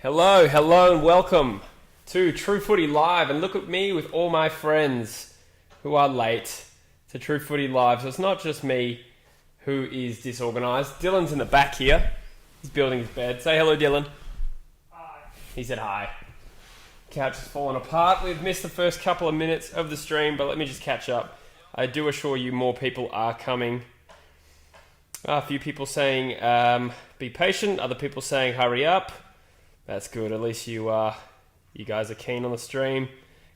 Hello and welcome to True Footy Live, and look at me with all my friends who are late to True Footy Live. So it's not just me who is disorganised. Dylan's in the back here. He's building his bed. Say hello, Dylan. Hi. He said hi. Couch has fallen apart. We've missed the first couple of minutes of the stream, but let me just catch up. I do assure you more people are coming. A few people saying be patient, other people saying hurry up. That's good. At least you guys are keen on the stream.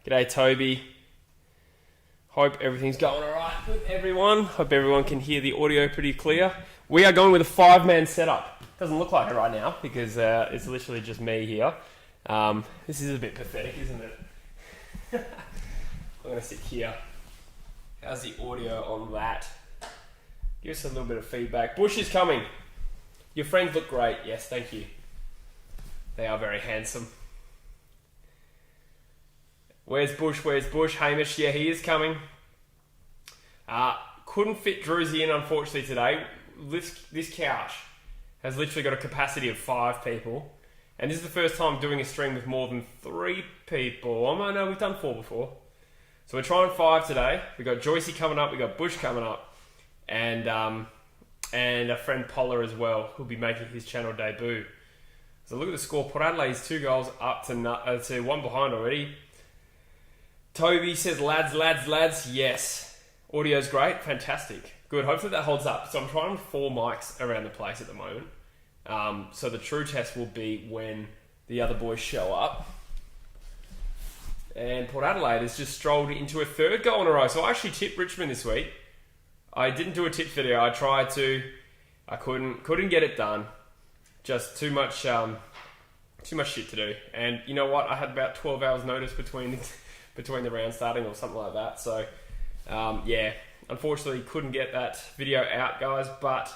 G'day, Toby. Hope everything's going all right with everyone. Hope everyone can hear the audio pretty clear. We are going with a 5-man setup. Doesn't look like it right now because it's literally just me here. This is a bit pathetic, isn't it? I'm going to sit here. How's the audio on that? Give us a little bit of feedback. Bush is coming. Your friends look great. Yes, thank you. They are very handsome. Where's Bush? Where's Bush? Hamish, yeah, he is coming. Couldn't fit Druzy in, unfortunately, today. This couch has literally got a capacity of 5 people. And this is the first time doing a stream with more than 3 people. Oh, no, we've done 4 before. So we're trying 5 today. We've got Joycey coming up. We've got Bush coming up. And a friend Polar as well, who'll be making his channel debut. So look at the score. Port Adelaide's 2 goals up to 1 behind already. Toby says, lads. Yes. Audio's great. Fantastic. Good. Hopefully that holds up. So I'm trying 4 mics around the place at the moment. So the true test will be when the other boys show up. And Port Adelaide has just strolled into a 3rd goal in a row. So I actually tipped Richmond this week. I didn't do a tip video. I tried to. I couldn't get it done. Just too much shit to do. And you know what? I had about 12 hours notice between the round starting or something like that. So, yeah, unfortunately couldn't get that video out, guys. But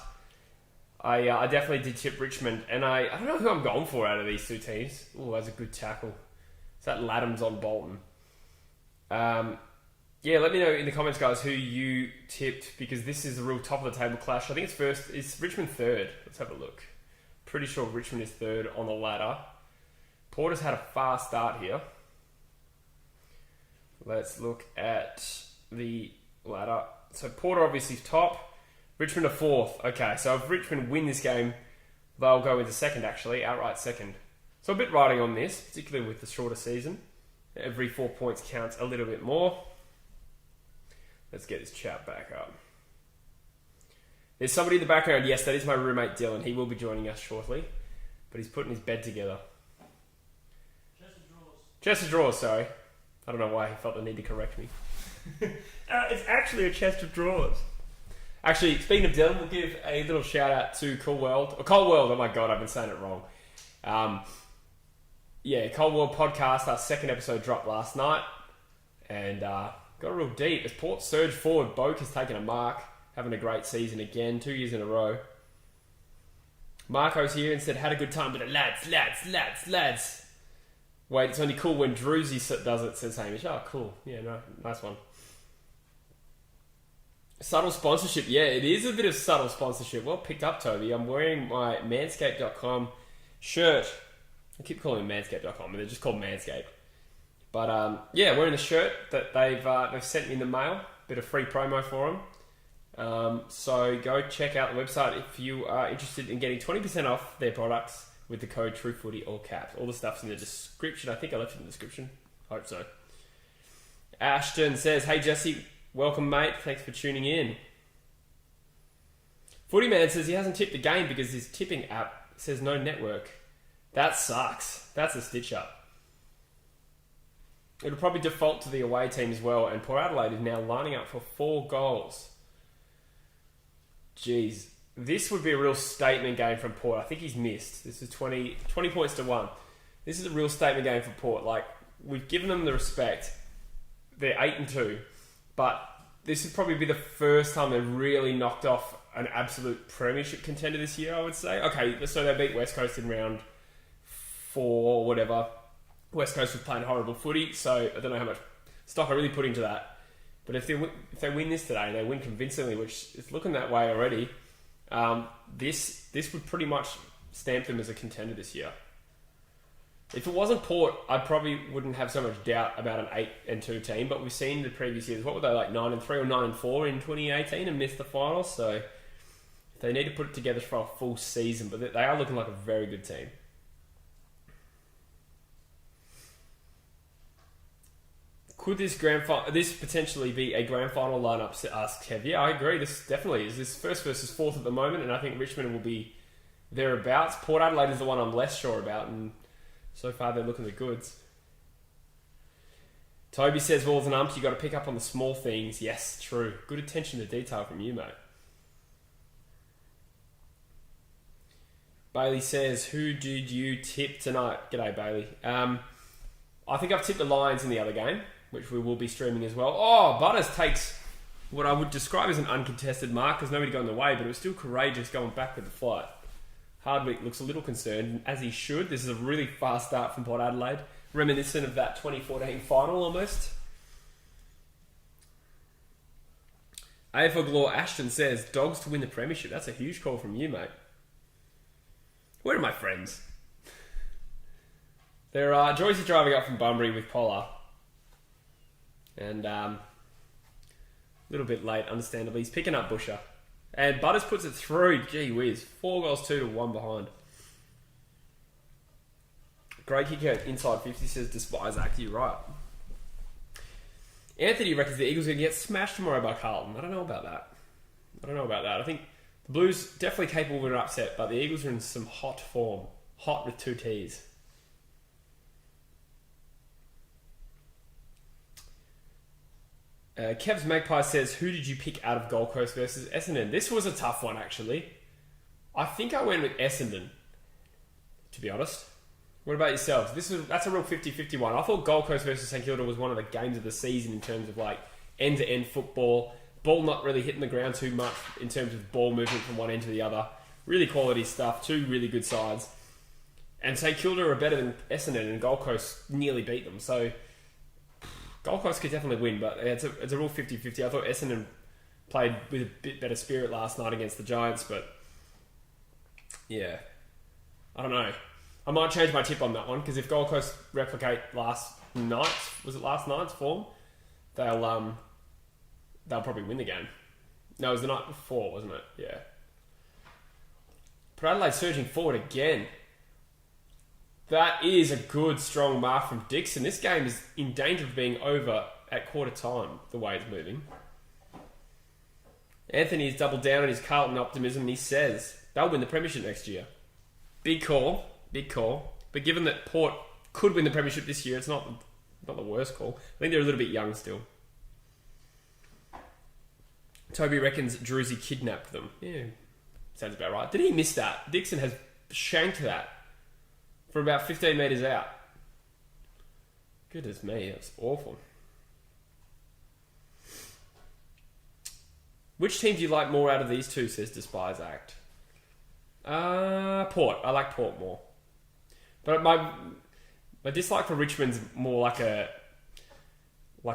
I definitely did tip Richmond. And I don't know who I'm going for out of these 2 teams. Oh, that's a good tackle. Is that Laddams on Bolton? Yeah, let me know in the comments, guys, who you tipped, because this is a real top of the table clash. I think it's Richmond 3rd. Let's have a look. Pretty sure Richmond is 3rd on the ladder. Port has had a fast start here. Let's look at the ladder. So Port are obviously top. Richmond are 4th. Okay, so if Richmond win this game, they'll go into 2nd, actually, outright 2nd. So a bit riding on this, particularly with the shorter season. Every 4 points counts a little bit more. Let's get his chat back up. There's somebody in the background. Yes, that is my roommate Dylan. He will be joining us shortly. But he's putting his bed together. Chest of drawers, sorry. I don't know why he felt the need to correct me. It's actually a chest of drawers. Actually, speaking of Dylan, we'll give a little shout out to Cool World. Oh my god, I've been saying it wrong. Yeah, Cold World podcast, our 2nd episode dropped last night. And got real deep. As Port surged forward, Boak has taken a mark. Having a great season again, 2 years in a row. Marco's here and said, had a good time, but lads. Wait, it's only cool when Druzy does it, says Hamish. Oh, cool. Yeah, no, nice one. Subtle sponsorship. Yeah, it is a bit of subtle sponsorship. Well picked up, Toby. I'm wearing my MANSCAPED.com shirt. I keep calling it MANSCAPED.com, but they're just called MANSCAPED. But, yeah, wearing the shirt that they've sent me in the mail. Bit of free promo for them. So go check out the website if you are interested in getting 20% off their products with the code TrueFooty, all caps. All the stuff's in the description. I think I left it in the description. Hope so. Ashton says, hey Jesse, welcome mate. Thanks for tuning in. Footy Man says he hasn't tipped the game because his tipping app says no network. That sucks. That's a stitch up. It'll probably default to the away team as well, and Port Adelaide is now lining up for 4 goals. Jeez, this would be a real statement game from Port. I think he's missed. This is 20 points to 1. This is a real statement game for Port. Like, we've given them the respect. They're 8-2, but this would probably be the first time they've really knocked off an absolute premiership contender this year, I would say. Okay, so they beat West Coast in round 4 or whatever. West Coast was playing horrible footy, so I don't know how much stock I really put into that. But if they win this today, and they win convincingly, which is looking that way already, this would pretty much stamp them as a contender this year. If it wasn't Port, I probably wouldn't have so much doubt about an 8-2 team. But we've seen the previous years. What were they, like 9-3 or 9-4 in 2018 and missed the finals? So they need to put it together for a full season. But they are looking like a very good team. Could this this potentially be a grand final lineup? Asks Kev. Yeah, I agree. This definitely is. This first versus fourth at the moment, and I think Richmond will be thereabouts. Port Adelaide is the one I'm less sure about, and so far they're looking the goods. Toby says, "Balls and umps, you got to pick up on the small things." Yes, true. Good attention to detail from you, mate. Bailey says, "Who did you tip tonight?" G'day, Bailey. I think I've tipped the Lions in the other game, which we will be streaming as well. Oh, Butters takes what I would describe as an uncontested mark because nobody got in the way, but it was still courageous going back with the flight. Hardwick looks a little concerned, as he should. This is a really fast start from Port Adelaide, reminiscent of that 2014 final almost. AFL Galore Ashton says, "Dogs to win the premiership." That's a huge call from you, mate. Where are my friends? There are Joyce driving up from Bunbury with Polar. And a little bit late, understandably. He's picking up Busher. And Butters puts it through. Gee whiz. 4 goals, 2-1 behind. Great kicker inside 50 says, "Despise Act." You're right. Anthony reckons the Eagles are going to get smashed tomorrow by Carlton. I don't know about that. I think the Blues definitely capable of an upset, but the Eagles are in some hot form. Hot with 2 T's. Kev's Magpie says, "Who did you pick out of Gold Coast versus Essendon?" This was a tough one, actually. I think I went with Essendon, to be honest. What about yourselves? That's a real 50-50 one. I thought Gold Coast versus St Kilda was one of the games of the season in terms of like end-to-end football. Ball not really hitting the ground too much in terms of ball movement from one end to the other. Really quality stuff. 2 really good sides. And St Kilda are better than Essendon, and Gold Coast nearly beat them. So Gold Coast could definitely win, but it's a real 50-50. I thought Essendon played with a bit better spirit last night against the Giants, but yeah, I don't know. I might change my tip on that one, because if Gold Coast replicate last night's form, they'll probably win the game. No, it was the night before, wasn't it? Yeah. Port Adelaide surging forward again. That is a good, strong mark from Dixon. This game is in danger of being over at quarter time, the way it's moving. Anthony has doubled down on his Carlton optimism, and he says they'll win the premiership next year. Big call. But given that Port could win the premiership this year, it's not the worst call. I think they're a little bit young still. Toby reckons Druzy kidnapped them. Yeah, sounds about right. Did he miss that? Dixon has shanked that from about 15 metres out. Goodness me, that's awful. Which team do you like more out of these two, says Despise Act? Port. I like Port more. But my dislike for Richmond's more like a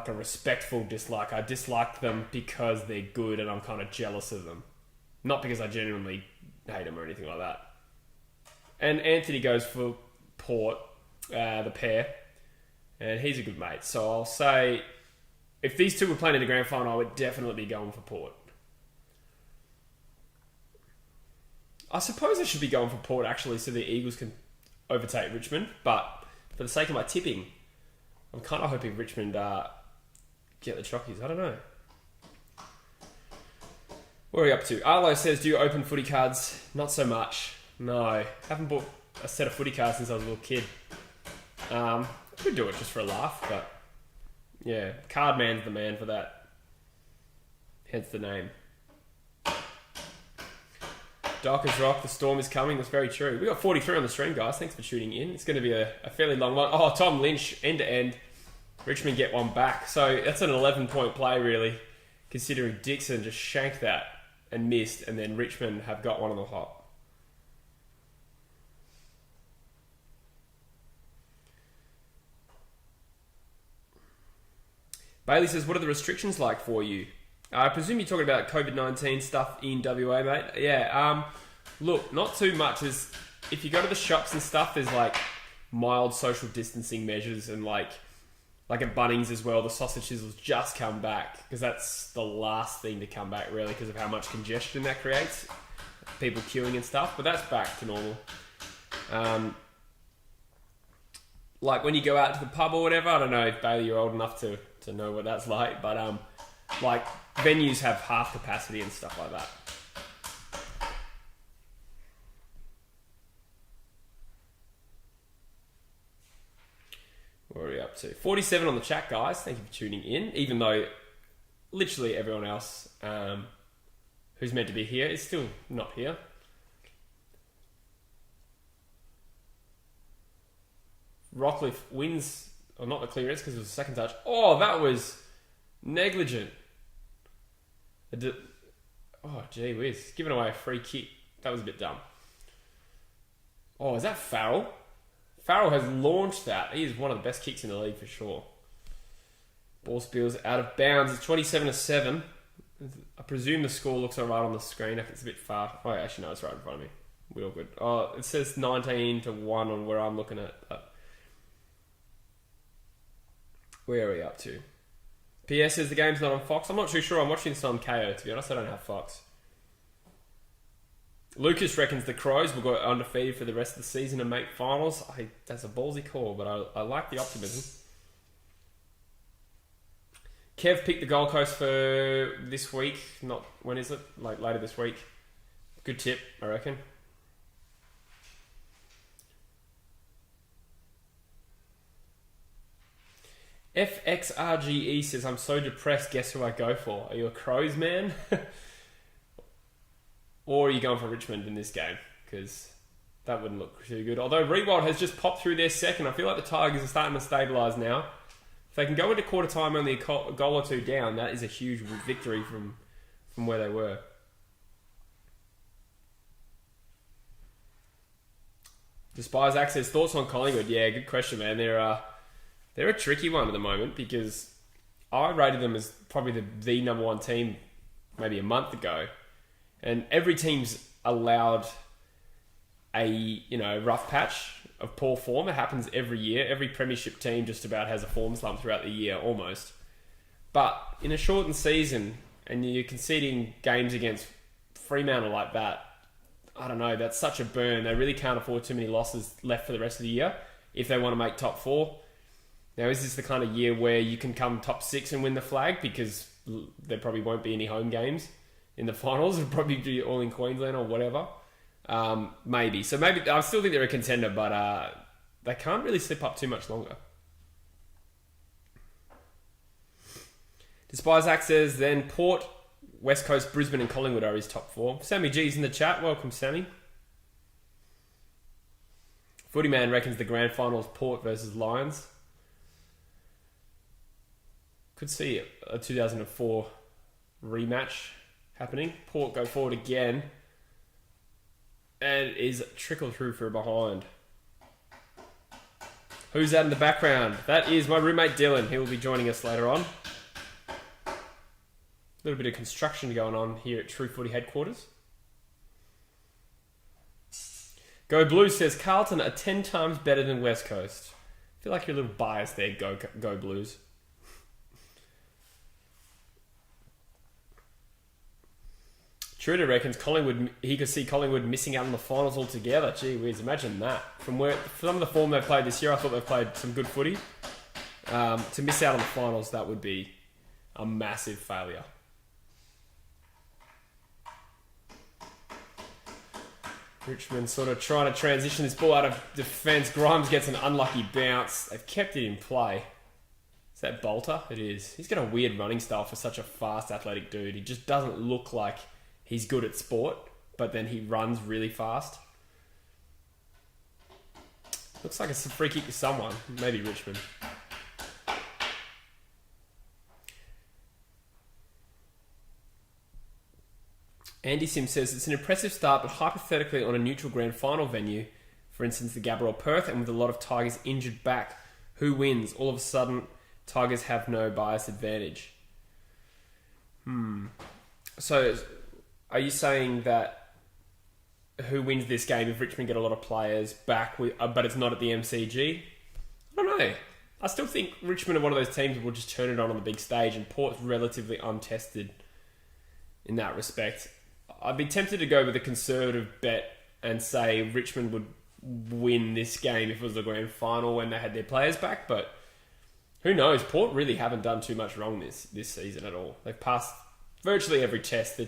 respectful dislike. I dislike them because they're good and I'm kind of jealous of them. Not because I genuinely hate them or anything like that. And Anthony goes for Port, the pair, and he's a good mate. So I'll say, if these two were playing in the grand final, I would definitely be going for Port. I suppose I should be going for Port, actually, so the Eagles can overtake Richmond. But for the sake of my tipping, I'm kind of hoping Richmond get the chockies. I don't know. What are we up to? Arlo says, "Do you open footy cards?" Not so much. No. Haven't bought a set of footy cards since I was a little kid. I could do it just for a laugh, but yeah, Card Man's the man for that. Hence the name. Dark as rock, the storm is coming. That's very true. We got 43 on the stream, guys. Thanks for tuning in. It's going to be a fairly long one. Oh, Tom Lynch, end to end. Richmond get one back. So that's an 11-point play, really, considering Dixon just shanked that and missed, and then Richmond have got one on the hop. Bailey says, "What are the restrictions like for you?" I presume you're talking about COVID-19 stuff in WA, mate. Yeah, look, not too much. If you go to the shops and stuff, there's like mild social distancing measures, and like at Bunnings as well, the sausage sizzles just come back because that's the last thing to come back really because of how much congestion that creates, people queuing and stuff. But that's back to normal. Like when you go out to the pub or whatever, I don't know if Bailey you're old enough to know what that's like, but like venues have half capacity and stuff like that. What are we up to? 47 on the chat, guys. Thank you for tuning in. Even though literally everyone else who's meant to be here is still not here. Rockcliffe wins, or not the clearance because it was a second touch. Oh, that was negligent. Oh, gee whiz. Giving away a free kick. That was a bit dumb. Oh, is that Farrell? Farrell has launched that. He is one of the best kicks in the league for sure. Ball spills out of bounds. It's 27-7. I presume the score looks alright on the screen. It's a bit far. Oh, actually, no, it's right in front of me. We're all good. Oh, it says 19-1 on where I'm looking at. Where are we up to? PS says the game's not on Fox. I'm not too sure. I'm watching this on KO, to be honest. I don't have Fox. Lucas reckons the Crows will go undefeated for the rest of the season and make finals. That's a ballsy call, but I like the optimism. Kev picked the Gold Coast for this week. Not, when is it? Like later this week. Good tip, I reckon. FXRGE says, I'm so depressed, guess who I go for? Are you a Crows man? Or are you going for Richmond in this game? Because that wouldn't look too good. Although Rewild has just popped through their second. I feel like the Tigers are starting to stabilise now. If they can go into quarter time only a goal or two down, that is a huge victory from where they were. Despise Access, thoughts on Collingwood? Yeah, good question, man. They're a tricky one at the moment because I rated them as probably the number one team maybe a month ago. And every team's allowed a rough patch of poor form. It happens every year. Every premiership team just about has a form slump throughout the year, almost. But in a shortened season, and you're conceding games against Fremantle like that, I don't know, that's such a burn. They really can't afford too many losses left for the rest of the year if they want to make top four. Now, is this the kind of year where you can come top six and win the flag? Because there probably won't be any home games in the finals. It'll probably be all in Queensland or whatever. Maybe. So maybe I still think they're a contender, but they can't really slip up too much longer. Despise Act says, then Port, West Coast, Brisbane and Collingwood are his top four. Sammy G's in the chat. Welcome, Sammy. Footy Man reckons the grand final is Port versus Lions. Could see a 2004 rematch happening. Port go forward again. And is trickle through for a behind. Who's that in the background? That is my roommate Dylan. He will be joining us later on. A little bit of construction going on here at True Footy headquarters. Go Blues says Carlton are 10 times better than West Coast. I feel like you're a little biased there, Go Blues. Truder reckons he could see Collingwood missing out on the finals altogether. Gee whiz, imagine that. From some of the form they've played this year, I thought they've played some good footy. To miss out on the finals, that would be a massive failure. Richmond sort of trying to transition this ball out of defence. Grimes gets an unlucky bounce. They've kept it in play. Is that Bolter? It is. He's got a weird running style for such a fast, athletic dude. He just doesn't look like he's good at sport, but then he runs really fast. Looks like it's a free kick to someone. Maybe Richmond. Andy Sim says, it's an impressive start, but hypothetically on a neutral grand final venue, for instance the Gabba or Perth, and with a lot of Tigers injured back, who wins? All of a sudden, Tigers have no bias advantage. So, are you saying that who wins this game if Richmond get a lot of players back, but it's not at the MCG. I don't know. I still think Richmond are one of those teams that will just turn it on the big stage, and Port's relatively untested in that respect. I'd be tempted to go with a conservative bet and say Richmond would win this game if it was the grand final when they had their players back, but who knows? Port really haven't done too much wrong this season at all. They've passed virtually every test. The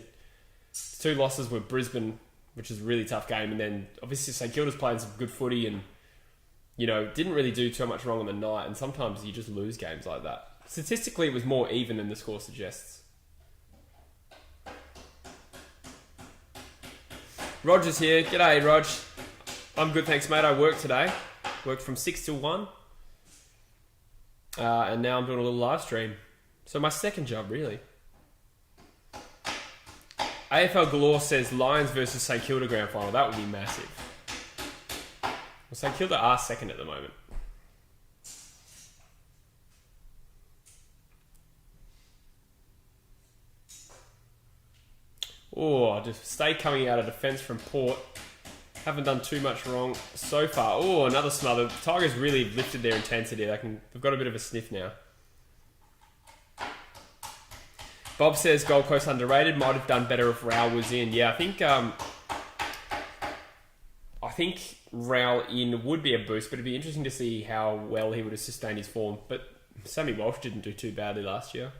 2 losses were Brisbane, which is a really tough game, and then obviously St Kilda's playing some good footy and, you know, didn't really do too much wrong on the night, and sometimes you just lose games like that. Statistically, it was more even than the score suggests. Roger's here. G'day, Rog. I'm good, thanks, mate. I worked today. Worked from 6 till 1. And now I'm doing a little live stream. So my second job, really. AFL Galore says Lions versus St Kilda grand final. That would be massive. Well, St Kilda are second at the moment. Oh, just stay coming out of defence from Port. Haven't done too much wrong so far. Oh, another smother. The Tigers really lifted their intensity. They've got a bit of a sniff now. Bob says Gold Coast underrated. Might have done better if Rao was in. Yeah, I think Rao in would be a boost, but it'd be interesting to see how well he would have sustained his form. But Sammy Walsh didn't do too badly last year.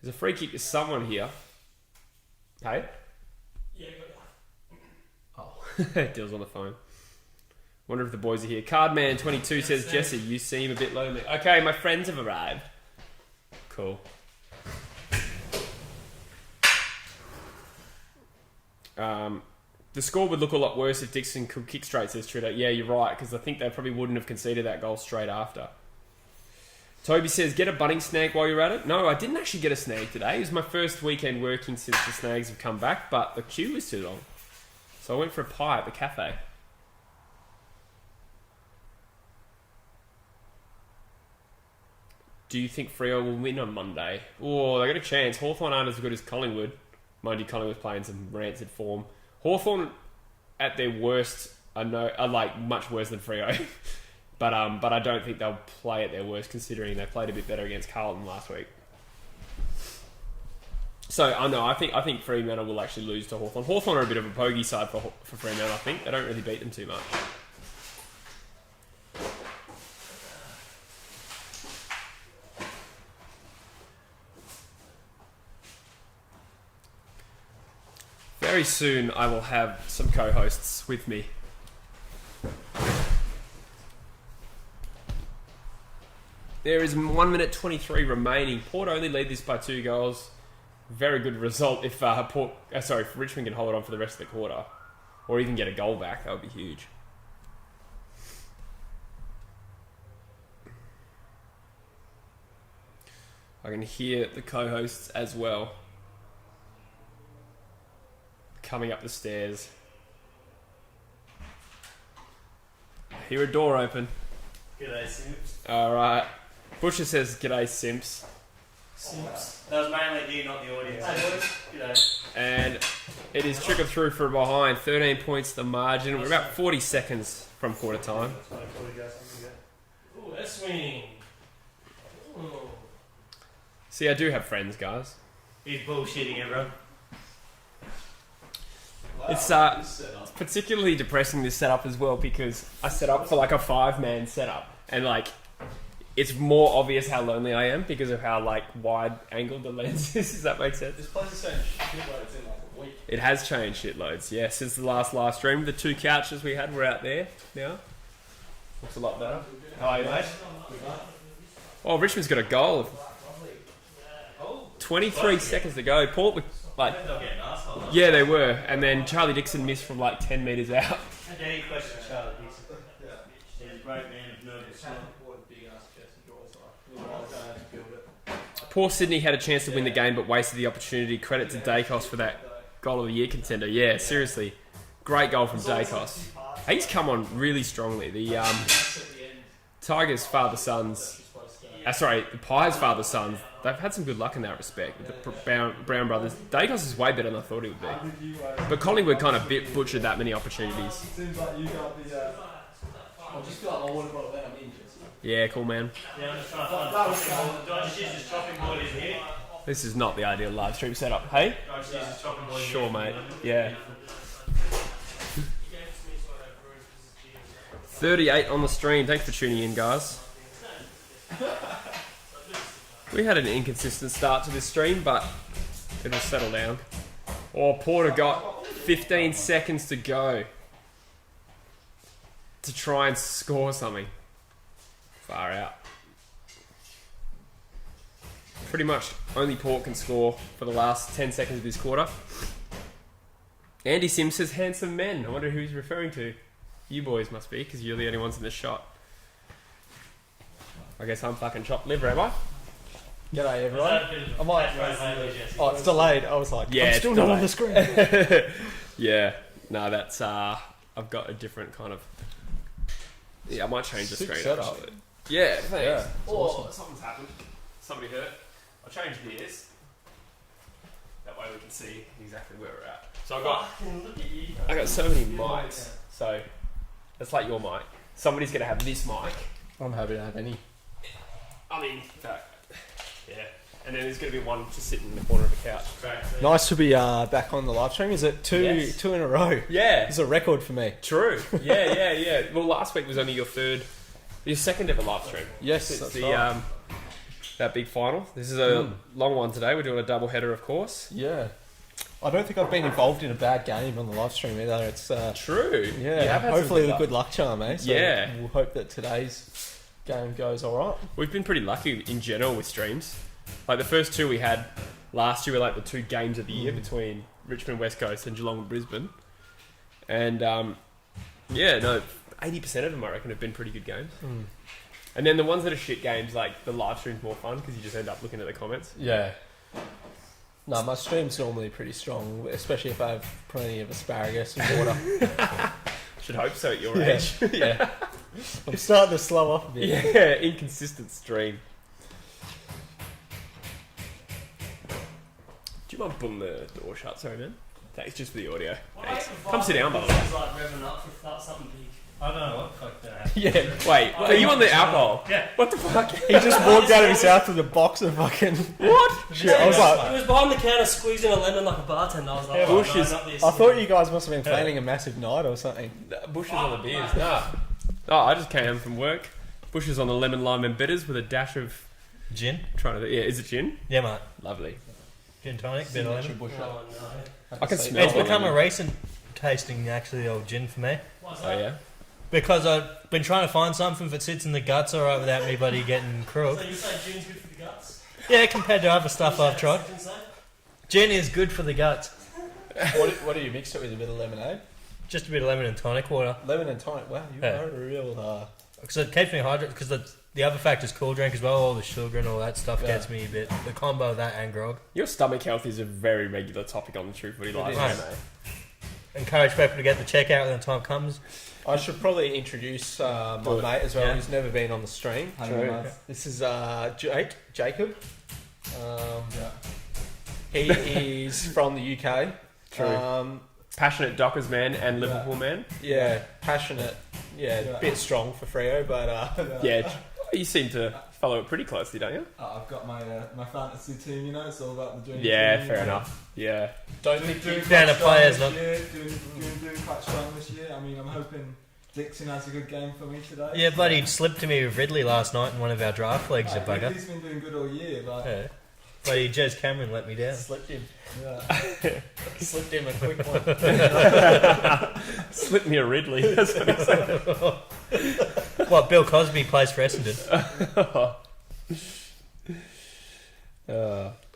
There's a free kick to someone here. Hey? Yeah, Dill's on the phone. Wonder if the boys are here. Cardman22 says, Jesse, you seem a bit lonely. Okay, my friends have arrived. Cool. The score would look a lot worse if Dixon could kick straight, says Tritter. Yeah, you're right, because I think they probably wouldn't have conceded that goal straight after. Toby says, get a bunning snag while you're at it. No, I didn't actually get a snag today. It was my first weekend working since the snags have come back, but the queue was too long. So I went for a pie at the cafe. Do you think Freo will win on Monday? Oh, they got a chance. Hawthorn aren't as good as Collingwood. Mind you, Collingwood's playing some rancid form. Hawthorn, at their worst, are like much worse than Freo. But I don't think they'll play at their worst, considering they played a bit better against Carlton last week. So, I think Fremantle will actually lose to Hawthorn. Hawthorn are a bit of a bogey side for Fremantle, I think. They don't really beat them too much. Very soon, I will have some co-hosts with me. There is 1 minute 23 remaining. Port only lead this by 2 goals. Very good result if Richmond can hold on for the rest of the quarter, or even get a goal back. That would be huge. I can hear the co-hosts as well coming up the stairs. I hear a door open. G'day, Simps. All right. Butcher says, "G'day, Simps." Simps. That was mainly you, not the audience. Hey, boys. G'day. And it is trickled through for a behind. 13 points the margin. We're about 40 seconds from quarter time. Ooh, that's swinging. Ooh. See, I do have friends, guys. He's bullshitting everyone. Wow, it's particularly depressing, this setup as well, because I set up for like a 5-man setup, and like it's more obvious how lonely I am because of how like wide angled the lens is. Does that make sense? This place has changed shitloads in like a week. It has changed shitloads, yeah. Since the last live stream, the 2 couches we had were out there now. Looks a lot better. How are you, mate? Oh, Richmond's got a goal. 23 seconds to go. Port with like, yeah, they were, and then Charlie Dixon missed from like 10 metres out. How dare you question Charlie Dixon? He's a great man of nervous. Poor Sydney had a chance to win the game but wasted the opportunity. Credit to Dacos for that goal of the year contender. Yeah, seriously. Great goal from Dacos. He's come on really strongly. The Tigers' father-sons Sorry, the Pies father's sons. They've had some good luck in that respect with the Brown brothers. Dacos is way better than I thought he would be. But Collingwood kind of butchered that many opportunities. Seems like you got the. I just feel like I want to put that I'm interested. Yeah, cool, man. Yeah, I'm just trying to find a chopping board. Do I just use this chopping board in here? This is not the ideal live stream setup. Hey? Do I just use this chopping board in Sure, here? mate. Yeah. 38 on the stream. Thanks for tuning in, guys. We had an inconsistent start to this stream, but it'll settle down. Oh, Porter got 15 seconds to go to try and score something. Far out. Pretty much only Port can score for the last 10 seconds of this quarter. Andy Sims says handsome men. I wonder who he's referring to. You boys must be, because you're the only ones in the shot. I guess I'm fucking chopped liver, am I? G'day everyone. I might. Oh, it's delayed. I was like, Yeah, I'm it's still not on delayed. the screen. Yeah. No, that's I've got a different kind of. Yeah, I might change the Sick screen. setup. Actually. Yeah, thanks. Yeah, Oh, something's happened. Somebody hurt. I'll change gears. That way we can see exactly where we're at. So I got so many mics. So that's like your mic. Somebody's gonna have this mic. I'm happy to have any. I mean, yeah. And then there's gonna be one just sitting in the corner of the couch. Nice to be back on the live stream. Is it two Yes. in a row? Yeah. It's a record for me. True. Yeah. Well, last week was only your second ever live stream. Yes, Since that's the right. that big final. This is a long one today. We're doing a double header, of course. Yeah. I don't think I've been involved in a bad game on the live stream either. It's True. yeah. You have had some Hopefully good a good luck charm, eh? So Yeah. We'll hope that today's game goes all right. We've been pretty lucky in general with streams. Like the first two we had last year were like the two games of the year between Richmond West Coast and Geelong and Brisbane. And 80% of them I reckon have been pretty good games. And then the ones that are shit games, like the live stream's more fun because you just end up looking at the comments. Yeah. No, my stream's normally pretty strong, especially if I have plenty of asparagus and water. Should hope so at your Yeah. age. Yeah. I'm starting to slow up a bit. Yeah, inconsistent stream. Do you mind pulling the door shut? Sorry, man. Thanks, just for the audio. Thanks. Come sit down, by the way. It's like revving up for something big. I don't know what the fuck that. Yeah. Wait, are you on the alcohol? Yeah. What the fuck? He just walked out of his house with a box of fucking... What? Shit, I was like... He was behind the counter squeezing a lemon like a bartender. I was like, Bush no, is- not this. I thought you guys must have been planning a massive night or something. Bushes on the beers. Nah. Oh, I just came from work. Bushes on the lemon, lime and bitters with a dash of... Gin? Yeah, is it gin? Yeah, mate. Lovely. Gin tonic, bit of lemon. Bush Oh, up. no. I can smell It's the become a lemon. recent tasting, actually, the old gin for me. Oh, yeah? Because I've been trying to find something that sits in the guts alright without me buddy getting crook. So you say gin's good for the guts? Yeah, compared to other stuff I've tried. Gin is good for the guts. What do you mix it with? A bit of lemonade? Just a bit of lemon and tonic water. Lemon and tonic. Wow, you Yeah. are a real... Because it keeps me hydrated. Because the other factor's cool drink as well. All the sugar and all that stuff Yeah. gets me a bit. The combo of that and grog. Your stomach health is a very regular topic on the True Footy live is. stream, eh? Encourage people to get the checkout when the time comes. I should probably introduce my Do it. mate as well, Yeah. who's never been on the stream. True. This is Jacob. He is from the UK. True. Passionate Dockers man and Liverpool man. Yeah, passionate. Yeah, a bit strong for Freo, but Yeah, you seem to follow it pretty closely, don't you? I've got my my fantasy team, you know, it's all about the dream Yeah, team. fair enough. Yeah. don't think Doing Down to quite strong players, this year, doing quite strong this year. I mean, I'm hoping Dixon has a good game for me today. Yeah, buddy slipped to me with Ridley last night in one of our draft leagues, you bugger. He's been doing good all year, but Yeah. Buddy Jez Cameron let me down. slipped him. yeah. Slipped him a quick one. Slip me a Ridley. That's what he said. What, Bill Cosby plays for Essendon?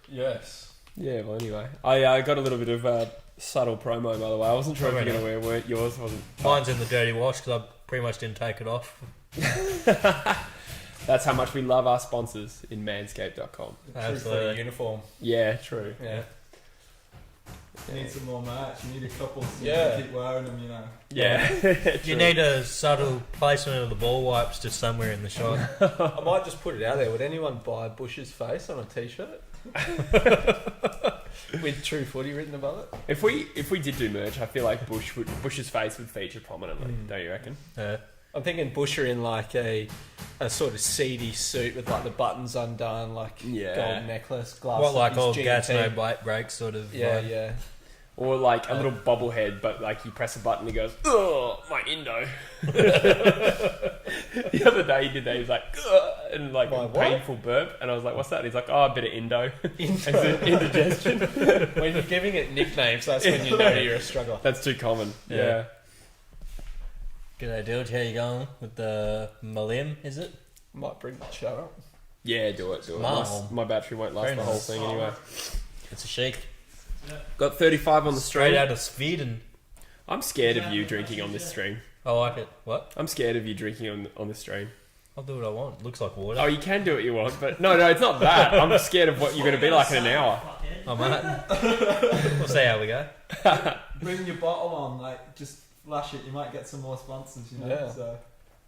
Yes. Yeah, well, anyway. I got a little bit of subtle promo, by the way. I wasn't sure if Promo, you were going to wear it. Yours wasn't. Mine's in the dirty wash because I pretty much didn't take it off. That's how much we love our sponsors in manscaped.com. True for the Absolutely. uniform. Yeah, true. Yeah. You need some more merch. You need a couple so you Yeah. can keep wearing them, you know. Yeah. You need a subtle placement of the ball wipes just somewhere in the shot. I might just put it out there. Would anyone buy Bush's face on a t-shirt? With True Footy written above it? If we did do merch, I feel like Bush's face would feature prominently. Don't you reckon? I'm thinking Busher in like a sort of seedy suit with like the buttons undone, like Yeah. gold necklace, glass. What, like his all GT. gas, no bite break sort of Yeah, vibe? yeah. Or like a little bobblehead, but like you press a button and he goes, "Ugh, my endo." The other day he did that. He was like, "Ugh," and like My a what? painful burp, and I was like, "What's that?" And he's like, "Oh, a bit of endo." Intro. Indigestion. When you're giving it nicknames, that's when you know you're a struggler. That's too common. Yeah. Yeah. G'day, dude. How you going with the Malim, is it? Might bring the show up. Yeah, do it. Mom. My battery won't last Very the whole nice. thing anyway. It's a shake. Got 35 on the Straight stream. out of Sweden. I'm scared of you drinking on this stream. I like it. What? I'm scared of you drinking on the stream. I'll do what I want. Looks like water. Oh, you can do what you want, but no, it's not that. I'm just scared of what you're going to be like in an hour. I might. We'll see how we go. Bring your bottle on, like, just flash it. You might get some more sponsors, you know. Yeah. So.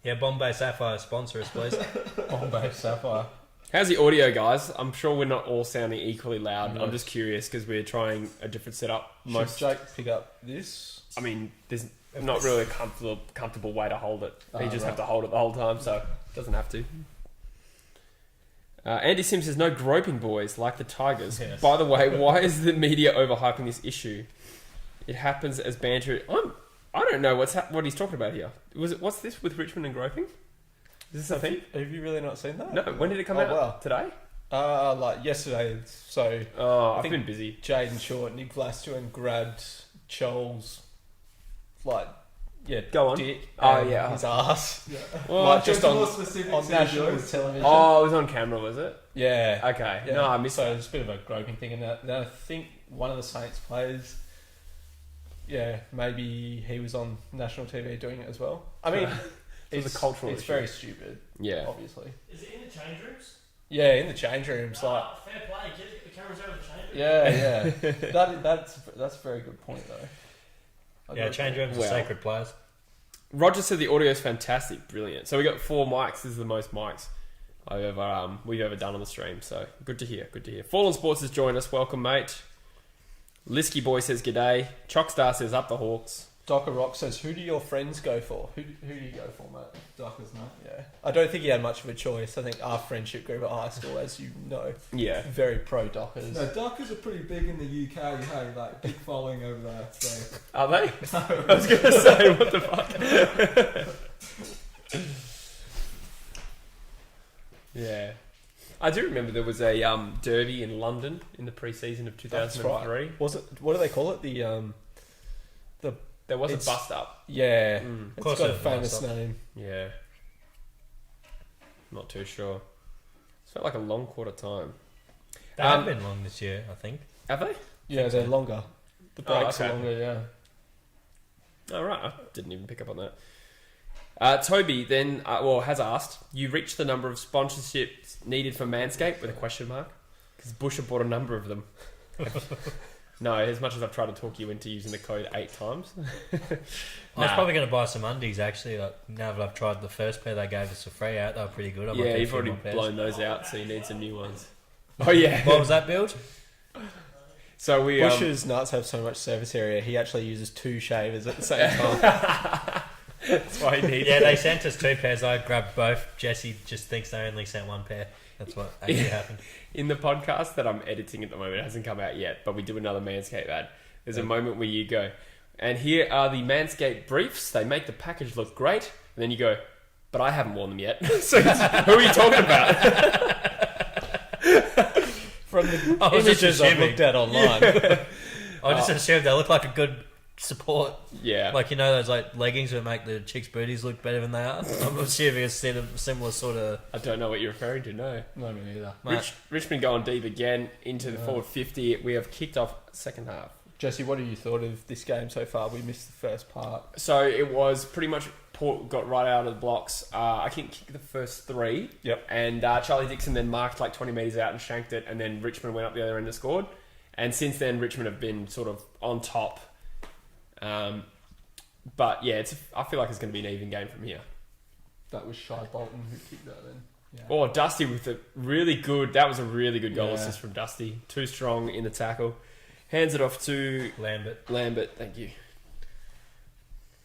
Yeah, Bombay Sapphire sponsor us, please. Bombay Sapphire. How's the audio, guys? I'm sure we're not all sounding equally loud. No. I'm just curious because we're trying a different setup. Should Jake pick up this? I mean, there's not really a comfortable way to hold it. You just right. have to hold it the whole time, so it doesn't have to. Andy Sims says, no groping, boys, like the Tigers. Yes. By the way, why is the media overhyping this issue? It happens as banter. I don't know what he's talking about here. What's this with Richmond and groping? Is this a thing? Have you really not seen that? No. When did it come Oh, out? wow. Today? Like yesterday. So Oh, I've think- been busy. Jaden Short, Nick Vlastuin grabbed Charles, like, yeah, Go on. dick. Oh, and yeah. his ass. Well, Like, just Go on- more specifics On in national yours. television. Oh, it was on camera, was it? Yeah. Okay. Yeah. No, I missed So that. it's a bit of a groping thing, and then I think one of the Saints players, yeah, maybe he was on national TV doing it as well. I mean, It's a cultural It's issue. very stupid, Yeah. obviously. Is it in the change rooms? Yeah, in the change rooms, like, Fair play, get the cameras out of the change rooms. yeah. That's a very good point, though. Yeah, change rooms are Well. sacred players. Roger said the audio is fantastic, brilliant. So we got 4 mics. This is the most mics we've ever done on the stream. So good to hear. Good to hear. Fallen Sports has joined us. Welcome, mate. Lisky Boy says g'day. Chockstar says up the Hawks. Docker Rock says, "Who do your friends go for? Who do you go for, mate?" Dockers, mate. Yeah, I don't think he had much of a choice. I think our friendship group at high school, as you know, Yeah. very pro Dockers. No, Dockers are pretty big in the UK. Hey, like big following over there. So Are they? I was going to say, what the fuck? Yeah. I do remember there was a derby in London in the pre-season of 2003. Was it? What do they call it? There was It's- a bust up. Yeah, Mm. it's course got a it was famous bust up. name. Yeah. Not too sure. It felt like a long quarter time. They have been long this year, I think. Have they? Yeah, they're longer. The Oh, breaks okay. are longer. Yeah. All right. I didn't even pick up on that. Toby then, has asked, you reached the number of sponsorships needed for MANSCAPED with a question mark? Because Busher bought a number of them. No, as much as I've tried to talk you into using the code 8 times. I was probably going to buy some undies, actually. Like, now that I've tried the first pair they gave us for free out, they were pretty good. I might Yeah, get a you've few already more pairs. blown those out, so you need some new ones. Oh, yeah. What was that build? So we... Bush's nuts have so much surface area. He actually uses 2 shavers at the same time. That's why he needs Yeah, they sent us 2 pairs. I grabbed both. Jesse just thinks they only sent 1 pair. That's what actually happened. In the podcast that I'm editing at the moment, it hasn't come out yet, but we do another Manscaped ad. There's a moment where you go, and here are the Manscaped briefs. They make the package look great. And then you go, but I haven't worn them yet. So who are you talking about? From the I was just images I've assuming. looked at online. I just assumed they look like a good support. Yeah. Like, you know, those like leggings that make the chicks' booties look better than they are? I'm assuming it's similar sort of... I don't know what you're referring to, no. No, me neither. Richmond going deep again into the forward 50. We have kicked off second half. Jesse, what have you thought of this game so far? We missed the first part. So it was pretty much Port got right out of the blocks. I think kicked the first 3. Yep. And Charlie Dixon then marked like 20 metres out and shanked it. And then Richmond went up the other end and scored. And since then, Richmond have been sort of on top. But yeah, I feel like it's going to be an even game from here. That was Shy Bolton who kicked that then. Yeah. Oh, Dusty with a really good... That was a really good goal Yeah. assist from Dusty. Too strong in the tackle. Hands it off to Lambert. Thank you.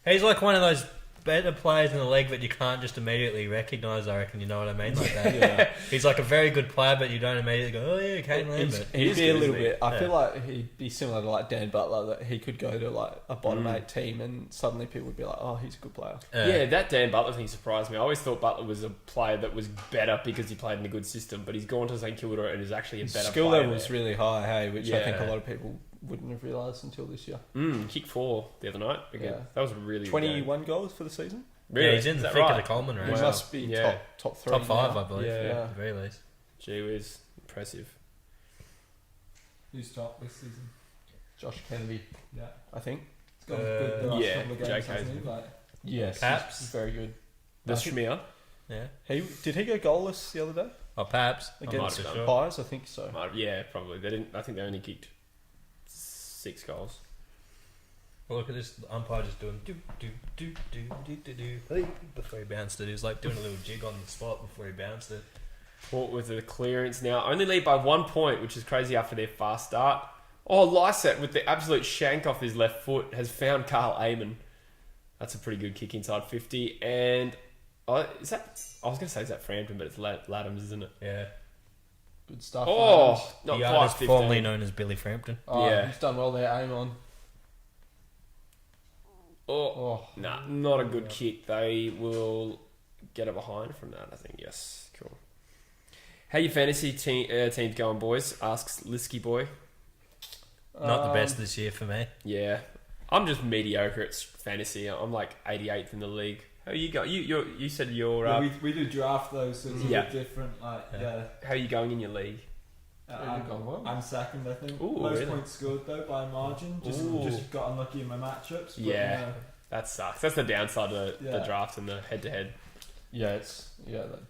He's like one of those better players in the league that you can't just immediately recognise, I reckon, you know what I mean? Like that. Yeah. He's like a very good player, but you don't immediately go, oh yeah, Kane Lambert. He He'd is be a good, little isn't he? bit. I Yeah. feel like he'd be similar to like Dan Butler, that he could go to like a bottom 8 team and suddenly people would be like, oh, he's a good player. Yeah, that Dan Butler thing surprised me. I always thought Butler was a player that was better because he played in a good system, but he's gone to St Kilda and is actually a His better skill player level's there. really high, hey, which I think a Yeah. lot of people wouldn't have realised until this year. Kick 4 the other night. Again. Yeah. That was a really good game. 21 goals for the season. Really? Yeah, he's in Is the that thick right? of the Coleman race. He Wow. must be Yeah. top 3. Top 5, now. I believe. Yeah. At the very least. Gee whiz. Impressive. Who's top this season? Josh Kennedy, Yeah. I think. It's gone good the last yeah, couple of games, JK's hasn't he? good. Like, Yes, Paps. he's very good. The I think- Schmear. Yeah. Did he go goalless the other day Oh, perhaps. against have done. Pies? I think so. Yeah, probably. They didn't. I think they only kicked 6 goals. Well, look at this umpire just doing do before he bounced it. He was like doing a little jig on the spot before he bounced it. Port with the clearance now. Only lead by 1 point, which is crazy after their fast start. Oh, Lysette with the absolute shank off his left foot has found Carl Amon. That's a pretty good kick inside 50. And is that? I was going to say is that Frampton, but it's Laddams, isn't it? Yeah. Good stuff. Oh, Adams. not The quite artist 15. formerly known as Billy Frampton. Oh, yeah. he's done well there. Aim on. Oh, Oh, nah, not a good kick. They will get it behind from that, I think. Yes, cool. How your fantasy teams going, boys? Asks Lisky Boy. Not the best this year for me. Yeah, I'm just mediocre at fantasy. I'm like 88th in the league. How you go? You said you're yeah, we do draft those, so it's a Yeah. bit different. Like, yeah. how are you going in your league? Yeah, you've gone well. I'm second, I think. Ooh, Most really? points scored though by a margin. Ooh. Just got unlucky in my matchups. But, Yeah. That sucks. That's the downside of the Yeah. draft and the head-to-head. Yeah, it's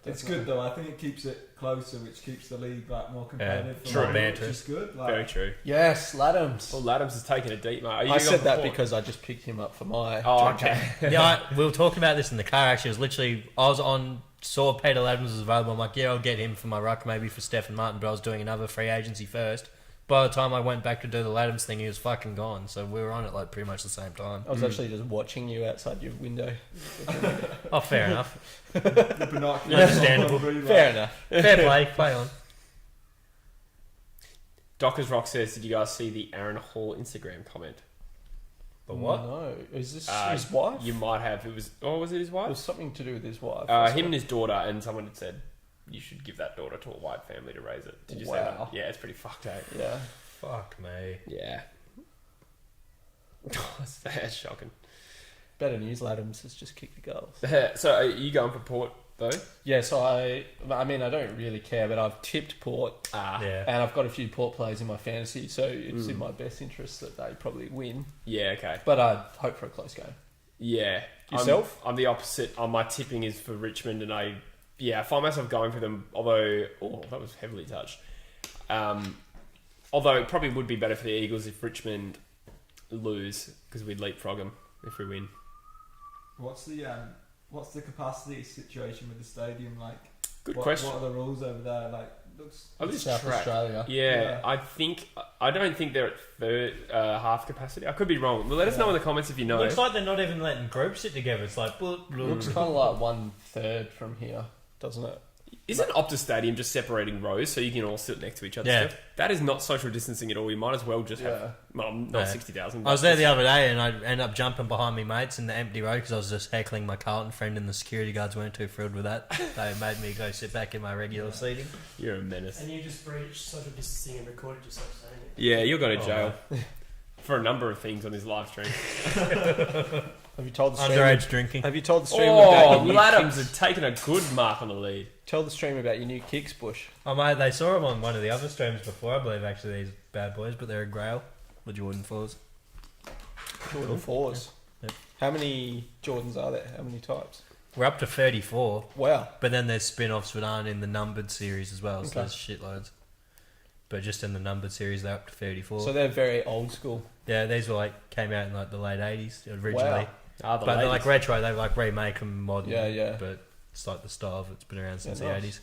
it's good though. I think it keeps it closer, which keeps the league like more competitive. for true. me, which Banter. is good. Like, Very true. Yes, Laddams. Well, Laddams has taken a deep mark. Are you I going said that for Port? because I just picked him up for my. Oh, dream okay. team. Yeah, we were talking about this in the car actually. It was literally, I was on, saw Peter Adams was available. I'm like, yeah, I'll get him for my ruck, maybe for Stephen Martin, but I was doing another free agency first. By the time I went back to do the Laddams thing, he was fucking gone. So we were on it like pretty much the same time. I was actually just watching you outside your window. Oh, fair enough. the binoculars. Understandable. Fair enough. Fair play, play on. Dockers Rock says, did you guys see the Aaron Hall Instagram comment? But what? No, is this Uh, his wife? You might have. It was. Oh, was it his It wife? was something to do with his wife. Him and his daughter, and someone had said you should give that daughter to a white family to raise it. Did you say Wow. that? Yeah, it's pretty fucked, eh? Yeah. Fuck me. Yeah. That's shocking. Better news, Laddams has just kicked the goals. So, are you going for Port though? Yeah, so I mean, I don't really care, but I've tipped Port, Yeah. and I've got a few Port players in my fantasy, so it's in my best interest that they probably win. Yeah. Okay. But I hope for a close game. Yeah. Yourself? I'm the opposite. My tipping is for Richmond, and I find myself going for them. Although, that was heavily touched. Although it probably would be better for the Eagles if Richmond lose, because we'd leapfrog them if we win. What's the capacity situation with the stadium like? Good what, question. What are the rules over there? Like, looks. Oh, this South track. Australia. Yeah, Yeah. I don't think they're at half capacity. I could be wrong. Well, let us know in the comments if you know. Looks like they're not even letting groups sit together. It's like, Looks kind of like 1/3 from here, doesn't it? Isn't Optus Stadium just separating rows so you can all sit next to each other? Yeah. Still? That is not social distancing at all. You might as well just Yeah. have, well, not No. 60,000. I was there the other day and I ended up jumping behind me mates in the empty road because I was just heckling my Carlton friend and the security guards weren't too thrilled with that. They made me go sit back in my regular seating. You're a menace. And you just breached social distancing and recorded yourself saying it. Yeah, you'll go to Oh, jail for a number of things on this live stream. Have you told the stream? Underage drinking. Have you told the stream about Oh, your new Laddams kicks? have taken a good mark on the lead. Tell the stream about your new kicks, Bush. Oh mate, they saw them on one of the other streams before, I believe, actually, these bad boys, but they're a grail. The Jordan 4s. Jordan 4s. Yep. How many Jordans are there? How many types? We're up to 34, Wow. but then there's spin-offs that aren't in the numbered series as well, so Okay. there's shitloads. but just in the numbered series, they're up to 34. So they're very old school. Yeah, these were came out in the late 80s originally. Wow. The But they're ladies. retro, they remake them modern. Yeah. But it's the style that's been around since nice. the 80s.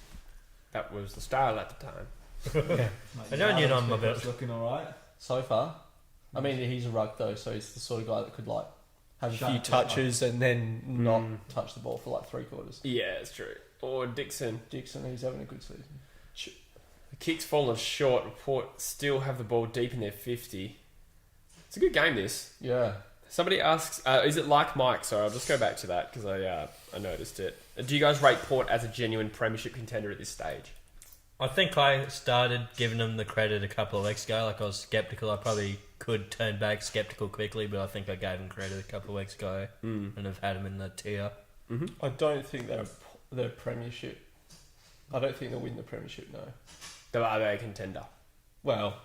That was the style at the time. I don't need on my belt. It's looking alright. So far. I mean, he's a ruck though, so he's the sort of guy that could have a Shut few it touches and then not touch the ball for 3/4. Yeah, it's true. Or Dixon. Dixon, he's having a good season. The kick's fallen short. Port still have the ball deep in their 50. It's a good game, this. Yeah. Somebody asks, is it like Mike? So I'll just go back to that because I noticed it. Do you guys rate Port as a genuine premiership contender at this stage? I think I started giving them the credit a couple of weeks ago. I was sceptical. I probably could turn back sceptical quickly, but I think I gave them credit a couple of weeks ago and have had them in the tier. Mm-hmm. I don't think they're premiership. I don't think they'll win the premiership, no. Are they a contender? Well,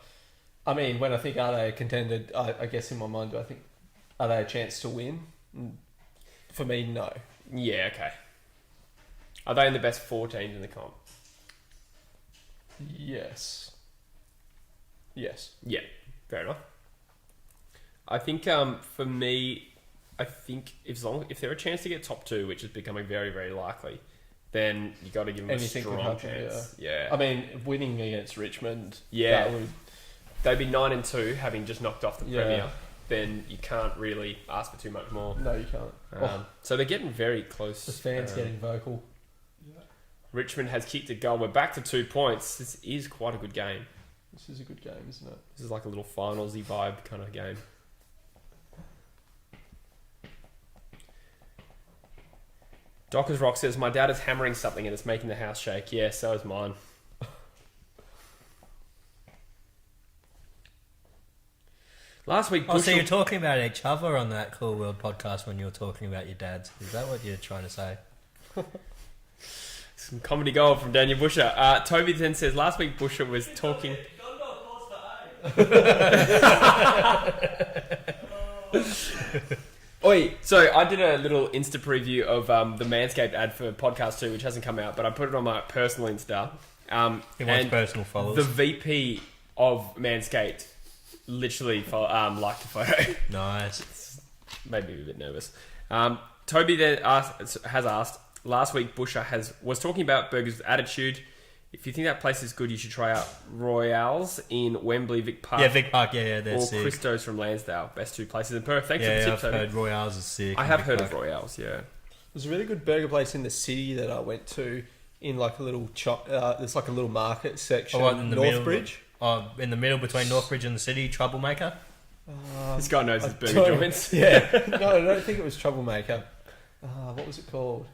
I mean, when I think are they a contender, I guess in my mind, do I think are they a chance to win? For me, no. Yeah, okay. Are they in the best 4 teams in the comp? Yes. Yeah, fair enough. I think for me, I think if they're a chance to get top 2, which is becoming very, very likely, then you got to give them Anything a could strong happen, chance. Yeah. I mean, winning against Richmond, Yeah. that would, They'd be 9-2, having just knocked off the Yeah. Premier. Then you can't really ask for too much more. no, you can't. So they're getting very close. The fans getting vocal. Richmond has kicked a goal. We're back to 2 points. This is quite a good game. This is a good game, isn't it? This is like a little finalsy vibe kind of game. Dockers Rock says, my dad is hammering something and it's making the house shake. Yeah, so is mine. Last week, Oh, so Bushel- you're talking about each other on that Cool World podcast when you were talking about your dads. Is that what you're trying to say? Some comedy gold from Daniel Busher. Toby then says, last week Busher was talking... Oi, so I did a little Insta preview of the MANSCAPED ad for podcast 2, which hasn't come out, but I put it on my personal Insta. He wants And personal followers. the VP of MANSCAPED literally liked the photo. Nice. Made me a bit nervous. Toby then has asked, last week Busher was talking about Burgers' attitude. If you think that place is good, you should try out Royales in Wembley, Vic Park. Yeah, Vic Park, yeah, they're or sick. Christo's from Lansdale. Best 2 places in Perth. Thanks Yeah, for the I've tip, Toby. heard Royales is sick. I in have Vic heard of Park. Royales, yeah. There's a really good burger place in the city that I went to in like a little there's like a little market section. Oh, in the middle. Northbridge. Oh, in the middle between Northbridge and the city, Troublemaker. This guy knows his I burger don't- joints. Yeah. No, I don't think it was Troublemaker. What was it called?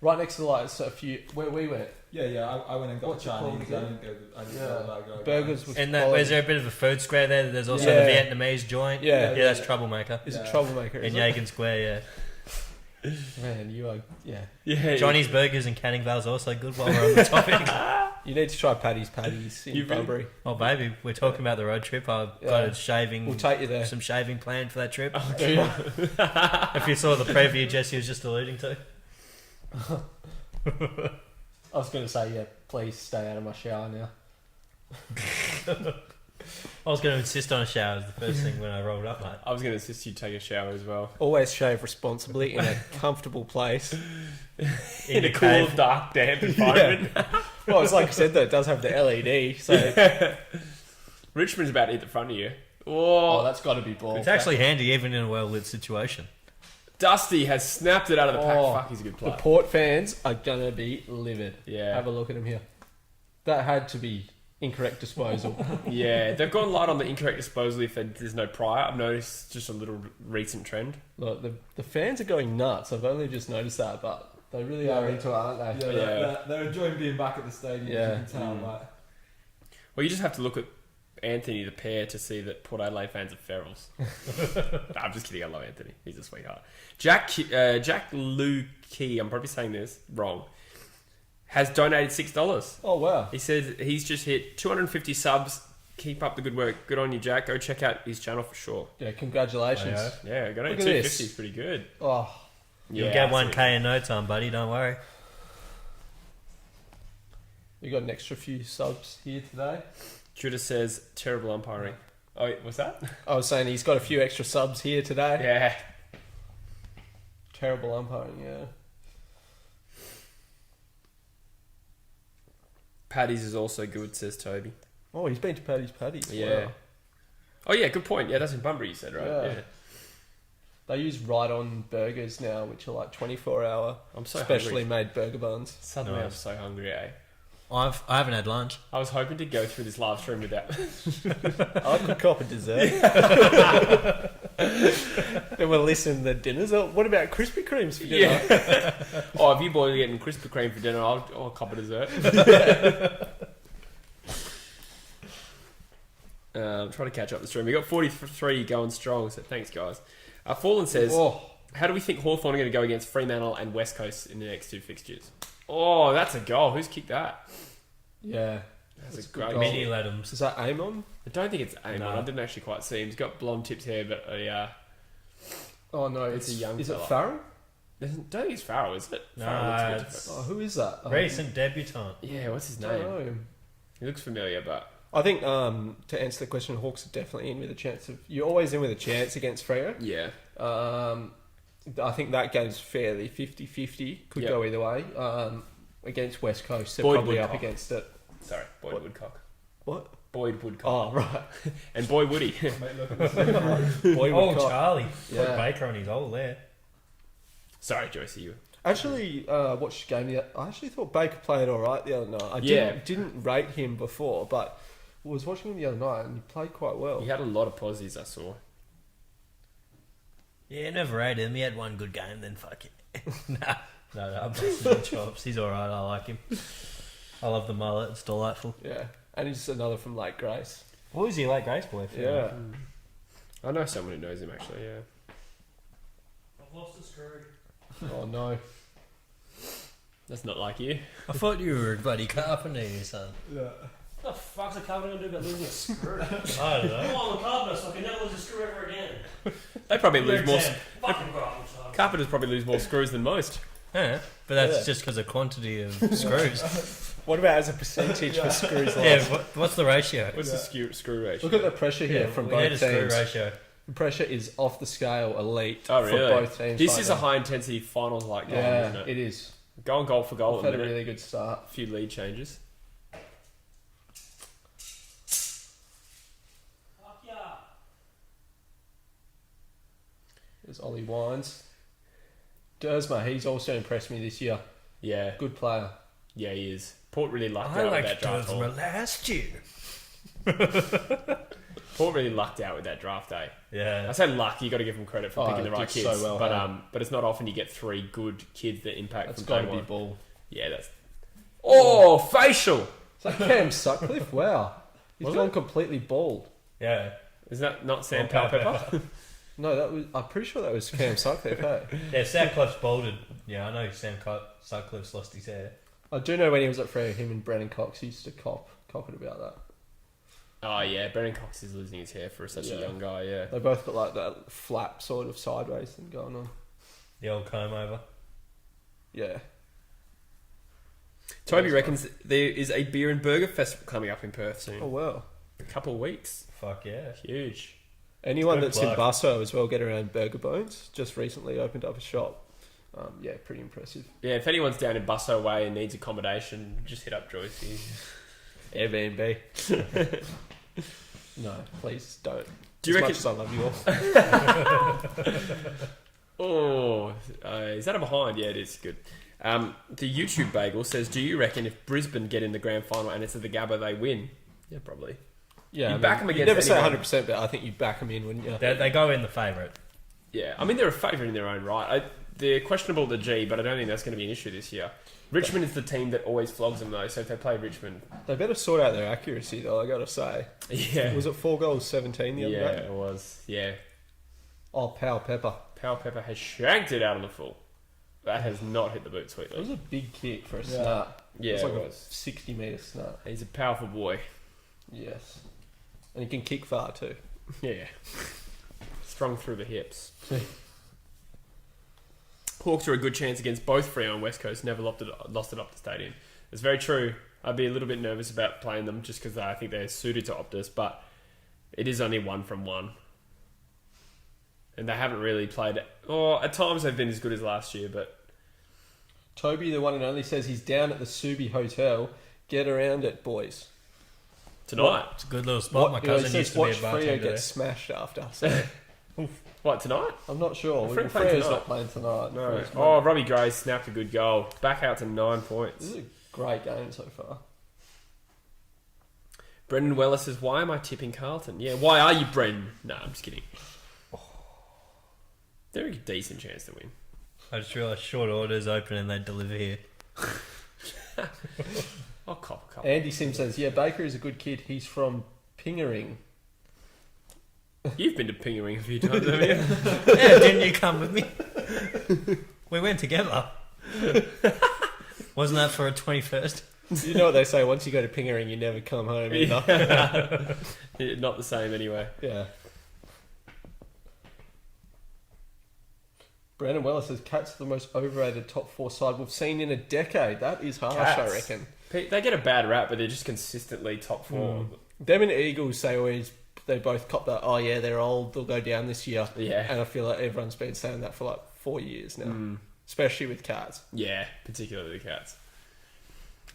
Right next to a few where we went. Yeah, I went and got What's it called Chinese. I again? didn't go. Burgers was And that, quality. is there a bit of a food square there? There's also Yeah. the Vietnamese joint. Yeah. Yeah, that's Troublemaker. Is it Yeah. Troublemaker? In Is it? Yagan Square, Man, you are Yeah. yeah. Johnny's Burgers in Canning Vale's also good while we're on the topic. You need to try Paddy's in You really- Bunbury. Oh, baby, we're talking about the road trip. I've got a shaving, We'll take you there. some shaving planned for that trip. Do you? If you saw the preview Jesse was just alluding to. I was going to say, yeah, please stay out of my shower now. I was going to insist on a shower as the first thing when I rolled up, mate. I was going to insist you take a shower as well. Always shave responsibly in a comfortable place. In a cool, cave. dark, damp environment. Well, it's like I said, though, it does have the LED, so... Richmond's about to hit the front of you. Oh, Oh, that's got to be ball. It's actually handy even in a well-lit situation. Dusty has snapped it out of the pack. Oh, Fuck, he's a good The player. Port fans are going to be livid. Yeah. Have a look at him here. That had to be incorrect disposal. Yeah, they've gone light on the incorrect disposal if there's no prior. I've noticed just a little recent trend. Look, the fans are going nuts. I've only just noticed that, but they really are into it, aren't they? Yeah, they're enjoying being back at the stadium. Yeah. You can tell. Mm. Like, Well, you just have to look at Anthony the pair to see that Port Adelaide fans are ferals. Nah, I'm just kidding. I love Anthony. He's a sweetheart. Jack Lou Key, I'm probably saying this wrong, has donated $6. Oh, wow. He says he's just hit 250 subs. Keep up the good work. Good on you, Jack. Go check out his channel for sure. Yeah, congratulations. Yeah, got it. Look at 250 this. is pretty good. Oh, You'll Yeah, get absolutely. 1K in no time, buddy. Don't worry. we got an extra few subs here today. Judah says terrible umpiring. Oh, wait, what's that? I was saying he's got a few extra subs here today. Yeah. Terrible umpiring, yeah. Paddy's is also good, says Toby. Oh, he's been to Paddy's. Yeah. Wow. Oh yeah, good point. Yeah, that's in Bunbury, you said, right? Yeah. They use right-on burgers now, which are like 24-hour, I'm so specially hungry. made burger buns. Suddenly I'm Nice. so hungry, eh? I haven't had lunch. I was hoping to go through this live stream without... I could cop a dessert. Then we'll listen to the dinners. Oh, what about Krispy Kremes for dinner? Yeah. Oh, if you boys are getting Krispy Kreme for dinner, I'll cop a dessert. Try to catch up the stream. We got 43 going strong, so thanks, guys. Fallen says, how do we think Hawthorn are going to go against Fremantle and West Coast in the next two fixtures? Oh, that's a goal. Who's kicked that? Yeah. That's a good great goal. Mini Ladums. Is that Amon? I don't think it's Amon. No. I didn't actually quite see him. He's got blonde tipped hair, but Oh, no. It's a young Is it fella. Farrell? I don't think it's Farrell, is it? No, Farrell looks a bit it's- different. Oh, who is that? Recent debutant. Yeah, what's his I don't name? know him. He looks familiar, but... I think to answer the question, Hawks are definitely in with a chance of. You're always in with a chance against Freo. Yeah. I think that game's fairly 50-50. Could Yep. go either way. Against West Coast, they're Boyd probably Woodcock. up against it. Sorry, Boyd What? Woodcock. What? Boyd Woodcock. Oh, right. And Boy Woody. Boyd Oh, Woodcock. Charlie. Yeah. Put Baker on his hole there. Sorry, Joyce, you... Actually, watched the game. I actually thought Baker played all right the other night. I Yeah. didn't rate him before, but was watching him the other night and he played quite well. He had a lot of positives, I saw. Yeah, never rated him. He had one good game, then fuck it. No, I'm busting his chops. He's alright. I like him. I love the mullet. It's delightful. Yeah, and he's another from Lake Grace. What was he like, Grace boy? Yeah. I know someone who knows him, actually, yeah. I've lost the screw. Oh no. That's not like you. I thought you were a bloody carpenter, you son. Yeah. What the fuck's a carpenter gonna do about losing a screw? I don't know. I'm a carpenter, so I can never lose a screw ever again. They probably lose more... Fucking problem child. Carpenters probably lose more screws than most. Yeah, but that's Yeah. just because of quantity of screws. What about as a percentage for screws? Yeah, Lost? what's the ratio? What's the screw ratio? Look at the pressure here from we need both a screw teams. ratio. The pressure is off the scale, elite Oh, for really? both teams. This right is a now. high-intensity finals-like game, Yeah, isn't it? it is. Going goal for goal We've at had the a minute. really good start. A few lead changes. Fuck yeah. There's Ollie Wines. Dersma, he's also impressed me this year. Yeah, Good player. yeah, he is. Port really lucked I out with liked that draft. Dersma last year. Port really lucked out with that draft day. I Yeah. say luck. You got to give them credit for Oh, picking the right did kids. so well, but hey? but it's not often you get three good kids that impact That's from got day to be one. ball. Yeah, that's. Oh, facial! Is that Cam Sutcliffe? Wow. He's Was gone it? completely bald. Yeah. Is that not Sam Oh, Palpepper? No, that was. I'm pretty sure that was Cam Sutcliffe. Hey, Yeah, Sutcliffe's bolded. Yeah, I know Sutcliffe's lost his hair. I do know when he was at Freo, him and Brennan Cox used to cop it about that. Oh yeah, Brennan Cox is losing his hair for such a Yeah. young guy. Yeah. They both got like that flap sort of sideways thing going on. The old comb over. Yeah. Toby reckons there is a beer and burger festival coming up in Perth soon. Oh wow. A couple of weeks. Fuck yeah. Huge. Anyone Good that's in luck. Busso as well, get around Burger Bones. Just recently opened up a shop. Yeah, pretty impressive. Yeah, if anyone's down in Busso Way and needs accommodation, just hit up Joyce. Airbnb. No, please don't. Do you as reckon? much as I love you all. Oh, is that a behind? Yeah, it is good. The YouTube bagel says, "Do you reckon if Brisbane get in the grand final and it's at the Gabba, they win?" Yeah, probably. Yeah, You back 'em you'd against never say anyone. 100%, but I think you back them in, wouldn't you? They go in the favourite. Yeah, I mean they're a favourite in their own right. They're questionable at the G, but I don't think that's going to be an issue this year. Richmond is the team that always flogs them though, so if they play Richmond, They better sort out their accuracy, though, I gotta say. yeah, Was it 4 goals, 17 the other yeah, day? it was. Yeah, Oh, Powell Pepper. Powell Pepper has shanked it out on the full. That has not hit the boot It sweetly. was a big kick for a Yeah. snap. Yeah, It was like it a was. 60-metre snap. He's a powerful boy. Yes. And he can kick far, too. Yeah, strong through the hips. Hawks are a good chance against both Freo and West Coast. Never lost it up the stadium. It's very true. I'd be a little bit nervous about playing them just because I think they're suited to Optus, but it is only 1 from 1. And they haven't really played... Or at times they've been as good as last year, but... Toby, the one and only, says he's down at the Subi Hotel. Get around it, boys. Tonight? It's a good little spot. My cousin used to be watch a Freo bartender get there. smashed after. So What, tonight? I'm not sure. Freo Well, playing Freo's tonight. not playing tonight. No. Freo's Oh, Robbie Gray snapped a good goal. Back out to 9 points. This is a great game so far. Brendan Weller says, why am I tipping Carlton? Yeah, why are you, Brendan? No, I'm just kidding. They're a decent chance to win. I just realised short orders open and they deliver here. I'll cop a couple. Andy Sim says, yeah, Baker is a good kid. He's from Pingering. You've been to Pingering a few times, haven't you? Yeah, didn't you come with me? We went together. Wasn't that for a 21st? You know what they say, once you go to Pingering, you never come home either. Yeah, not the same anyway. Yeah. Brandon Weller says, Cats are the most overrated top 4 side we've seen in a decade. That is harsh, I Cats. reckon. They get a bad rap, but they're just consistently top 4. Them and Eagles, they both cop that, oh yeah, they're old, they'll go down this year. Yeah. And I feel like everyone's been saying that for like 4 years now. Especially with Cats. Yeah, particularly the Cats.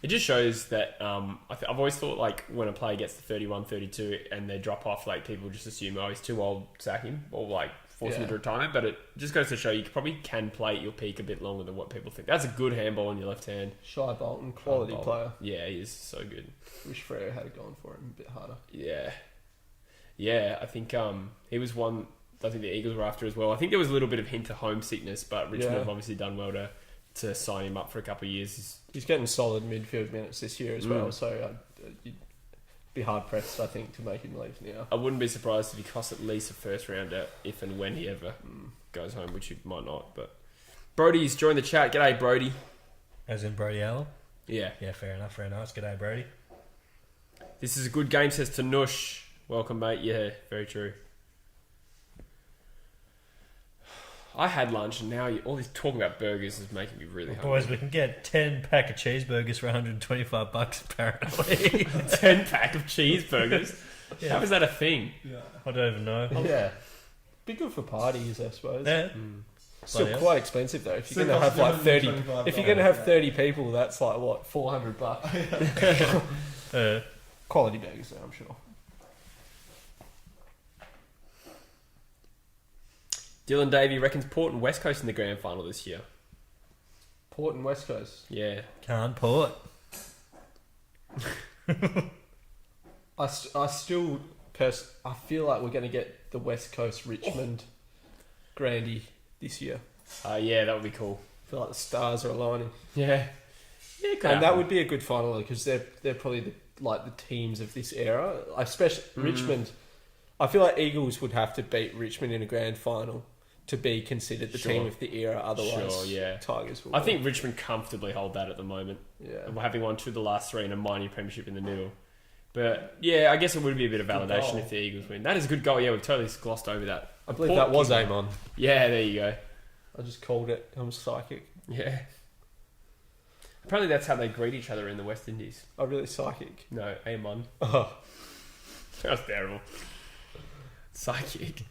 It just shows that I've always thought like when a player gets to 31, 32 and they drop off, like people just assume, oh, he's too old, sack him, or like force him into retirement. But it just goes to show you probably can play at your peak a bit longer than what people think. That's a good handball in your left hand. Shy Bolton, quality Bolton. player. Yeah, he is so good. Wish Freo had gone for him a bit harder. Yeah. I think he was one. I think the Eagles were after as well. I think there was a little bit of hint of homesickness, but Richmond have obviously done well to sign him up for a couple of years. He's getting solid midfield minutes this year as well, so you'd be hard pressed, I think, to make him leave now. I wouldn't be surprised if he costs at least a first rounder if and when he ever goes home, which he might not. But Brody's joined the chat. G'day, Brody. As in Brody Allen? Yeah. Yeah, fair enough, very nice. G'day, Brody. This is a good game, says Tanush. Welcome, mate. Yeah, very true. I had lunch and now all this talking about burgers is making me really hungry. Boys, we can get 10 pack of cheeseburgers for $125 apparently. 10 pack of cheeseburgers? Yeah. How is that a thing? Yeah. I don't even know. Yeah. Be good for parties, I suppose. Yeah. Still Bloody quite expensive though. If you're Still going to have like costs 30, $125, if you're going to have yeah. 30 people, that's like what, $400. Quality burgers though, I'm sure. Dylan Davey reckons Port and West Coast in the grand final this year. Port and West Coast. Yeah. Can't Port. I still I feel like we're going to get the West Coast Richmond Grandy this year. Yeah, that would be cool. I feel like the stars are aligning. Yeah. Yeah, it could And that happen. would be a good final because they're probably the teams of this era. Especially Richmond. I feel like Eagles would have to beat Richmond in a grand final to be considered the Sure. team of the era. Otherwise, Sure, yeah. Tigers will. I think Richmond comfortably hold that at the moment. Yeah. And we're having won 2 of the last 3 and a mighty premiership in the middle. But yeah, I guess it would be a bit of validation goal. if the Eagles win. That is a good goal. Yeah, we've totally glossed over that. I believe that was Amon. Yeah, there you go. I just called it. I'm psychic. Yeah. Apparently that's how they greet each other in the West Indies. I'm really psychic. No, Amon. Oh. That was terrible. Psychic.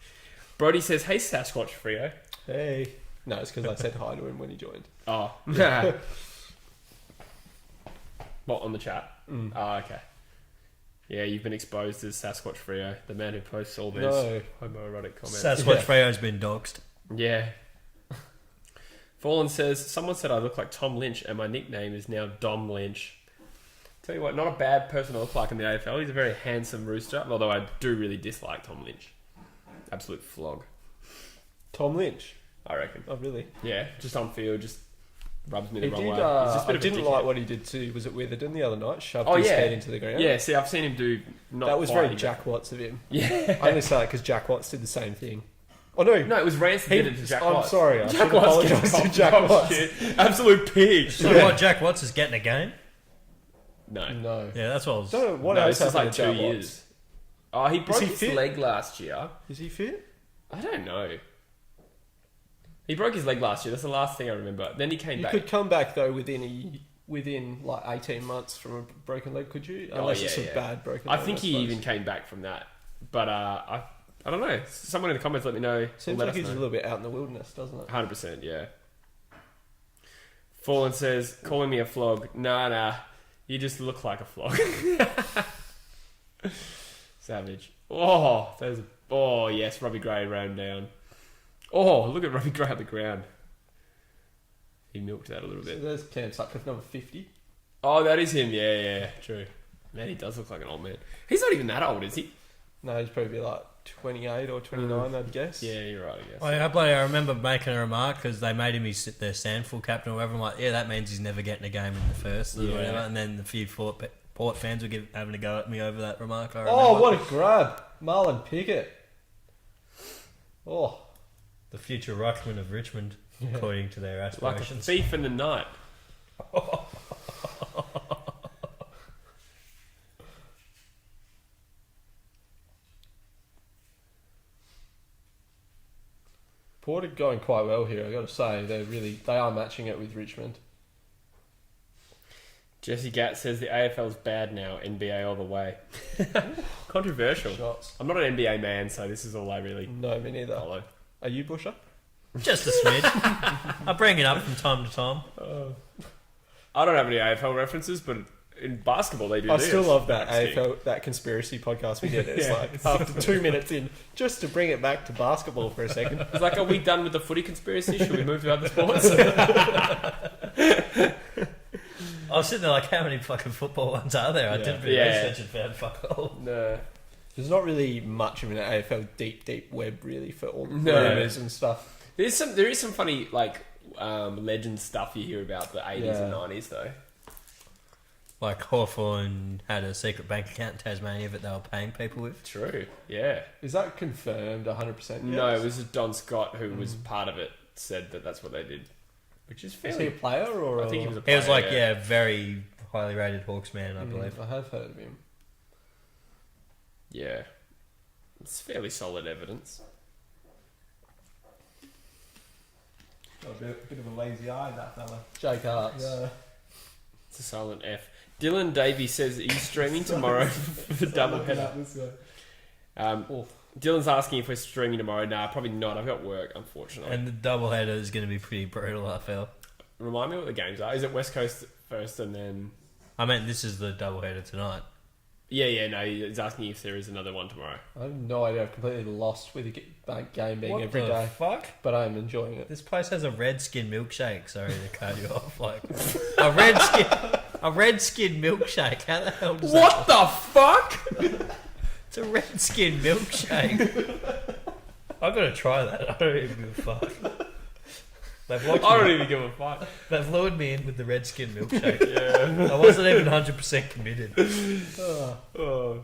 Brody says, hey Sasquatch Freo. Hey. No, it's because I said hi to him when he joined. Oh. What, on the chat? Oh, okay. Yeah, you've been exposed as Sasquatch Freo, the man who posts all these No. homoerotic comments. Sasquatch Freo's been doxed. Yeah. Fallen says, someone said I look like Tom Lynch and my nickname is now Dom Lynch. Tell you what, not a bad person to look like in the AFL. He's a very handsome rooster, although I do really dislike Tom Lynch. Absolute flog, Tom Lynch. I reckon. Oh, really? Yeah, just on field, just rubs me the He wrong did. way. He's just a bit I of a didn't dickhead. like what he did to. Was it Witherden the other night? Shoved Oh, his yeah. head into the ground. Yeah, see, I've seen him do not That was quite, very Jack Watts of him. Yeah. I only say that because Jack Watts did the same thing. Oh no, No, it was Ransford did it to Jack I'm Watts. sorry. I Jack should Watts apologise to gets Jack cocked Watts. shit. Absolute pig. So what, Jack Watts is getting a game? No. No. Yeah, that's what I was... Don't know what No, else it's just happened like to 2 Jack years. Watts. Oh, he broke he his fit? leg last year. Is he fit? I don't know. He broke his leg last year. That's the last thing I remember. Then he came You back. could come back though within within like 18 months from a broken leg, could you? Oh, Unless yeah, it's a yeah. bad broken I leg. think he suppose. even came back from that. But I don't know. Someone in the comments let me know. Seems like he's a little bit out in the wilderness, doesn't it? 100%, yeah. Fallen says, calling me a flog. Nah. You just look like a flog. Savage. Oh, yes, Robbie Gray ran down. Oh, look at Robbie Gray on the ground. He milked that a little So bit. there's Cam Sutcliffe, number 50. Oh, that is him. Yeah, true. Man, he does look like an old man. He's not even that old, is he? No, he's probably like 28 or 29, I'd guess. Yeah, you're right, I guess. I remember making a remark because they made him their Sandful captain or whatever. I'm like, yeah, that means he's never getting a game in the first or Yeah. whatever. And then the few Port fans were having a go at me over that remark. I Oh, remember. what a grab. Marlon Pickett. Oh. The future Ruckman of Richmond, according to their Like a aspirations. thief in the night. Port are going quite well here, I got to say. They are matching it with Richmond. Jesse Gatt says the AFL's bad now, NBA all the way. Controversial. Shots. I'm not an NBA man, so this is all I really No, me neither. follow. Are you, Busher? Just a smidge. I bring it up from time to time. I don't have any AFL references, but in basketball they do. I this. still love that That's AFL, that conspiracy podcast we did. It's Yeah. like after 2 minutes in, just to bring it back to basketball for a second. It's like, are we done with the footy conspiracy? Should we move to other sports? I was sitting there like, how many fucking football ones are there? I did a bit Yeah. of research and found fuck all. No. There's not really much of an AFL deep web really for all the No. rumours and stuff. There is some funny legend stuff you hear about the 80s and 90s though. Like Hawthorn had a secret bank account in Tasmania that they were paying people with. True. Yeah. Is that confirmed 100%? No, it was just Don Scott who was part of it. Said that's what they did, which is Is he a fairly. player or? I think he was a He player. was like, very highly rated Hawks man, I believe. I have heard of him. Yeah. It's fairly solid evidence. Got a bit of a lazy eye, that fella. Jake Hartz. Yeah. It's a silent F. Dylan Davey says he's streaming tomorrow for the double header. Dylan's asking if we're streaming tomorrow. Nah, probably not. I've got work, unfortunately. And the doubleheader is going to be pretty brutal, I feel. Remind me what the games are. Is it West Coast first and then... I mean, this is the doubleheader tonight. Yeah, no, he's asking if there is another one tomorrow. I have no idea. I've completely lost with the game being What every the day, fuck? but I am enjoying it. This place has a red skin milkshake. Sorry to cut you off. Like a red skin milkshake. How the hell does that? What the fuck? It's a red skin milkshake. I've got to try that. I don't even give a fuck. They've I don't even give a fuck. They've lured me in with the red skin milkshake. Yeah. I wasn't even 100% committed. Oh.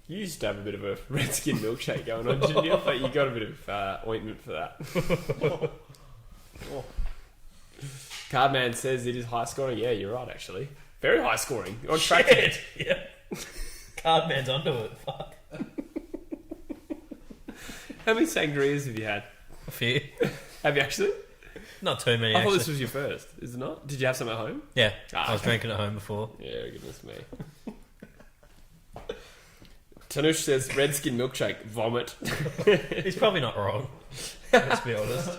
You used to have a bit of a red skin milkshake going on, didn't you? But you got a bit of ointment for that. Cardman says it is high scoring. Yeah, you're right, actually. Very high scoring. On track. Shit. Yeah. Cardman's onto it. Fuck. How many sangrias have you had? A few. Have you actually? Not too many, I thought actually. this was your first. Is it not? Did you have some at home? Yeah. Ah, I was okay. drinking at home before. Yeah, goodness me. Tanush says red skin milkshake, vomit. He's probably not wrong. Let's be honest.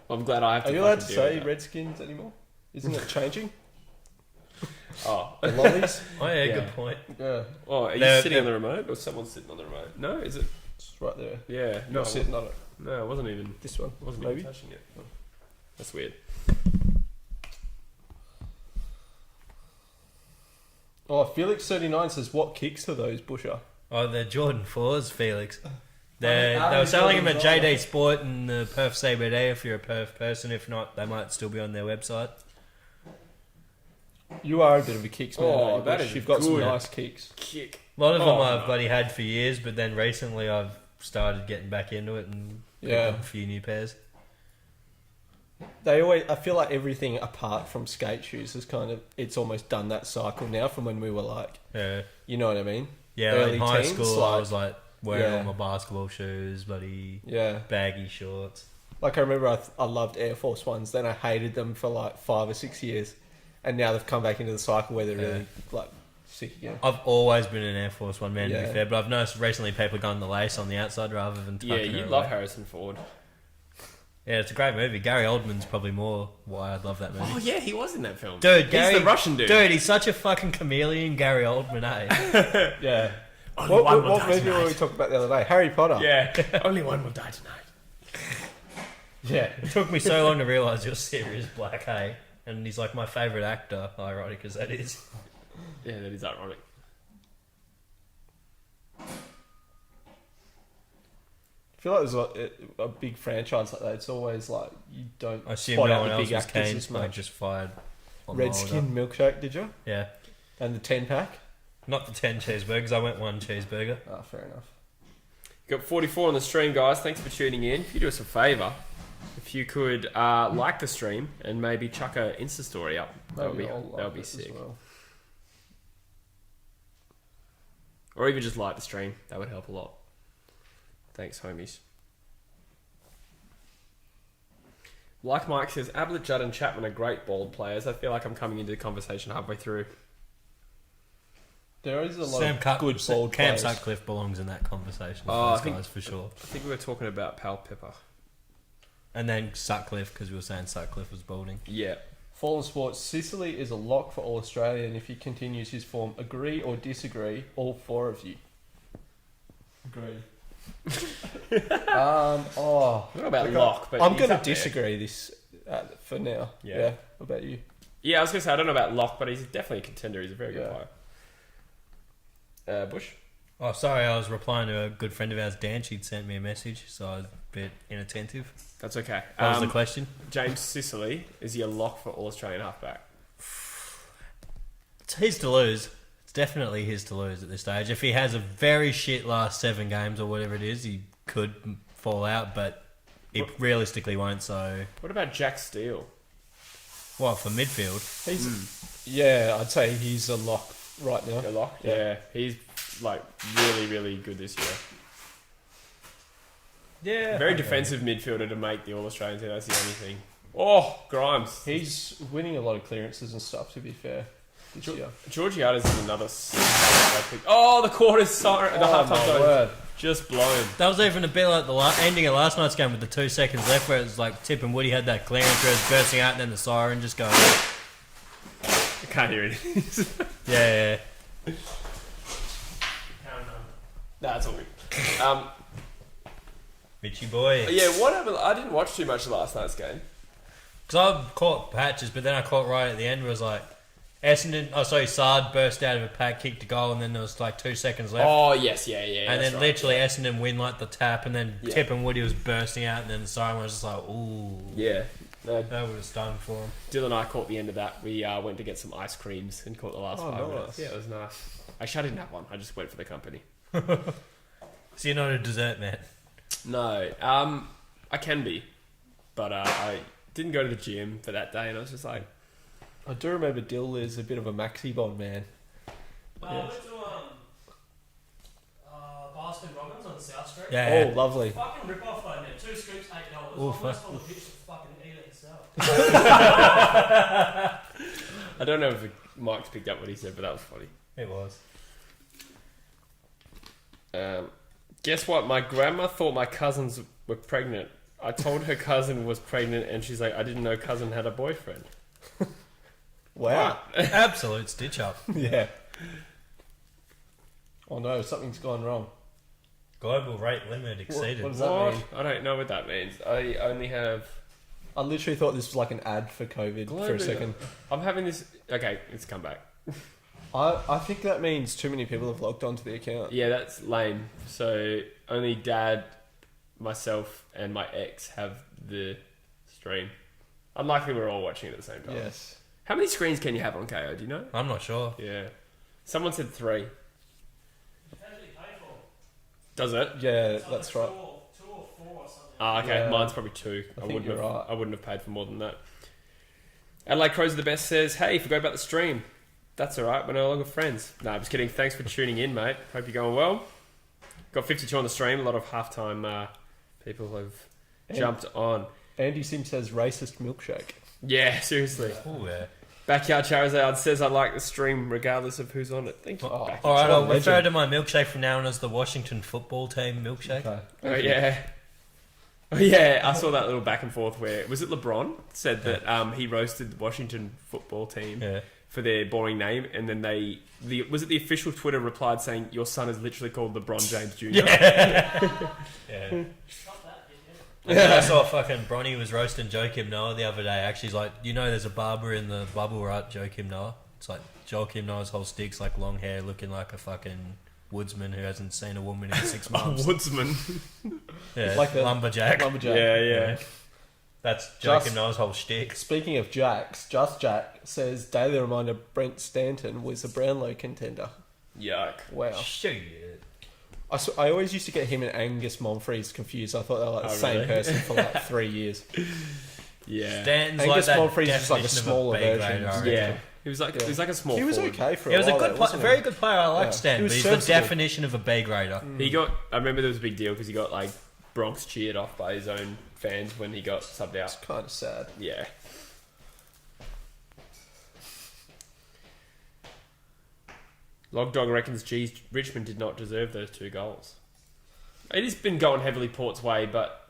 I'm glad I have to. Are you allowed to fucking deal say with that. Redskins anymore? Isn't it changing? Oh, The lollies? Oh, yeah, Yeah. good point. Yeah, oh, are you They're- sitting on the remote or someone's sitting on the remote? No, is it? it's right there. Yeah, no, Not sitting on it. No, I wasn't even. This one, Wasn't maybe. even touching it. Oh, that's weird. Oh, Felix39 says, what kicks are those, Busher? Oh, they're Jordan 4s, Felix. How They many were selling them at Jordans are JD Sport and the Perth CBD if you're a Perth person. If not, they might still be on their website. You are a bit of a kicks man. Oh, aren't you, that Bush? is You've got some good. nice kicks. Kick. A lot of them Oh, I've no. bloody had for years, but then recently I've started getting back into it and picked Yeah. up a few new pairs. They always. I feel like everything apart from skate shoes is kind of. It's almost done that cycle now from when we were like. Yeah, You know what I mean? yeah. Early In high teens, school, I like- was like wearing Yeah. all my basketball shoes, bloody Yeah. baggy shorts. Like I remember, I loved Air Force Ones. Then I hated them for like 5 or 6 years, and now they've come back into the cycle where they're Yeah. really like sick again. I've always been an Air Force One man, to Yeah. be fair, but I've noticed recently people going the lace on the outside rather than tucking Yeah, her you away. love Harrison Ford. Yeah, it's a great movie. Gary Oldman's probably more why I'd love that movie. Oh yeah, he was in that film. Dude, He's Gary, the Russian dude. Dude, he's such a fucking chameleon, Gary Oldman, eh? Yeah. Only one will What die movie were tonight. we talking about the other day? Harry Potter. Yeah, only one will die tonight. Yeah. It took me so long to realise you're Sirius Black, hey? And he's like my favourite actor, ironic as that is. Yeah, that is ironic. I feel like there's a big franchise like that. It's always like you don't I assume spot no out one the else big was actors keen, as like much. just fired on Redskin milkshake, did you? Yeah. And the 10-pack? Not the 10 cheeseburgers, I went one cheeseburger. Ah, fair enough. Got 44 on the stream, guys. Thanks for tuning in. If you do us a favour, if you could like the stream and maybe chuck a Insta story up, that would be sick. Well. Or even just like the stream, that would help a lot. Thanks, homies. Like Mike says, Ablett, Judd and Chapman are great bald players. I feel like I'm coming into the conversation halfway through. There is a lot Sam of good bald Cam players. Sutcliffe belongs in that conversation with Oh, I those think- guys for sure. I think we were talking about Pal Pepper. And then Sutcliffe, because we were saying Sutcliffe was balding. Yeah. Fallen Sports, Sicily is a lock for All Australia, and if he continues his form, agree or disagree, all four of you. Agree. I don't know about lock, but I'm he's going to up there. disagree this for now. Yeah. What about you? Yeah, I was going to say, I don't know about lock, but he's definitely a contender. He's a very good player. Bush? Oh, sorry, I was replying to a good friend of ours, Dan. She'd sent me a message, so I was a bit inattentive. That's okay. What was the question? James Sicily, is he a lock for All Australian halfback? It's his to lose. It's definitely his to lose at this stage. If he has a very shit last 7 games or whatever it is, he could fall out, but he realistically won't, so... What about Jack Steele? What, for midfield? Yeah, I'd say he's a lock right now. A lock? Yeah. Yeah, he's like really, really good this year. Yeah. Very defensive midfielder to make the All Australian team. That's the only thing. Oh, Grimes. He's winning a lot of clearances and stuff, to be fair, this year. Georgiades is another pick. Oh, the quarter's siren. The halftime my siren word. just blown. That was even a bit like the ending of last night's game with the 2 seconds left where it was like Tip and Woody had that clearance where it was bursting out and then the siren just goes... I can't hear it. Yeah. That's all good. Mitchy boy. Yeah, what happened? I didn't watch too much of last night's game. Because I caught patches, but then I caught right at the end where it was like... Sard burst out of a pack, kicked a goal, and then there was like 2 seconds left. Oh, yes, yeah. and that's then right. literally Essendon win like the tap, and then Yeah. Tip and Woody was bursting out, and then the siren was just like, ooh. Yeah. No, That would have stung for him. Dylan and I caught the end of that. We went to get some ice creams and caught the last 5 nice. minutes. Yeah, it was nice. Actually, I didn't have one. I just went for the company. So you're not a dessert man? No, I can be, but I didn't go to the gym for that day, and I was just like, I do remember Dill is a bit of a maxi bond man. I went to Baskin Robbins on South Street. Yeah. Oh, lovely. Fucking rip off though, man. 2 scoops, $8. Oh, Almost fuck. on the pitch to fucking eat it yourself. I don't know if Mike's picked up what he said, but that was funny. It was. Guess what? My grandma thought my cousins were pregnant. I told her cousin was pregnant, and she's like, I didn't know cousin had a boyfriend. Wow. Absolute stitch up. Yeah. Oh no, something's gone wrong. Global rate limit exceeded. What does that What? mean? I don't know what that means. I only have... I literally thought this was like an ad for COVID for a Globally. second. I'm having this... Okay, it's come back. I think that means too many people have logged onto the account. Yeah, that's lame. So only Dad, myself, and my ex have the stream. Unlikely we're all watching it at the same time. Yes. How many screens can you have on KO? Do you know? I'm not sure. Yeah. Someone said 3. How did you pay for? Does it? Yeah, It's that's either right. 2 or 4 or something. Ah, okay. Yeah. Mine's probably 2. I think you're right. I wouldn't have paid for more than that. Adelaide Crows are the best says, hey, forgot about the stream. That's alright, we're no longer friends. No, I'm just kidding. Thanks for tuning in, mate. Hope you're going well. Got 52 on the stream. A lot of halftime people have jumped on. Andy Sim says racist milkshake. Yeah, seriously. Oh, yeah. Backyard Charizard says I like the stream regardless of who's on it. Thank you. Oh, Backyard All right, I'll Legend. refer to my milkshake from now on as the Washington football team milkshake. Okay. Oh yeah. Oh yeah, I saw that little back and forth where was it LeBron said that he roasted the Washington football team Yeah. for their boring name, and then the official Twitter replied saying your son is literally called LeBron James Jr. Yeah. Stop that, dickhead. And then I saw fucking Bronny was roasting Joakim Noah the other day. Actually, he's like, you know, there's a barber in the bubble, right? Joakim Noah. It's like Joakim Noah's whole stick's like long hair, looking like a fucking woodsman who hasn't seen a woman in 6 months. Woodsman. Yeah, Like a lumberjack. Lumberjack. Yeah. That's Just- Joakim Noah's whole shtick. Speaking of Jacks, Just Jack says daily reminder Brent Stanton was a Brownlow contender. Yuck. Wow. Shit. I always used to get him and Angus Monfries confused. I thought they were like the Oh, same really? person for like 3 years. Yeah. Stanton's Angus like that Monfries is like a definition of smaller B grade, version. I reckon. Yeah. He was like a small. He was forward. okay for He a was a while. good, though, wasn't he? very good player. I like Yeah. Stan, He but was he's serviceable. the definition of a B grader. He got. I remember there was a big deal because he got like Bronx cheered off by his own fans when he got subbed out. It's kind of sad. Yeah. Log Dog reckons, geez, Richmond did not deserve those 2 goals. It has been going heavily Port's way, but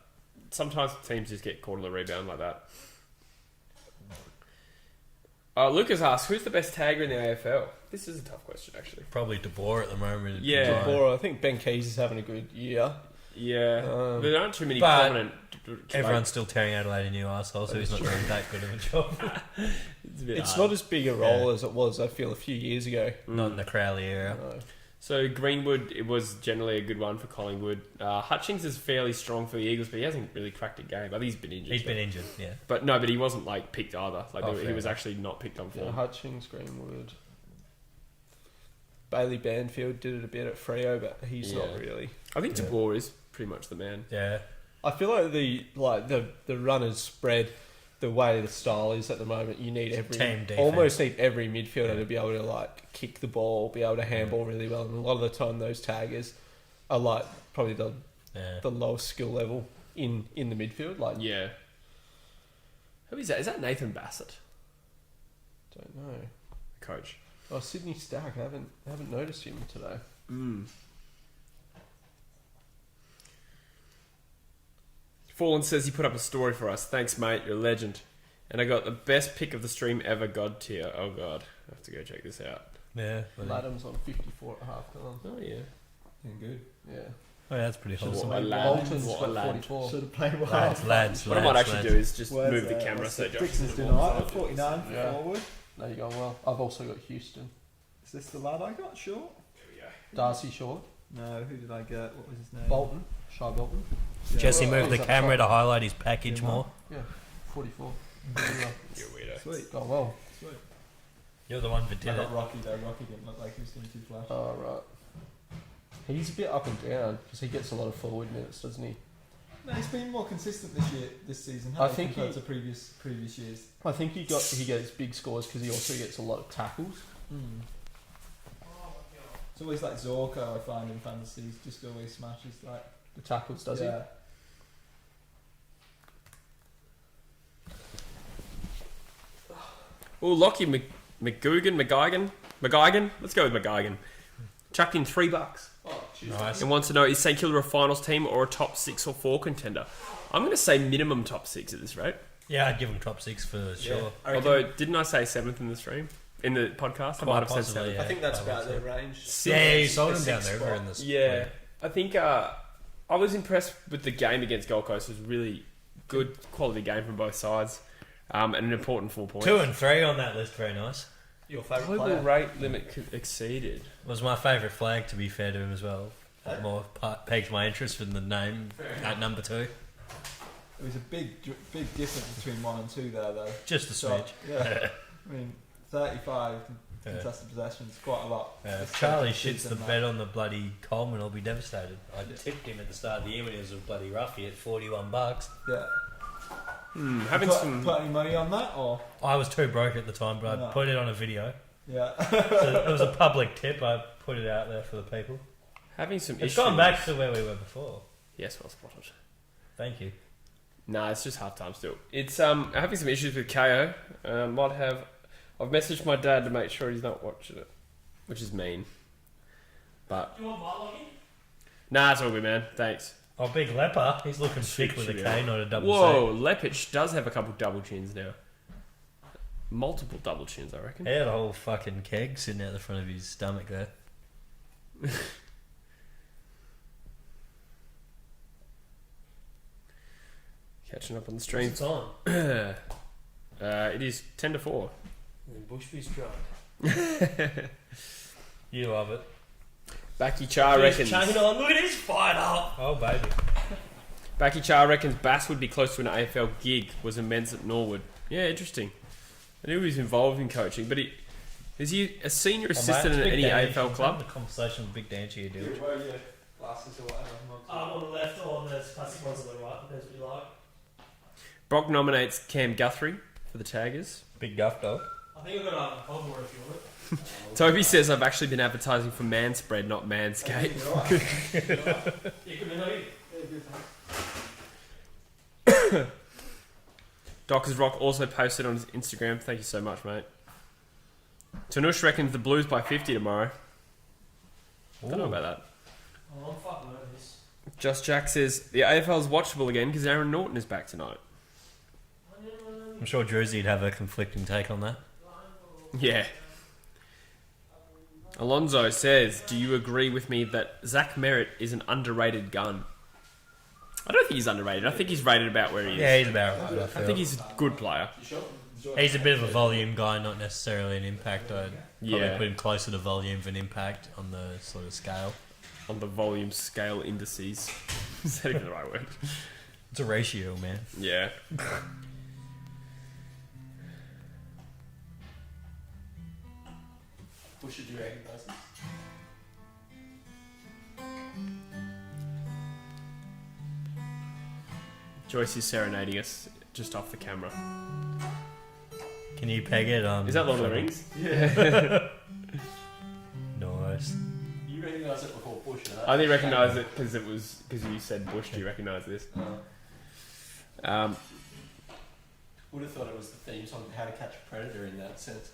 sometimes teams just get caught on the rebound like that. Lucas asks, who's the best tagger in the AFL? This is a tough question, actually. Probably De Boer at the moment. Yeah. Bora, I think Ben Keys is having a good year. Yeah. there aren't too many but prominent... Everyone's still tearing Adelaide a new arsehole, so he's not doing that good of a job. It's, a bit It's hard. not as big a role as it was, I feel, a few years ago. Not in the Crowley era. No. So Greenwood, it was generally a good one for Collingwood. Hutchings is fairly strong for the Eagles, but he hasn't really cracked a game. I think he's been injured. He's been injured, yeah. But no, but he wasn't like picked either. Like Oh, he fair was enough. actually not picked on Yeah, form. Hutchings, Greenwood. Bailey Banfield did it a bit at Freo, but he's not Yeah. really. I think Yeah. De Boer is pretty much the man. Yeah. I feel like the runners spread the way the style is at the moment. You need Team defense. almost need every midfielder to be able to like kick the ball, be able to handball really well. And a lot of the time, those taggers are like probably Yeah. the lowest skill level in the midfield. Like, Yeah. Who is that? Is that Nathan Bassett, don't know. coach? Oh, Sydney Stack. I haven't noticed him today. Fallen says he put up a story for us. Thanks, mate. You're a legend. And I got the best pick of the stream ever. God tier. Oh god, I have to go check this out. Yeah. Ladham's on 54 at half time. Oh yeah. Doing good. Yeah. Oh, yeah, that's pretty wholesome. What a lad. Bolton's What a got lad. 44. Should have played well. Lads. What I might actually do is just move the camera so Josh Dixon's can doing walk alright. forward. 49 for Yeah. forward. No, you're going well. I've also got Houston. Is this the lad I got? Short? There we go. Darcy Short. No, who did I get? What was his name? Bolton. Shy Bolton. Yeah. Jesse Well, moved the he's up camera top. to highlight his package Yeah. more. Yeah. 44. You're a weirdo. Sweet. Gone well. Sweet. You're the one for I did it. got Rocky though. Rocky didn't look like he was doing too flash. Oh, right. He's a bit up and down because he gets a lot of forward minutes, doesn't he? No, he's been more consistent this season. I hasn't he, think compared he- to previous years. I think he gets big scores because he also gets a lot of tackles. It's always like Zorko I find in fantasies. Just always smashes like. The tackles, does yeah. Oh, Lockie McGuigan. Let's go with McGuigan. Chucked in $3 Nice. and wants to know, is St Kilda a finals team or a top 6 or 4 contender? I'm going to say minimum top 6 at this rate. Yeah, I'd give him top 6 for sure. Although, didn't I say 7th in the stream? In the podcast? I might have said Possibly, 7th. yeah. I think that's I about would their say. range. Yeah, you sold him The down sixth there spot. in this. Yeah. I think I was impressed with the game against Gold Coast. It was really good quality game from both sides. And an important 4 points. 2 and 3 on that list, very nice. Your favourite Global player? rate limit exceeded. Was my favourite flag, to be fair to him as well. More pegged my interest in the name at number 2. It was a big difference between 1 and 2 there though. Just a So, smidge. yeah. I mean, 35 contested possessions, quite a lot. If Charlie This shits the season, bed on the bloody Coleman, I'll be devastated. I tipped him at the start of the year when he was a bloody roughie at $41. Yeah. Having some... Put any money on that or? I was too broke at the time, but I No. put it on a video. Yeah. So it was a public tip. I put it out there for the people. Having some It's issues. gone back to where we were before. Yes, well spotted. Thank you. Nah, it's just half time still. It's having some issues with KO. Might have I've messaged my dad to make sure he's not watching it, which is mean. But Do you want my login? nah, it's all good, man. Thanks. Oh, big leper. He's looking thick with a K, not a double Whoa, Lepic does have a couple double chins now. Multiple double chins, I reckon. C. He had a whole fucking keg sitting out the front of his stomach there. Catching up on the stream. What's it on? It is 10 to 4. Bushby's drunk. You love it. Backy Char reckons. Chain on. Look at his fight up. Oh, baby. Backy Char reckons Bass would be close to an AFL gig. Was immense at Norwood. Yeah, interesting. I knew he was involved in coaching, but is he a senior assistant in any AFL club? The conversation with Big Dan here, dude. Wear your glasses or whatever. On the left or there's plastic ones on the right. Depends what you like. Brock nominates Cam Guthrie for the Taggers. Big guff dog. I think I've got a cold water if you want it. Toby says I've actually been advertising for Manspread, not Manscaped. You can know you. Dockers Rock also posted on his Instagram. Thank you so much, mate. Tanush reckons the Blues by 50 tomorrow. Don't know about that. Oh, I'm fucking over this. Just Jack says the AFL is watchable again because Aaron Norton is back tonight. I'm sure Drewsy'd have a conflicting take on that. Yeah. Alonzo says, do you agree with me that Zach Merritt is an underrated gun? I don't think he's underrated. I think he's rated about where he is. Yeah, he's about right. I think he's a good player. He's a bit of a volume guy, not necessarily an impact. I'd probably Yeah. put him closer to volume than impact on the sort of scale. On the volume scale indices. Is that even the right word? It's a ratio, man. Yeah. Bush, do you recognise this? Joyce is serenading us just off the camera. Can you peg it? Is that Lord of the Rings? Nice. You recognise it before Bush, huh? I only recognise it because you said Bush. Do you recognise this? Would have thought it was the theme song How to Catch a Predator in that sense.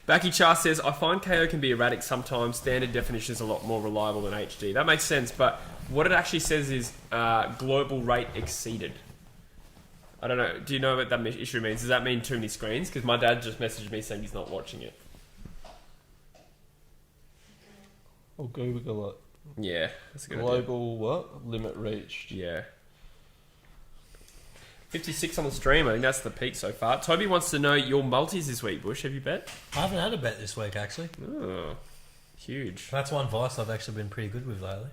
Backy Char says, I find KO can be erratic sometimes. Standard definition is a lot more reliable than HD. That makes sense, but what it actually says is global rate exceeded. I don't know. Do you know what that issue means? Does that mean too many screens? Because my dad just messaged me saying he's not watching it. I'll Google it. Yeah, that's a good idea. Global what? Limit reached. Yeah. 56 on the stream. I think that's the peak so far. Toby wants to know your multis this week, Bush. Have you bet? I haven't had a bet this week, actually. Oh, huge. That's one vice I've actually been pretty good with lately.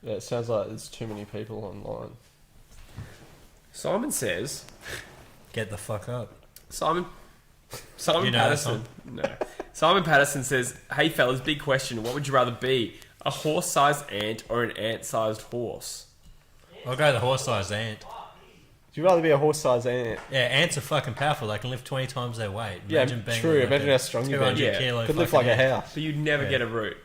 Yeah, it sounds like there's too many people online. Simon says... Get the fuck up. Simon You know that Patterson. No. Simon Patterson says, hey fellas, big question. What would you rather be? A horse-sized ant or an ant-sized horse? I'll go the horse-sized ant. Would you rather be a horse-sized ant? Yeah, ants are fucking powerful. They can lift 20 times their weight. Yeah, being true. like Imagine how strong you'd be. 200 Yeah. kilo Could lift fucking like a ant. house. But you'd never Yeah. get a root.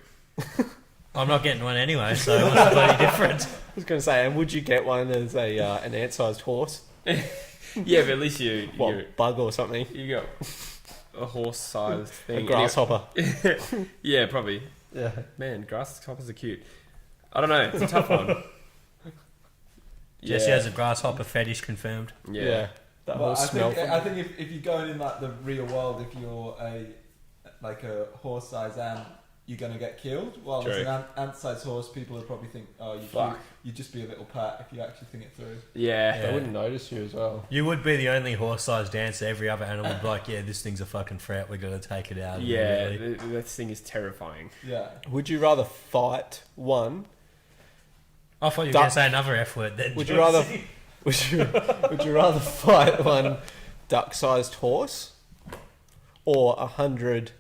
I'm not getting one anyway, so what's the bloody difference? I was going to say, and would you get one as a an ant-sized horse? Yeah, but at least you Bug or something? you got a horse-sized A thing. grasshopper. Yeah, probably. Yeah. Man, grasshoppers are cute. I don't know. It's a tough one. Jesse has a grasshopper fetish confirmed. Yeah. That But whole I smell. think, I think if you're going in like the real world, if you're a horse-sized ant, you're gonna get killed. While as True. an ant-sized horse, people would probably think, oh, Fuck. you'd just be a little pat if you actually think it through. Yeah. They wouldn't notice you as well. You would be the only horse-sized ant, so every other animal would be like, yeah, this thing's a fucking threat, we're going to take it out. Yeah, immediately." this thing is terrifying. Yeah. Would you rather fight one? I thought you were Duck- going to say another F word then. Would you rather? Would you rather fight one duck-sized horse or 100?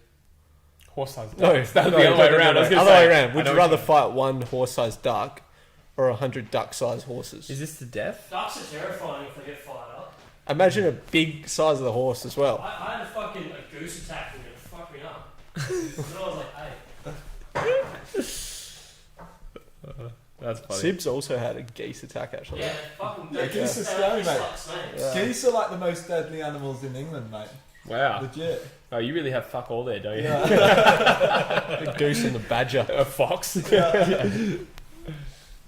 Horse-sized No, ducks. That would be the other way around. I was gonna Other say, way around. I Would know you what rather fight one horse-sized duck or 100 duck-sized horses? Is this the death? Ducks are terrifying if they get fired up. Imagine a big size of the horse as well. I had a goose attack me and it fucked me up. And I was like, hey. That's funny. Sibs also had a geese attack actually. Yeah, fucking Yeah, geese are scary, mate. Yeah. Geese are like the most deadly animals in England, mate. Wow. Legit. Oh, you really have fuck all there, don't you? Yeah. The goose and the badger. A fox.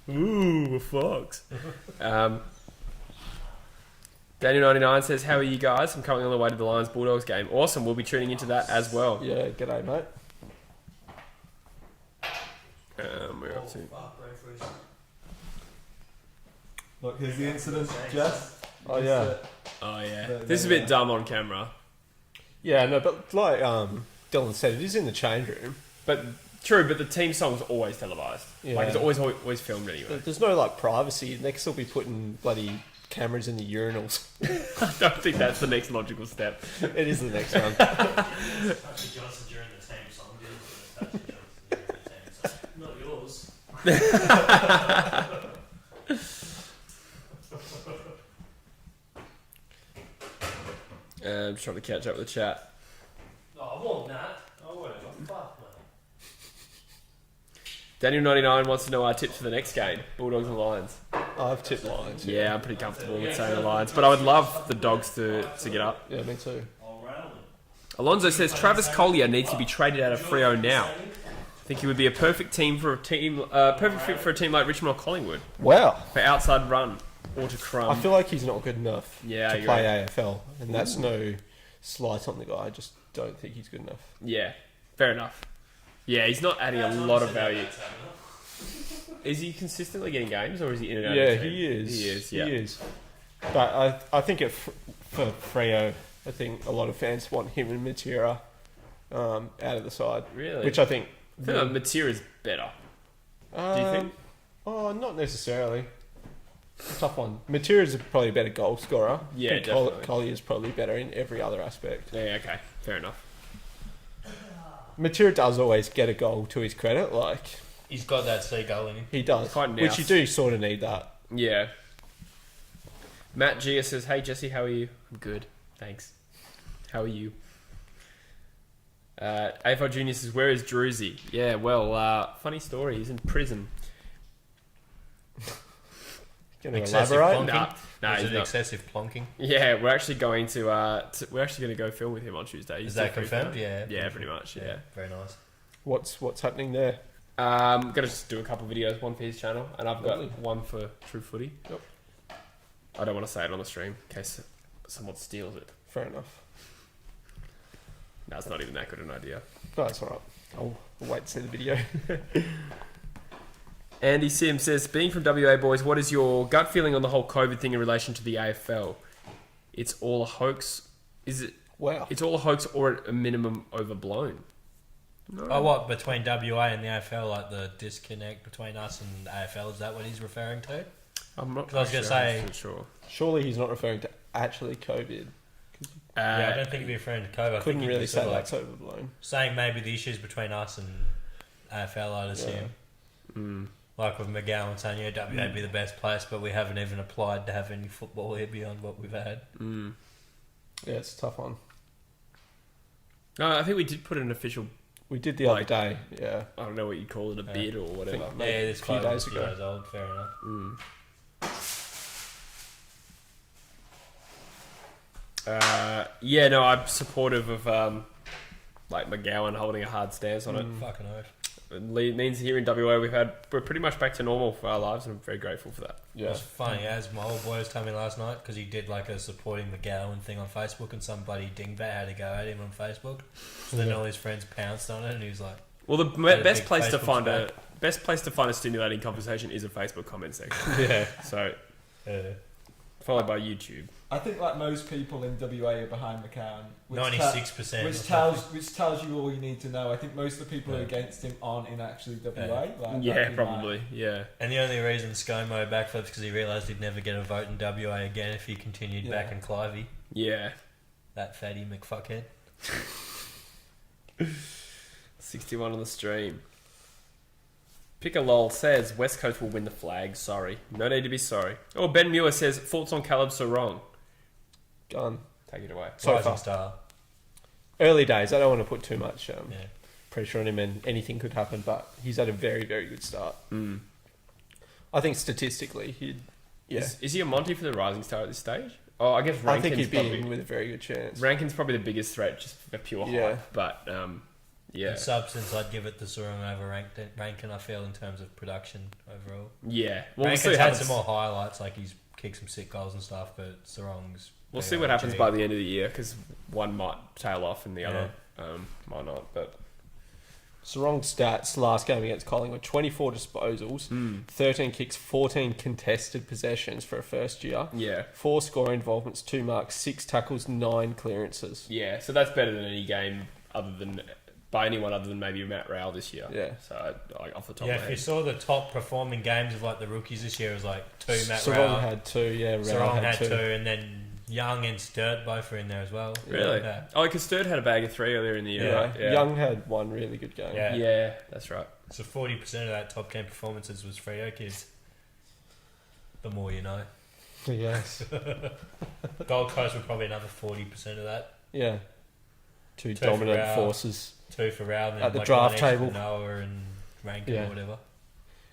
Ooh, a fox. Daniel99 says, "How are you guys? I'm currently on the way to the Lions Bulldogs game. Awesome. We'll be tuning into that as well." Yeah, g'day, mate. We're up to. Look, here's the incident, Jess. Oh yeah. Oh yeah. There- This is a there bit we dumb on camera, Yeah, no, but like Dylan said, it is in the change room. but true. But the team song's always televised. Yeah. Like it's always filmed anyway. There's no like privacy. Next, they'll be putting bloody cameras in the urinals. I don't think that's the next logical step. It is the next one. Touchy Johnson during the team song, didn't it? Touchy Johnson during the team song. Not yours. Just trying to catch up with the chat. No, I want that. Oh, whatever. Fuck, man. Daniel99 wants to know our tips for the next game, Bulldogs and Lions. I've tipped Lions. Yeah, I'm pretty comfortable with saying the Lions, but I would love the Dogs to get up. Yeah, me too. I'll rattle them. Alonso says Travis Collier needs to be traded out of Freo now. I think he would be a perfect fit for a team like Richmond or Collingwood Wow. for outside run or to crumb. I feel like he's not good enough Yeah, I to play AFL, and that's no slight on the guy. I just don't think he's good enough. Yeah, fair enough. Yeah, he's not adding a lot of value. Is he consistently getting games, or is he in and out? Yeah, of the team? he is. He is. Yeah. He is. But I think for Freo, I think a lot of fans want him and Matera out of the side, Really? which I think. I feel like Matera's better. Do you think? Oh, not necessarily. Tough one. Matera's probably a better goal scorer. Yeah, I think definitely. Collier's probably better in every other aspect. Yeah. Okay. Fair enough. Matera does always get a goal to his credit, like He's got that seagull in him. he does, Quite which you nice. do sort of need that. Yeah. Matt Gia says, "Hey Jesse, how are you?" I'm good, thanks. How are you? AFL Junior says, "Where is Druzy?" Yeah, well, funny story. He's in prison. Can you Excessive elaborate? plonking? Nah, Is he's it not. excessive plonking? Yeah, we're actually going to go film with him on Tuesday. He's Is that still free confirmed? for Yeah. Yeah, pretty much. Yeah. Very nice. What's happening there? Gonna just do a couple of videos, one for his channel, and I've got Lovely. one for True Footy. Yep. I don't want to say it on the stream in case someone steals it. Fair enough. No, it's not even that good an idea. No, it's alright. I'll wait to see the video. Andy Sim says, "Being from WA, boys, what is your gut feeling on the whole COVID thing in relation to the AFL? It's all a hoax. Is it? Wow. It's all a hoax, or at a minimum overblown." No. Oh, what, between WA and the AFL, like the disconnect between us and the AFL, is that what he's referring to? I'm not. I was gonna say- 100% sure. Surely he's not referring to actually COVID. Yeah, I don't think he'd be referring to COVID. I think Couldn't he'd really be say sort of that's overblown. saying maybe the issues between us and AFL, I'd assume. Mm. Like with McGowan saying, yeah, WA would be the best place, but we haven't even applied to have any football here beyond what we've had. Mm. Yeah, it's a tough one. No, I think we did put an official. We did the Like- other day. Yeah. I don't know what you'd call it, a bid or whatever. think- Yeah, this a few quote was days a few ago. days old, fair enough. Mm. Yeah, no, I'm supportive of like McGowan holding a hard stance on it. Fucking oath. It means here in WA we're pretty much back to normal for our lives, and I'm very grateful for that. It Yeah. was funny, as my old boy was telling me last night, because he did like a supporting McGowan thing on Facebook, and some bloody dingbat had to go at him on Facebook. So then all his friends pounced on it, and he was like, Well, the Had a best big place to Facebook find a stimulating conversation is a Facebook comment section. Yeah. So followed by YouTube. I think like most people in WA are behind McCann. 96%. Which tells you all you need to know. I think most of the people who are against him aren't in actually WA. Like, Yeah, that'd be probably. Yeah. And the only reason ScoMo backflips because he realised he'd never get a vote in WA again if he continued back in Clivey. Yeah. That fatty McFuckhead. 61 on the stream. Pick a lol says West Coast will win the flag. Sorry. No need to be sorry. Oh, Ben Muir says thoughts on Caleb Sarong. Done. Take it away. So Rising far. star. Early days. I don't want to put too much Yeah. pressure on him, and anything could happen. But he's had a very, very good start. Mm. I think statistically, he'd. Yeah, Is he a Monty for the Rising Star at this stage? Oh, I guess I think Rankin's he'd be probably in with a very good chance. Rankin's probably the biggest threat just for pure Yeah. hype. But yeah, In substance, I'd give it the Sarong over Rankin, I feel, in terms of production overall. yeah. Well, we'll Rankin's see what had happens. some more highlights, like he's kicked some sick goals and stuff, but Sarong's... We'll see what happens by the end of the year because one might tail off and the other might not. But Sarong's stats last game against Collingwood: 24 disposals, 13 kicks, 14 contested possessions for a first year, yeah, 4 scoring involvements, 2 marks, 6 tackles, 9 clearances. yeah. So that's better than any game by anyone other than maybe Matt Rowell this year. Yeah. So like off the top Yeah, of my if you head. saw the top performing games of like the rookies this year, it was like 2 Matt Sarong Rowell, had 2, yeah. Rowell Sarong had 2, 2. and then Young and Sturt both were in there as well. Really? Yeah. Oh, because Sturt had a bag of 3 earlier in the year, Yeah. right? Yeah. Young had 1 really good game. Yeah. Yeah, that's right. So 40% of that top 10 performances was Freo kids. The more you know. Yes. Gold Coast were probably another 40% of that. Yeah. 2 for dominant Rowell. forces. 2 for Rowell, and then At the like draft 1 extra table. for Noah and Rankin Yeah. or whatever.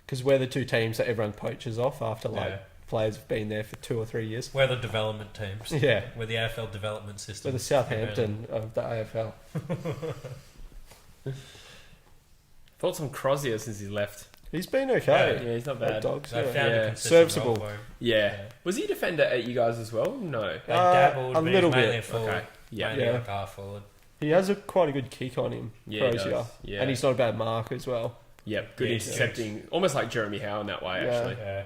Because we're the 2 teams that everyone poaches off after Yeah. players have been there for 2 or 3 years. We're the development teams. Yeah. We're the AFL development system. We're the Southampton of the AFL. Thoughts on Crozier since he left? He's been okay. Yeah, he's not At bad. Dogs, They yeah. found Yeah. a consistent Serviceable. role for him. Yeah. Yeah. Was he a defender at you guys as well? No. They Uh, dabbled, a but he's little mainly bit. a forward. Okay. Yeah. Mainly Yeah. like half forward. He has quite a good kick on him, Yeah, he Crozier. does. Yeah. And he's not a bad marker as well. Yep. Good Yeah, intercepting. Almost like Jeremy Howe in that way, Yeah. actually. Yeah.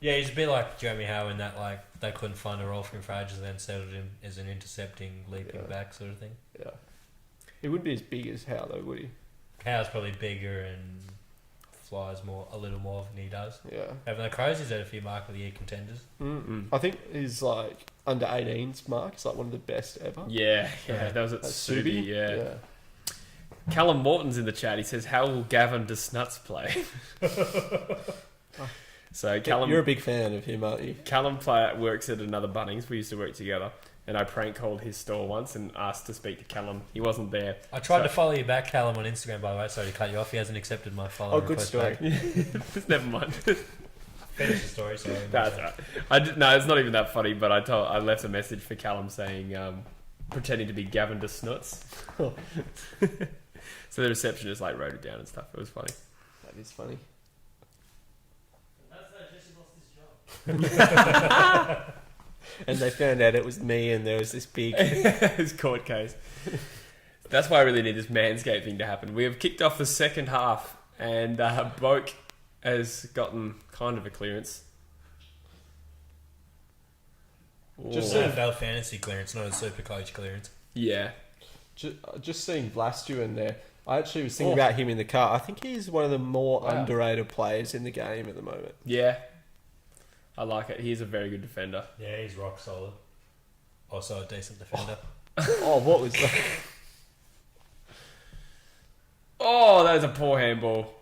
Yeah, he's a bit like Jeremy Howe in that, like, they couldn't find a role for him for ages and then settled him as an intercepting, leaping Yeah. back sort of thing. Yeah. He wouldn't be as big as Howe, though, would he? Howe's probably bigger and flies a little more than he does. Yeah. Having the Crows, he's had a few Mark of the Year contenders. I think his under 18s mark is one of the best ever. Yeah. That was at At Subi. Subi. Yeah. Callum Morton's in the chat. He says, "How will Gavin DeSnuts play?" So Callum, You're a big fan of him, aren't you? Callum works at another Bunnings. We used to work together, and I prank called his store once and asked to speak to Callum. He wasn't there. I tried So- to follow you back, Callum, on Instagram, by the way. Sorry to cut you off. He hasn't accepted my follow. Oh, good request story. back. Never mind. Finish the story, sorry. That's right. No, it's not even that funny. But I left a message for Callum saying, pretending to be Gavin DeSnuts. So the receptionist wrote it down and stuff. It was funny. That is funny. That's that Jesse lost his job. And they found out it was me, and there was this big. His court case. That's why I really need this Manscaped thing to happen. We have kicked off the second half, and Boak has gotten kind of a clearance. Just Ooh. AFL fantasy clearance, not a super coach clearance. Yeah. Just seeing Vlastu in there, I actually was thinking about him in the car. I think he's one of the more underrated players in the game at the moment. Yeah. I like it. He's a very good defender. Yeah, he's rock solid. Also a decent defender. Oh, what was that? Oh, that was a poor handball.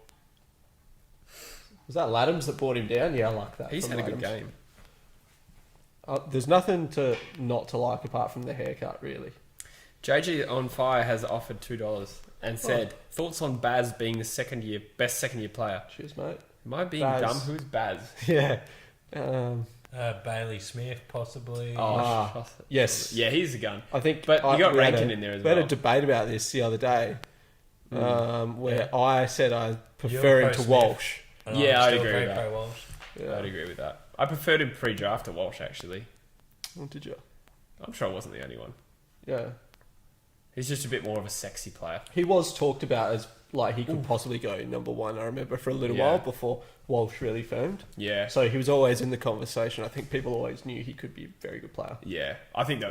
Was that Laddams that brought him down? Yeah, I like that. He's from had a good Laddams. game. There's nothing not to like apart from the haircut, really. JG on Fire has offered $2 and said, thoughts on Baz being the best second year player? Cheers, mate. Am I being Baz. dumb? Who's Baz? Yeah. Bailey Smith, possibly. Oh, Yes. yeah, he's a gun. I think, But you got we had Rankin in there as We had well. a debate about this the other day, where Yeah. I said I prefer him pro to Smith. Walsh. And Yeah, I'm I'd still agree very with that. pro Walsh. Yeah. I'd agree with that. I preferred him pre-draft to Walsh, actually. Oh, did you? I'm sure I wasn't the only one. Yeah. He's just a bit more of a sexy player. He was talked about as he could possibly go number 1. I remember for a little Yeah. while before Walsh really firmed. Yeah. So he was always in the conversation. I think people always knew he could be a very good player. Yeah. I think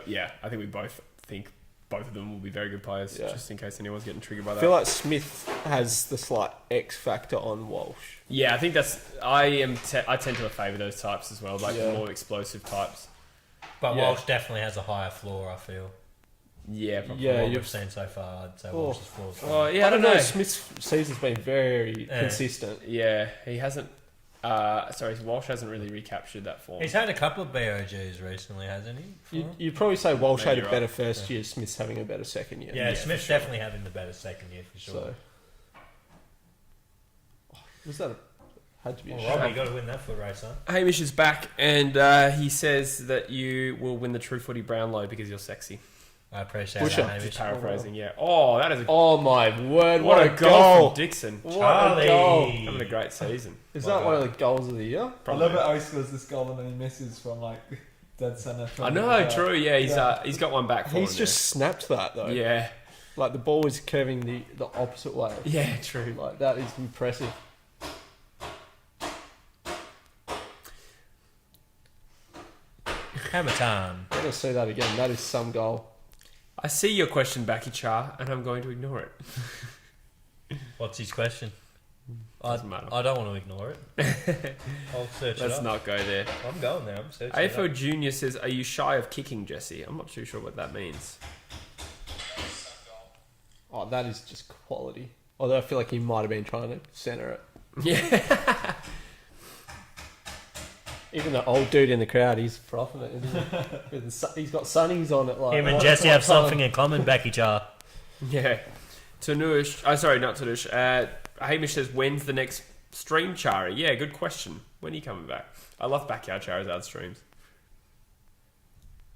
we both think both of them will be very good players, Yeah. just in case anyone's getting triggered by I that. feel like Smith has the slight X factor on Walsh. Yeah, I think I tend to favour those types as well, the Yeah. more explosive types. But Yeah. Walsh definitely has a higher floor, I feel. Yeah, probably. Yeah, From what you've- we've seen so far, I'd say Oh. Walsh's floor is Oh, higher. yeah, I don't know. Smith's season's been very Yeah. consistent. Yeah, he hasn't. Walsh hasn't really recaptured that form. He's had a couple of BOGs recently, hasn't he? You'd probably say Walsh Maybe had a you're better right. first year. Smith's having a better second year. Yeah, Yeah, Smith's for sure. definitely having the better second year for sure. So, was that Had to be a Well, shame. Robbie, you got to win that foot race, huh? Hamish is back, and he says that you will win the True Footy Brownlow because you're sexy. I appreciate Busher. that, Just Hamish. paraphrasing, yeah. Oh, that is a Oh my word! what a goal goal! from Dixon. What Charlie. a goal! Having a great season. Is that one of the goals of the year? I love it how he scores this goal and then he misses from like dead centre. I know, true. Yeah, he's got one back for He's him just snapped that though. there. Yeah, Like the ball was curving the opposite way. yeah, true. Like that is impressive. Hammer time. Let us see that again. That is some goal. I see your question, Baki Char, and I'm going to ignore it. What's his question? Doesn't matter. I don't want to ignore it. I'll search it Let's up. not go there. I'm going there. I'm searching it AFO up. Junior says, "Are you shy of kicking, Jesse?" I'm not too sure what that means. Oh, that is just quality. Although I feel like he might have been trying to centre it. Yeah, Even the old dude in the crowd, he's frothing it. Isn't he? With the he's got sunnies on it. Like Him and all Jesse the have time. something in common, Becky Char. yeah. Tanush, sorry, not Tanush. Hamish says, "When's the next stream, Chari?" Yeah, good question. When are you coming back? I love Backyard Charizard streams.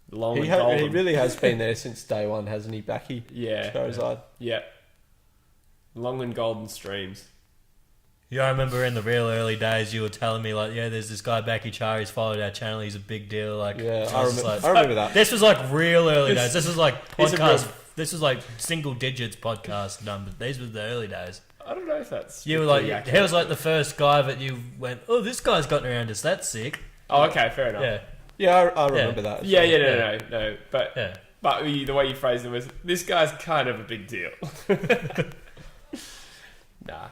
Long and He golden. really has been there since day one, hasn't he? Backy Yeah, Charizard. yeah. Long and golden streams. Yeah, I remember in the real early days, you were telling me like, yeah, there's this guy Becky Char. He's followed our channel. He's a big deal. Like, Yeah, I was I like- remember that. This was like real early days. This was like He's a podcast. real- This was like single digits podcast numbers. These were the early days. I don't know if that's. You were like, strictly he was accurate. like the first guy that you went, oh, this guy's gotten around us. That's sick. Oh, okay, fair enough. Yeah, Yeah, I remember that. Yeah, yeah, Yeah. no. But yeah. the way you phrased it was, this guy's kind of a big deal. Nah.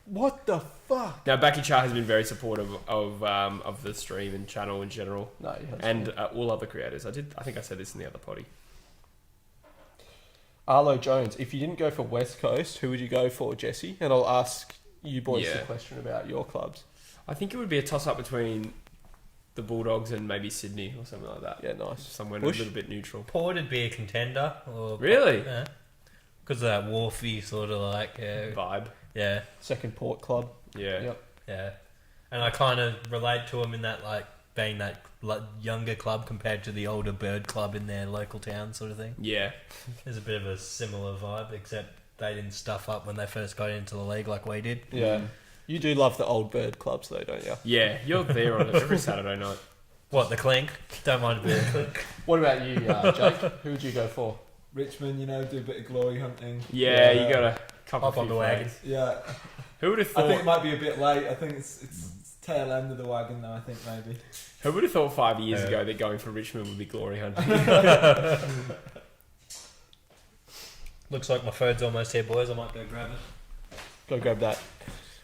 What the fuck? Now, Baki Char has been very supportive of the stream and channel in general, No, he hasn't. and all other creators. I think I said this in the other potty. Arlo Jones, if you didn't go for West Coast, who would you go for, Jesse? And I'll ask you boys Yeah. the question about your clubs. I think it would be a toss-up between the Bulldogs and maybe Sydney or something like that. Yeah, nice. Somewhere Bush? a little bit neutral. Port would be a contender. Or, Really? Yeah. Because of that wharfy sort of like, Vibe. yeah, Second Port Club. Yeah. Yep. yeah. And I kind of relate to them in that like being that younger club compared to the older bird club in their local town sort of thing. Yeah. There's a bit of a similar vibe, except they didn't stuff up when they first got into the league like we did. Yeah. You do love the old bird clubs though, don't you? Yeah. You're there on it every Saturday night. What, the clink? Don't mind a bit of clink. What about you, Jake? Who would you go for? Richmond, you know, do a bit of glory hunting. Yeah, you got to couple Hop on few the wagon. flags. Yeah, Who would have I think it thought? might be a bit late. I think it's tail end of the wagon though. I think maybe. Who would have thought 5 years Yeah. ago that going for Richmond would be glory hunting? Looks like my third's almost here, boys. I might go grab it. Go grab that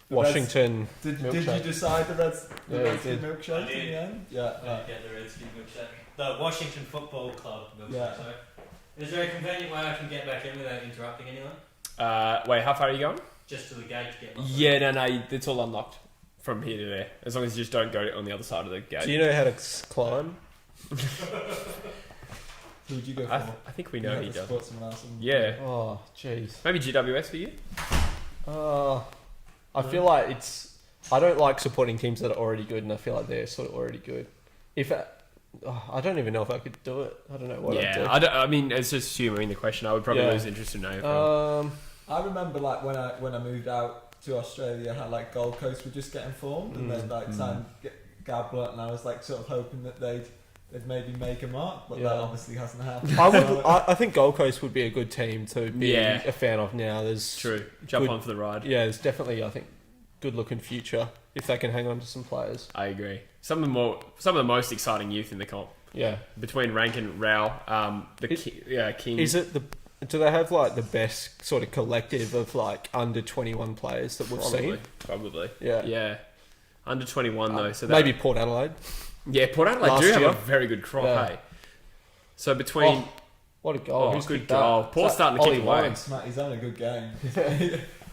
The Washington. Did Milkshake. you decide the Yeah, Redskin we did. milkshake I did. in the end? Yeah. Right. Get the Redskin milkshake. The Washington Football Club milkshake. Yeah. Sorry. Is there a convenient way I can get back in without interrupting anyone? Wait, how far are you going? Just to the gate to get my Yeah, no, it's all unlocked from here to there. As long as you just don't go on the other side of the gate. Do you know how to climb? Who would you go for? I think we know You he have to does. support someone else and- Yeah. Oh, jeez. Maybe GWS for you? I feel like it's. I don't like supporting teams that are already good, and I feel like they're sort of already good. I don't even know if I could do it. I don't know what I'd do. I mean, it's just humouring the question. I would probably Yeah. lose interest in AFL. I remember like when I moved out to Australia, how like Gold Coast were just getting formed, and then like signed Gablet, and I was like sort of hoping that they'd maybe make a mark, but Yeah. that obviously hasn't happened. I think Gold Coast would be a good team to be Yeah. a fan of now. There's True. Jump good- on for the ride. Yeah, there's definitely, I think, good looking future if they can hang on to some players. I agree. Some of the most exciting youth in the comp. Yeah. Between Rank and Rao, King. Is it do they have like the best sort of collective of like under 21 players that we've seen? Probably. Yeah. Yeah. Under 21 though, so that, Maybe Port Adelaide. Yeah, Port Adelaide Last do have year. a very good crop, Yeah. hey. So between What a goal! Who's good kicked goal. that? Port's Is that starting to kick Ollie away. Lyons? Matt, he's having a good game.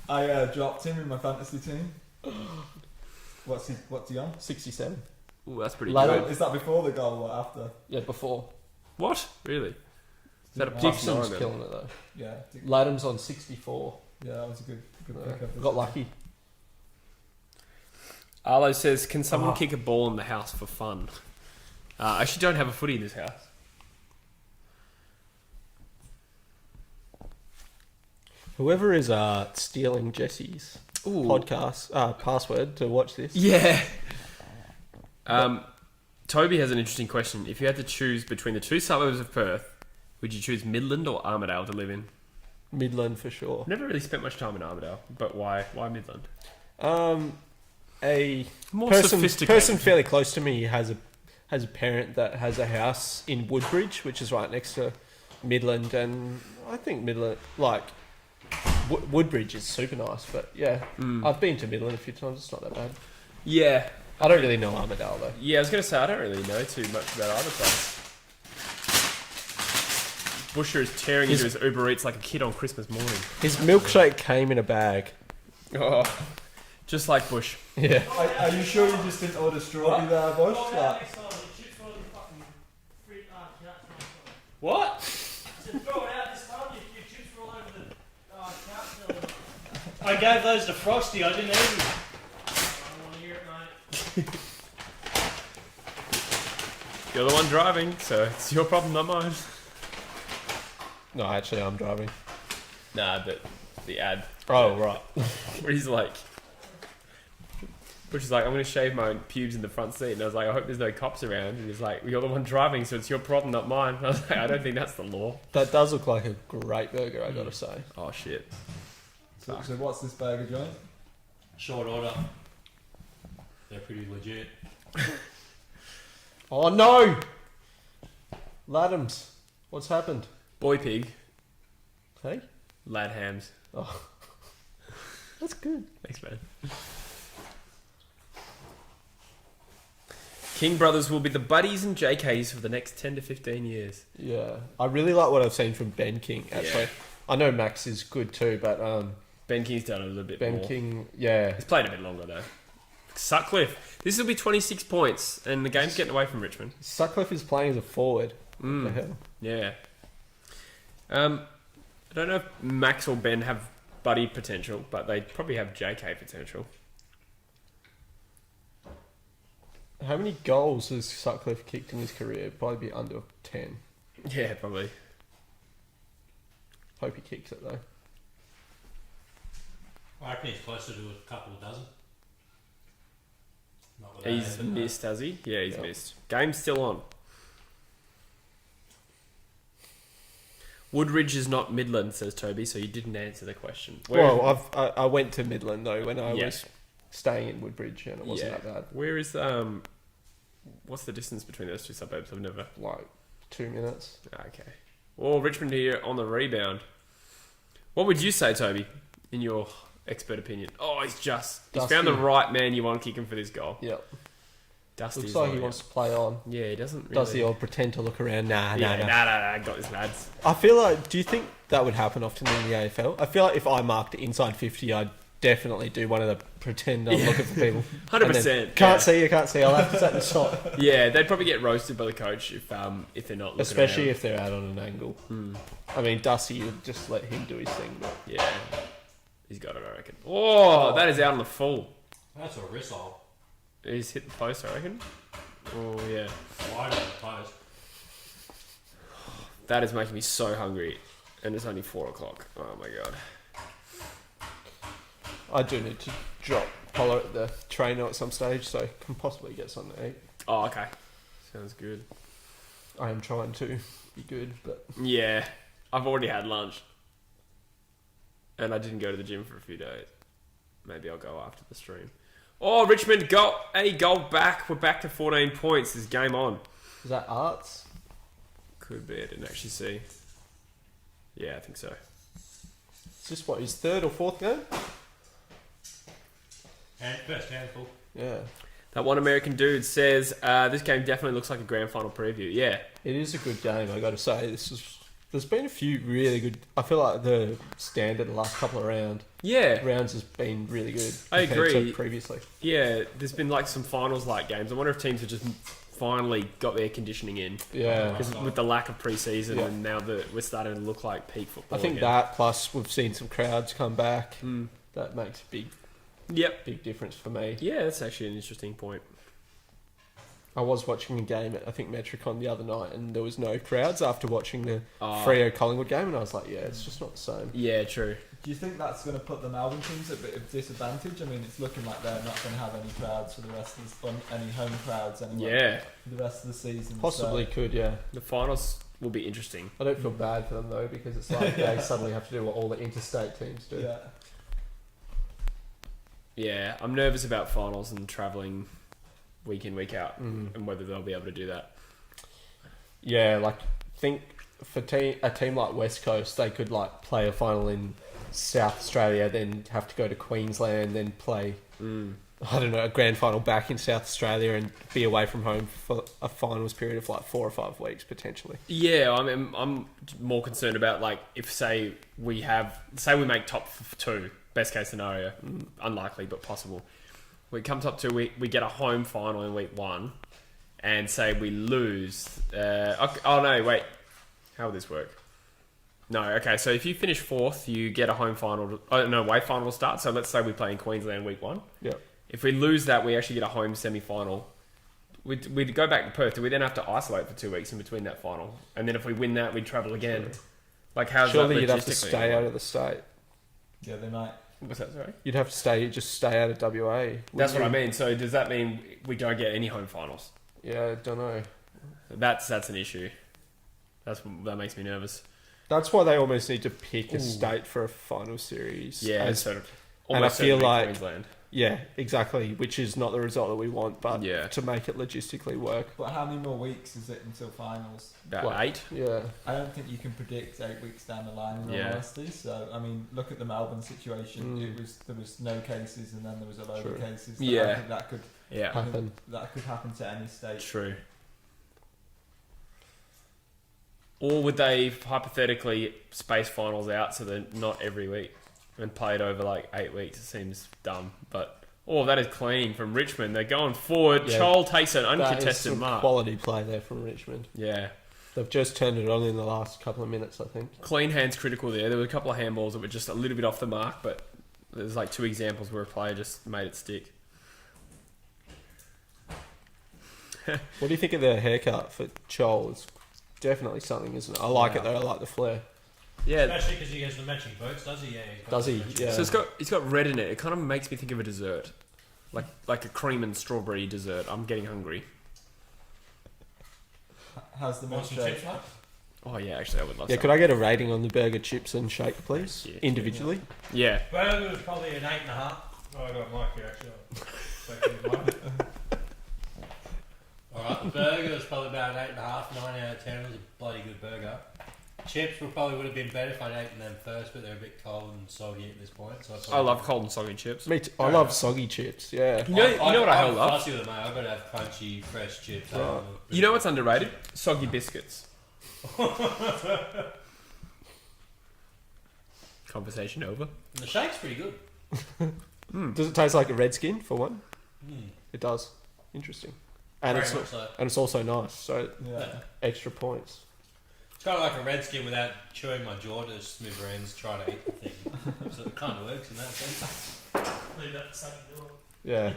I dropped him in my fantasy team. What's he on? 67. Ooh, that's pretty Ladder- good. Is that before the goal or after? Yeah, before. What? Really? Is that a plus Dixon's nine then? killing it though. Yeah. Ladham's on 64. Yeah, that was a good pickup. Got lucky. Arlo says, can someone kick a ball in the house for fun? I actually don't have a footy in this house. Whoever is stealing Jesse's podcast password to watch this. Yeah. Toby has an interesting question. If you had to choose between the two suburbs of Perth, would you choose Midland or Armidale to live in? Midland for sure. Never really spent much time in Armidale, but why Midland? A More person sophisticated. fairly close to me has a parent that has a house in Woodbridge, which is right next to Midland, and I think Midland, like Woodbridge, is super nice. But yeah, I've been to Midland a few times. It's not that bad. Yeah. I don't really know Armidale though. Yeah, I was going to say, I don't really know too much about either place. Busher is tearing into his Uber Eats like a kid on Christmas morning. His milkshake came in a bag. Oh, just like Bush. Yeah. Are you sure you just didn't order strawberry there, Bush? Like, What? Throw it out this time, your chips were all over the couch. I gave those to Frosty, I didn't eat them. I don't want to hear it, mate. You're the one driving, so it's your problem, not mine. No, actually, I'm driving. Nah, but the ad. Oh, right. Where he's like... Bush is like, I'm going to shave my pubes in the front seat. And I was like, I hope there's no cops around. And he's like, you're the one driving, so it's your problem, not mine. And I was like, I don't think that's the law. That does look like a great burger, I gotta say. Oh, shit. so what's this burger joint? Short order. They're pretty legit. Oh no! Ladhams, what's happened? Boy pig. Hey? Lad hams. Oh. That's good. Thanks, man. King Brothers will be the buddies and JKs for the next 10 to 15 years. Yeah. I really like what I've seen from Ben King, actually. Yeah. I know Max is good too, but Ben King's done a little bit Ben more. King, yeah. He's played a bit longer, though. Sutcliffe. This will be 26 points, and the game's getting away from Richmond. Sutcliffe is playing as a forward. What the hell? Yeah. I don't know if Max or Ben have buddy potential, but they probably have JK potential. How many goals has Sutcliffe kicked in his career? Probably be under 10. Yeah, probably. Hope he kicks it though. I reckon he's closer to a couple of dozen. Not without He's having missed, has he? Yeah, he's Yep. missed. Game's still on. Woodridge is not Midland, says Toby, so you didn't answer the question. Well, I went to Midland though when I Yeah. was staying in Woodbridge, and it wasn't that bad. Where is what's the distance between those two suburbs? I've never. Like 2 minutes. Okay. Well, Richmond here on the rebound. What would you say, Toby, in your expert opinion? Oh, he's Dusty. found the right man you want kicking for this goal. Yep. Dusty's Looks like he on it. wants to play on. Yeah, he doesn't really. Does the old pretend to look around? Nah. Got this, lads. I feel like, do you think that would happen often in the AFL? I feel like if I marked inside 50, I'd definitely do one of the pretend I'm looking for people. 100%. Can't see, I'll have to take the shot. Yeah, they'd probably get roasted by the coach if they're not looking Especially around. if they're out on an angle. I mean, Dusty, you'd just let him do his thing. But Yeah. He's got it, I reckon. Oh, that is out on the full. That's a risol. He's hit the post, I reckon. Oh, yeah. Wide on the post. That is making me so hungry. And it's only 4 o'clock. Oh, my God. I do need to drop Polo at the trainer at some stage, so can possibly get something to eat. Oh, okay. Sounds good. I am trying to be good, but Yeah. I've already had lunch. And I didn't go to the gym for a few days. Maybe I'll go after the stream. Oh, Richmond got a goal back. We're back to 14 points. This game on. is that Arts? Could be. I didn't actually see. Yeah, I think so. Is this what, his third or fourth game? And first handful. Yeah. That one American dude says, this game definitely looks like a grand final preview. Yeah. It is a good game, I got to say. There's been a few really good. I feel like the standard the last couple of rounds has been really good. I compared agree. to previously. Yeah, there's been like some finals-like games. I wonder if teams have just finally got their conditioning in. Yeah. Because with the lack of pre-season Yeah. and now that we're starting to look like peak football I think again. that plus we've seen some crowds come back. That makes a Yep. big difference for me. Yeah, that's actually an interesting point. I was watching a game at, I think, Metricon the other night, and there was no crowds after watching the Oh. Freo Collingwood game, and I was like, yeah, it's just not the same. Yeah, true. Do you think that's going to put the Melbourne teams at a bit of disadvantage? I mean, it's looking like they're not going to have any crowds for the rest of the any home crowds anyway. Yeah. For the rest of the season. Possibly could, yeah. The finals will be interesting. I don't feel bad for them though, because it's like they suddenly have to do what all the interstate teams So, do. yeah. Yeah, I'm nervous about finals and travelling week in, week out, Mm. and whether they'll be able to do that. Yeah, like think for a team like West Coast, they could like play a final in South Australia, then have to go to Queensland, then play I don't know, a grand final back in South Australia and be away from home for a finals period of like 4 or 5 weeks potentially. Yeah, I'm more concerned about like if say we make top 2, best case scenario, unlikely but possible. We come top 2, we get a home final in week 1, and say we lose. Oh no, wait, how will this work? No, okay. So if you finish 4th, you get a home final. Away final will start. So let's say we play in Queensland week 1. Yep. If we lose that, we actually get a home semi-final. We'd go back to Perth. Do we then have to isolate for 2 weeks in between that final? And then if we win that, we'd travel again. Like, how's Surely that you'd have to logistically stay work? out of the state. Yeah, they might. What's that, sorry? You'd have to just stay out of WA. That's what I mean. So does that mean we don't get any home finals? Yeah, I don't know. That's an issue. That makes me nervous. That's why they almost need to pick a state for a final series. Yeah, As- sort of. and I Almost feel certainly like Queensland. yeah, exactly. Which is not the result that we want, but Yeah. to make it logistically work. But how many more weeks is it until finals? About What? 8. Yeah, I don't think you can predict 8 weeks down the line in Yeah. all honesty. So I mean, look at the Melbourne situation. Mm. There was no cases, and then there was a load True. of cases. Yeah. I think that could Yeah, happen. happen to any state. true. Or would they hypothetically space finals out so they're not every week and play it over like 8 weeks? It seems dumb, but that is clean from Richmond. They're going forward. Yeah. Chol takes an That is uncontested some mark. quality play there from Richmond. Yeah, They've just turned it on in the last couple of minutes, I think. clean hands critical there. There were a couple of handballs that were just a little bit off the mark, but there's like 2 examples where a player just made it stick. What do you think of the haircut for Chol? It's definitely something, isn't it? I like it though. I like the flair. Yeah. Especially because he gets the matching boots, does he? Yeah. He's got Does the he? matching Yeah. So it's got red in it. It kind of makes me think of a dessert, like a cream and strawberry dessert. I'm getting hungry. How's the Want some milkshake? chips, mate? Oh yeah, actually I would love Yeah, some. could I get a rating on the burger, chips, and shake, please? Yeah. Individually. Yeah. Burger was probably an 8.5. Oh, I got Mike here actually. Alright, the burger was probably about an 8.5, 9 out of 10. It was a bloody good burger. Chips probably would have been better if I'd eaten them first, but they're a bit cold and soggy at this point. So I love cold and soggy chips. Me too. I love soggy chips. Yeah. You know what I I'm love? fussy with them, mate. I've got to have crunchy, fresh chips. Right. You know what's underrated? Soggy biscuits. Conversation over. The shake's pretty good. Does it taste like a Redskin for one? Mm. It does. Interesting. And Very it's much so. and it's also nice. So Yeah. extra points. It's kind of like a red skin without chewing my jaw to smithereens trying to eat the thing. So it kind of works in that sense. Leave that to second door. Yeah.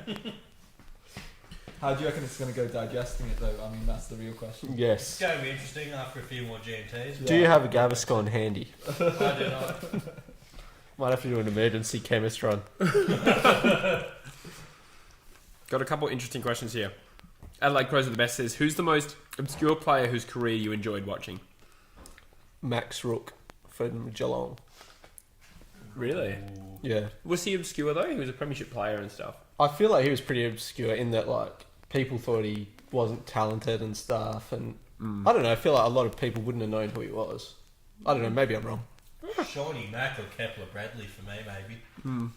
How do you reckon it's going to go digesting it though? I mean, that's the real question. It's Yes. going to be interesting after a few more GMTs. Do you have a Gaviscon handy? I do not. Might have to do an emergency chemist run. Got a couple interesting questions here. Adelaide Crows are the best says, who's the most obscure player whose career you enjoyed watching? Max Rook from Geelong. Really? Yeah. Was he obscure though? He was a premiership player and stuff. I feel like he was pretty obscure in that like people thought he wasn't talented and stuff, and I don't know. I feel like a lot of people wouldn't have known who he was. I don't know. Maybe I'm wrong. Shawnee Mack or Kepler Bradley for me, maybe.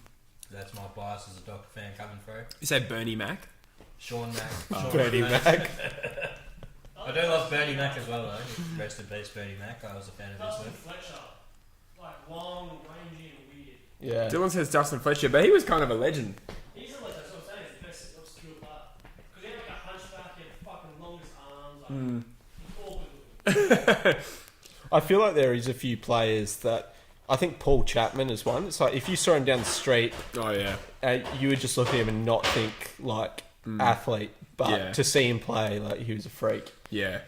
That's my bias as a Docker fan coming through. You say Bernie Mac? Sean Mack. Sean Bernie Mac. I do love Bernie Mac as well, though. Rest in peace, Bernie Mac. I was a fan of his. Dustin Fletcher, like long, rangy, and weird. Yeah. Dylan says Dustin Fletcher, but he was kind of a legend. He's like, that's what I'm saying, he's the best obscure player. Because he had like a hunchback, he had fucking longest arms, like, he's awkward looking. I feel like there is a few players that I think Paul Chapman is one. It's like if you saw him down the street, Oh yeah. you would just look at him and not think like athlete, but Yeah. to see him play, like he was a freak. Yeah.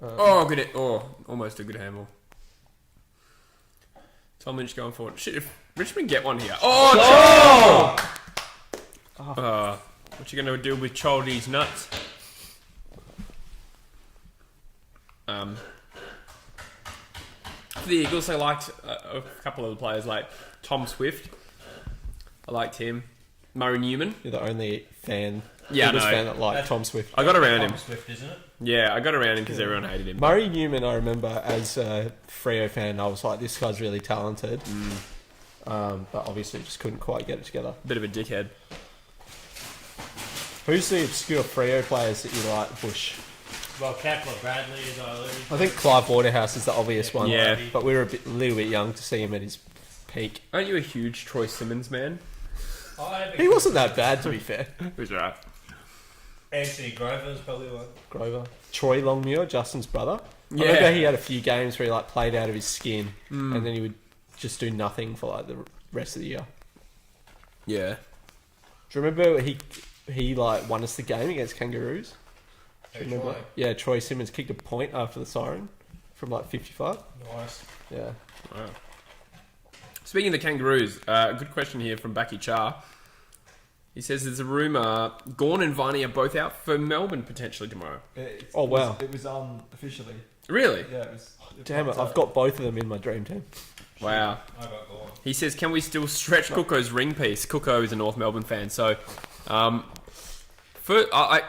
Um, Almost a good handle. Tom Lynch going forward. Shit, if Richmond get one here. Oh, Chol! What you gonna do with Choldy's nuts? For the Eagles, I liked a couple of the players, like Tom Swift. I liked him. Murray Newman. You're the only fan, Yeah, Eagles no. fan that liked That's- Tom Swift. I got around him. Tom Swift, isn't it? Yeah, I got around him because everyone hated him. Murray Newman, I remember as a Freo fan, I was like, this guy's really talented. But obviously just couldn't quite get it together. Bit of a dickhead. Who's the obscure Freo players that you like, Bush? Well, Kepler, Bradley, as I alluded. I think Clive Waterhouse is the obvious one. Yeah. But we were a little bit young to see him at his peak. Aren't you a huge Troy Simmons man? He wasn't that bad, to be fair. Who's right? Anthony Grover's probably one. Grover. Troy Longmuir, Justin's brother. I Yeah. remember he had a few games where he like played out of his skin and then he would just do nothing for like the rest of the year. Yeah. Do you remember he like won us the game against Kangaroos? Do you remember? Troy. Yeah, Troy Simmons kicked a point after the siren from like 55. Nice. Yeah. Wow. Speaking of the Kangaroos, good question here from Baki Char. He says there's a rumour Gawn and Viney are both out for Melbourne potentially tomorrow. Oh, wow. It was on officially. Really? Yeah, it was. Damn it, popped I've up. got both of them in my dream team. Wow. I got Gorn. He says, can we still stretch Cookie's ring piece? Cooko is a North Melbourne fan, so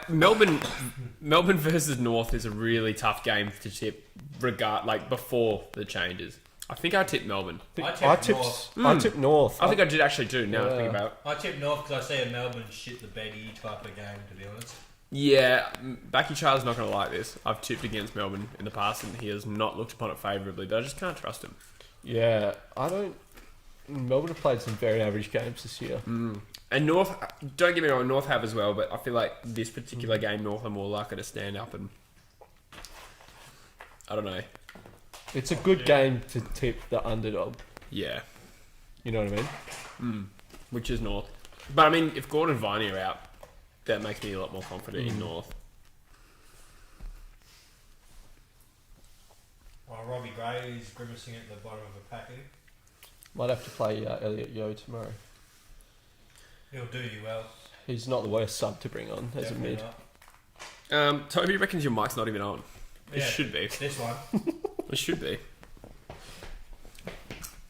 Melbourne versus North is a really tough game to tip, before the changes. I think I tipped Melbourne. I tipped North. I think I did actually too. Now I think about it. I tip North because I see a Melbourne shit the beddy type of game, to be honest. Yeah, Baki Char's not going to like this. I've tipped against Melbourne in the past, and he has not looked upon it favourably. But I just can't trust him. Yeah, I don't. Melbourne have played some very average games this year. And North, don't get me wrong, North have as well. But I feel like this particular game, North are more likely to stand up and I don't know. It's a good game to tip the underdog. Yeah, You know what I mean? which is North. But I mean, if Gordon and Viney are out, that makes me a lot more confident in North. Oh, Robbie Gray is grimacing at the bottom of a packet. Might have to play Elliot Yeo tomorrow. He'll do you well. He's not the worst sub to bring on as a Definitely mid. not. Toby reckons your mic's not even on. It Yeah. should be. This one. It should be.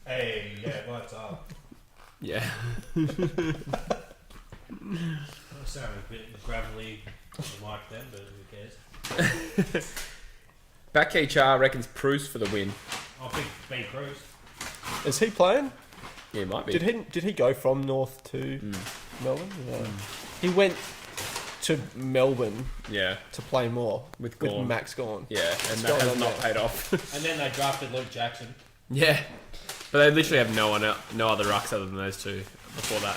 Hey, yeah, what's up? Yeah. I sound a bit gravelly on the mic then, but who cares? Back HR reckons Bruce for the win. I think Ben Cruz. Is he playing? Yeah, it might be. Did he go from North to Melbourne? Yeah. He went to Melbourne Yeah, to play more with with Gawn. Max Gawn. Yeah, and It's that going has on not there. paid off. And then they drafted Luke Jackson. Yeah, but they literally have no other rucks other than those two before that.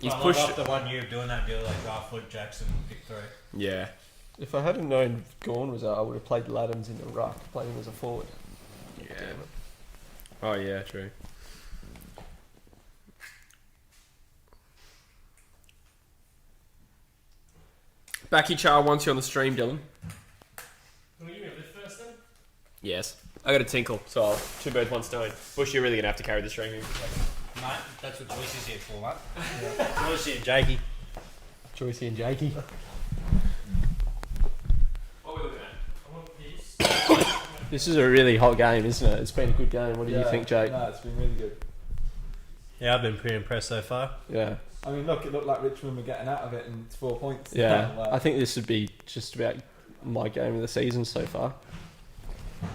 He's Well, pushed. After 1 year of doing that deal, they draft Luke Jackson, pick 3. Yeah, If I hadn't known Gawn was out, I would have played Laddams in the ruck, playing him as a forward. yeah. Oh yeah, true. Backy Char wants you on the stream, Dylan. Can we give me a lift first then? Yes. I got a tinkle, so I'll two birds, one stone. Bush, you're really gonna have to carry the stream. Mate, that's what Joyce is here for, mate. Joyce and Jakey. Joycey and Jakey. What are we looking at? I want this. This is a really hot game, isn't it? It's been a good game. What do you Yeah, think, Jake? No, it's been really good. Yeah, I've been pretty impressed so far. Yeah. I mean, look, it looked like Richmond were getting out of it, and it's 4 points. Yeah. Like, I think this would be just about my game of the season so far. I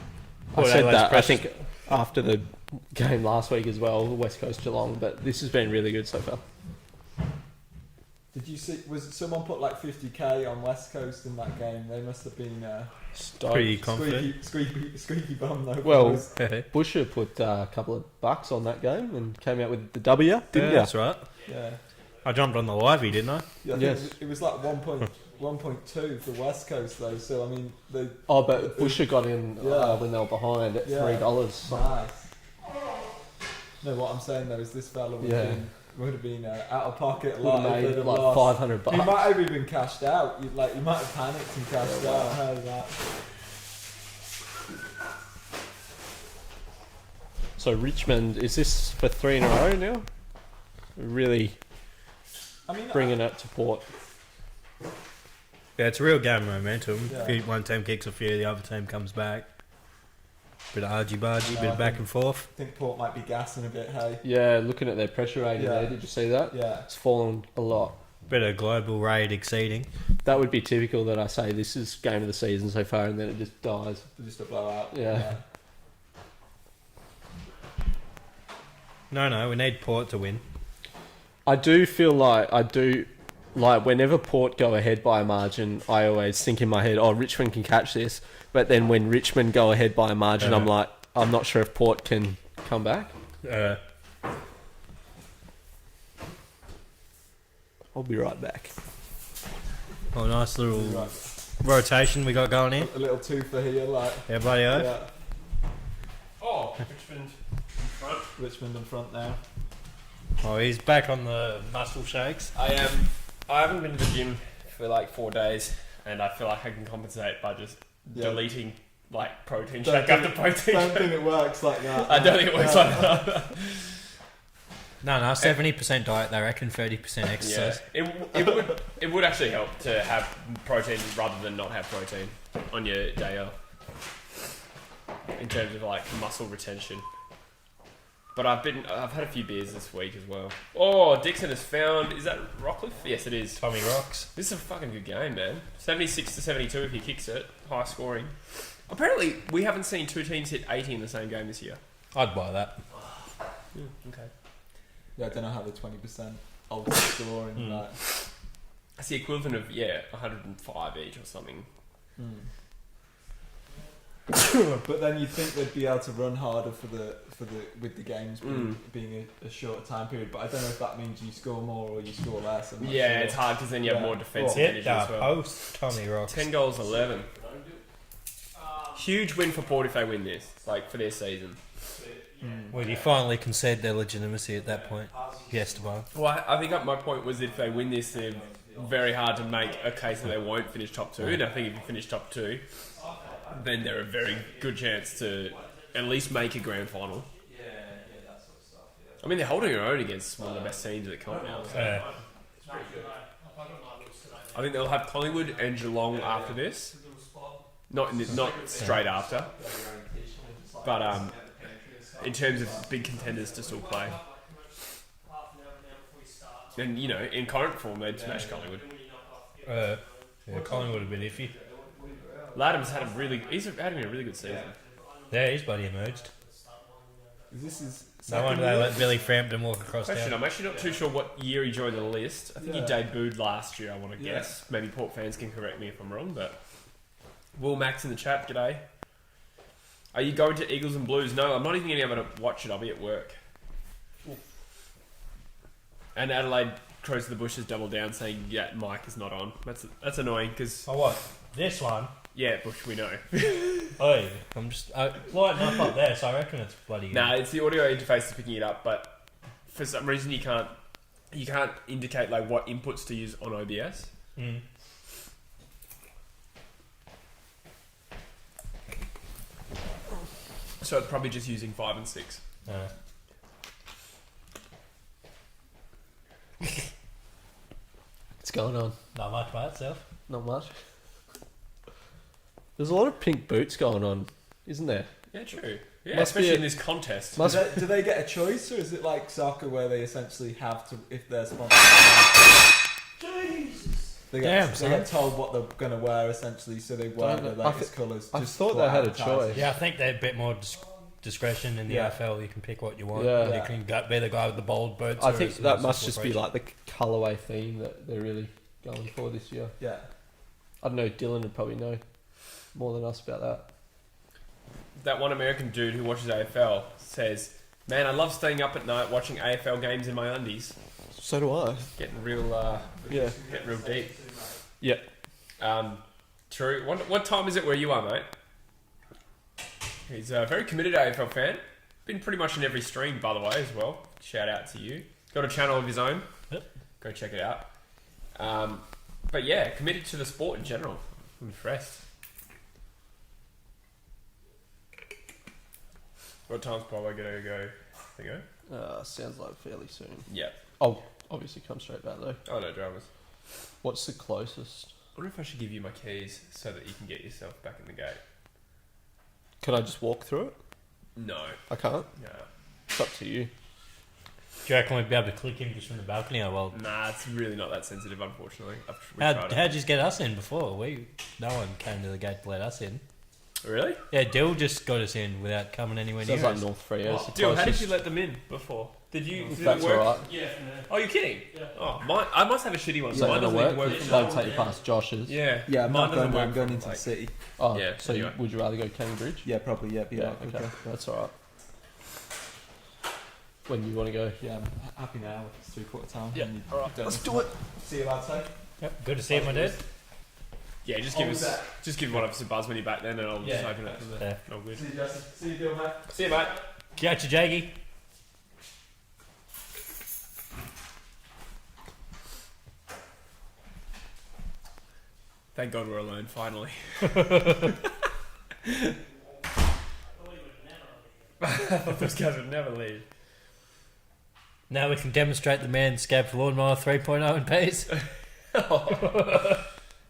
Port said Adelaide's that, I precious. think, after the game last week as well, West Coast Geelong, but this has been really good so far. did you see? Was someone put like 50k on West Coast in that game? They must have been Pretty confident. squeaky bum though. Well, boys. Busher put a couple of bucks on that game and came out with the W, didn't That's right. yeah. I jumped on the livey, didn't I? Yeah, I think Yes. it was like 1.2 for West Coast though. So I mean, they Oh, but Busher got in Yeah. when they were behind at Yeah. $3. So nice. No, what I'm saying though is this fella would Yeah. have been out of pocket a Would have lot. made They'd have like lost. $500. He might have even cashed out. You might have panicked and cashed out. I heard that. So Richmond, is this for 3 in a row now? Really I mean, bringing it to Port. Yeah, it's a real game of momentum. Yeah. If one team kicks a few, the other team comes back. Bit of argy-bargy, No, bit I of back think- and forth. I think Port might be gassing a bit. Hey. Yeah, looking at their pressure rating Yeah. there, did you see that? Yeah. It's fallen a lot. Bit of global raid exceeding. That would be typical that I say this is game of the season so far and then it just dies. Just a blowout. Yeah. No, we need Port to win. I do feel like whenever Port go ahead by a margin, I always think in my head, oh, Richmond can catch this. But then when Richmond go ahead by a margin, I'm like, I'm not sure if Port can come back. I'll be right back. Oh, nice little Right. rotation we got going here. A little two for here, like. Yeah, buddy. Yeah. Oh, Richmond in front. Richmond in front now. Oh, he's back on the muscle shakes. I haven't been to the gym for like 4 days, and I feel like I can compensate by just deleting like protein Don't shake think- after protein Don't shake. think it works like that. I don't think it works like that. No, 70% diet, they reckon 30% Yeah, exercise. it would actually help to have protein rather than not have protein on your day off, in terms of like muscle retention. But I've had a few beers this week as well. Oh, Dixon has found, is that Rockcliffe? Yes, it is. Tommy rocks. This is a fucking good game, man. 76-72 if he kicks it, high scoring. Apparently, we haven't seen two teams hit 80 in the same game this year. I'd buy that. Okay. Yeah, I don't know how the 20% ultimate scoring that. That's the equivalent of 105 each or something. But then you'd think they'd be able to run harder with the games being a shorter time period. But I don't know if that means you score more or you score less. I'm not Yeah, sure. it's hard because then you have more defensive Hit energy that as well. post, Tommy rocks. 10 goals, 11. Huge win for Port if they win this, like for their season. Would you finally concede their legitimacy at that point? Yes, Esteban. Well, I think my point was if they win this, they're very hard to make a case that they won't finish top two. And I think if you finish top two, then they're a very good chance to at least make a grand final. I mean, they're holding their own against one of the best teams that come now. So I think they'll have Collingwood and Geelong after this. Not straight after, but in terms of big contenders to still play. And in current form, they'd smash Collingwood. Collingwood would have been iffy. Ladham's had he's having a really good season. Yeah, his buddy emerged. This is No wonder they let Billy Frampton walk across Question: town. I'm actually not too sure what year he joined the list. I think he debuted last year. I want to guess. Maybe Port fans can correct me if I'm wrong, but Will Max in the chat. G'day. Are you going to Eagles and Blues? No, I'm not even going to be able to watch it. I'll be at work. And Adelaide crows to the bushes double down saying, yeah, Mike is not on. That's annoying because, Oh, what? This one? yeah, Bush, we know. Oh, I'm just lighting up there, so I reckon it's bloody good. Nah, it's the audio interface that's picking it up, but for some reason you can't indicate like what inputs to use on OBS. So it's probably just using 5 and 6. What's going on? Not much by itself. Not much. There's a lot of pink boots going on, isn't there? Yeah, true. Yeah, Must be especially a- in this contest. Do they get a choice, or is it like soccer where they essentially have to, if they're sponsored? Jesus! They Damn, get, son. they get told what they're going to wear essentially, so they wear Don't the know. I latest colours. I just thought for they had a advertising. choice. Yeah, I think they're a bit more discretion in the Yeah. AFL. You can pick what you want. Yeah. You can be the guy with the bold boots. I or think some that sort must of just be celebration. like the colourway theme that they're really going for this year. Yeah. I don't know, Dylan would probably know more than us about that. That one American dude who watches AFL says, man, I love staying up at night watching AFL games in my undies. So do I. Getting real getting real deep. Yeah. True. What time is it where you are, mate? He's a very committed AFL fan. Been pretty much in every stream, by the way, as well. Shout out to you. Got a channel of his own. Yep. Go check it out. But yeah, committed to the sport in general. I'm impressed. What time's probably gonna go? Thingo? Sounds like fairly soon. Yeah. I'll obviously come straight back though. Oh no dramas. What's the closest? I wonder if I should give you my keys so that you can get yourself back in the gate. Can I just walk through it? No. I can't. No. It's up to you. Do you reckon we'd be able to click him just from the balcony? Or well, Nah, it's really not that sensitive, unfortunately. We tried it. how'd you get us in before? No one came to the gate to let us in. Really? Yeah, Dill just got us in without coming anywhere near Sounds like us. North Freo. Oh, dude, how did you let them in before? Did you? If Did that's it work? alright. Yeah, from there. Oh, you're kidding? Yeah. Oh, I must have a shitty one. Is So that mine gonna doesn't work? even work. They'll take you past Josh's. Yeah. Yeah, I'm Mine not going doesn't there. I'm work going from, into the like- city. Oh, Yeah, so anyway. would you rather go Cambridge? Yeah, probably. Yeah, be Yeah, like, okay. That's alright. When you want to go? Yeah, I'm happy now. It's 3/4 time. Yeah. and Alright, you've let's done do it. See you lads. Hey? Yep, good to see you, my dude. Yeah, just Oh, give was us, that? just give one of us a buzz when you're back then, and I'll just Yeah. open it. Yeah. No good. See you, Justin. See you, Dill, mate. See you, mate. Catch you, Jaggy. Thank God we're alone finally. Those guys would never leave. Now we can demonstrate the MANSCAPED Lawnmower 3.0 in peace.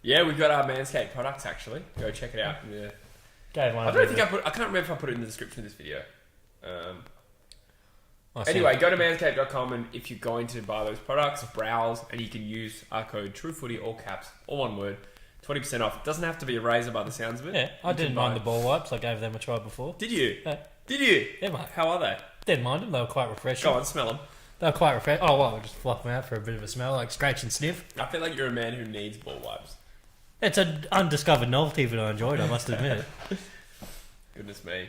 Yeah, we've got our Manscaped products actually. Go check it out. Yeah. Gave one I a don't bit think of- I can't remember if I put it in the description of this video. I see Anyway, it. go to manscaped.com, and if you're going to buy those products, browse, and you can use our code TrueFooty, all caps, all one word, 20% off. It doesn't have to be a razor by the sounds of it. Yeah, I You didn't can mind buy- the ball wipes. I gave them a try before. Did you? Yeah. Did you? Yeah, mate. How are they? Didn't mind them. They were quite refreshing. Go on, smell them. They were quite refreshing. Oh, well, just fluff them out for a bit of a smell, like scratch and sniff. I feel like you're a man who needs ball wipes. It's an undiscovered novelty, but I enjoyed it, I must admit. Goodness me.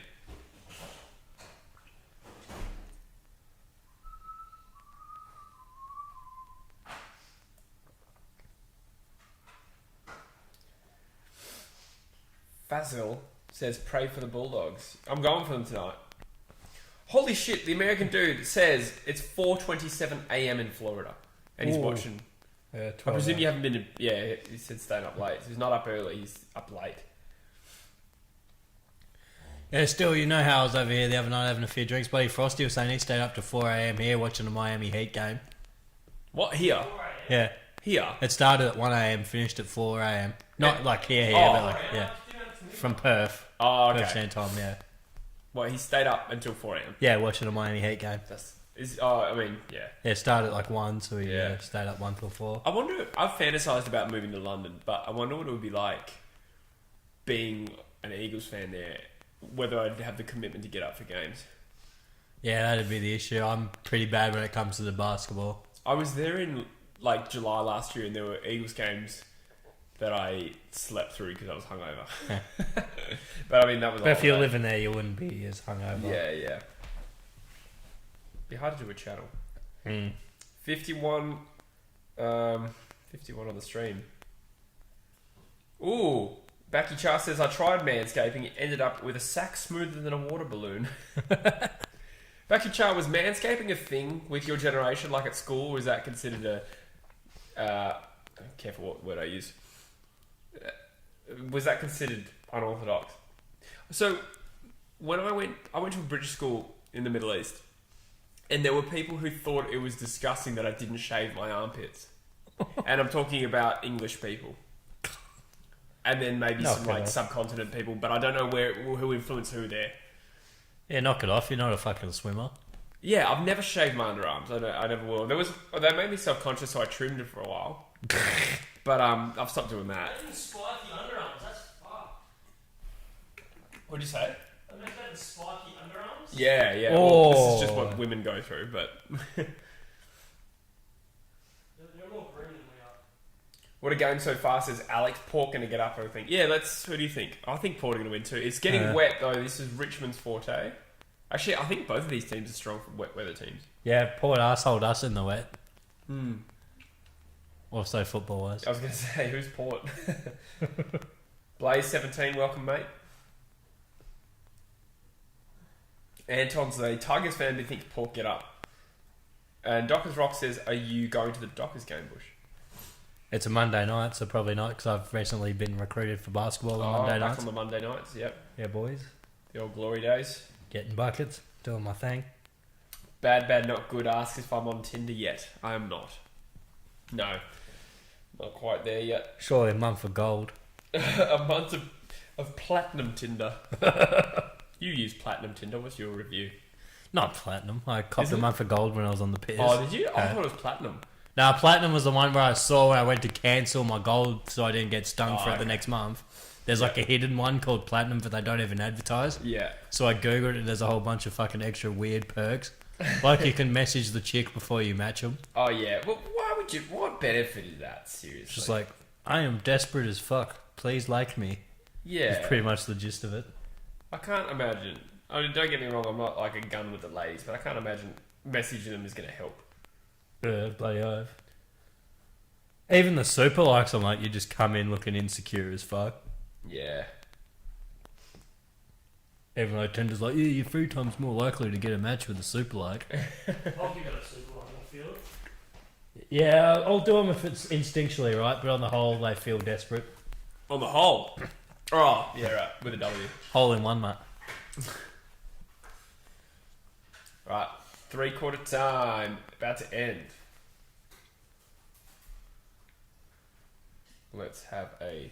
Fazil says, pray for the Bulldogs. I'm going for them tonight. Holy shit, the American dude says it's 4:27 a.m. in Florida. And he's Ooh. watching. Yeah, I presume you haven't been to... Yeah, he said staying up late. So he's not up early, he's up late. Yeah, still, you know how I was over here the other night having a few drinks. Buddy Frosty was saying he stayed up to 4 a.m. here watching the Miami Heat game. What? Here? Yeah. Here? It started at 1 a.m., finished at 4 a.m. Not Yeah. like here, Oh. but like, yeah. From Perth. Oh, Perth okay. Standard Time, yeah. Well, he stayed up until 4 a.m. Yeah, watching the Miami Heat game. I mean, yeah. Yeah, it started at like 1, so we Yeah. stayed up 1 till 4. I wonder, I've fantasized about moving to London, but I wonder what it would be like being an Eagles fan there, whether I'd have the commitment to get up for games. Yeah, that'd be the issue. I'm pretty bad when it comes to the basketball. I was there in like July last year, and there were Eagles games that I slept through because I was hungover. But I mean, that was. But if you're holiday. living there, you wouldn't be as hungover. Yeah. Be hard to do a channel. Mm. 51 on the stream. Ooh, Backy Char says, I tried manscaping, it ended up with a sack smoother than a water balloon. Backy Char, was manscaping a thing with your generation, like at school, or is that considered careful what word I use. Was that considered unorthodox? So, when I went to a British school in the Middle East, and there were people who thought it was disgusting that I didn't shave my armpits. And I'm talking about English people. And then maybe Knock some it like off. subcontinent people, but I don't know who influenced who there. Yeah, knock it off. You're not a fucking swimmer. Yeah, I've never shaved my underarms. I never will. They made me self-conscious, so I trimmed it for a while. But I've stopped doing that. Even spiky underarms, that's fucked. What'd you say? I meant that spiky underarms? Yeah. Oh. Well, this is just what women go through, but They're more green than we are. what a game so far, says Alex. Port going to get up, I think. Yeah, who do you think? I think Port are going to win too. It's getting wet, though. This is Richmond's forte. Actually, I think both of these teams are strong for wet weather teams. Yeah, Port arsehole us in the wet. Also football-wise. I was going to say, who's Port? Blaze 17, welcome, mate. Anton's a Tigers fan who thinks Port get up. And Dockers Rock says, are you going to the Dockers game, Bush? It's a Monday night, so probably not, because I've recently been recruited for basketball on Monday back nights. on the Monday nights, yep. Yeah, boys. The old glory days. Getting buckets, doing my thing. Bad, not good. Asks if I'm on Tinder yet. I am not. No. Not quite there yet. Surely a month of gold. A month of platinum Tinder. You use platinum Tinder. What's your review? Not platinum. I copped Is a it? month of gold when I was on the piss. Oh, did you? I thought it was platinum. Now, platinum was the one where I saw when I went to cancel my gold so I didn't get stung for it the next month. There's like a hidden one called platinum that they don't even advertise. Yeah. So I googled it and there's a whole bunch of fucking extra weird perks. Like you can message the chick before you match them. Oh, yeah. Well, why would you... What benefit is that, seriously? Just like, I am desperate as fuck. Please like me. Yeah. It's pretty much the gist of it. I can't imagine... I mean, don't get me wrong, I'm not like a gun with the ladies, but I can't imagine messaging them is going to help. Yeah, bloody oath. Even the super likes, I'm like, you just come in looking insecure as fuck. Yeah. Even though Tinder's like, yeah, you're 3 times more likely to get a match with a super like. I'll give it a super on the field. Yeah, I'll do them if it's instinctually right, but on the whole, they feel desperate. On the whole. Oh, yeah, right. With a W. Hole in one, mate. Right. 3/4 time. About to end. Let's have a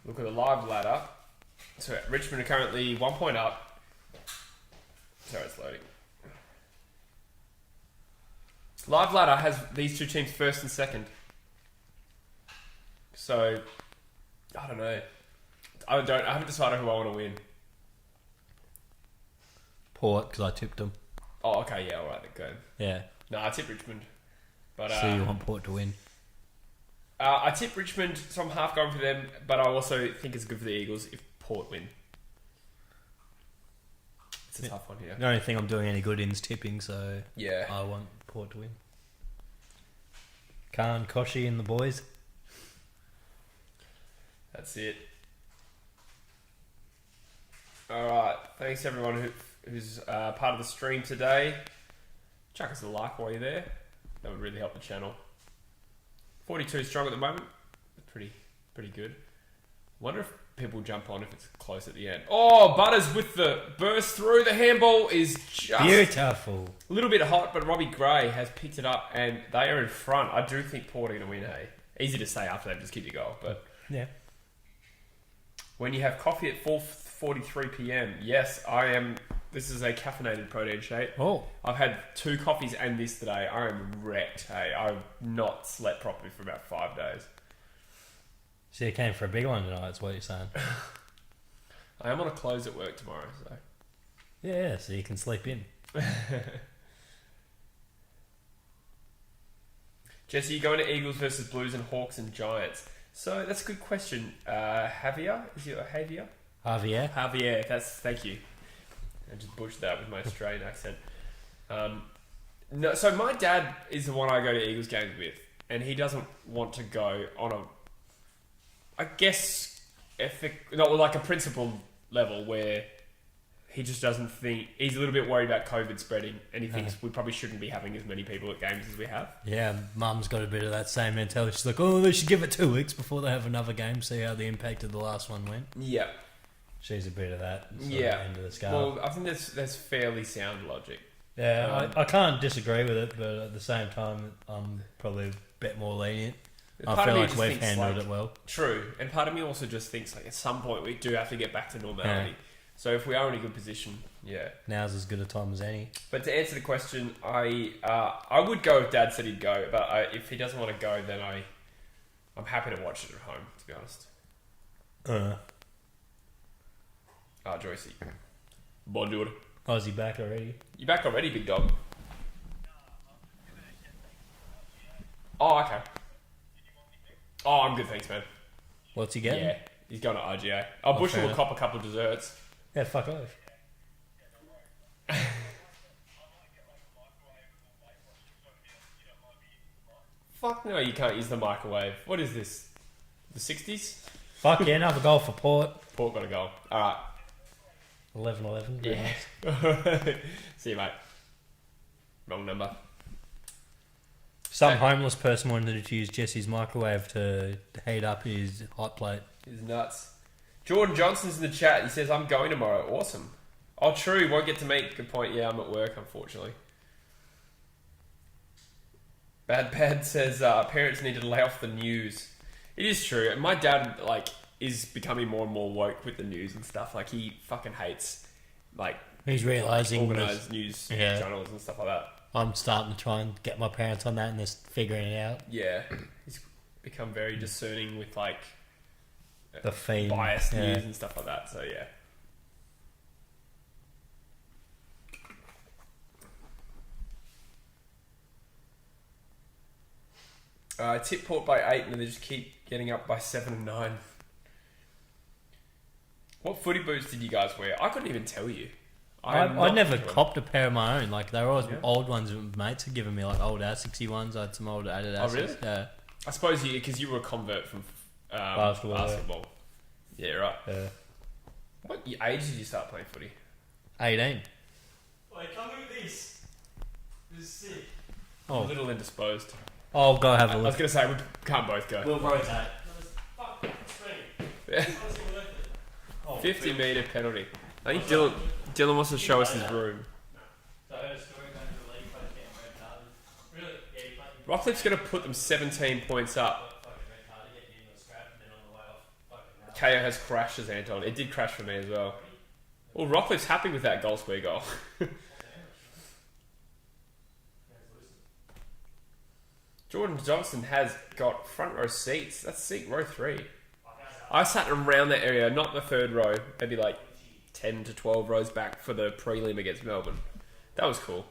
look at the live ladder. So Richmond are currently 1 point up. Sorry, it's loading. Live ladder has these two teams first and second. So I don't know. I haven't decided who I want to win. Port, because I tipped them. Oh, okay, yeah, all right, then go. Yeah. No, I tip Richmond. But So you want Port to win? I tip Richmond, so I'm half going for them. But I also think it's good for the Eagles if Port win. It's a tough one here. The only thing I'm doing any good in is tipping, so Yeah. I want Port to win. Khan, Koshi and the boys. That's it. All right. Thanks everyone who's part of the stream today. Chuck us a like while you're there. That would really help the channel. 42 strong at the moment. Pretty good. Wonder if people jump on if it's close at the end. Oh, Butters with the burst through. The handball is just Beautiful. a little bit hot, but Robbie Gray has picked it up and they are in front. I do think Port are going to win, hey? Easy to say after they've just kicked a goal, but... Yeah. When you have coffee at 4:43 p.m. Yes, I am. This is a caffeinated protein shake. Oh. I've had 2 coffees and this today. I am wrecked. Hey, I've not slept properly for about 5 days. So you came for a big one tonight, that's what you're saying. I am on a close at work tomorrow, so. Yeah, so you can sleep in. Jesse, you going to Eagles versus Blues and Hawks and Giants? So that's a good question. Javier? Is it Javier? Javier. Javier, thank you. I just butchered that with my Australian accent. No, so my dad is the one I go to Eagles games with, and he doesn't want to go on a, I guess, not like a principled level where he just doesn't think, he's a little bit worried about COVID spreading, and he thinks we probably shouldn't be having as many people at games as we have. Yeah, Mum's got a bit of that same mentality. She's like, oh, they should give it 2 weeks before they have another game, see how the impact of the last one went. Yeah. She's a bit of that. Sort Yeah. of end of the scale. Well, I think that's fairly sound logic. Yeah, I can't disagree with it, but at the same time, I'm probably a bit more lenient. I Part of feel me like just we've thinks, handled like, it well. True, and part of me also just thinks like at some point we do have to get back to normality. Yeah. So if we are in a good position, yeah. Now's as good a time as any. But to answer the question, I would go if Dad said he'd go, but if he doesn't want to go, then I'm happy to watch it at home. To be honest. Joycey. Bonjour. Oh, is he back already? You back already, big dog? Oh, okay. Oh, I'm good, thanks, man. What's he getting? Yeah, he's going to RGA. Oh, Bush fair will enough. cop a couple of desserts. Yeah, fuck off. Fuck no, you can't use the microwave. What is this? The 60s? Fuck yeah, another goal for Port. Port got a goal. Alright. 11-11. very Yeah. nice. See you, mate. Wrong number. Some homeless person wanted to use Jesse's microwave to heat up his hot plate. He's nuts. Jordan Johnson's in the chat. He says, I'm going tomorrow. Awesome. Oh, true. Won't get to meet. Good point. Yeah, I'm at work, unfortunately. Bad says, parents need to lay off the news. It is true. My dad, is becoming more and more woke with the news and stuff. Like, he fucking hates, He's realising organised news channels and stuff like that. I'm starting to try and get my parents on that and just figuring it out. Yeah. He's become very discerning with, The feed. biased news and stuff like that. So, yeah. Tip Port by 8 and they just keep getting up by 7 and 9. What footy boots did you guys wear? I couldn't even tell you. I never copped a pair of my own. They were always Yeah. old ones that mates had given me, old Asics ones. I had some old Adidas. Oh, really? Yeah. I suppose because you were a convert from basketball. Yeah, right. Yeah. What age did you start playing footy? 18. Wait, come look at this. This is sick. A Oh, little indisposed. I'll go have a I was look. going to say, we can't both go. We'll rotate. No, it's fuck screen. Honestly worth it. Oh, 50-metre penalty. I think Dylan wants to show us his room. So I heard a story going to the league players getting red carded. Really? Yeah, you played. Rockcliffe's going to put them 17 points up. Fucking red carded, getting into a scrap, and then on the way off, fucking KO has crashed as Anton. It did crash for me as well. Well, Rockcliffe's happy with that goal square goal. Jordan Johnson has got front row seats. That's seat row 3. I sat around that area, not the third row, maybe 10 to 12 rows back for the prelim against Melbourne. That was cool.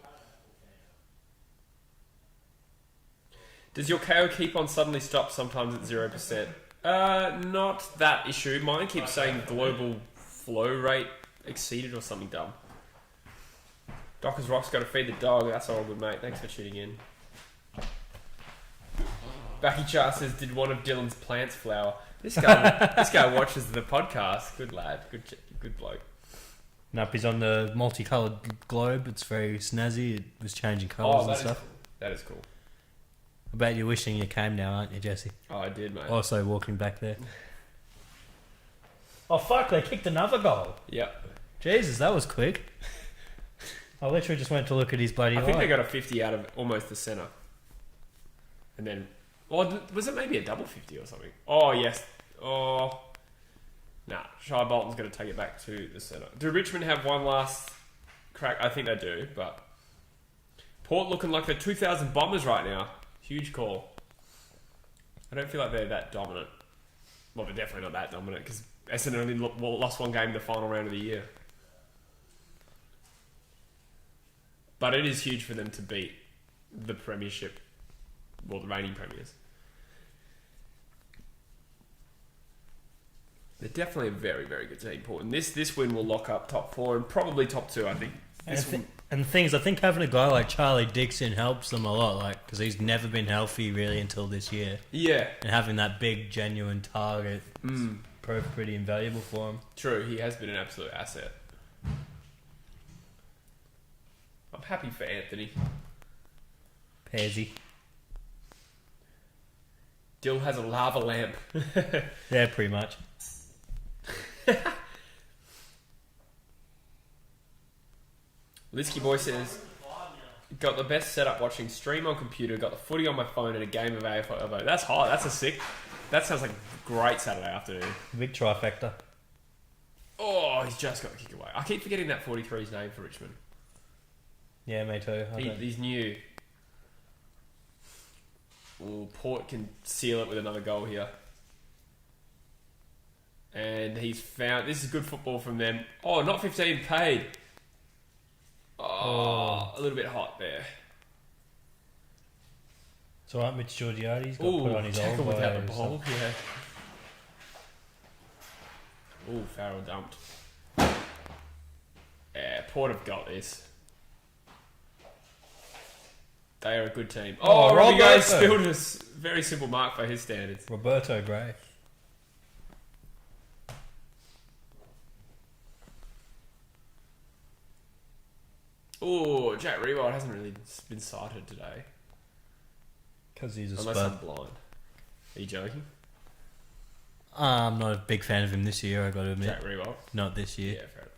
Does your KO keep on suddenly stop sometimes at 0%? Not that issue. Mine keeps saying global flow rate exceeded or something dumb. Docker's Rock's got to feed the dog. That's all good, mate. Thanks for tuning in. Backy Char says, did one of Dylan's plants flower? This guy watches the podcast. Good lad. Good bloke. Nope, he's on the multicoloured globe. It's very snazzy. It was changing colours and stuff. Cool. That is cool. I bet you're wishing you came now, aren't you, Jesse? Oh, I did, mate. Also walking back there. Oh, fuck, they kicked another goal. Yep. Jesus, that was quick. I literally just went to look at his bloody I think eye. they got a 50 out of almost the centre. And then... Or was it maybe a double 50 or something? Oh, yes. Oh... Nah, Shai Bolton's going to take it back to the centre. Do Richmond have one last crack? I think they do, but... Port looking like the 2000 Bombers right now. Huge call. I don't feel like they're that dominant. Well, they're definitely not that dominant, because Essendon only lost one game in the final round of the year. But it is huge for them to beat the premiership, well, the reigning premiers. They're definitely a very, very good team, Port. And this win will lock up top 4 and probably top 2, I think. And things, I think having a guy like Charlie Dixon helps them a lot, because he's never been healthy really until this year. Yeah. And having that big, genuine target proved pretty invaluable for him. True, he has been an absolute asset. I'm happy for Anthony. Pairsy. Dill has a lava lamp. Yeah, pretty much. Lisky Boy says, got the best setup watching stream on computer, got the footy on my phone and a game of AFL. That's hot. That's a sick. That sounds like a great Saturday afternoon. Big trifecta. Oh, he's just got the kick away. I keep forgetting that 43's name for Richmond. Yeah, me too. He's new. Well, Port can seal it with another goal here. And he's found... This is good football from them. Oh, not 15 paid. Oh, a little bit hot there. It's alright, Mitch Georgiades got put on his old tackle without the so- ball. Yeah. Ooh, Farrell dumped. Yeah, Port have got this. They are a good team. Oh, Robbie Roberto. Gray spilled a very simple mark by his standards. Roberto Gray. Oh, Jack Rewald hasn't really been cited today. Because he's a Unless spud. I'm blind. Are you joking? I'm not a big fan of him this year, I got to admit. Jack Rewald? Not this year. Yeah, fair enough.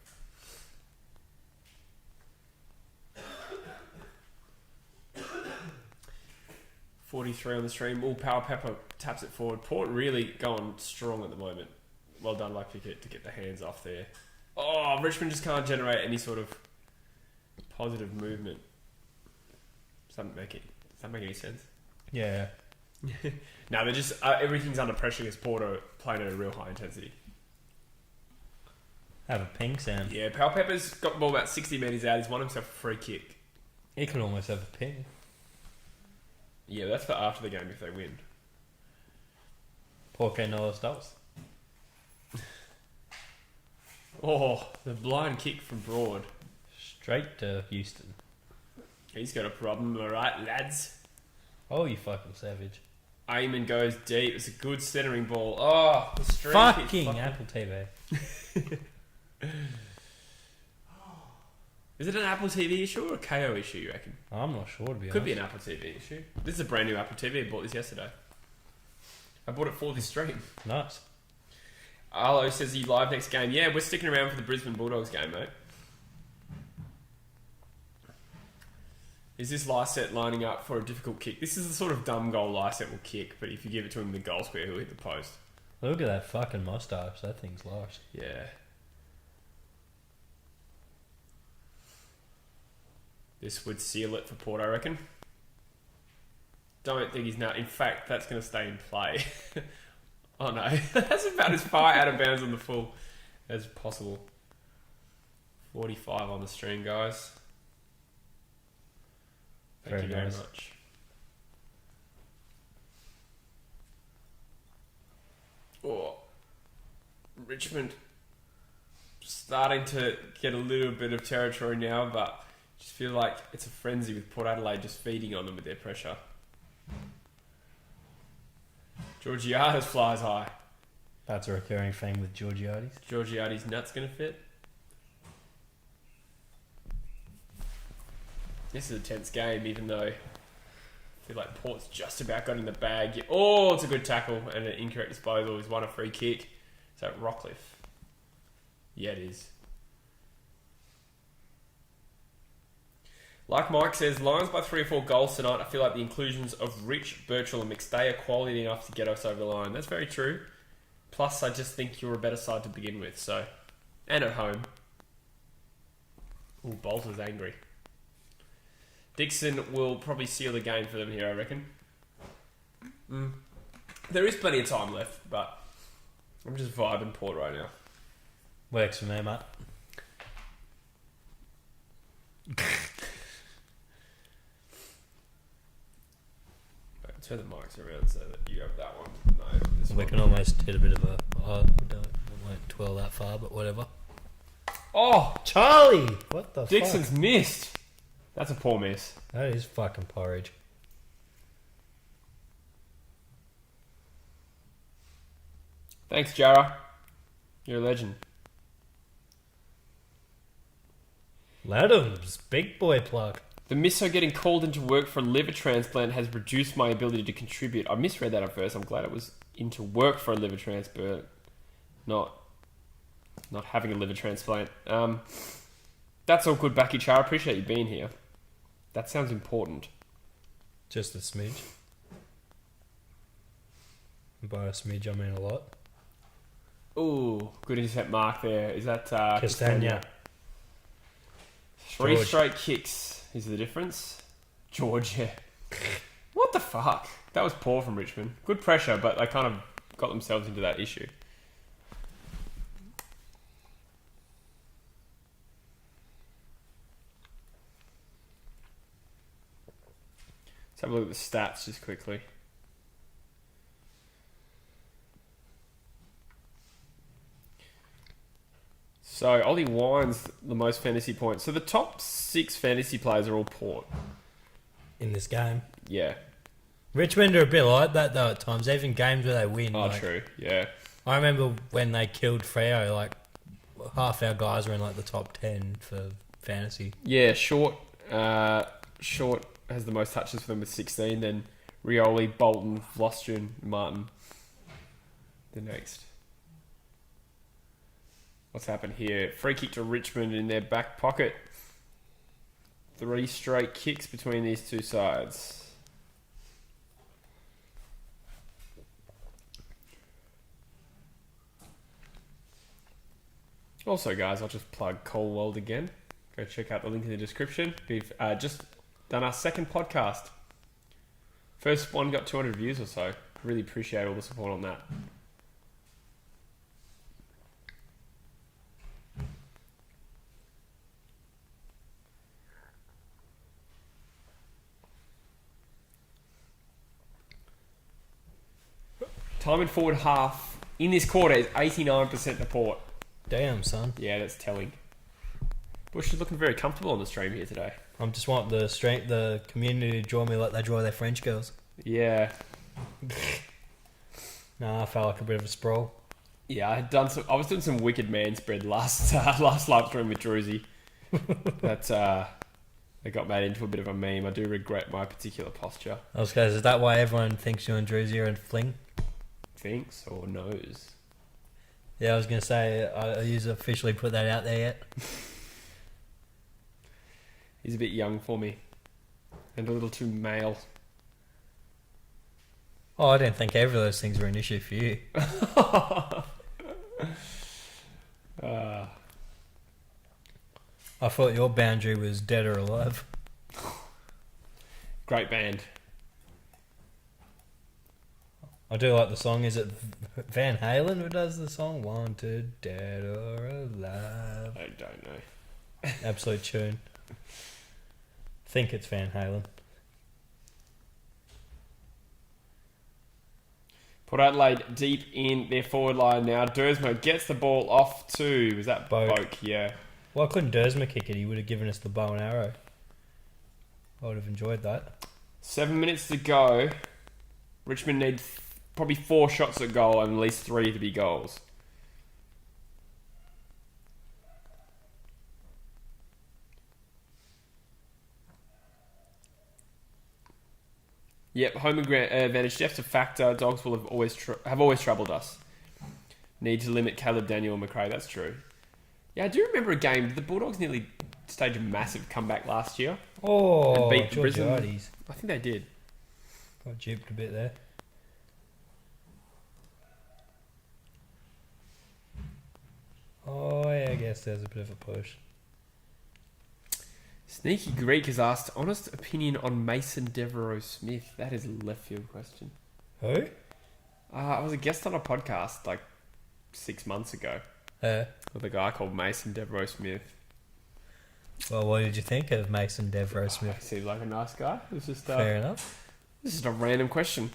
43 on the stream. Power Pepper taps it forward. Port really going strong at the moment. Well done, like Pickett, to get the hands off there. Oh, Richmond just can't generate any sort of positive movement. Does that make any sense? Yeah. No, they're just everything's under pressure against Porto playing at a real high intensity. Have a ping, Sam. Yeah, Power Pepper's got the ball about 60 metres out. He's won himself a free kick. He could almost have a ping. Yeah, that's for after the game if they win. Porque no los dos. Oh, the blind kick from Broad. Straight to Houston. He's got a problem, alright, lads. Oh, you fucking savage. Eamon goes deep. It's a good centering ball. Oh, the stream Fucking Apple TV. Is it an Apple TV issue or a KO issue, you reckon? I'm not sure, to be honest. Could be an Apple TV issue. This is a brand new Apple TV. I bought this yesterday. I bought it for this stream. Nice. Arlo says he live next game. Yeah, we're sticking around for the Brisbane Bulldogs game, mate. Is this Lysette lining up for a difficult kick? This is the sort of dumb goal Lysette will kick, but if you give it to him in the goal square, he'll hit the post. Look at that fucking mustache. That thing's lost. Yeah. This would seal it for Port, I reckon. Don't think he's now. In fact, that's going to stay in play. Oh no, that's about as far out of bounds on the full as possible. 45 on the stream, guys. Thank you very much. Oh, Richmond starting to get a little bit of territory now, but just feel like it's a frenzy with Port Adelaide just feeding on them with their pressure. Georgiades flies high. That's a recurring theme with Georgiades. Georgiades' nuts going to fit. This is a tense game, even though I feel like Port's just about got in the bag. Oh, it's a good tackle and an incorrect disposal. He's won a free kick. Is that Rockcliffe? Yeah, it is. Like Mike says, Lions by 3 or 4 goals tonight. I feel like the inclusions of Rich, Birchall and McStay are quality enough to get us over the line. That's very true. Plus, I just think you're a better side to begin with. So, and at home. Ooh, Bolter's angry. Dixon will probably seal the game for them here, I reckon. There is plenty of time left, but I'm just vibing Port right now. Works for me, mate. Turn the mics around so that you have that one. No, this We one. can almost hit a bit of a... Oh, we won't twirl that far, but whatever. Oh, Charlie! What the Dixon's missed. That's a poor miss. fuck? That is fucking porridge. Thanks, Jara. You're a legend. Ladham's big boy plug. The misso getting called into work for a liver transplant has reduced my ability to contribute. I misread that at first. I'm glad it was into work for a liver transplant, not having a liver transplant. That's all good, Backy Char. I appreciate you being here. That sounds important. Just a smidge. By a smidge, I mean a lot. Ooh, good intercept mark there. Is that Castagna. 3 George. straight kicks is the difference. George, yeah. What the fuck? That was poor from Richmond. Good pressure, but they kind of got themselves into that issue. Let's have a look at the stats just quickly. So, Ollie Wine's the most fantasy points. So, the top 6 fantasy players are all Port. In this game. Yeah. Richmond are a bit like that, though, at times. Even games where they win. Oh, like, true. Yeah. I remember when they killed Freo, like, half our guys were in, like, the top 10 for fantasy. Yeah, Short has the most touches for them with 16. Then Rioli, Bolton, Vlostrian, Martin. The next. What's happened here? Free kick to Richmond in their back pocket. 3 straight kicks between these two sides. Also, guys, I'll just plug Coalworld again. Go check out the link in the description. We've just done our second podcast. First one got 200 views or so. Really appreciate all the support on that. Time in forward half in this quarter is 89% to Port. Damn, son. Yeah, that's telling. Bush is looking very comfortable on the stream here today. I'm just wanting the community to draw me like they draw their French girls. Yeah. Nah, I felt like a bit of a sprawl. Yeah, I was doing some wicked man spread last live stream with Druzy. They got made into a bit of a meme. I do regret my particular posture. I was going to say, is that why everyone thinks you and Druzy are in fling? Thinks or knows? Yeah, I was going to say, I used to officially put that out there yet. He's a bit young for me. And a little too male. Oh, I didn't think either of those things were an issue for you. I thought your boundary was dead or alive. Great band. I do like the song. Is it Van Halen who does the song? Wanted, dead or alive. I don't know. Absolute tune. Think it's Van Halen. Port Adelaide deep in their forward line now. Dersmo gets the ball off to... Was that Boak? Yeah. Why couldn't Dersma kick it? He would have given us the bow and arrow. I would have enjoyed that. 7 minutes to go. Richmond need probably 4 shots at goal and at least 3 to be goals. Yep, home advantage depth's a factor. Dogs will have always troubled us. Need to limit Caleb, Daniel, and McRae. That's true. Yeah, I do remember a game. The Bulldogs nearly staged a massive comeback last year. Oh, and beat Brisbane. Georgiades. I think they did. Got duped a bit there. Oh, yeah, I guess there's a bit of a push. Sneaky Greek has asked, honest opinion on Mason Devereaux-Smith. That is a left field question. Who? I was a guest on a podcast like 6 months ago with a guy called Mason Devereaux-Smith. Well, what did you think of Mason Devereaux-Smith? He seemed like a nice guy. It was just Fair enough. This is a random question.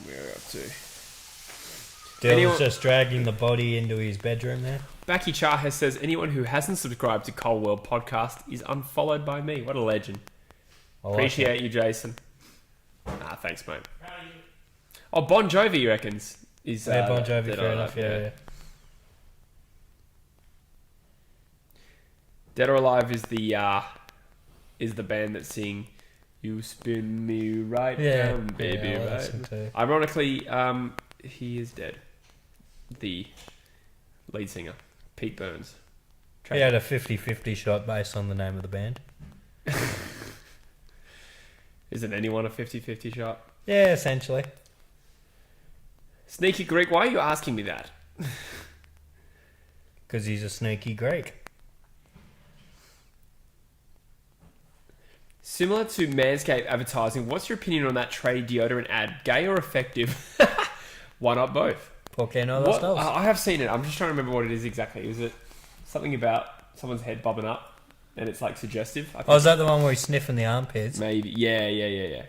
We're up to. Dylan's just dragging the body into his bedroom there. Baki Chaha says, anyone who hasn't subscribed to Coal World Podcast is unfollowed by me. What a legend. Appreciate you, Jason. Thanks, mate. Oh, Bon Jovi, you reckons? Is, yeah, Bon Jovi, fair enough, yeah. Dead or Alive is the band that sing "You Spin Me Right Down, Baby." Yeah, right. Ironically, he is dead. The lead singer, Pete Burns. He had a 50-50 shot based on the name of the band. Isn't anyone a 50-50 shot? Yeah, essentially. Sneaky Greek, why are you asking me that? Because he's a sneaky Greek. Similar to MANSCAPED advertising, what's your opinion on that trade deodorant ad? Gay or effective? Why not both? Porque no los dos. I have seen it. I'm just trying to remember what it is exactly. Is it something about someone's head bobbing up and it's like suggestive? I think. Oh, is that the one where he's sniffing the armpits? Maybe. Yeah. Yeah,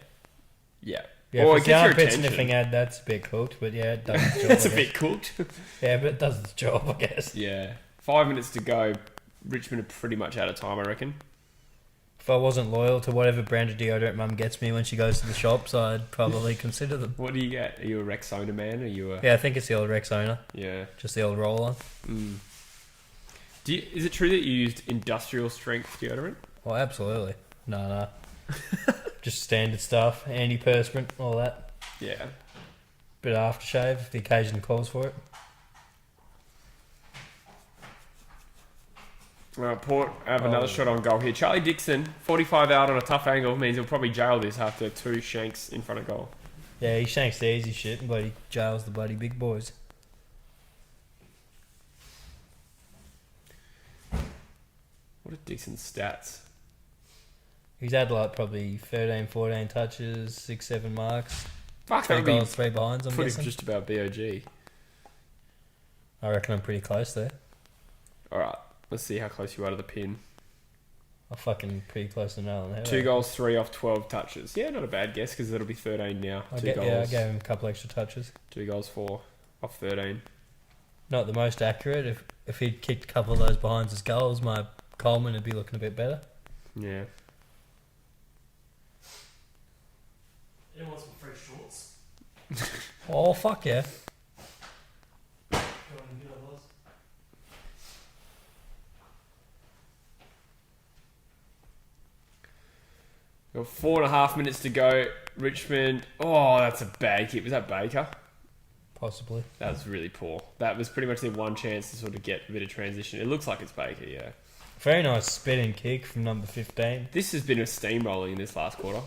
or if it it's gets the your armpit attention. sniffing ad, that's a bit cooked, but yeah, it does its job. That's I a guess. bit cooked. Yeah, but it does its job, I guess. Yeah. 5 minutes to go. Richmond are pretty much out of time, I reckon. If I wasn't loyal to whatever brand of deodorant Mum gets me when she goes to the shops, I'd probably consider them. What do you get? Are you a Rexona man? Or are you a... Yeah, I think it's the old Rexona, Yeah. just the old roller. Mm. Is it true that you used industrial strength deodorant? Oh, absolutely. No. Just standard stuff, antiperspirant, all that. Yeah. Bit of aftershave if the occasion calls for it. Port have another shot on goal here. Charlie Dixon, 45 out on a tough angle, means he'll probably jail this after 2 shanks in front of goal. Yeah, he shanks the easy shit and bloody jails the bloody big boys. What are Dixon's stats? He's had like probably 13, 14 touches, 6, 7 marks. Fuck, 3 that'd be goals, 3 behinds, I'm pretty guessing. just about BOG. I reckon I'm pretty close there. Alright, let's see how close you are to the pin. I'm fucking pretty close to nail on the head. 2 goals, 3 off 12 touches. Yeah, not a bad guess because it'll be 13 now. I 2 gave goals. him a couple extra touches. 2 goals, 4 off 13. Not the most accurate. If he'd kicked a couple of those behinds as goals, my Coleman would be looking a bit better. Yeah. Anyone want some free shorts? Oh, fuck yeah. Go on and get on those. Got 4.5 minutes to go. Richmond. Oh, that's a bad kick. Was that Baker? Possibly. That was really poor. That was pretty much their one chance to sort of get a bit of transition. It looks like it's Baker, yeah. Very nice spinning kick from number 15. This has been a steamrolling in this last quarter.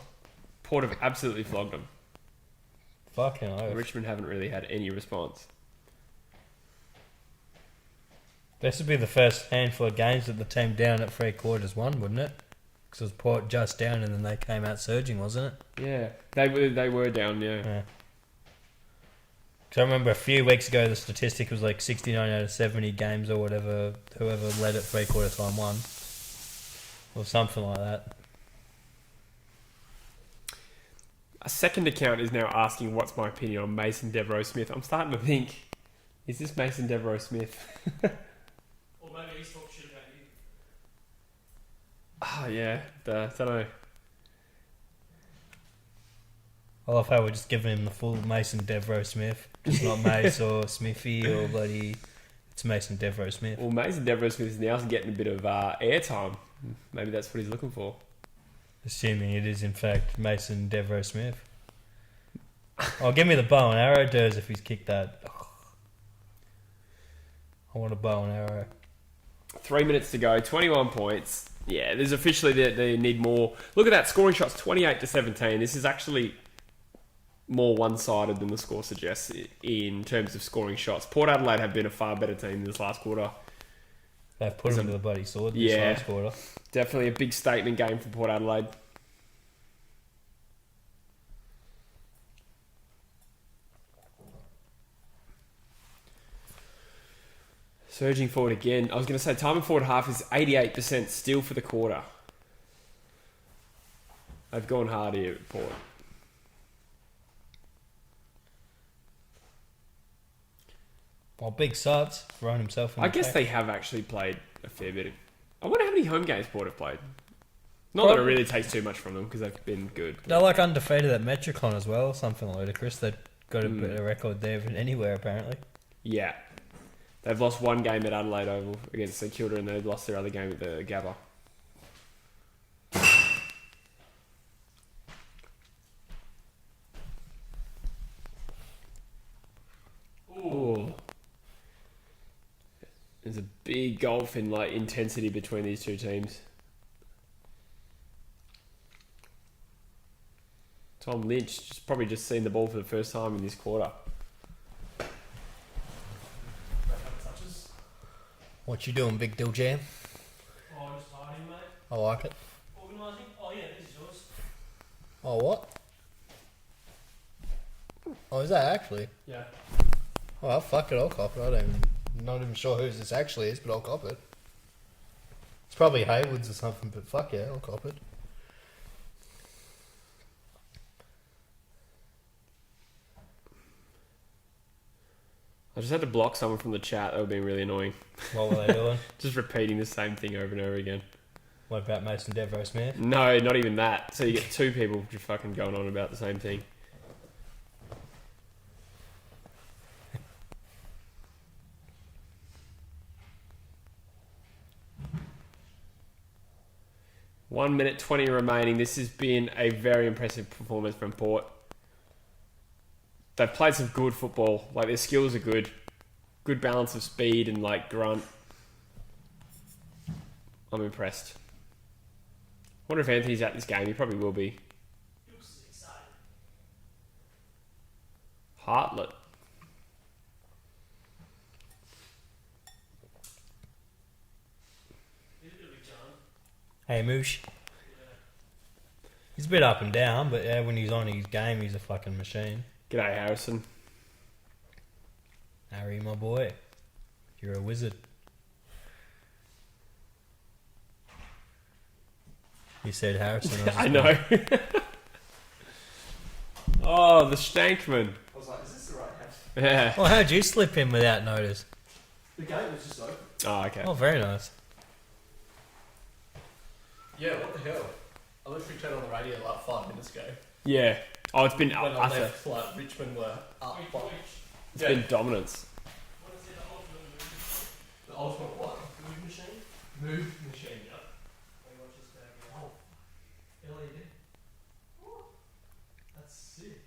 Port have absolutely flogged them. Fucking oath. Richmond haven't really had any response. This would be the first handful of games that the team down at 3 quarters won, wouldn't it? Because it was Port just down and then they came out surging, wasn't it? Yeah, they were down, yeah. Yeah. Because I remember a few weeks ago the statistic was like 69 out of 70 games or whatever, whoever led at 3 quarter time won. Or something like that. A second account is now asking what's my opinion on Mason Devereaux-Smith. I'm starting to think, is this Mason Devereaux-Smith? Or maybe he's talking shit about you. Oh, yeah. Don't know. I love how we're just giving him the full Mason Devereaux-Smith. Just not Mace or Smithy or bloody... It's Mason Devereaux-Smith. Well, Mason Devereaux-Smith is now getting a bit of airtime. Maybe that's what he's looking for. Assuming it is in fact Mason Devereaux-Smith. Oh, give me the bow and arrow, Durs, if he's kicked that. Oh. I want a bow and arrow. 3 minutes to go, 21 points. Yeah, there's officially they need more. Look at that, scoring shots 28 to 17. This is actually more one-sided than the score suggests in terms of scoring shots. Port Adelaide have been a far better team this last quarter. They've put him to the bloody sword this Yeah. last quarter. Definitely a big statement game for Port Adelaide. Surging forward again. I was going to say time and forward half is 88% still for the quarter. They've gone hard here at Port. Well, Big Suts thrown himself in I the guess pack. they have actually played a fair bit. I wonder how many home games Port have played. Not that it Probably- really takes too much from them because they've been good. They're like undefeated at Metricon as well, something ludicrous. They've got a better record there than anywhere, apparently. Yeah. They've lost one game at Adelaide Oval against St Kilda and they've lost their other game at the Gabba. Ooh. There's a big gulf in like intensity between these two teams. Tom Lynch just probably just seen the ball for the first time in this quarter. Back up touches. What you doing, Big Dill Jam? Oh, just hiding, mate. I like it. Organising. Oh, yeah, this is yours. Oh, what? Oh, is that actually? Yeah. Oh, fuck it, I'll cop it. Not even sure whose this actually is, but I'll cop it. It's probably Haywood's or something, but fuck yeah, I'll cop it. I just had to block someone from the chat. That would be really annoying. What were they doing? Just repeating the same thing over and over again. What about Mason Devereaux Smith? No, not even that. So you get two people just fucking going on about the same thing. One minute 20 remaining. This has been a very impressive performance from Port. They've played some good football. Like, their skills are good. Good balance of speed and, like, grunt. I'm impressed. Wonder if Anthony's at this game. He probably will be. He looks excited. Hartlett. He's a bit of a John. Hey, Moosh. Yeah. He's a bit up and down, but yeah, when he's on his game, he's a fucking machine. G'day, Harrison. Harry, my boy. You're a wizard. You said Harrison. I know. Oh, the Stankman. I was like, is this the right house? Yeah. Well, how'd you slip in without notice? The gate was just open. Oh, okay. Oh, very nice. Yeah, what the hell? I literally turned on the radio like 5 minutes ago. Yeah. Oh, it's been When I utter. left, like, Richmond were up by... It's been dominance. What is it, the ultimate move? The ultimate what? Move machine? Move machine, yeah. Where you watch this back here. Oh. LED. That's sick.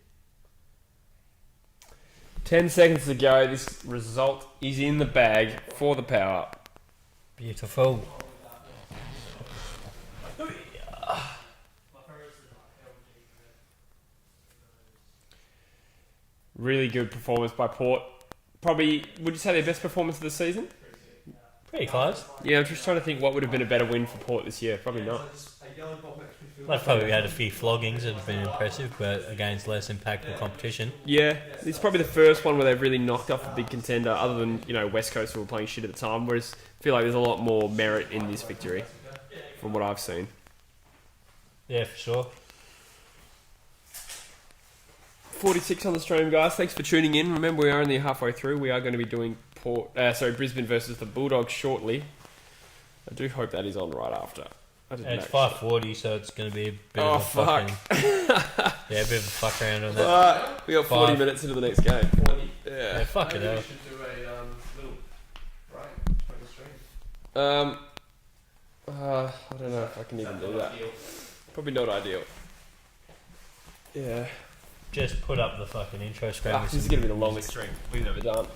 10 seconds to go. This result is in the bag for the power. Beautiful. My parents is like LG. Really good performance by Port. Probably, would you say their best performance of the season? Pretty close. Yeah, I'm just trying to think what would have been a better win for Port this year. Probably not. They've probably had a few floggings that have been impressive, but against less impactful competition. Yeah, it's probably the first one where they've really knocked off a big contender, other than, you know, West Coast who were playing shit at the time. Whereas I feel like there's a lot more merit in this victory, from what I've seen. Yeah, for sure. 46 on the stream, guys. Thanks for tuning in. Remember, we are only halfway through. We are going to be doing Brisbane versus the Bulldogs shortly. I do hope that is on right after. And it's 5:40, so it's going to be a bit Oh, of a fuck. fucking, yeah, a bit of a fuck around on that. We got 40 minutes into the next game. 40. Yeah. Yeah, fuck it Maybe we hell. should do a little break between the streams. I don't know if I can even do that. Probably not ideal. Yeah. Just put up the fucking intro screen. with This is some- going to be the longest stream we've ever done.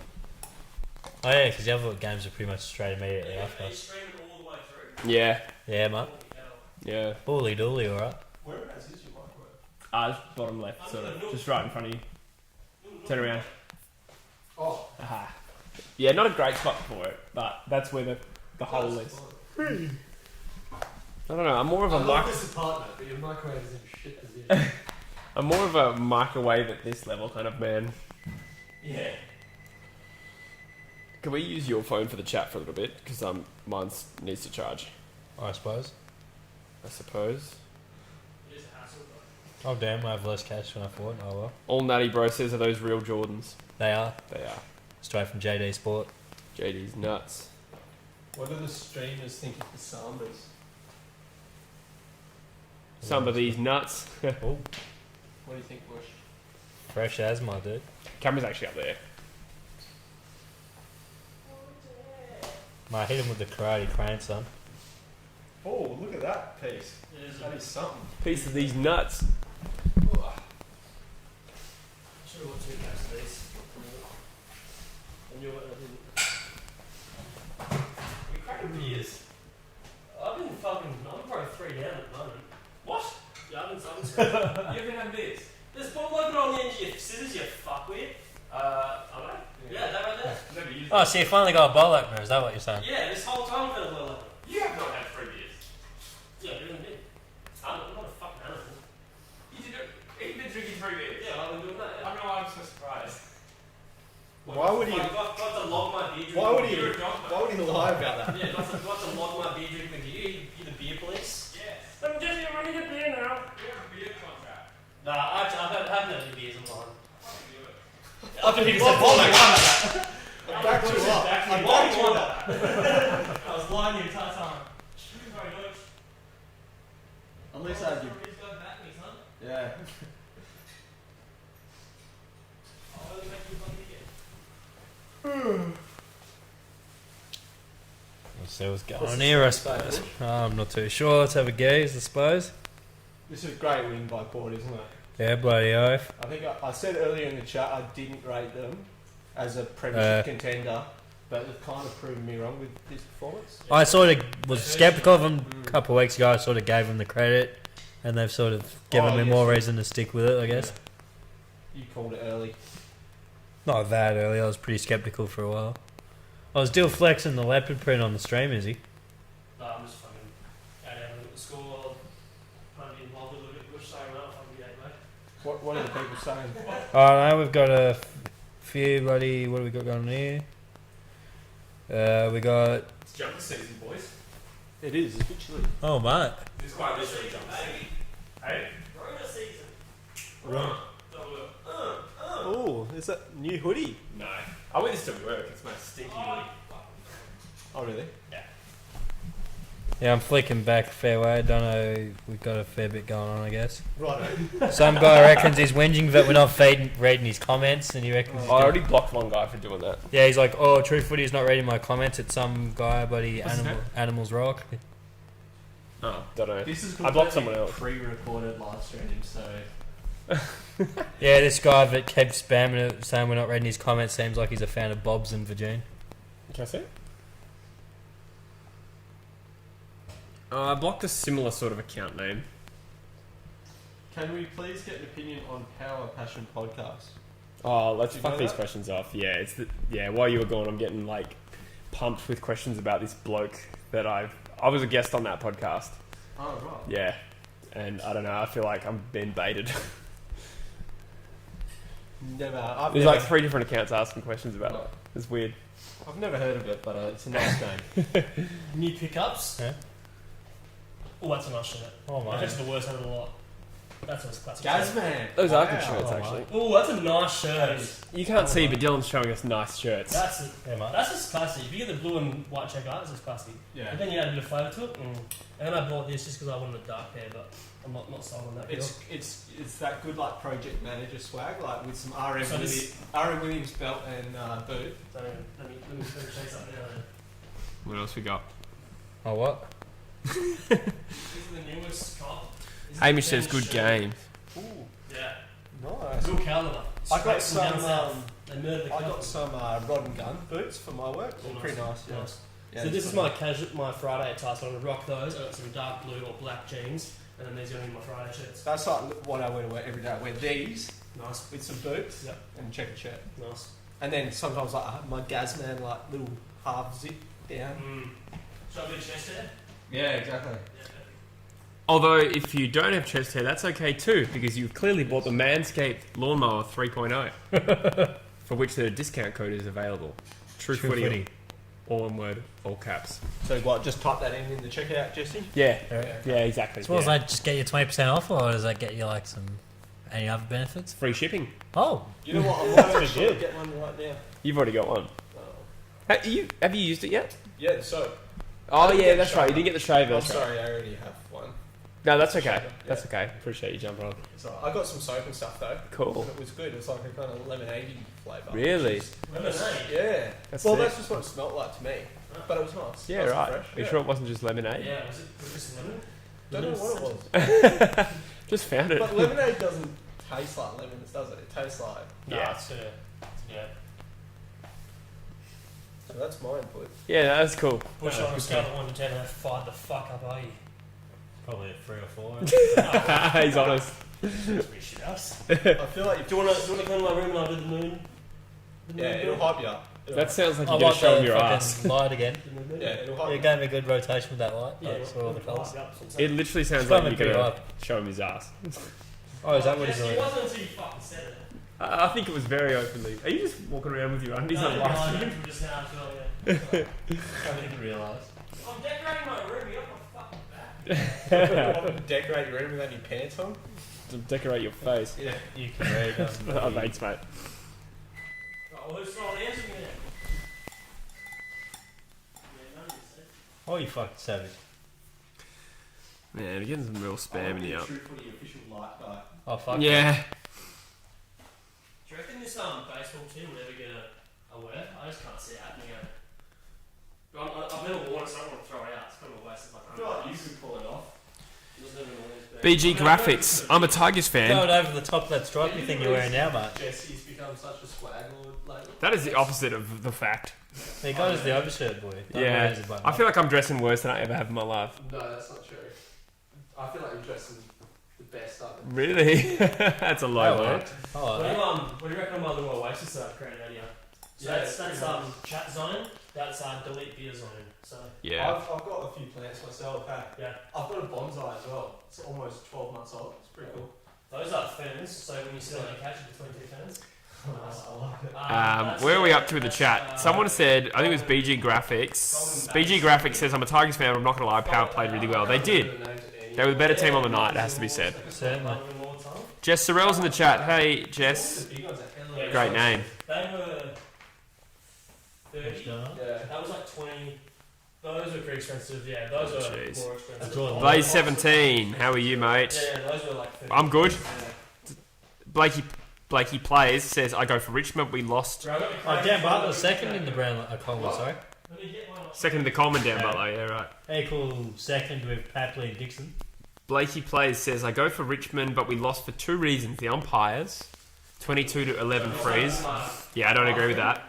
Oh yeah, because the other games are pretty much straight immediately Are after. you streaming all the way through? Yeah. Yeah, mate. Holy hell. Yeah. Bully dooly, alright. Whereabouts is your microwave? Just bottom left, sort of. Just right in front of you. Turn around. Oh. Aha. Yeah, not a great spot for it, but that's where the hole is. I don't know. I'm more of a I love mic- this apartment, but your microwave is in shit position. I'm more of a microwave at this level kind of man. Yeah. Can we use your phone for the chat for a little bit? Because mine needs to charge, I suppose. I suppose. It is a hassle, but Oh damn, I have less cash than I thought. Oh well. All Natty Bro says are those real Jordans. They are. They are. Straight from JD Sport. JD's nuts. What do the streamers think of the Sambas? Some of these nuts. Oh, What do you think, Bush? fresh as my dude. Camera's actually up there. Mate, I hit him with the karate crane, son. Oh, look at that piece. it is a That is something. Piece of these nuts. should have got 2 packs of these. And you're we cracking beers. I've been probably 3 down at the moment. What? Yeah, I've been You ever had beers? There's one logo on the end of your scissors, you fuckwit. Are they? Yeah, that right there. Never used Oh, so you finally got a bowl opener, is that what you're saying? Yeah, this whole time I've had a little opener. You have not had 3 beers. Yeah, I really did. I'm not a fucking animal. You've been drinking 3 beers. Yeah, I've been doing that. I don't know why I'm so surprised. Why would he? Got to log my beer drink. Why would he? You're a dog, Why would he lie about that? Yeah, got to log my beer drink with you. You the beer police. Yes. I'm just here running a beer now. We have a beer contract. Nah, actually, I haven't had any beers in a while. I thought he said, "Oh my god!" I backed you up. I backed you up. I was lying the entire time. Sorry, George. At least I give. Just go back me, son. Yeah. I'll only make you fucking again. Let's see what's going What's on the here, I score, suppose. David? I'm not too sure. Let's have a gaze, I suppose. This is a great win by Port, isn't it? Yeah, bloody oath. I think I said earlier in the chat I didn't rate them as a premiership contender, but they've kind of proven me wrong with this performance. I sort of was sceptical of them a couple of weeks ago. I sort of gave them the credit, and they've sort of given me more reason to stick with it, I guess. You called it early. Not that early. I was pretty sceptical for a while. I was still flexing the leopard print on the stream, is he? No, I'm just fucking out having a look at the score. Trying to be involved a little bit. Which side I'm out, fucking get, mate. What are the people saying? Alright, now we've got a few bloody. What do we got going on here? We got. It's jumper season, boys. It is, it's literally. Oh, mate. It's quite literally jumper season. Hey? Rona season. Right. Oh, is that new hoodie? No. I wear this to work. It's my stinky hoodie. Oh, really? Yeah, I'm flicking back a fair way. I don't know. We've got a fair bit going on, I guess. Right. Some guy reckons he's whinging that we're not reading his comments, and he reckons. I already blocked one guy for doing that. Yeah, he's like, "Oh, True Footy is not reading my comments." It's some guy, buddy. What's his name? Animals Rock. Oh, don't know. This is I blocked someone else. pre-recorded live stream, so Yeah, this guy that kept spamming it, saying we're not reading his comments, seems like he's a fan of Bob's and Virgin. Can I see it? I blocked a similar sort of account name. can we please get an opinion on Power Passion Podcast? Oh, let's You fuck know these that? questions off. Yeah, while you were gone, I'm getting like pumped with questions about this bloke that I was a guest on that podcast. Oh, right. Yeah, and I don't know. I feel like I'm being baited. There's like 3 different accounts asking questions about it. It's weird. I've never heard of it, but it's a nice name. New pickups. Yeah. Oh, that's a nice shirt. Oh I my! think it's the worst out of the lot. That's a classic. Gazman. Those are good Wow. shirts, Oh, actually. Oh, that's a nice shirt. You can't see, but Dylan's showing us nice shirts. That's Yeah, mate. that's just classy. If you get the blue and white check art, it's just classy. Yeah. But then you add a bit of flavour to it. And then I bought this just because I wanted a dark hair, but I'm not sold on that. It's that good like project manager swag, like with some RM So this- Williams belt and boot. So let me say something now. What else we got? Oh what? This is the newest cop. This is Hamish the says same good shirt. game. Ooh, Yeah. nice. Bill Caliber. I got Straight from down some. south. They murdered the I company. got some rod and gun boots for my work. Oh, Pretty nice. Yeah. Nice. Yeah, So this it's is my casual, my Friday attire. So I'm gonna rock those. I got some dark blue or black jeans, and then these are gonna be my Friday shirts. That's like what I wear to work every day. I wear these Nice. with some boots Yep. and checkered shirt, Nice. and then sometimes like my Gazman like little half zip down. Should I be a chest hair? Yeah, exactly. Yeah. Although, if you don't have chest hair, that's okay too, because you've clearly bought the MANSCAPED Lawnmower 3.0, for which the discount code is available. True Footy. All in word, all caps. So what? Just type that in the checkout, Jesse. Yeah, Yeah. yeah, exactly. So what does yeah. that just get you 20% off, or does that get you like some any other benefits? Free shipping. Oh, You know what? I might actually get one right now. You've already got one. Oh. Have you used it yet? Yeah, so. Oh didn't yeah, get that's the right. You shaver. didn't get the shaver. I'm That's right. sorry, I already have one. No, that's okay. Shaver, That's yeah. okay. Appreciate you jumping on. So I got some soap and stuff though. Cool. And it was good. It was like a kind of lemonade flavour. Really? Lemonade. Yeah. That's well, sick. that's just what it smelled like to me. But it was nice. Yeah, Nice and right. fresh. Are you Yeah. sure it wasn't just lemonade? Yeah. Was it just lemon? Don't know what it was. Just found it. But lemonade doesn't taste like lemons, does it? It tastes like. No, Yeah. it's yeah. So that's my input. Yeah, that's cool. Bush No, on a good scale stuff. of 1 to 10, how fired the fuck up are you? probably a 3 or 4. He's honest. It's pretty shit house. I feel like Do you wanna come to my room and I'll do the moon? yeah, it'll hype you up. That sounds like I you're gonna like show him the your fucking ass. light again. Yeah, it'll hype You you up. gave me a good rotation with that light. Yeah, Like, saw all the colours. It literally sounds It's like coming you're gonna pretty show him his ass. Oh, is that what he's It doing? wasn't until you fucking said it. I think it was very openly. Are you just walking around with your undies on No, live I stream? from just now as well, yeah. I didn't realise. I'm decorating my room, you're my fucking back. I want to decorate your room with any pants on. To decorate your face. Yeah. You can read. Oh, thanks, mate. Oh, well, who's throwing hands at me then? Yeah, none of you said. Oh, you fucking savage. Man, we're getting some real spam in here. True Footy official light guy. Oh fuck. Yeah. Do you reckon this baseball team will ever get a wear? I just can't see it happening. I've never worn it, so I don't want to throw it out. It's kind of a waste of my I feel like you could pull it off. BG Graphics. I'm a Tigers fan. Going over the top of that stripy thing you're wearing now, mate. Jesse's become such a swag lord lately. That is the opposite of the fact. He goes the overshirt, boy. Don't wear Yeah. his button I up. feel like I'm dressing worse than I ever have in my life. No, that's not true. I feel like you're dressing the best up. Really? That's a low That bar. worked. Oh, What do you reckon on my little Oasis that I've created out here? So that's chat zone. That's delete beer zone. So Yeah. I've got a few plants myself. yeah, I've got a bonsai as well. It's almost 12 months old. It's pretty cool. those are ferns. So when you sit on your couch between two ferns. Nice, I like it. Where are we up to with the chat? Someone said, I think it was BG Graphics. BG Graphics says, I'm a Tigers fan, but I'm not going to lie, Power played really well. They did. They were the better team on the night, it has to be said. certainly. Jess Sorrell's in the chat. Hey, Jess. Great name. They were 30. Yeah. That was like 20. Those were pretty expensive. Yeah, those Oh, are jeez. more expensive. Jordan. Blaze 17. How are you, mate? Yeah, those were like 30. I'm good. Blakey plays, says, I go for Richmond. We lost. Bro, I got the Oh, crazy Dan Butler photos. second in the Brown Collingwood, sorry. Let me get one up. Second to the Coleman down Butler. Yeah, right. Equal second with Papley and Dixon. Blakey plays, says, I go for Richmond, but we lost for two reasons. The umpires. 22 to 11 freeze. Yeah, I don't agree with that.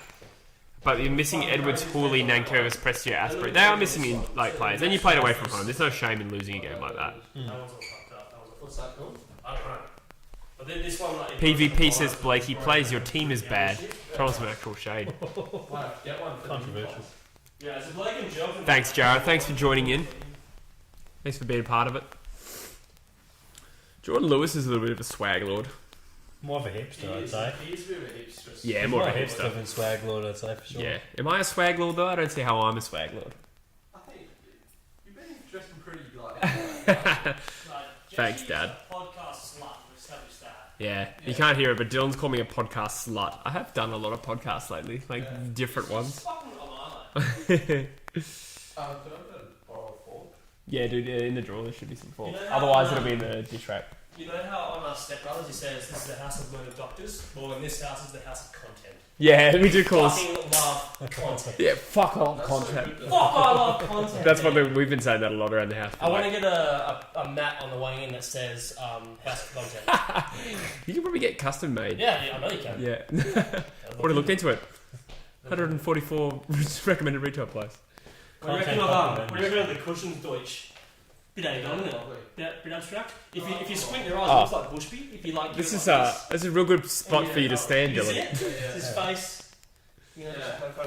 But you're missing Edwards, Hooley, Nankervis, Prestia, Asprey. They are missing in like players. And you played away from home. There's no shame in losing a game like that. That one's all fucked up. What's that called? I don't know. But then this one, like, PvP says, Blakey plays, your team is bad. Throw us some actual shade. Get one for Controversial. Yeah, it's a Blake and Joe. Thanks, Jared. Thanks for joining in. Thanks for being a part of it. Jordan Lewis is a little bit of a swag lord. More of a hipster, I'd say. He is a bit of a hipster. Yeah, He's more of a hipster hipster. than swag lord, I'd say for sure. Yeah. Am I a swag lord though? I don't see how I'm a swag lord. I think you've been dressing pretty like. Thanks, Dad. Podcast slut. We've established that. Yeah. You can't hear it, but Dylan's called me a podcast slut. I have done a lot of podcasts lately, like different ones. Fucking Omar. Did I borrow a fork? Yeah, dude. In the drawer there should be some fork. You know how, Otherwise, it'll be in the dish rack. You know how on Step Brothers he says this is the house of learned doctors? Well, in this house is the house of content. Yeah, we do call us. Fucking love content. Yeah, fuck off content. Fuck, I love content. That's what man. we've been saying that a lot around the house. I want to get a mat on the way in that says house of content. You can probably get custom made. Yeah, I know you can. Yeah. Already looked into it. 144 recommended retail price. What do you reckon of the cushions, Deutsch? Bit agon, isn't it? Lovely. Bit abstract. If you squint your eyes, Oh. it looks like Bushby. If you like, This do it is like a this. this is a real good spot for you to stand, You see Dylan. it? It's his face. You know,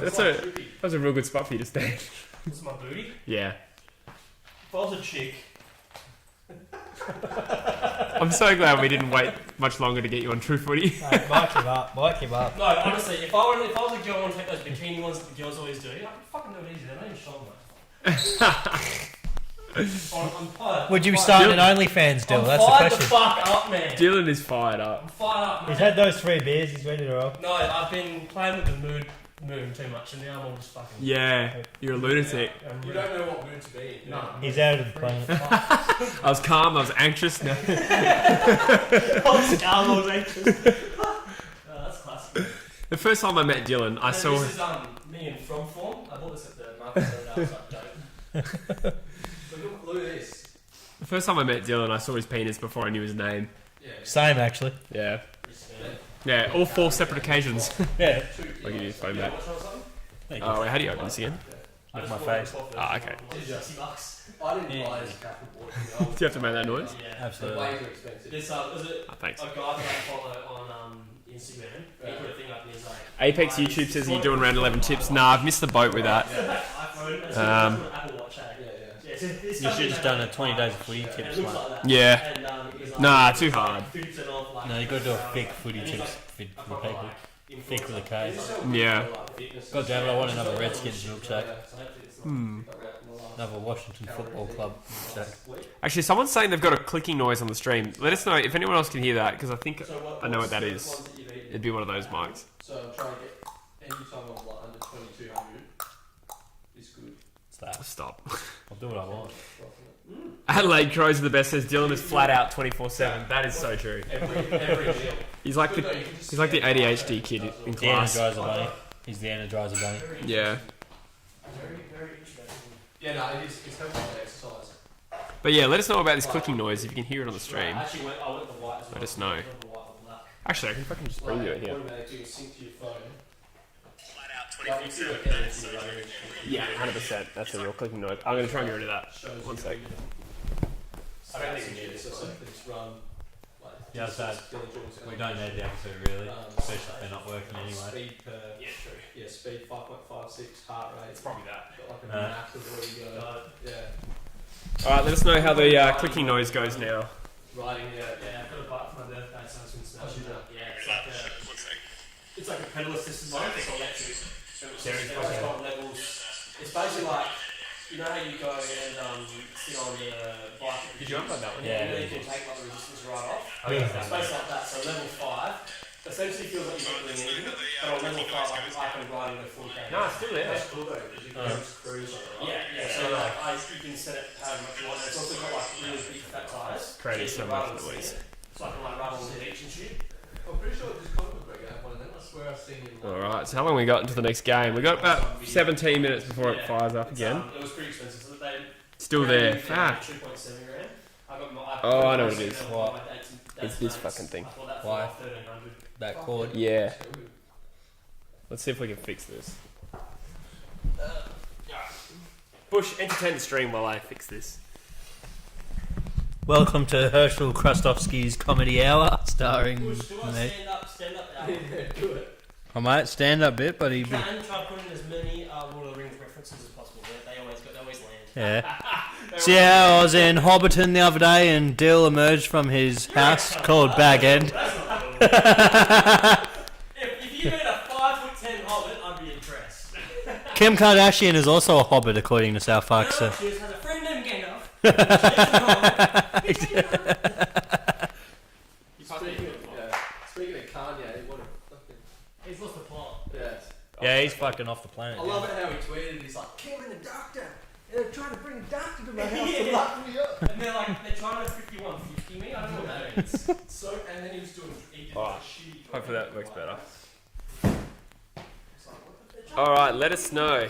That's a that was a real good spot for you to stand. This is my booty. Yeah. If I was a chick, I'm so glad we didn't wait much longer to get you on True Footy. Hey, mic him up. no, honestly, if I was a girl and want to take those bikini ones that the girls always do, I can fucking do it easy. They're not even shoulder. I'm fired. Would you be I'm starting an fired. OnlyFans deal? I'm That's the fired the question. fuck up, man. Dylan is fired up. I'm fired up, man. He's had those 3 beers, he's ready to roll. No, I've been playing with the moon too much, and now I'm all just fucking. Yeah, you're a lunatic. I'm You really- don't know what mood to be in. No. He's out of the planet. I was calm. I was anxious. No. Oh, Star Wars anxious. That's classic. The first time I met Dylan, I saw. This is me in frog form. I bought this at the market the other day. I was like, dope. Look at this. The first time I met Dylan, I saw his penis before I knew his name. Yeah. Same, actually. Yeah. Yeah, all 4 separate occasions. Yeah. I'll give you his phone back. Thank you. Oh, wait, how do you open this again? With my face. Ah, okay. $60. I didn't buy this cap and bought it. Do you have to make that noise? Yeah. It's Absolutely. way too expensive. There's is it Oh, thanks. a guy that I follow on Instagram? He put a thing up and he's like, Apex YouTube says, are you doing round 11 tips? Nah, I've missed the boat with that. iPhone, it's Apple Watch, eh? Yeah, Yeah, You should have just done a 20 days of footy and tips, it looks mate. like that. Yeah. And, he's like, Nah, too hard. 50% off, like, No, you got to do a thick footy and he's tips like, for a the proper, people. like, Thick with a K. Yeah. God damn it, I want another Redskins milkshake. Hmm. Another Washington Football Club milkshake. Actually, someone's saying they've got a clicking noise on the stream. Let us know if anyone else can hear that, because I think I know what that is. It'd be one of those mics. So I'm trying to get any time of like under 2200 is good. It's that. Stop. I'll do what I want. Adelaide Crows are the best, says Dylan is flat out 24/7. That is so true. Every meal. He's like the ADHD kid in The class. Energizer Bunny. He's the Energizer Bunny. Yeah. Very interesting. Yeah, no, it's helpful for exercise. But yeah, let us know about this clicking noise if you can hear it on the stream. I actually I went the white as well. Let us know. I went the white or black. Actually, I can fucking just bring you it here. Automatically sync to your phone. Flat out 24/7. Yeah, 100%. That's a real clicking noise. I'm going to try and get rid of that. One sec. I don't think we need this. So it's run. Like, Yeah, so we don't need the episode really, especially if they're not working anyway. Speed per. Yeah, true. Yeah, speed 5.56, heart rate. It's probably that. Got like a map of where you go. Yeah. Alright, let us know how the clicking noise goes now. Riding, Yeah, I've got a bike for my birthday, so I was going to snatch it up. Yeah, it's like a pedal assisted bike. It's electric. It's got levels. It's basically like, you know how you go and sit on the bike. Did you unplug that one? Yeah. And then you can take like the resistance right off. Oh, yeah. It's basically like that. So level 5 essentially feels like you're not doing anything, but on level 5 I can ride and go 40k. No, it's still there. That's cool though, because you can just cruise on it, right? Yeah. So like, you can set it however much you want. It's also got like really big fat tyres. Creating so much noise. So I can like ride on the beach and shit. I'm pretty sure this Conor McGregor had one of them. I swear I've seen him. Alright, so how long we got into the next game? We got about 17 minutes before it fires up again. It was pretty expensive. So they Still there. ran Fuck. 2.7 grand. Oh, I know what it is. What? It's this fucking thing. I bought that for Why? like 1300. That cord. Yeah. Let's see if we can fix this. Bush, entertain the stream while I fix this. Welcome to Herschel Krustowski's Comedy Hour, starring Bush, do I me. stand up album? Do it. I might stand up bit, but he. You can try putting as many Lord of the Rings references as possible. They always land. Yeah. See how I was in Hobbiton the other day and Dill emerged from his house called Bag End. If you made a 5'10" hobbit, I'd be impressed. Kim Kardashian is also a hobbit, according to South Park. So. She has a friend named Gandalf. Speaking of Kanye, what a fucking. He's lost the plot. Yes. Yeah, he's fucking off the planet. I love it how he tweeted. He's like, Kim and the doctor. They're trying to bring a doctor to my house to lock me up. And they're trying to 51-50 me. I don't know what that means. So, and then he was doing. He did Alright, shitty. hopefully that works better. It's like, what the fuck? Alright, let us know.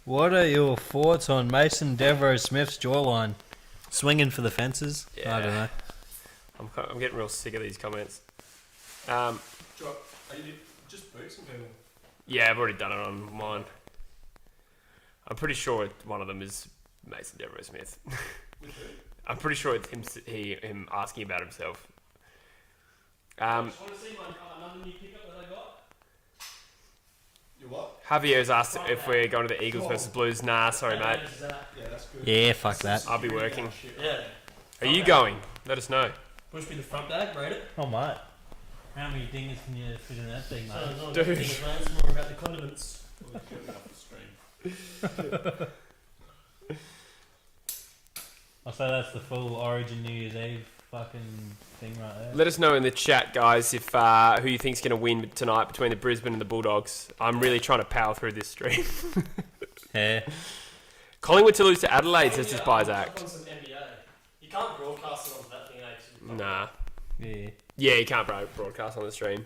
What are your thoughts on Mason Devereaux Smith's jawline? Swinging for the fences? I don't know. I'm getting real sick of these comments. Are you just boots and people? Yeah, I've already done it on mine. I'm pretty sure one of them is Mason Devereaux Smith. With who? I'm pretty sure it's him asking about himself. I just want to see another new pickup that I got. You what? Javier's asked if we're going to the Eagles versus Blues. Nah, sorry mate. Yeah, that's good. Yeah, fuck that. I'll be working. Yeah. Are you going? Let us know. Push me the front bag, rate it. Oh, mate. How many dingers can you fit in that thing, So, mate? not Dude. about the things, mate, it's more about the condiments. I'll say that's the full Origin New Year's Eve fucking thing right there. Let us know in the chat, guys, if who you think's going to win tonight between the Brisbane and the Bulldogs. I'm really trying to power through this stream. Yeah. Collingwood to lose to Adelaide, says this buys I'm act. on some NBA. You can't broadcast it onto that thing, eh? Nah. Yeah. Yeah, you can't broadcast on the stream.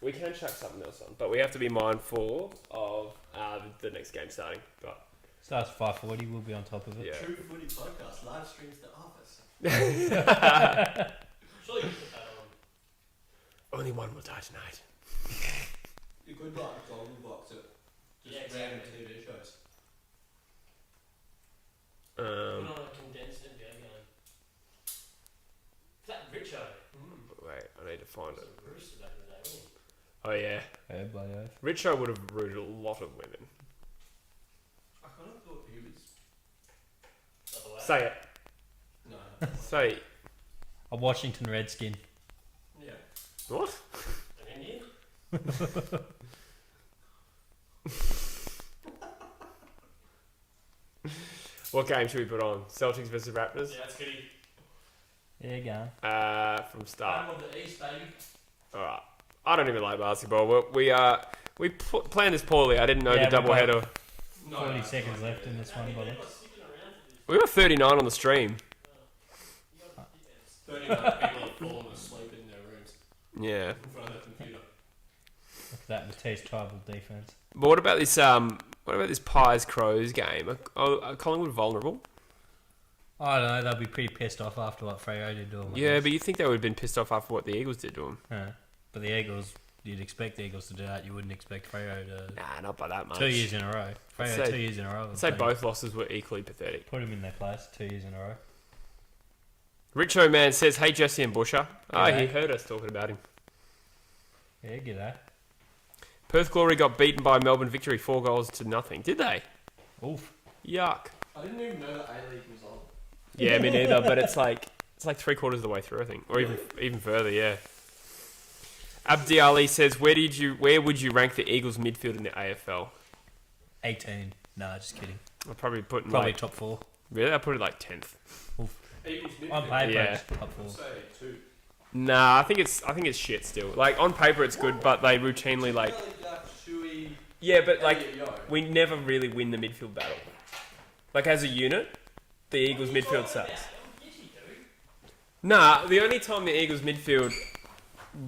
We can chuck something else on, but we have to be mindful of the next game starting. But Starts 5:40, we'll be on top of it. yeah. True Footy podcast live streams the office. Surely you can put that on. Only one will die tonight. You could like a golden box it. Just Yeah, random exactly. TV shows. Put on a condensed NBA game. Is that Richo? Wait, I need to find it. Bruce back in the day, wasn't Oh yeah, Yeah, bloody oath. Richo would have rooted a lot of women. I kind of thought he was. he? By the way. Say it. No. Say it. A Washington Redskin. Yeah. What? An Indian? What game should we put on? Celtics versus Raptors? Yeah, that's good. Yeah, go on. From start. Home of the East, baby. Alright. I don't even like basketball. We planned this poorly. I didn't know Yeah, the we doubleheader. 40 seconds left in this one, buddy. We got 39 on the stream. 39 people have fallen asleep in their rooms Yeah. in front of their computer. Look at that Matisse tribal defense. But what about this Pies Crows game? Are Collingwood vulnerable? I don't know. They'll be pretty pissed off after what Freo did to them. Yeah, but you think they would have been pissed off after what the Eagles did to them? But the Eagles, you'd expect the Eagles to do that. You wouldn't expect Freo to. Nah, not by that much. 2 years in a row. Freo say- 2 years in a row. I'd say both losses were equally pathetic. Put them in their place 2 years in a row. Richo Man says, "Hey Jesse and Busher." G'day. He heard us talking about him. Yeah, g'day. Perth Glory got beaten by Melbourne Victory 4-0. Did they? Oof. Yuck. I didn't even know that A-League was on. Yeah, me neither. But it's like 3/4 of the way through, I think, or even further. Yeah. Abdi Ali says, "Where would you rank the Eagles midfield in the AFL?" 18. Nah, just kidding. I'd probably put in Probably like, top 4. really, I'd put it like 10th. Eagles midfield. On paper, Yeah. it's top 4. I'd say 2. Nah, I think it's shit still. Like on paper it's good, but they routinely like Shuey, yeah, but like Elliot Yeo. we never really win the midfield battle. Like as a unit, the Eagles midfield sucks. Nah, the only time the Eagles midfield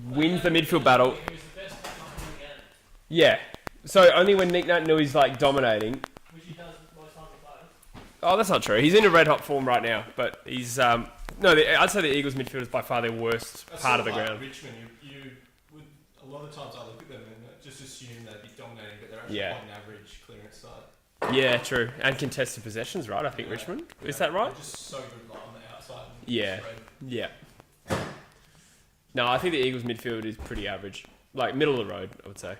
wins the midfield battle, He was the best player in the game, yeah. So only when Nick Nat Nui's like dominating. which he does most times he plays. Oh, that's not true. He's in a red hot form right now, but he's I'd say the Eagles midfield is by far their worst part of the ground. Richmond, you would a lot of times I look at them and just assume they'd be dominating, but they're actually Yeah. on average clearance side. Yeah, true. And contested possessions, right? I think Richmond. Is that right? They're just so good like, on the outside. And Yeah. spread. Yeah. No, I think the Eagles midfield is pretty average. Like middle of the road, I would say.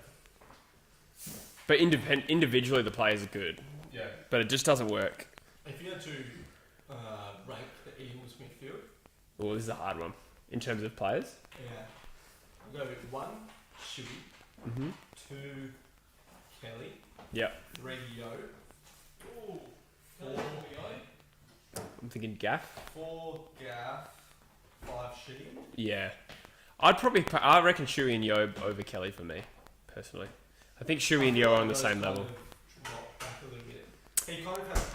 But individually the players are good. Yeah. But it just doesn't work. If you had to rank the Eagles midfield, Well, this is a hard one. In terms of players. yeah, I'll go with 1, Shuey, Mm-hmm. 2, Kelly, Yep. 3, Yo, Ooh. 4, I'm thinking Gaff. 4, Gaff, 5, Shitty. Yeah. I reckon Shuey and Yo over Kelly for me, personally. I think Shuey and Yo are on the same level. He kind of has,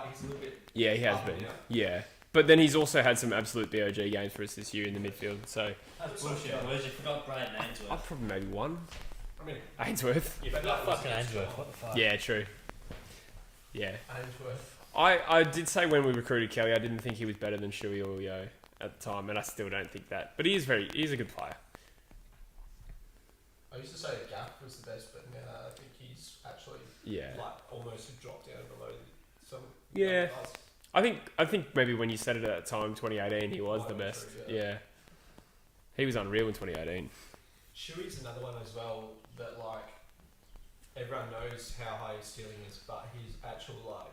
he's a little bit. Yeah, he has up, been. yeah. Yeah. But then he's also had some absolute BOG games for us this year in the midfield. So That's bullshit. Whereas you forgot Brad Ainsworth. I'd probably maybe one. I mean, Ainsworth. yeah, But but not that was fucking against Ainsworth. Geelong. What the fuck? Yeah, true. Yeah. Ainsworth. I did say when we recruited Kelly, I didn't think he was better than Shuey or Yo at the time, and I still don't think that. But he's a good player. I used to say that Gaff was the best, but now I think he's actually Yeah. almost dropped down below some. Yeah. guys. I think maybe when you said it at that time, 2018, he was the best. True, Yeah. He was unreal in 2018. Shuey's another one as well that everyone knows how high his ceiling is, but his actual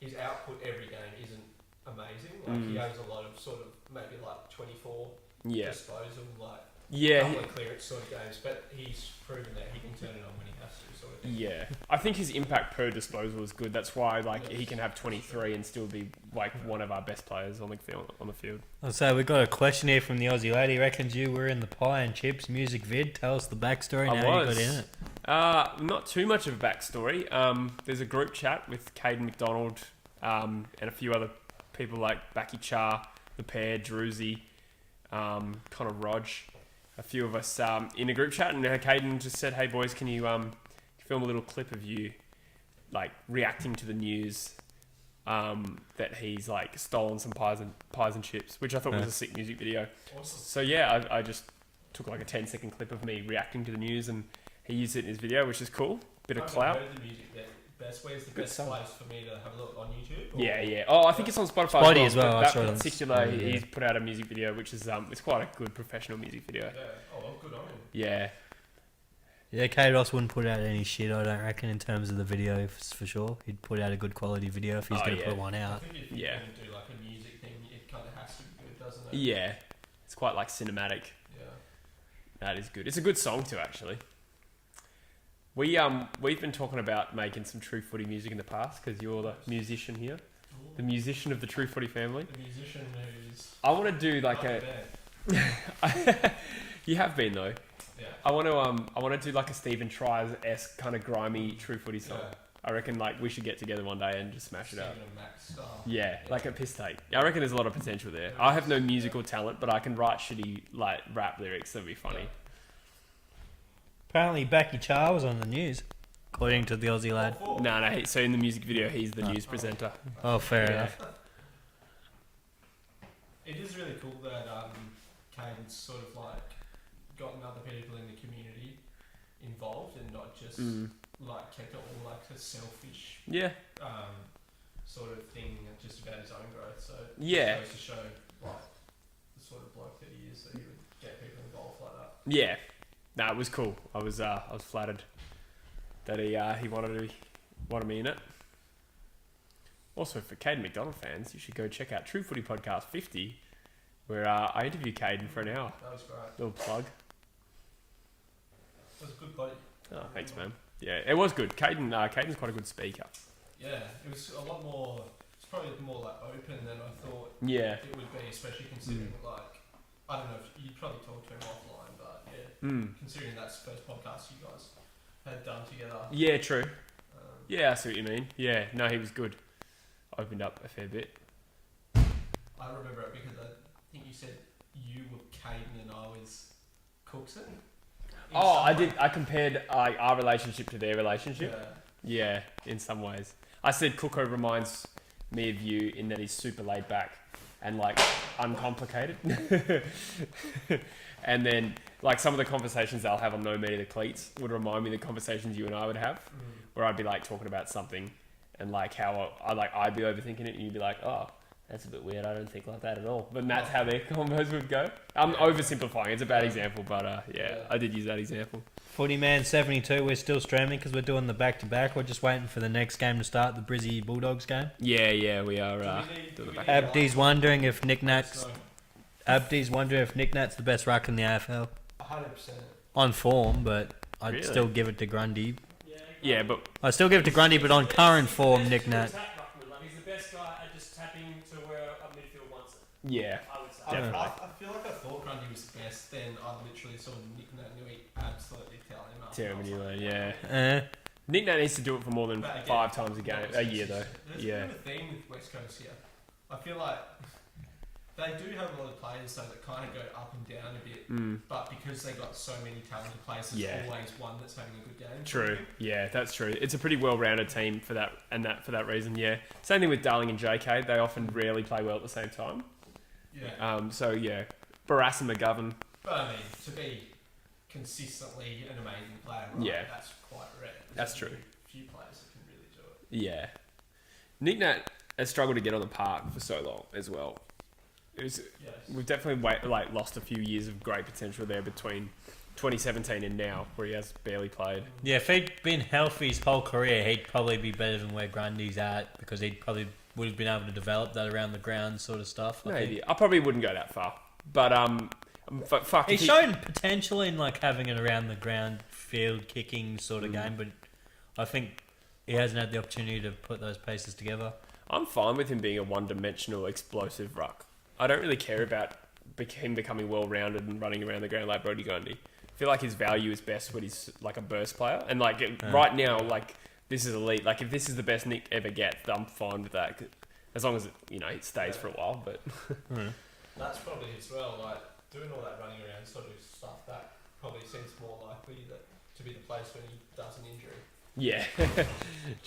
his output every game isn't amazing. He has a lot of sort of maybe 24 Yeah. disposal, Yeah. couple of clearance sort of games, but he's proven that he can turn it on when he has to, sort of thing. Yeah. I think his impact per disposal is good. That's why he can have 23 and still be one of our best players on the field. So we got a question here from the Aussie lady. Reckons you were in the Pie and Chips music vid. Tell us the backstory and how you got in it. Not too much of a backstory. There's a group chat with Caden McDonald and a few other people like Backy Char, the pair, Druzy, Connor Rog, a few of us in a group chat, and Caden just said, "Hey boys, can you film a little clip of you reacting to the news that he's stolen some pies and chips," which I thought was a sick music video. Awesome. So yeah, I just took a 10-second clip of me reacting to the news, and he used it in his video, which is cool. Bit of clout. Heard the music where's the Good best song. place for me to have a look on YouTube? Or- Yeah. Oh, I think it's on Spotify. Spotty as well, I But saw it that on particular, Spotty, yeah. he's put out a music video, which is it's quite a good professional music video. Yeah. Oh, well, good on him. Yeah. Yeah, K Ross wouldn't put out any shit, I don't reckon, in terms of the video for sure. He'd put out a good quality video if he's Oh, going to yeah. put one I out. think if you're Yeah. going to do a music thing, it kind of has to be good, doesn't it? Yeah. It's quite cinematic. Yeah. That is good. It's a good song too, actually. We've been talking about making some True Footy music in the past because you're the musician here, the musician of the True Footy family. The musician who's I want to do not a. bad. You have been though. Yeah. I want to do a Stephen Tries-esque kind of grimy True Footy song. Yeah. I reckon like we should get together one day and just smash it out. Stephen and Max style. Yeah, like a piss take. I reckon there's a lot of potential there. I have no musical talent, but I can write shitty like rap lyrics that'd be funny. Apparently, Becky Char was on the news, according to the Aussie lad. No. So in the music video, he's the news presenter. Oh, fair Yeah. enough. It is really cool that Caden's sort of like gotten other people in the community involved and not just like kept it all like a selfish Yeah. sort of thing just about his own growth. So Yeah. it goes to show like the sort of bloke that he is, that he would get people involved like that. Yeah. No, it was cool. I was flattered that he wanted me in it. Also, for Caden McDonald fans, you should go check out True Footy Podcast 50, where I interviewed Caden for an hour. That was great. Little plug. It was a good body. Oh, thanks, man. Yeah, it was good. Caden's quite a good speaker. Yeah, it was a lot more. It's probably more like open than I thought Yeah. it would be, especially considering like I don't know if you'd probably talk to him offline, but yeah, considering that's the first podcast you guys had done together. Yeah, true. Yeah, I see what you mean. Yeah, no, he was good. Opened up a fair bit. I remember it because I think you said you were Caden and I was Cookson. Oh, I did. I compared our relationship to their relationship. Yeah. Yeah, in some ways. I said Cooko reminds me of you in that he's super laid back and like uncomplicated. And then like some of the conversations they'll have on No Media the Cleats would remind me of the conversations you and I would have, where I'd be like talking about something and like how I'd be overthinking it and you'd be like, oh, that's a bit weird. I don't think like that at all. But that's how their combos would go. I'm oversimplifying. It's a bad example, but yeah, I did use that example. Footy Man 72, we're still streaming because we're doing the back-to-back. We're just waiting for the next game to start, the Brizzy Bulldogs game. Yeah, we are doing the back. Abdi's wondering if Nick Nat's the best ruck in the AFL. 100%. On form, but I'd Really? still give it to Grundy. Yeah, but I still give it to Grundy, but on current form, Nick Nat. He's the best guy at just tapping to where a midfield wants it. yeah, I would say. definitely. I feel like I thought Grundy was the best, then I literally saw Nick Nat knew he absolutely tell him up. Tear him anyway, yeah. Nick Nat needs to do it for more than But again, 5 times a year though. There's Yeah. a bit of a theme with West Coast here. I feel like they do have a lot of players though that kind of go up and down a bit, but because they got so many talented players, there's Yeah. always one that's having a good game. True. Yeah, that's true. It's a pretty well-rounded team for that reason. Yeah. Same thing with Darling and JK. They often rarely play well at the same time. Yeah. So yeah, Barras and McGovern. But I mean, to be consistently an amazing player, right? Yeah. That's quite rare. That's There's true. only a few players that can really do it. Yeah. Nick Nat has struggled to get on the park for so long as well. Yes. We've definitely lost a few years of great potential there between 2017 and now, where he has barely played. Yeah, if he'd been healthy his whole career, he'd probably be better than where Grundy's at because he'd probably would have been able to develop that around the ground sort of stuff. I think. Maybe. I probably wouldn't go that far. But fuck. He's if shown potential in like having an around the ground field kicking sort of game, but I think he hasn't had the opportunity to put those pieces together. I'm fine with him being a one-dimensional explosive ruck. I don't really care about him becoming well-rounded and running around the ground like Brodie Grundy. I feel like his value is best when he's like a burst player. And like right now, like this is elite. Like if this is the best Nick ever gets, I'm fine with that. As long as it stays for a while. But That's probably as well, like doing all that running around sort of stuff, that probably seems more likely to be the place when he does an injury. yeah,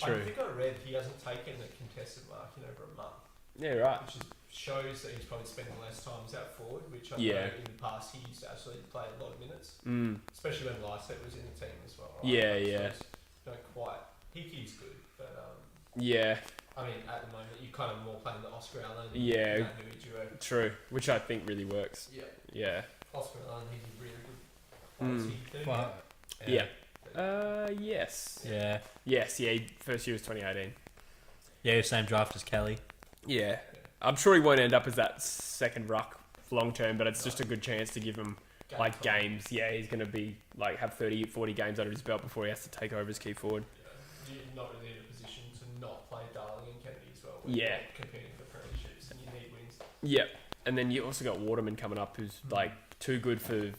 true. I think I read he hasn't taken the contested mark in over a month, Yeah, right. which shows that he's probably spending less time as out forward, which I Yeah. know in the past he used to actually play a lot of minutes, Mm. especially when Lysette was in the team as well. Right? Yeah, So yeah. it's don't quite. Hickey's good, but Yeah, I mean at the moment you're kind of more playing the Oscar Allen and Yeah. Nat Nui duo. true. Which I think really works. Yeah, Yeah. Oscar Allen, he's a really good. Mm. Third Wow. year? Yeah. Yes. Yeah. Yes. Yeah. First year was 2018. Yeah, same draft as Kelly. Yeah. I'm sure he won't end up as that second ruck long term, but it's just a good chance to give him Game like time. games. Yeah, he's going to be like have 30, 40 games under his belt before he has to take over as key forward. You're not really in a position to not play Darling and Kennedy as well. When Yeah. you're competing for premierships and you need wins. Yep. And then you also got Waterman coming up, who's like too good for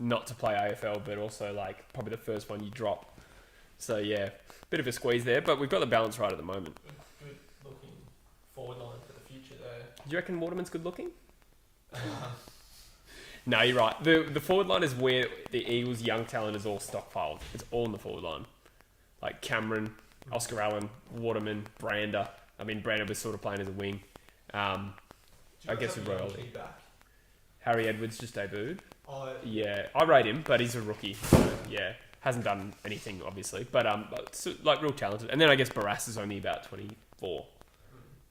not to play AFL, but also like probably the first one you drop. So yeah, bit of a squeeze there, but we've got the balance right at the moment. Good looking forward line for the future there. Do you reckon Waterman's good looking? No, you're right. The forward line is where the Eagles' young talent is all stockpiled. It's all in the forward line. Like Cameron, Oscar Allen, Waterman, Brander. I mean, Brander was sort of playing as a wing. I guess with Royalty. Harry Edwards just debuted. Yeah, I rate him, but he's a rookie. So, yeah, hasn't done anything, obviously. But so, like, real talented. And then I guess Barras is only about 24.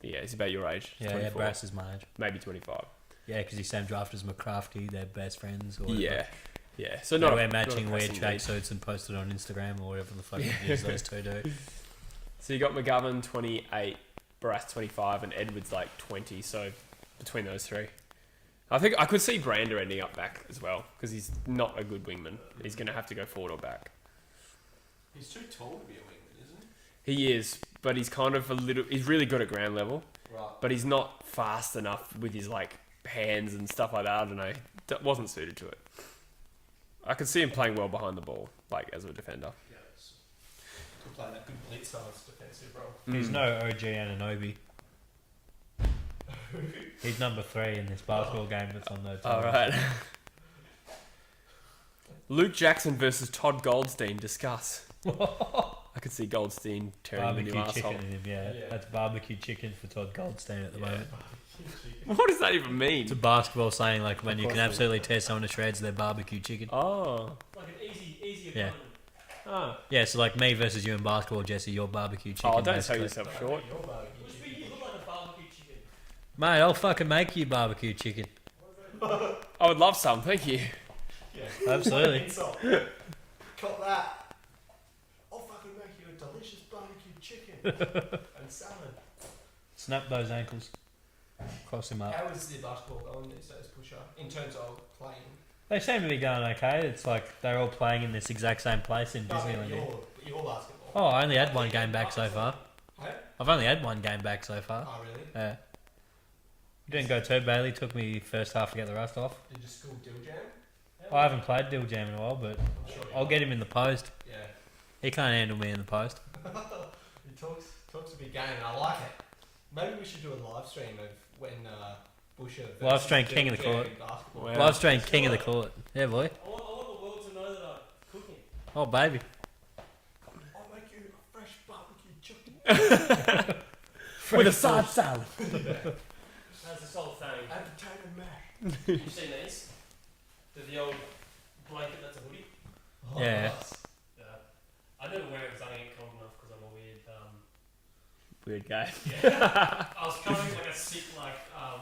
Yeah, he's about your age. Yeah, 24. Brass is my age. Maybe 25. Yeah, because he's same draft as McCrafty, they're best friends. Or whatever. Yeah. So They not wear not matching a weird pressing need. tracksuits and post it on Instagram or whatever the fuck it is those two do. So you got McGovern 28, Barras 25, and Edwards like 20. So between those three, I think I could see Brander ending up back as well because he's not a good wingman. He's going to have to go forward or back. He's too tall to be a wingman, isn't he? He is, but he's kind of a little. He's really good at ground level, Right. but he's not fast enough with his like hands and stuff like that. I don't know. That wasn't suited to it. I could see him playing well behind the ball, like as a defender. Yeah, it's to play that good blitz stance defensive role. He's no OG Ananobi. He's number 3 in this basketball game that's on the team. All right. Luke Jackson versus Todd Goldstein. Discuss. I could see Goldstein tearing him a new Barbecue asshole. chicken in him, yeah. Yeah. That's barbecue chicken for Todd Goldstein at the moment. What does that even mean? It's a basketball saying like when Of you course can it absolutely tear someone to shreds, they're barbecue chicken. Oh. Like an easy Yeah. opponent. Oh. Yeah, so like me versus you in basketball, Jesse, you're barbecue chicken. Oh, don't sell basically. yourself short. Which means you look like a barbecue chicken. Mate, I'll fucking make you barbecue chicken. I would love some, thank you. Absolutely. Cut that. I'll fucking make you a delicious barbecue chicken and salad. Snap those ankles. Cross him up. How is the basketball going these days, Pusher? In terms of playing? They seem to be going okay. It's like they're all playing in this exact same place in Disneyland. Your basketball. Oh, I only had one game back so far. Hey? I've only had one game back so far. Oh, really? Yeah. Didn't go too badly. Took me first half to get the rust off. Did you school Dill Jam? I haven't played Dill Jam in a while, but I'm sure I'll get him in the post. Yeah. He can't handle me in the post. He talks a big game and I like it. Maybe we should do a live stream of when Busher versus Live stream Dill king of the Jam court. in basketball. Wow. Live stream king of the court. Yeah, boy. I want the world to know that I'm cooking. Oh, baby. I'll make you a fresh barbecue chicken With a side salad. That's this whole thing. and potato mash. You've seen these? The old blanket that's a hoodie? Yeah. Yeah. I never wear it because I don't get cold enough because I'm a weird. Weird guy. Yeah. I was covering like a sick,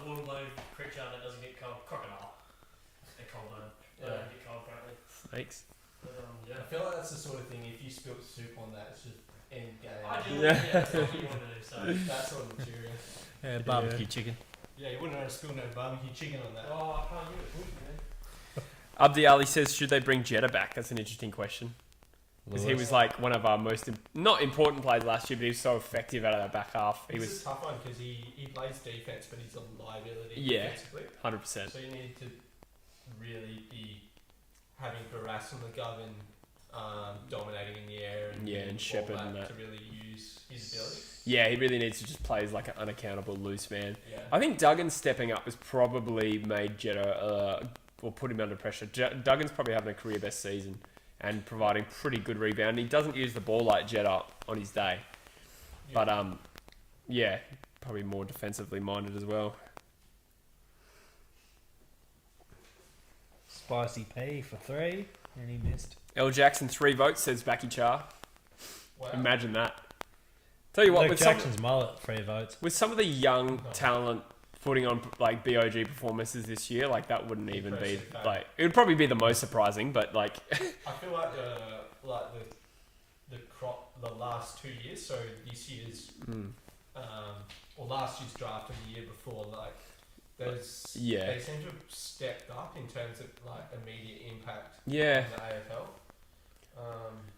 warm-blooded creature that doesn't get cold. Crocodile. They're cold, though. They don't get cold, apparently. Thanks. But, yeah. I feel like that's the sort of thing, if you spilt soup on that, it's just end game. Ideally, yeah, that's what you want to do. So. That sort of material. Yeah, barbecue chicken. Yeah, you wouldn't know school no barbecue chicken on that. Oh, I can't use it, man. Abdi Ali says, should they bring Jeddah back? That's an interesting question. Because he was like one of our most not important players last year, but he was so effective out of that back half. He This is was a tough one because he plays defense, but he's a liability Yeah. defensively. 100%. So you need to really be having Barras and McGovern dominating in the air and Yeah, getting and the ball Shepherd back and that. to really use his ability. Yeah, he really needs to just play as like an unaccountable loose man. Yeah. I think Duggan stepping up has probably made Jeddah, or put him under pressure. Duggan's probably having a career best season and providing pretty good rebound. He doesn't use the ball like Jeddah on his day. But, yeah, probably more defensively minded as well. Spicy P for 3, and he missed. L. Jackson, 3 votes, says Baki Char. Wow. Imagine that. Tell you what, Luke with some, Jackson's mullet, 3 votes. with some of the young talent putting on like BOG performances this year, like that wouldn't even be Impressive, eh? like it would probably be the most surprising, but like I feel like the crop the last 2 years, so this year's or last year's draft and the year before, like those Yeah. they seem to have stepped up in terms of like immediate impact yeah, in the AFL.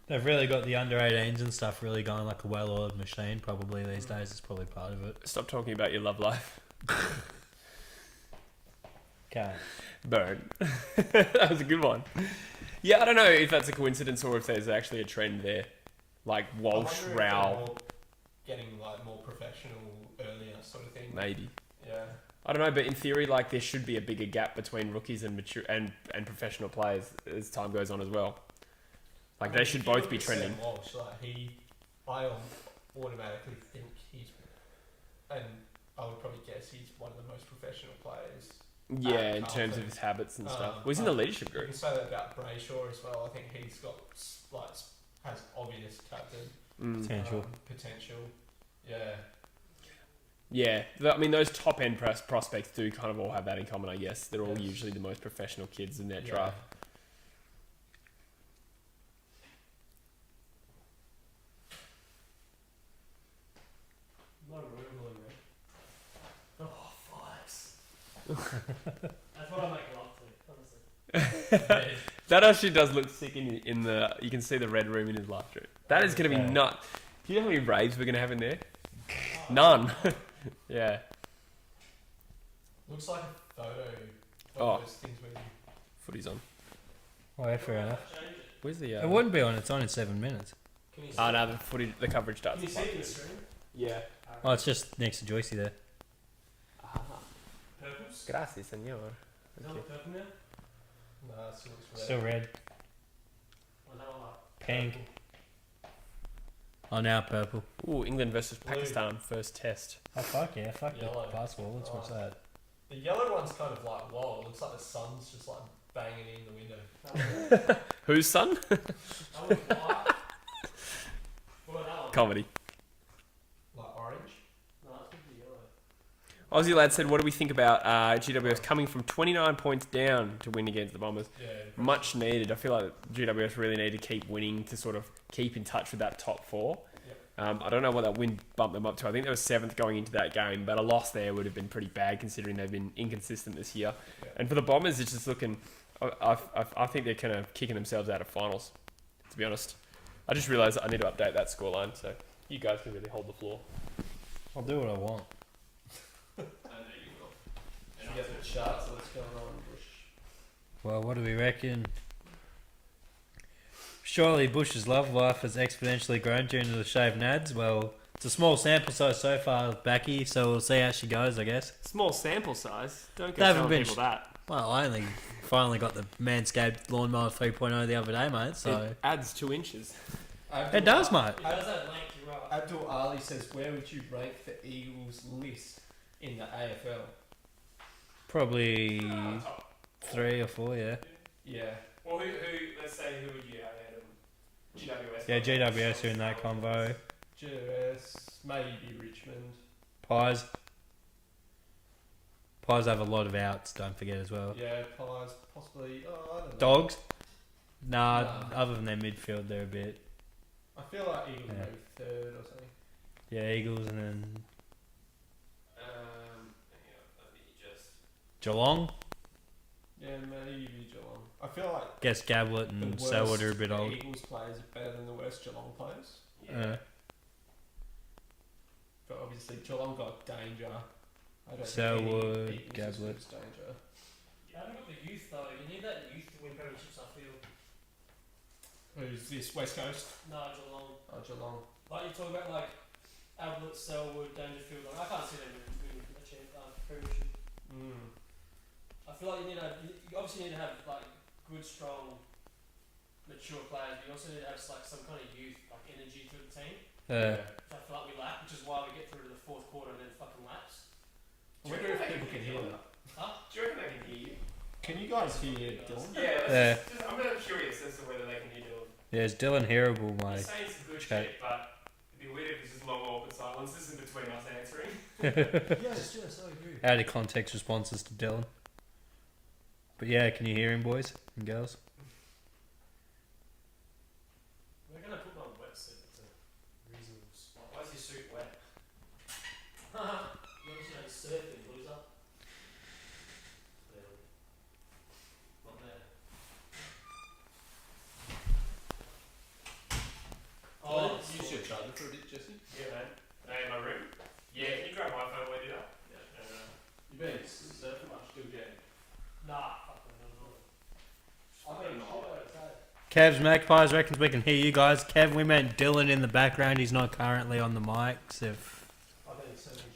They've really got the under 18s and stuff really going like a well-oiled machine probably these days. It's probably part of it. stop talking about your love life. Okay. Burn. That was a good one. Yeah, I don't know if that's a coincidence or if there's actually a trend there. like I Walsh, wonder if they're Rowell, more getting like more professional earlier, sort of thing. maybe. Yeah. I don't know, but in theory, like there should be a bigger gap between rookies and mature and professional players as time goes on as well. Like they should both be trending. Sam Walsh, like I automatically think he's, and I would probably guess he's one of the most professional players. Yeah, in terms of his habits and stuff. Well, he's in the leadership You group. can say that about Brayshaw as well. I think he's got like has obvious captain Potential. potential. Yeah. Yeah, I mean those top end prospects do kind of all have that in common, I guess. They're all usually the most professional kids in their draft. No room, man. Oh, flex. That's what I make love to, honestly. That actually does look sick in the. You can see the red room in his last room. That is going to be nuts. Do you know how many raves we're going to have in there? None. Yeah. Looks like a photo. Oh. Those things where you Footy's on. Oh, yeah, fair enough. Change it. Where's the? It wouldn't be on. It's on in 7 minutes. Can you see Oh it? no, the coverage starts. Can you at see it in the 5:30. stream? Yeah. Oh, it's just next to Joycey there. Purples? Gracias, señor. Is that look purple now? Nah, it still looks red. Still red. Or is that all like Pink. Oh, now purple. Ooh, England versus Pakistan first test. Oh, fuck yeah. Fuck Yellow. yeah. Basketball. Let's watch that. The yellow one's kind of like, whoa, it looks like the sun's just like banging in the window. Whose son? That one white. What about that one? Comedy. Like orange. No, that's gonna be yellow. Aussie lad said, "What do we think about GWS coming from 29 points down to win against the Bombers? Yeah. Much needed. I feel like GWS really need to keep winning to sort of keep in touch with that top four. I don't know what that win bumped them up to. I think they were 7th going into that game, but a loss there would have been pretty bad considering they've been inconsistent this year. Yeah. And for the Bombers, it's just looking. I think they're kind of kicking themselves out of finals. To be honest, I just realised I need to update that scoreline, so you guys can really hold the floor. I'll do what I want. I know you will. And you get the charts of what's going on, Bush. Well, what do we reckon? Surely Bush's love life has exponentially grown due to the shaved nads. Well, it's a small sample size so far, Becky, so we'll see how she goes, I guess. Small sample size. Don't They go haven't telling been people that. Well, I only finally got the MANSCAPED Lawnmower 3.0 the other day, mate, so... It adds 2 inches. It does, mate. It does have length, you're right. Abdul Ali says, where would you rank the Eagles list in the AFL? Probably 3 or 4, yeah. Yeah. Well, who? Let's say who would you have ahead of GWS? Yeah, GWS are in that convo. GWS, maybe Richmond. Pies. Pies have a lot of outs, don't forget as well. Yeah, Pies, possibly. Oh, I don't know. Dogs? Nah, Nah. other than their midfield, they're a bit... I feel like Eagles Yeah. maybe 3rd or something. Yeah, Eagles and then Hang on, let me just. Geelong. Yeah, maybe Geelong. I feel like Guess Gablet and the Selwood are a worst bit old. Eagles players are better than the worst Geelong players. But obviously Geelong got danger. I don't Selwood, think Eagles Gablet. is danger. You haven't got the youth though. You need that youth to win premierships, I feel. Who's this? West Coast? No, Geelong. Oh, Geelong. Like you talk about like Ablett, Selwood, Dangerfield. Like, I can't see them winning a premiership. I feel like you obviously need to have like good, strong, mature players. But you also need to have like some kind of youth, like energy to the team. Which I feel like we lack, which is why we get through to the 4th quarter and then fucking lapse. I wonder if people can hear that. Huh? Do you reckon they can hear you? Can you guys hear Dylan? Yeah. I'm really curious as to whether they can hear Dylan. Yeah, it's Dylan Hearable, He's mate. saying some good Chat. shit, but it'd be weird if it's just long awkward silences in between us answering. Yes, I agree. Out of context responses to Dylan. But yeah, can you hear him, boys and girls? We're gonna put my wetsuit at a reasonable spot. Why is your suit wet? You obviously don't surfing, loser. Not there. Oh, Use your charger for a bit, Jesse. Yeah, man. Hey, in my room? Yeah, can you grab my phone while I do that? Yeah. You been surfing much, still getting. nah, fucking no. I mean, Shit outside. Kev's Magpies reckons we can hear you guys. Kev, we meant Dylan in the background. He's not currently on the mics. If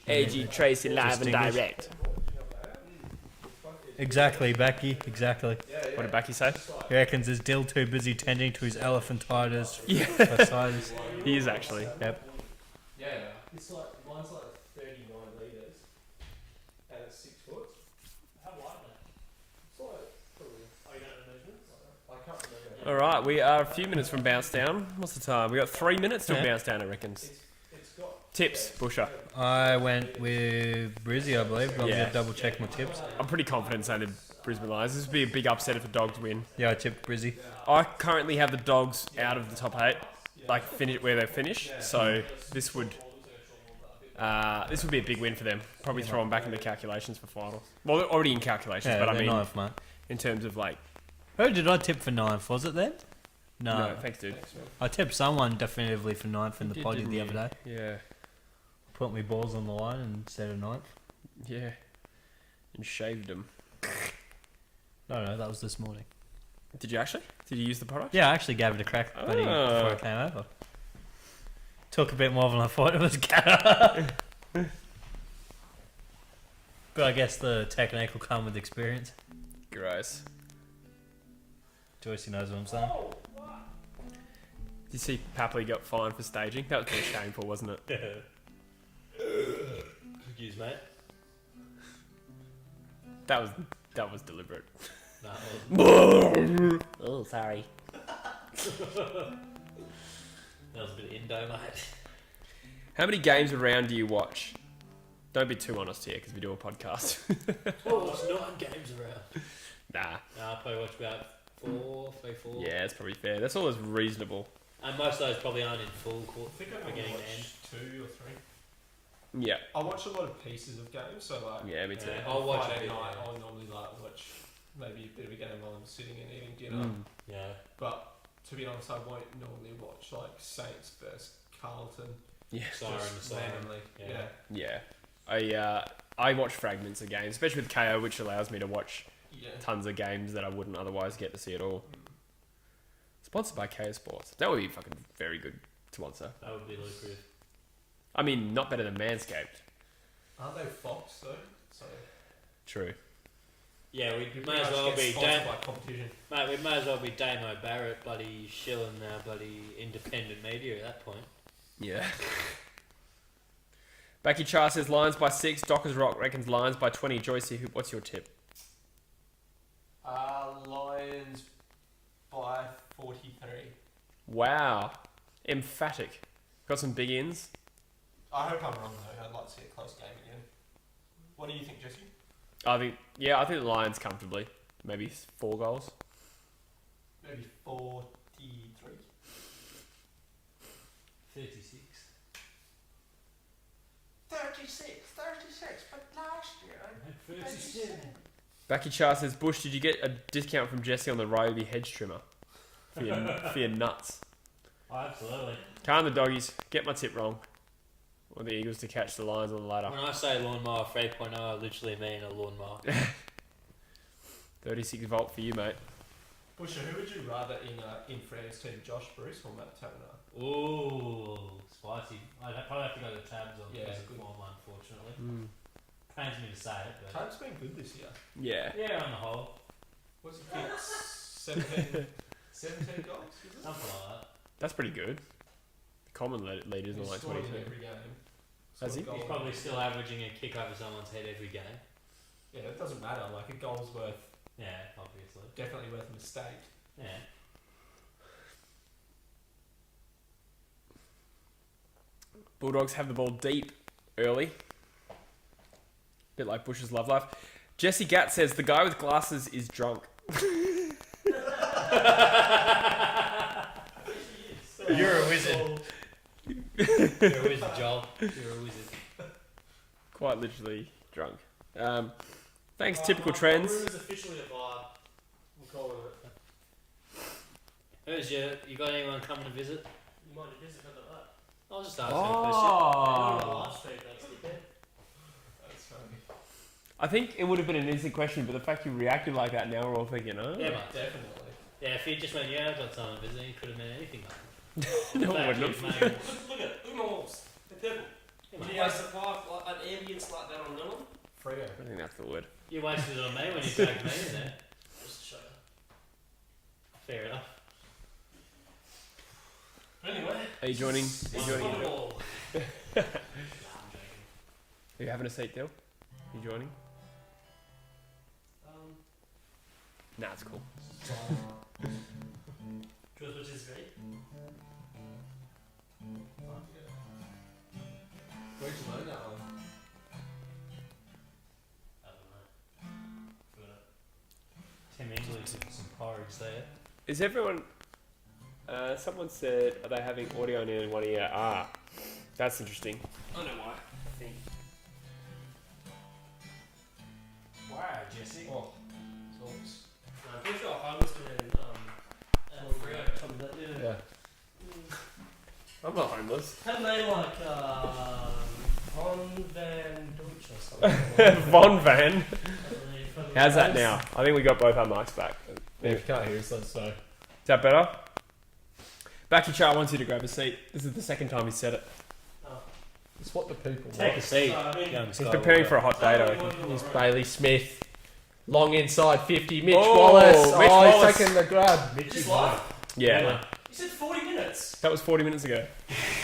AG Tracy live and Distinguished. direct. exactly, Becky, exactly. What did Becky say? He reckons is Dill too busy tending to his elephantitis? Yeah. Fasciitis? He is actually. Yep. Yeah, it's like mine's like 39 litres, and it's 6 foot. How wide, mate? It's like probably. Are you going to measurements? I can't remember. All right, we are a few minutes from bounce down. What's the time? We got 3 minutes till Yeah. bounce down. I reckons. It's got. Tips, Busher. I went with Brizzy, I believe. I'm Yeah. going to double check my tips. I'm pretty confident saying the Brisbane Lions. This would be a big upset if the Dogs win. Yeah, I tipped Brizzy. I currently have the Dogs out of the top 8, like finish where they finish. So this would be a big win for them. Probably throw them back in the calculations for finals. Well, they're already in calculations, Yeah, but I they're mean ninth, mate. in terms of like. Who did I tip for ninth? Was it then? No, thanks, dude. I tipped someone definitively for ninth in the You did, poddy didn't the you? other day. Yeah, Put me balls on the line instead of ninth. yeah, and shaved them. No, that was this morning. Did you actually? Did you use the product? Yeah, I actually gave it a crack, buddy, before I came over. Took a bit more than I thought it was gonna. But I guess the technique will come with experience. Gross. Joyce knows what I'm saying. Did you see Papley got fined for staging? That was pretty shameful, wasn't it? Excuse mate. That was deliberate. No, Oh, sorry. that was a bit Indo, mate. How many games around do you watch? Don't be too honest here, because we do a podcast. Oh, there's 9 games around. Nah. I probably watch about 4. Yeah, that's probably fair. That's all that's reasonable. And most of those probably aren't in full court. I think I beginning to watched 2 or 3. Yeah. I watch a lot of pieces of games, so like. Yeah, me too. Yeah. On I'll watch Friday a bit, night, yeah. I'll normally like watch maybe a bit of a game while I'm sitting and eating dinner. Mm. Yeah. But to be honest, I won't normally watch like Saints versus Carlton. Yeah. Siren to Just siren. randomly. Yeah. Yeah. I watch fragments of games, especially with KO, which allows me to watch Yeah. tons of games that I wouldn't otherwise get to see at all. Sponsored by KO Sports. That would be fucking very good sponsor. That would be lucrative. I mean, not better than Manscaped. Aren't they Fox though? So True. Yeah, we you may as well be sponsored by competition. mate. We may as well be Damo Barrett, bloody shilling our bloody independent media at that point. Yeah. Becky Char says Lions by 6. Dockers Rock reckons Lions by 20. Joycey, what's your tip? Lions by 43. Wow. Emphatic. Got some big ins. I hope I'm wrong though. I'd like to see a close game again. What do you think, Jesse? I think the Lions comfortably. Maybe 4 goals. Maybe 43. 36. 36, but last year. 37. Becky Char says, Bush, did you get a discount from Jesse on the Ryobi hedge trimmer? For your nuts. Oh, absolutely. Calm the doggies. Get my tip wrong. Or the Eagles to catch the Lions on the ladder. When I say lawnmower 3.0, I literally mean a lawnmower. 36 volt for you, mate. Busher, who would you rather in France team, Josh Bruce or Matt Taverner? Ooh, spicy. I'd probably have to go to tabs on Yeah, because of good. form, unfortunately. Pains me to say it, but Tave's been good this year. Yeah. yeah, on the whole, What's he kicked? 17 goals, is it? something like that. That's pretty good. The common leaders are He's like scored 22. in every game. Has he? Scored a He's goal. probably still averaging a kick over someone's head every game. Yeah, it doesn't matter. Like a goal's worth, Yeah, obviously. definitely worth a mistake. Yeah. Bulldogs have the ball deep early. Bit like Bush's love life. Jesse Gatt says the guy with glasses is drunk. You're a wizard. You're a wizard, Joel. You're a wizard. Quite literally drunk. Thanks, typical trends. Room is officially a vibe. We'll call it. Who's you got anyone coming to visit? You might have visited that. I'll just ask you a question. Not on the Oh. live stream, that's the bit. That's funny. I think it would have been an easy question, but the fact you reacted like that, now we're all thinking, oh. Yeah, mate. Definitely. Yeah, if he just went, yeah, I've got someone visiting, it could have meant anything. No, it wouldn't have. Look at it. Look at my walls. They're purple. Would you guys supply like an ambience like that on Nilla? Freo. I think that's the word. You wasted it on me when you tagged me in there. Just to show you. Fair enough. Anyway. Are you joining? Are you joining? Football. Are you having a seat, Dil? Are you joining? Nah, it's cool. Choose which is great. Where'd you learn that one? I don't know. Tim English and some porridge there. Is everyone? Someone said, are they having audio in one ear? Ah, that's interesting. I know why. I think. Wow, Jesse. Oh, I'm pretty sure Homer's been Freo told me that, yeah. yeah. I'm not homeless. Have a name like Von Van Deutsch or something. Von Van. How's that now? I think we got both our mics back. Yeah, if you can't hear us, let's know. Is that better? Backy Char wants you to grab a seat. This is the second time he's said it. It's what the people Take want. a seat. He's preparing for a hot date, I reckon. Here's Bailey Smith. Long inside 50. Mitch Oh, Wallace. Mitch He's Wallace. taking the grab. Just live? Yeah. You said 40 minutes. That was 40 minutes ago.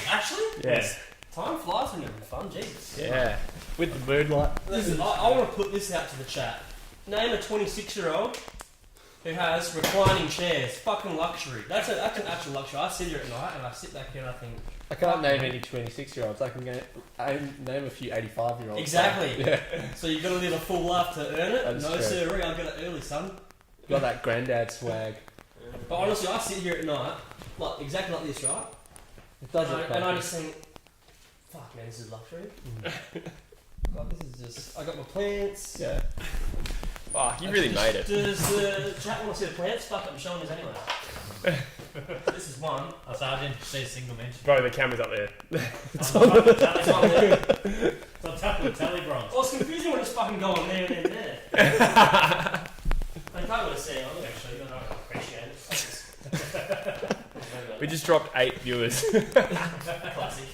Actually? Yes. Time flies when you're having fun, Jesus. Yeah. With the moonlight. Listen, I want to put this out to the chat. Name a 26-year-old who has reclining chairs. Fucking luxury. That's an actual luxury. I sit here at night and I sit back here and I think... I can't name any 26-year-olds. I can name a few 85-year-olds. Exactly. Yeah. So you've got to live a full life to earn it? That's No, true. sir. I'll get it early, son. Got that granddad swag. But honestly, I sit here at night, like exactly like this, right? It does And look I like just think, fuck man, this is luxury. Like, this is just, I got my plants. Yeah. Oh, you really made it. Does the chat want to see the plants? Fuck it, I'm showing this anyway. This is one. I said I didn't see a single mention. Bro, the camera's up there. It's on there. It's on top of the telly bronze. Oh, it's confusing when it's fucking going there and then there. I can't really see it on there actually, I don't appreciate it. We just dropped 8 viewers. Classic.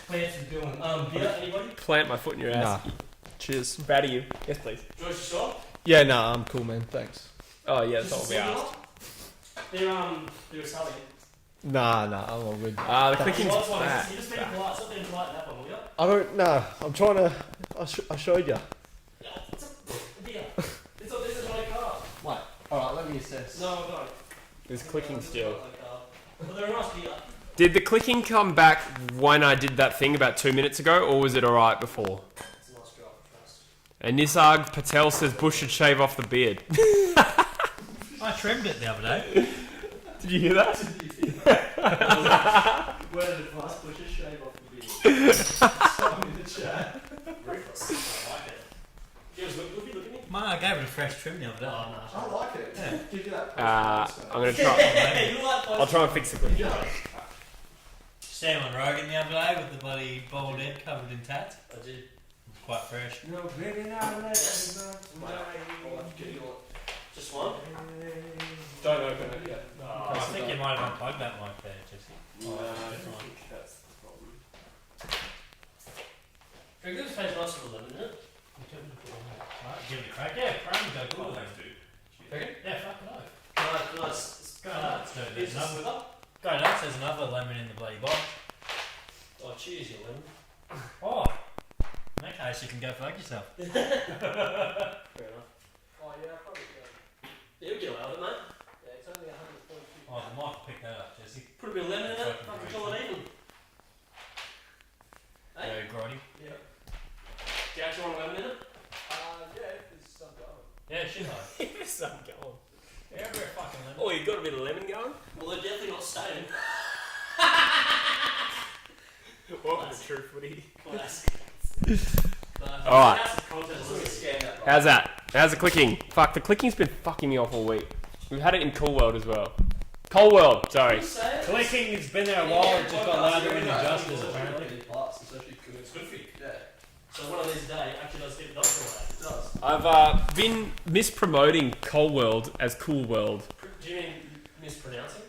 Plants and doing. Beer, anybody? Plant my foot in your ass. Nah. Cheers. Bad of you. Yes, please. George Shaw? Yeah, no, I'm cool, man. Thanks. Oh, yeah, that's all we asked. They're Sally. Nah, I'm all good. Ah, the clicking's You flat. just being polite, stop being polite in that one, will you? I don't know. I'm trying to. I showed you. Yeah, it's a beer. This is my car. Wait. Alright, let me assess. No, no. There's clicking still. Well, they're a nice beer. Did the clicking come back when I did that thing about 2 minutes ago, or was it alright before? It's a nice drop, trust. And Nisarg Patel says Bush should shave off the beard. I trimmed it the other day. Did you hear that? Word of advice, push a shave off the beer. Stop in the chat. Ruthless. I like it. Feels good. Look at me. Man, I gave it a fresh trim the other day. Oh, no. I like it. Give you that. I'm gonna try. You like I'll try and fix the clip. Sam on Rogan the other day with the bloody bald head covered in tats. I did. Quite fresh. No, baby, not let Just one? Don't open it yet. No, I think you might have unplugged that mic there, Jesse. I think that's the problem. Can you face nice with a lemon in it? Right, give it a crack. Yeah, crack and go cool. Reckon? Yeah, fuck it off. Nice. Go nuts, dude. There's Is another, this up? go nuts, there's another lemon in the bloody box. Oh, cheers, you lemon. Oh, in that case you can go fuck yourself. Fair enough. Oh, yeah, probably go. Yeah, we'll get away with it, mate. Yeah, it's only 142. Oh, the mic will pick that up, Jesse. Put a bit of lemon in it, fucking call it even. Hey? Very grotty. Yeah. Do you actually want a lemon in it? Yeah, if there's some going. Yeah, shit hard. There's something going. Yeah, we're a fucking lemon. Oh, you got a bit of lemon going? Well, they're definitely not staying. Welcome to True Footy. Classic. Alright. Scan that, How's that? How's the clicking? Fuck, the clicking's been fucking me off all week. We've had it in Cool World as well. Cold World, sorry. Clicking, it's been there a while, it just got louder in adjusters apparently. It's actually good. It's good for you. Yeah. So one of these days actually does get the doctor away. It does. I've been mispromoting Cold World as Cool World. Do you mean mispronouncing?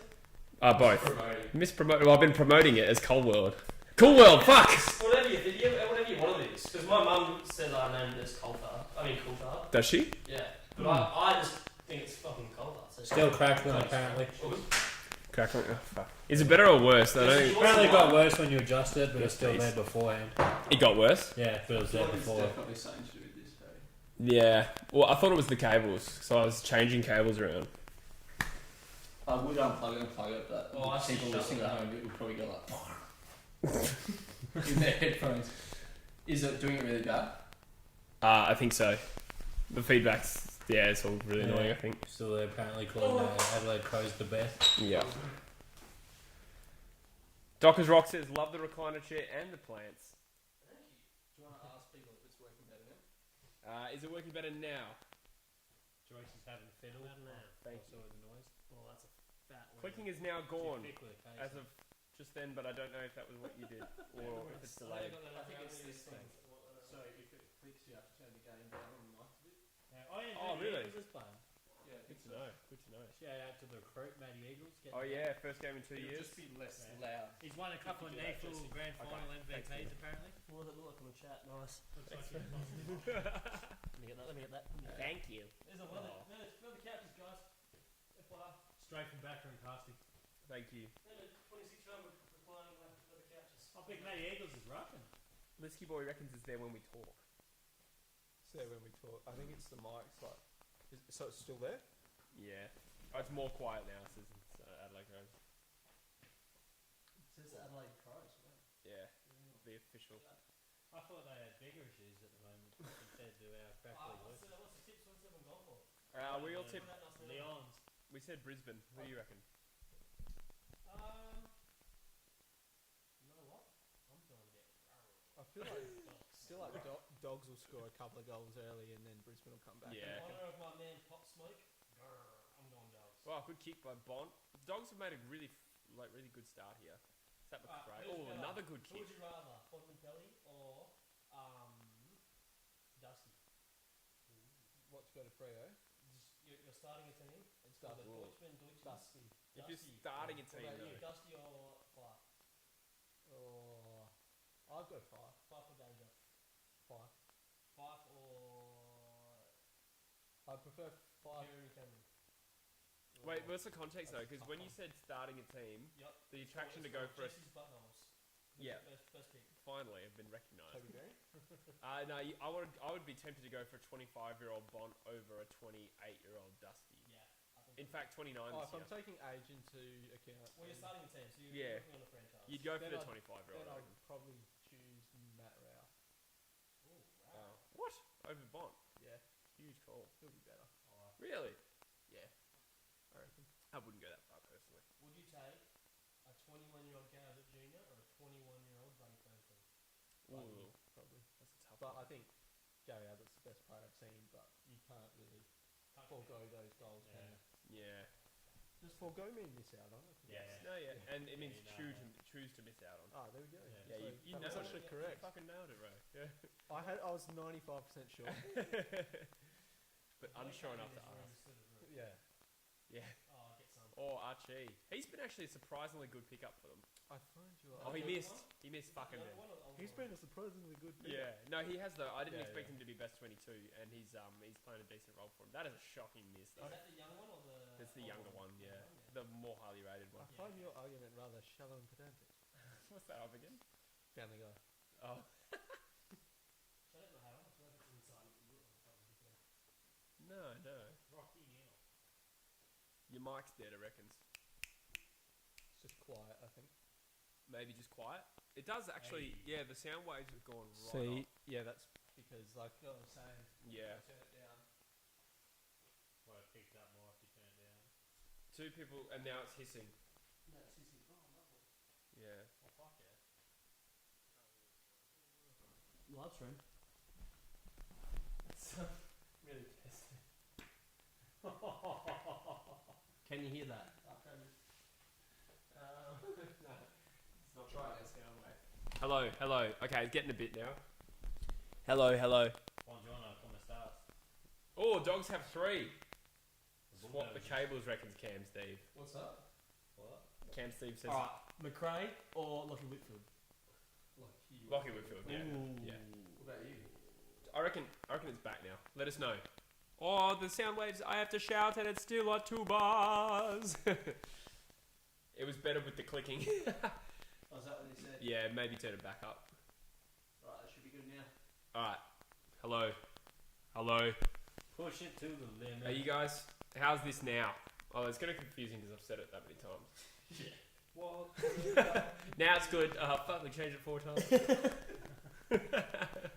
Both. Promoting. Mispromote. Well, I've been promoting it as Cool World. Cool World, fuck! Whatever you want it is. Because my mum said I named it as Coulthard. Coulthard. Does she? Yeah. But I just think it's fucking Coulthard. So Still Crackling, apparently. Crackling. Oh, fuck. Is it better or worse? I don't think Apparently it got worse when you adjusted, but it's still there beforehand. it got worse. Yeah, but it was there before. definitely something to do with this, Barry. Yeah. Well, I thought it was the cables, so I was changing cables around. I would unplug it and plug it, but Oh, I see. people listening at home would probably go like in their headphones. Is it doing it really bad? I think so. The feedback's it's all really Yeah. annoying. I think. Still there, apparently calling Adelaide Crows the best. Yeah. Dockers Rock says, love the recliner chair and the plants. Do you want to ask people if it's working better now? Is it working better now? Joyce is having fiddle. Thank Also with the noise. Well, that's a fat one. Clicking is now gone Pick with a case. as of just then, but I don't know if that was what you did or if it's delayed. I think it's this thing. So if it clicks, you have to turn the gain down on the mic a bit. Oh, really? This playing? Yeah, Good to know. Good to know. Shout out to the recruit, Matty Eagles. Oh yeah, first game in 2 It'll years. just be less Yeah. loud. He's won a couple of You can do that, NAFL Jesse. grand final Thanks, MVPs, apparently. What does it look like on the chat? Nice. Looks like Let me get that. Thank you. There's a leather couches, guys. FYI. straight from backroom casting. Thank you. 26 round reclining leather couches. I think Matty Eagles is rocking. Lisky Boy reckons it's there when we talk. It's there when we talk. I think it's the mics. Like, so it's still there. Yeah. Oh, it's more quiet now since Adelaide Crows. It says Adelaide Crows. Yeah. The official. I thought they had bigger issues at the moment compared to our crackly What's Lucy. the tips? What's everyone gone for? We all tipped. Leon's. We said Brisbane. What do you reckon? You know what? I'm going to get. I feel like Dogs will score a couple of goals early and then Brisbane will come back. Yeah. I know if my man Pop Smoke. I'm going Dogs. Well, good kick by Bont. Dogs have made a really good start here. Is that McRae? who's Oh, better? another good Who kick. would you rather, Bontempelli or Dusty? What to go to Freo? You're starting a team. It's called the Ooh. Dusty. If you're starting a What team, about you, though. Dusty or Fife? Oh, I'd go Five. Fife or Danger? Five. Fife or I prefer Five. Jeremy Cameron? Wait, what's the context though? Because when you said starting a team, Yep. the attraction to go for a Jesse's buttholes. Yeah. First pick. finally have been recognised. Toby Berry. No, I would be tempted to go for a 25-year-old Bont over a 28-year-old Dusty. Yeah. I think In fact, 29 Oh, this if I'm year. taking age into account, well, you're starting a team, so you're Yeah. working on a franchise. You'd go for Then the I'd- 25-year-old. then I I'd reckon. probably choose Matt Rao. Ooh, wow. Oh. What? Over Bont? Yeah, Huge call. he'll be better. Really? Yeah, I reckon. I wouldn't go that far personally. Would you take a 21-year-old Garrett Jr. or a 21-year-old Buddy Franklin? Ooh, Probably. that's a tough But one. I think Gary Abbott's the best player I've seen, but you can't really forego those goals, can you? Yeah. Just forego mean miss out on it. Yeah. No, yeah. And it means Yeah, choose to miss out on. Ah, there we go. Yeah. Yeah, So you that was nailed actually it. correct. You fucking nailed it, Ray. Yeah. I was 95% sure. But unsure enough to ask. Yeah. Yeah. Oh, I'll get some. Or Archie. He's been actually a surprisingly good pickup for them. I find you. Oh, he missed. He missed fucking Young it. one or old He's one? been a surprisingly good pick. Yeah. No, he has though. I didn't Yeah, expect yeah. him to be best 22, and he's playing a decent role for him. That is a shocking miss Is though. that the young one or the? That's the younger one, yeah. Yeah. The more highly rated I one. find your argument rather shallow and pedantic. What's that up again? Family Guy. Oh. I don't know how. I feel like it's inside of you. No. Rocky now. Your mic's dead, I reckons. It's just quiet, I think. Maybe just quiet. It does actually. Yeah, the sound waves have gone right See, up. yeah, that's because like I was saying, Yeah. I turn it down. Well, it picked up more if you turn it down. Two people, and now it's hissing. No, it's easy. Oh, lovely. Yeah. Oh, fuck yeah. Live stream. Really pissed. Can you hear that? It's not trying to sound wave. Hello. Okay, it's getting a bit now. Hello. Buongiorno, come estás? Oh, dogs have 3. Swap the cables, reckons Cam Steve. What's that? What? Cam Steve says Alright, McRae or Lockie Whitfield? Lockie Whitfield. Yeah. Ooh. Yeah. What about you? I reckon it's back now. Let us know. Oh, the sound waves! I have to shout, and it's still at 2 bars. It was better with the clicking. Oh, is that what he said? Yeah, maybe turn it back up. Right, that should be good now. All right. Hello. Push it to the limit. Are you guys? How's this now? Oh, it's kind of confusing because I've said it that many times. Yeah. What? Now it's good. Fuck, we changed it 4 times.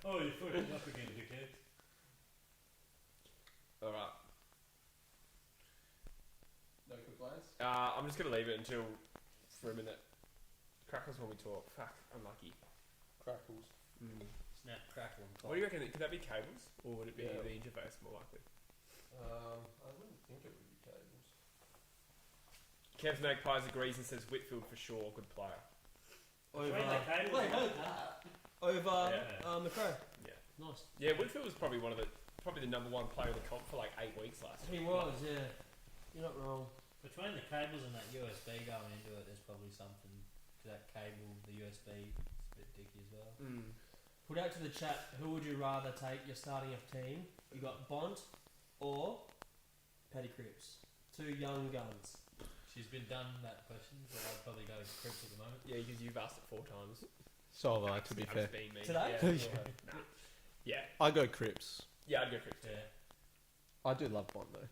Oh, you're putting up again, dickhead. All right. No complaints? I'm just gonna leave it until for a minute. Crackles when we talk. Fuck, unlucky. Crackles. Snap, crackle, and What do you reckon? Could that be cables, or would it be Yeah. the interface more likely? I wouldn't think it would be cables. Kev Magpies agrees and says Whitfield for sure, good player. Between the cables. Well, I heard that. Over Yeah. McRae. Yeah. Nice. Yeah, Whitfield was probably probably the number 1 player in the comp for like 8 weeks last year. He was, yeah. You're not wrong. Between the cables and that USB going into it, there's probably something. Because that cable, the USB, it's a bit dicky as well. Put out to the chat, who would you rather take your starting of team? You got Bond or Paddy Cripps? 2 young guns. She's been done that question, but I'd probably go with Cripps at the moment. Yeah, because you've asked it 4 times. So have I, to be I'm fair. just being mean. Today? Yeah. Yeah. I go Cripps. Yeah, I'd go Cripps too. Yeah. I do love Bont though.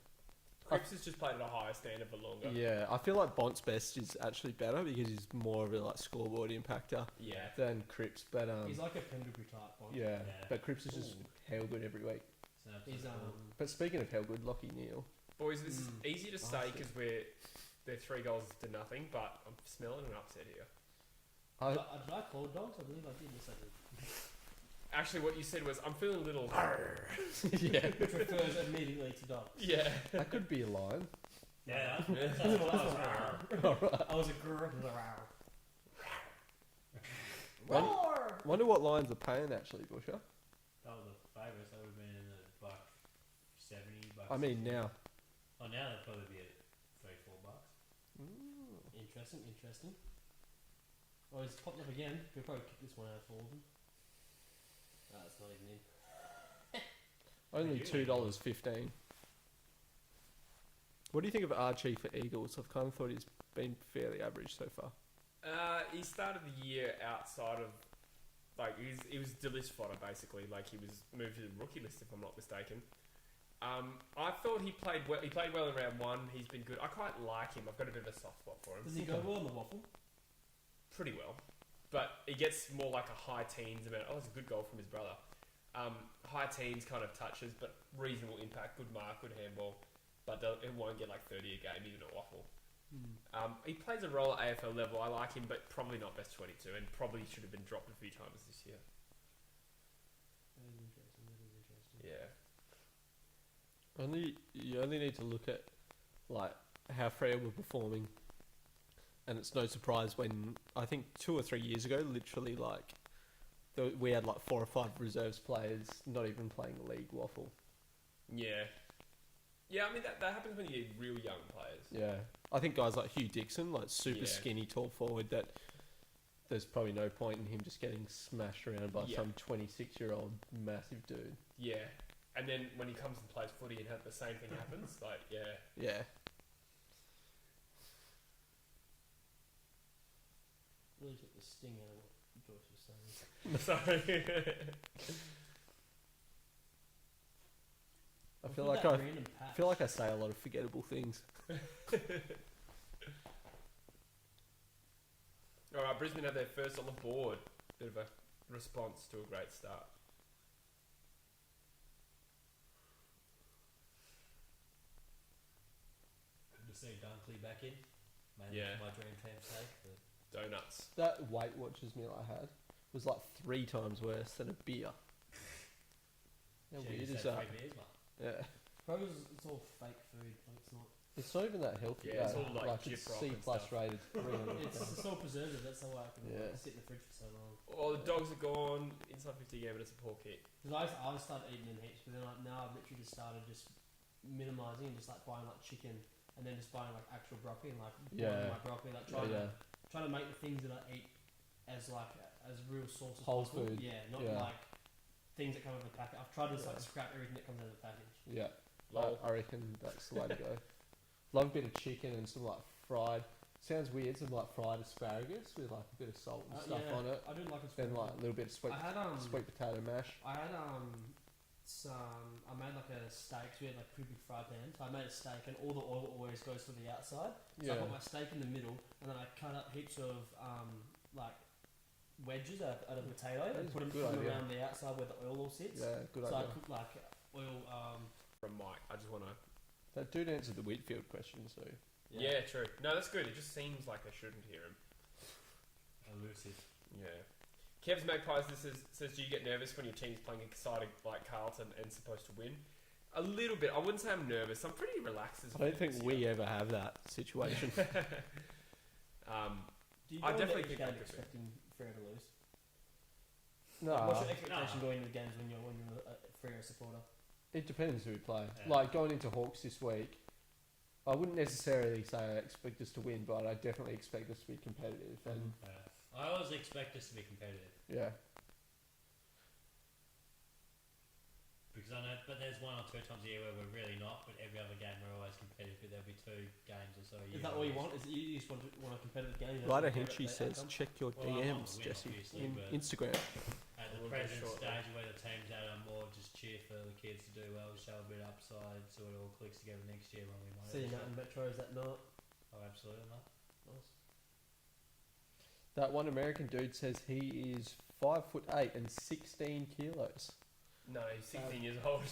Cripps has just played at a higher standard for longer. Yeah, I feel like Bont's best is actually better because he's more of a like scoreboard impactor Yeah. than Cripps. But He's like a Pendlebury type Bond. yeah, Yeah. but Cripps is just hell good every week. So He's But speaking of hell good, Lockie Neal. Boys, this is easy to say shit. because they're 3 goals to nothing, but I'm smelling an upset here. I, Did I call dogs? I believe I did. Yes, I did. Actually, what you said was, I'm feeling a little... yeah, Which refers immediately to dogs. Yeah. that could be a line. Yeah. That's what I was. I was a grrr. Wonder what lines are paying actually, Busher. That was the favourites. That would have been in the $1.70. I mean now. Oh, now they'd probably be at $3-4. Interesting. Oh, he's popped up again. We'll probably kick this one out for them. It's not even in. Only $2.15. What do you think of Archie for Eagles? I've kind of thought he's been fairly average so far. He started the year outside of... Like, he was the list fodder, basically. Like, he was moved to the rookie list, if I'm not mistaken. I thought he played well. He played well in round 1. He's been good. I quite like him. I've got a bit of a soft spot for him. Does he go well on the waffle? Pretty well. But he gets more like a high teens amount. Oh, it's a good goal from his brother. High teens kind of touches, but reasonable impact. Good mark, good handball. But it won't get like 30 a game, even at waffle. He plays a role at AFL level. I like him, but probably not best 22, and probably should have been dropped a few times this year. That is interesting. Yeah. You only need to look at like how Freo were performing, and it's no surprise when I think 2 or 3 years ago, literally like we had like 4 or 5 reserves players not even playing league waffle. Yeah. Yeah, I mean, that happens when you get real young players. Yeah, I think guys like Hugh Dixon, like super Yeah. skinny, tall forward, that there's probably no point in him just getting smashed around by Yeah. some 26-year-old massive dude. Yeah. And then when he comes and plays footy and the same thing happens, like, yeah. Yeah. Really took the sting out of what Joyce was saying. Sorry. I Well, feel put like that I random patch. feel like I say a lot of forgettable things. All right, Brisbane have their first on the board. Bit of a response to a great start. Good to see Dunkley back in. Mainly Yeah. for my dream team's sake. But Donuts. That Weight Watchers meal I had was like 3 times worse than a beer. How Jeez, weird is that's that? 3 beers, mate. Yeah. Probably it's all fake food. Like it's not. It's not even that healthy. Yeah, it's though. all like it's Gyprock C and plus stuff. rated. 300 It's all preservative. That's why I can Yeah. sit in the fridge for so long. Oh, the dogs are gone. Inside 50 game, but it's a poor kick. Because I started eating in heaps, but then now I've literally just started just minimizing and just like buying like chicken and then just buying like actual broccoli and like Yeah. boiling my broccoli, like Yeah. trying to make the things that I eat as like as real source as Whole possible. food. Yeah, not Yeah. like things that come out of the packet. I've tried to just Yeah. like scrap everything that comes out of the package. Yeah. Lol. I reckon that's the way to go. Love a bit of chicken and some like fried. Sounds weird, some like fried asparagus with like a bit of salt and stuff yeah, on it. I do like it. Then like a little bit of sweet I had sweet potato mash. I had I made like a steak. So we had like pretty big fry pan. So I made a steak, and all the oil always goes to the outside. So I Yeah. put my steak in the middle, and then I cut up heaps of like wedges out of potato That and is put a them good idea. around the outside where the oil all sits. Yeah, good So I idea. cooked like oil. From Mike, I just want to. That dude answered the Whitfield question, so Yeah. True. No, that's good. It just seems like I shouldn't hear him. Elusive. Yeah. Kev's Magpies says, do you get nervous when your team's playing exciting like Carlton and supposed to win? A little bit. I wouldn't say I'm nervous. I'm pretty relaxed. As I don't think this we year. ever have that situation. Do you I go definitely into each think game I could be. expecting Freo to lose? No, What's your expectation No. going into the games when you're a Freo supporter? it depends who we play. Yeah. Like going into Hawks this week, I wouldn't necessarily say I expect us to win, but I definitely expect us to be competitive. And Yeah. I always expect us to be competitive yeah, because I know, but there's 1 or 2 times a year where we're really not. But every other game we're always competitive. But there'll be 2 games or so a year. Is that all you want? Is it you just want a competitive game? You don't Ryder care about Hinchy the says, outcome? check your Well, I want DMs, to win, Jesse, obviously, in but- Instagram. At the We'll present go shortly. stage where the team's at, I'm more just cheer for the kids to do well, show a bit of upside, so it all clicks together next year when we might. See you out in Metro, is that not? Oh, absolutely not. Nice. That one American dude says he is 5'8" and 16 kilos. No, he's 16 years old.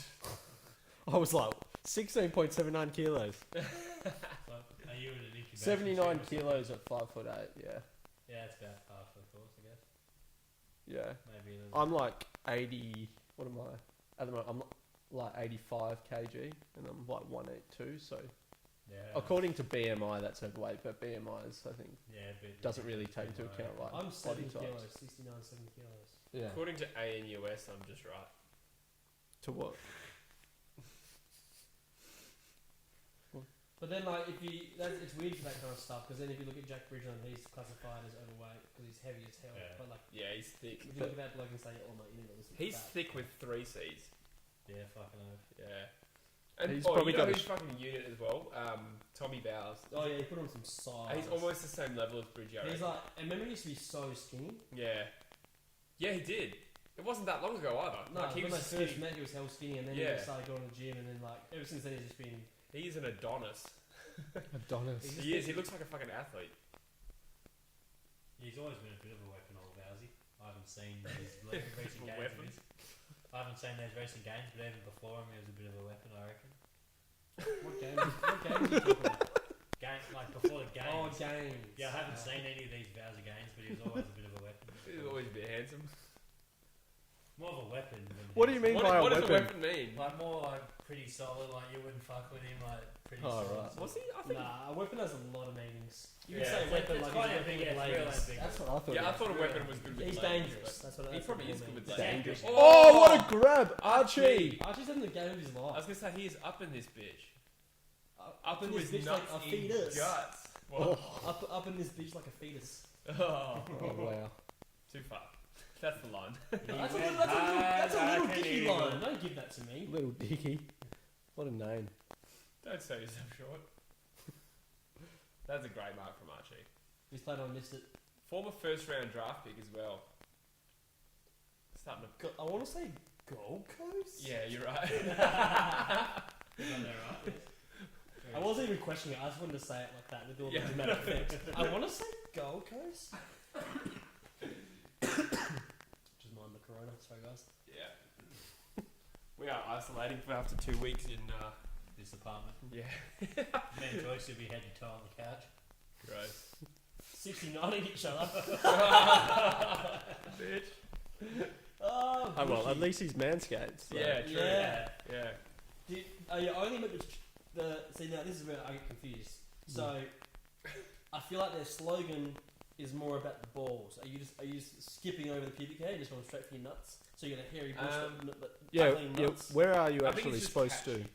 I was like 16.79 kilos. So, are you in an incubation? 79 period or kilos at 5'8". Yeah, something? Yeah, it's about half of course, I guess. yeah. Maybe. There's I'm like 80. What am I? At the moment, I'm like 85 kg, and I'm like 182. So yeah. according to BMI, that's overweight. But BMI is, I think, Yeah, but doesn't really take into account like I'm body 70 types. kilos, 69, 70 kilos. Yeah. According to ANUS, I'm just right. To what? But then, like, it's weird for that kind of stuff because then if you look at Jack Bridgeland, he's classified as overweight because he's heavy as hell. Yeah. But like, Yeah, he's thick. if you look at that bloke and say, "Oh my, you know, this is He's fat." thick with 3 C's. yeah, fucking oath. Yeah. And He's oh, probably you know got a who's fucking unit as well? Tommy Bowers. Oh yeah, he put on some size. He's almost the same level as Bridgie. I He's reckon. like, and remember he used to be so skinny. Yeah. Yeah, he did. It wasn't that long ago either. No, like, he when was they first skinny. met, he was hell skinny, and then Yeah. he started going to the gym, and then like ever since then he's just been. He's an Adonis. Adonis. He is. He looks like a fucking athlete. He's always been a bit of a weapon, old Bowsy. I haven't seen these recent A games. weapon? Of his. I haven't seen those recent games, but even before him, he was a bit of a weapon, I reckon. What game? What game are you talking about? Game, like before the games. Oh, games. Yeah, I haven't seen any of these Bowser games, but he was always a bit of a weapon. He's always a bit handsome. More of a weapon. Than What do you mean What, by what a does weapon? a weapon mean? Like more like pretty solid. Like you wouldn't fuck with him. Like pretty Oh, solid. right. Was he? I think. Nah, a weapon has a lot of meanings. You Yeah, can say it's weapon like- like it's he's quite weapon a big- with it's ladies. real big. That's what I thought. Yeah, I thought a weapon was good with He's ladies, dangerous. That's what. He That's probably what is it good with means. ladies. Dangerous. Oh, Oh, what a grab, Archie! Archie's having the game of his I life. was gonna say he is up in this bitch. Up in to this his bitch like nuts a in fetus. guts. What? Up in this bitch like a fetus. Oh, Oh wow. too far. That's the line. That's a little dicky line. Don't give that to me. Little Dicky. What a name. Don't sell yourself short. That's a great mark from Archie. He's played on missed it. Former first round draft pick as well. Starting to. I want to say Gold Coast. Yeah, you're right. Is that there, right? I wasn't even questioning it. I just wanted to say it like that with all Yeah. the dramatic effects. I want to say Gold Coast. Just mind the corona. Sorry, guys. Yeah. We are isolating for after 2 weeks in. This apartment. Yeah. Me and Joyce should be head to toe on the couch. Gross. 69 in each other. Bitch. Oh, Oh well, bushy. at least he's manscaped. So. Yeah, true. Yeah. Yeah. Are you only meant the see now this is where I get confused. So I feel like their slogan is more about the balls. Are you just skipping over the pubic hair and just going straight for your nuts? So you got a hairy bush Um, that Yeah, clean yeah. nuts. Where are you I think actually it's just supposed to? catchy.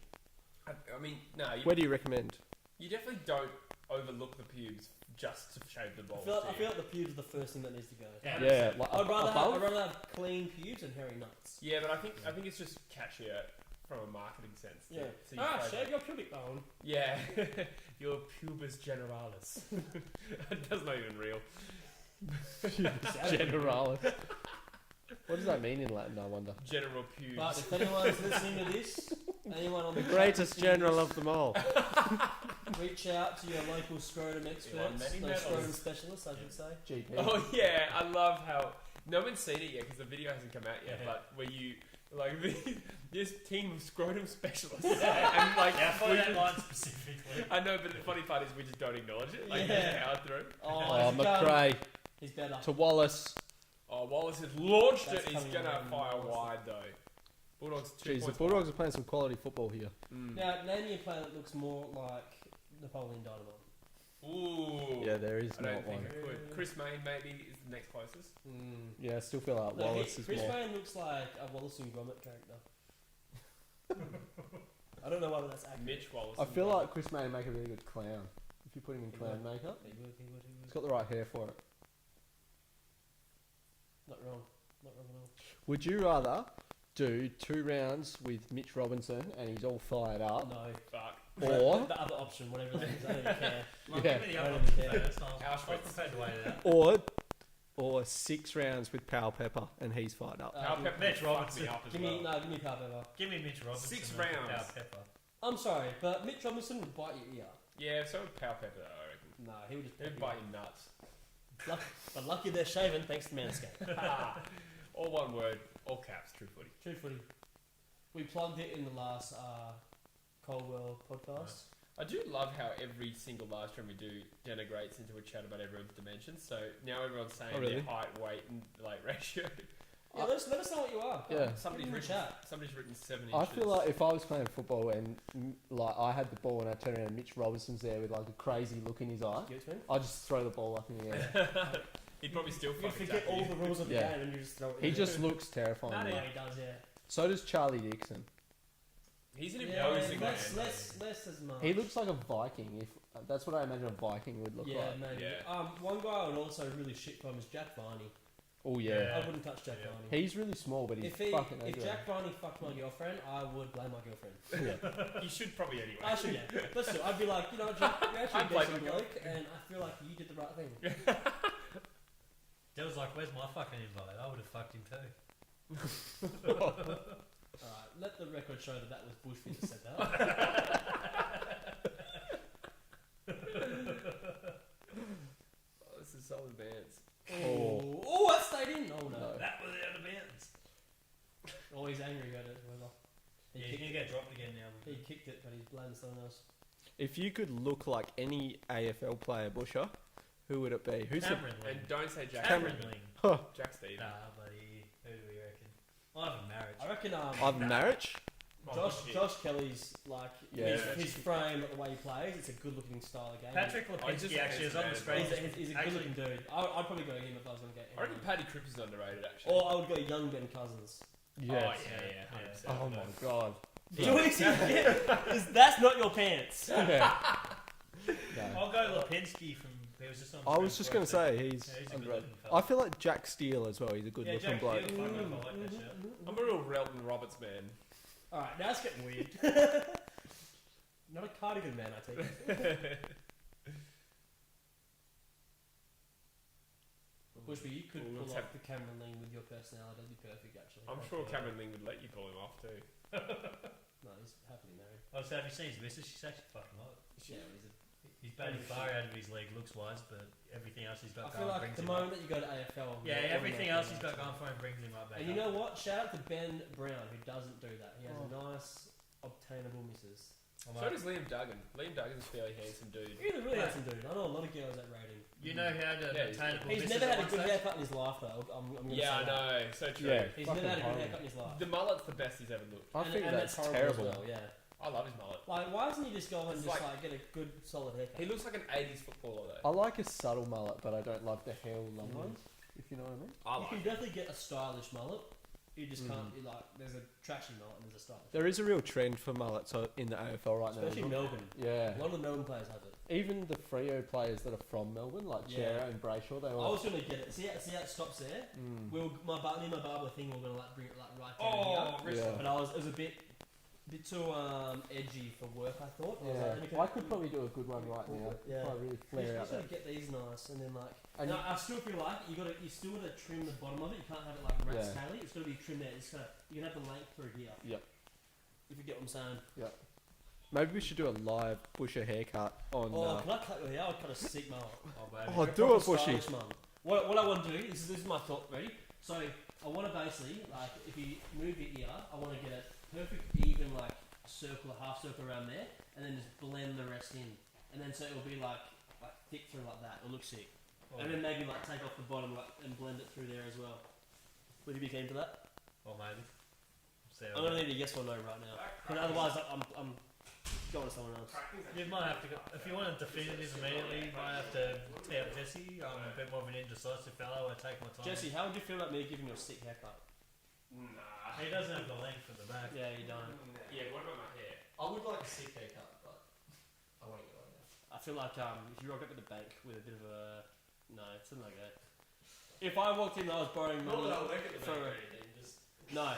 I mean, no, Where do you recommend? you definitely don't overlook the pubes just to shave the I balls. feel like the pubes are the first thing that needs to go. Yeah, like I'd above. rather have clean pubes than hairy nuts. Yeah, but I think it's just catchier from a marketing sense. Yeah. So you phrase Shave it. your pubic bone. Yeah, your pubis generalis. That's not even real. Generalis. What does that mean in Latin, I wonder? General pubes. But if anyone's listening to this, anyone on the The chat greatest listening to general this, of them all. reach out to your local scrotum experts, many no, medals. scrotum specialists, I should say. GP. Oh yeah, I love how no one's seen it yet because the video hasn't come out yet. Yeah. But where you like this team of scrotum specialists, and like Yeah, for we that just- line specifically. I know, but the funny part is we just don't acknowledge it. Like we Yeah. just power through. Oh, he's done. McRae He's better. to Wallace. Oh, Wallace has launched That's it. He's coming gonna around fire Wallace. wide though. Bulldogs 2 Jeez, the points Bulldogs are playing some quality football here. Now, name me a player that looks more like Napoleon Dynamite. Ooh. Yeah, there is I don't not think one. it could. Chris Mayne maybe is the next closest. Yeah, I still feel like No, Wallace is Chris more. Payne looks like a Wallace and Gromit character. I don't know whether that's accurate. Mitch Wallace. I and feel Brown. like Chris May make a really good clown. If you put him in He clown would. makeup, He would. he's got the right hair for it. Not wrong. Not wrong at all. Would you rather do 2 rounds with Mitch Robinson and he's all fired up, No. Fuck. or The other option, whatever that is, I don't even care. Like, Yeah. give me the I other don't option care. first. I was Auschwitz. prepared to wait it out. or 6 rounds with Powell Pepper and he's fired up? Powell give- Pepper Mitch fucked Robinson. me up as Give well. me Power Pepper. Give me Mitch Robinson. 6 and rounds. Power Pepper. I'm sorry, but Mitch Robinson would bite your ear. Yeah, so would Powell Pepper though, I reckon. No, he would just He'd bite your nuts. But lucky they're shaven thanks to MANSCAPED. All one word, all caps, true footy. True footy. We plugged it in the last Coldwell podcast. I do love how every single live stream we do denigrates into a chat about everyone's dimensions. So now everyone's saying Oh, really? their height, weight, and like ratio. Yeah, let us know what you are. Yeah. Somebody's Give us a written, chat. somebody's written 7 I inches. feel like if I was playing football and like I had the ball and I turned around and Mitch Robinson's there with like a crazy look in his eye, Give it to him. I'd just throw the ball up in the air. he'd probably still You fucking forget tackle all you. the rules of the Yeah. game and you just throw it. He in. just looks terrifying. Yeah, mate. he does. Yeah. So does Charlie Dixon. He's an Yeah, imposing man. less as much. He looks like a Viking. If that's what I imagine a Viking would look Yeah, like. maybe. Yeah. One guy I would also really shit from is Jack Varney. Oh yeah. I wouldn't touch Jack Yeah. Varney. He's really small, but he's If fucking if ugly. Jack Varney fucked my girlfriend, I would blame my girlfriend. You should probably anyway. I should, yeah. But still, I'd be like, you know what, Jack, you're actually I'd a blame decent my bloke, and I feel like you did the right thing. Dale was like, "Where's my fucking invite? I would have fucked him too." Alright, let the record show that that was Bushfit that said that. Oh, this is solid bands. Oh, that stayed in. Oh no. No. That was out of bounds. Oh, he's angry about it, whoever. Yeah, he's gonna get dropped again now. He kicked it, but he's blamed someone else. If you could look like any AFL player, Busher, who would it be? Who's Cameron Ling. And don't say Jack. Cameron Ling. Jack Stevens. Nah, buddy. Who do we reckon? Ivan Marriage. I reckon Ivan Marriage? Josh Kelly's like Yeah. his frame, the way he plays, it's a good looking style of game. Patrick I just Lipinski actually is on the think screen. He's a good looking dude. I'd probably go him if I was going to get him. I reckon Paddy Cripps is underrated actually. Or I would go young Ben Cousins. Yes. Oh yeah, 100%. Oh my god. Joyce, that's not your pants. Yeah. No. I'll go Lipinski from. He was just on. The I was screen just going to for say he's Yeah, he's a good underrated. looking fella. I feel like Jack Steele as well. He's a good Yeah, looking Jack bloke. Steele, fuck, I like that shit. I'm a real Relton Roberts man. Alright, now it's getting weird. Not a cardigan man, I take it. Bushby, you could Well, pull let's off have- the Cameron Ling with your personality. That'd be perfect, actually. I'm sure Cameron Ling would let you pull him off too. No, he's happily married. Oh, so have you seen his missus? She's actually fucking hot. Yeah, he's He's batting far out of his league looks wise, but everything else he's I got feel going like brings the him moment up. that you go to AFL, Yeah, you're everything else he's got automatically going for him brings him up back And you up. know what? Shout out to Ben Brown, who doesn't do that. He has a nice, obtainable missus. I'm So like, does Liam Duggan. Liam Duggan's a fairly handsome dude. He's a really Yeah. handsome dude. I know a lot of girls that rate him. you know how to Yeah, obtain a He's never had a good haircut in his life, though. I'm gonna Yeah, I say that. know. So true. Yeah. He's Fucking never had a good horrible. haircut in his life. The mullet's the best he's ever looked. I think and that's horrible terrible. as well, yeah. I love his mullet. Like, why doesn't he just go and It's just like- get a good, solid haircut? He looks like an 80s footballer I though. like a subtle mullet, but I don't like the hell long ones. If you know what I mean. I You like can it. definitely get a stylish mullet. You just can't. There's a trashy mullet and there's a stylish. There is a real trend for mullets in the AFL right now. Especially Melbourne. Yeah. A lot of the Melbourne players have it. Even the Freo players that are from Melbourne, like Chera and Brayshaw, they I all. was gonna get it. See how it stops there. Me and my barber thing. We're gonna bring it right down here. Yeah. But it was a bit too edgy for work. I thought. Yeah. I could probably do a good one right now. Yeah. Probably really You flare out just that. gotta get these nice, and then And no, I still feel like you still gotta trim the bottom of it. You can't have it like rat Yeah. scaly. It's gotta be trimmed there. You can have the length through here. Yep. If you get what I'm saying. Yeah. Maybe we should do a live Busher haircut on. Can I cut your hair? I'll cut a sick mullet. Oh, do it, Bushy. What I want to do this is my thought. Ready? So I want to basically if you move your ear, I want to get a perfect even circle, a half circle around there, and then just blend the rest in, and then so it'll be like thick through like that. It'll look sick. And then maybe take off the bottom and blend it through there as well. Would you be keen for that? Or maybe. I'm gonna need a yes or no right now, because otherwise I'm going to someone else. You might have to go, if you want to definitive immediately, you might have to tee up Jesse. I'm a bit more of an indecisive fellow. I take my time. Jesse, how would you feel about me giving you a sick haircut? Nah. He doesn't have the length at the back. Yeah, you don't. Yeah, what about my hair? I would like a sick haircut, but I won't get one now. I feel like if you rock up at the bank with a bit of a something like that. If I walked in and I was borrowing money for no.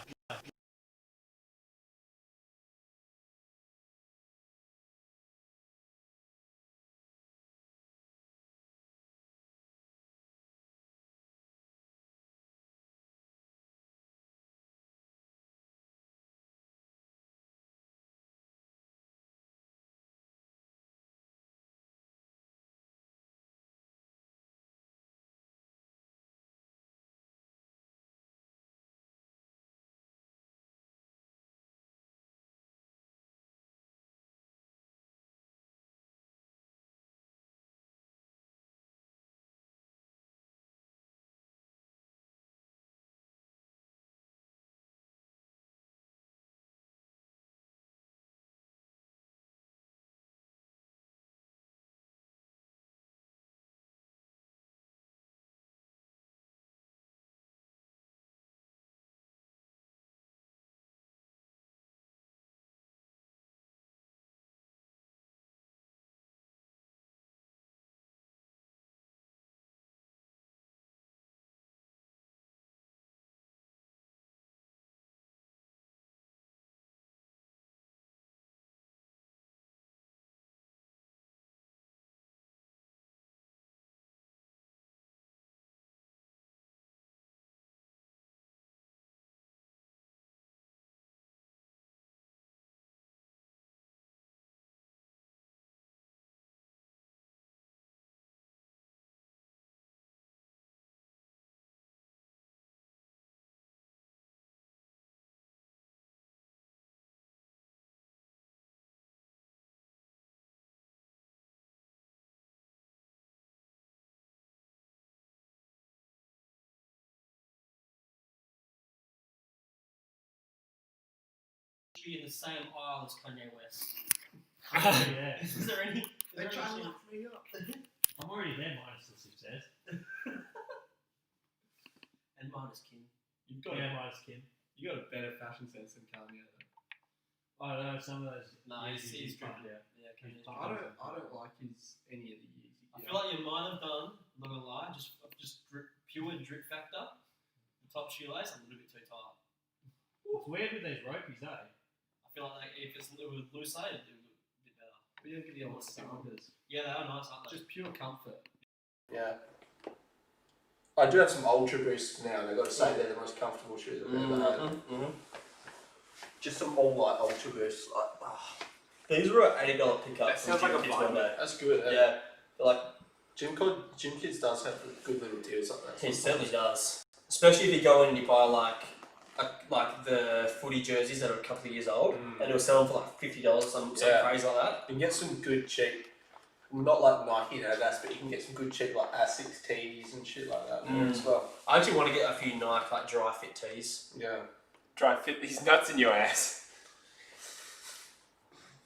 In the same aisle as Kanye West. Yeah. Is there any? They're trying to lock me up. I'm already there minus the success. And minus Kim. You've got Minus Kim. you got a better fashion sense than Kanye. I don't know, some of those. No, he's fucked dripping. out. Yeah, Kanye's I dripping. don't like any of the years. I feel like you might have done. I'm not gonna lie, just pure drip factor. The top shoelace a little bit too tight. It's weird with these ropies, eh? I feel like if it was loose, it'd do a bit better. But you don't get the old Sanders. Yeah, they are nice, aren't they? Just pure comfort. Yeah. I do have some Ultra Boosts now, and I've got to say they're the most comfortable shoes I've ever had. Just some all white Ultra Boosts. These were an $80 pickup. That sounds like a bundle. That's good. Yeah, like Gym Kids does have good little deals like that. he certainly does. Especially if you go in and you buy like the footy jerseys that are a couple of years old, and they'll sell them for like $50, something crazy like that. You can get some good cheap, not like Nike and Adidas, but you can get some good cheap like Asics tees and shit like that as well. I actually want to get a few Nike like dry fit tees. Yeah. Try and fit these nuts in your ass.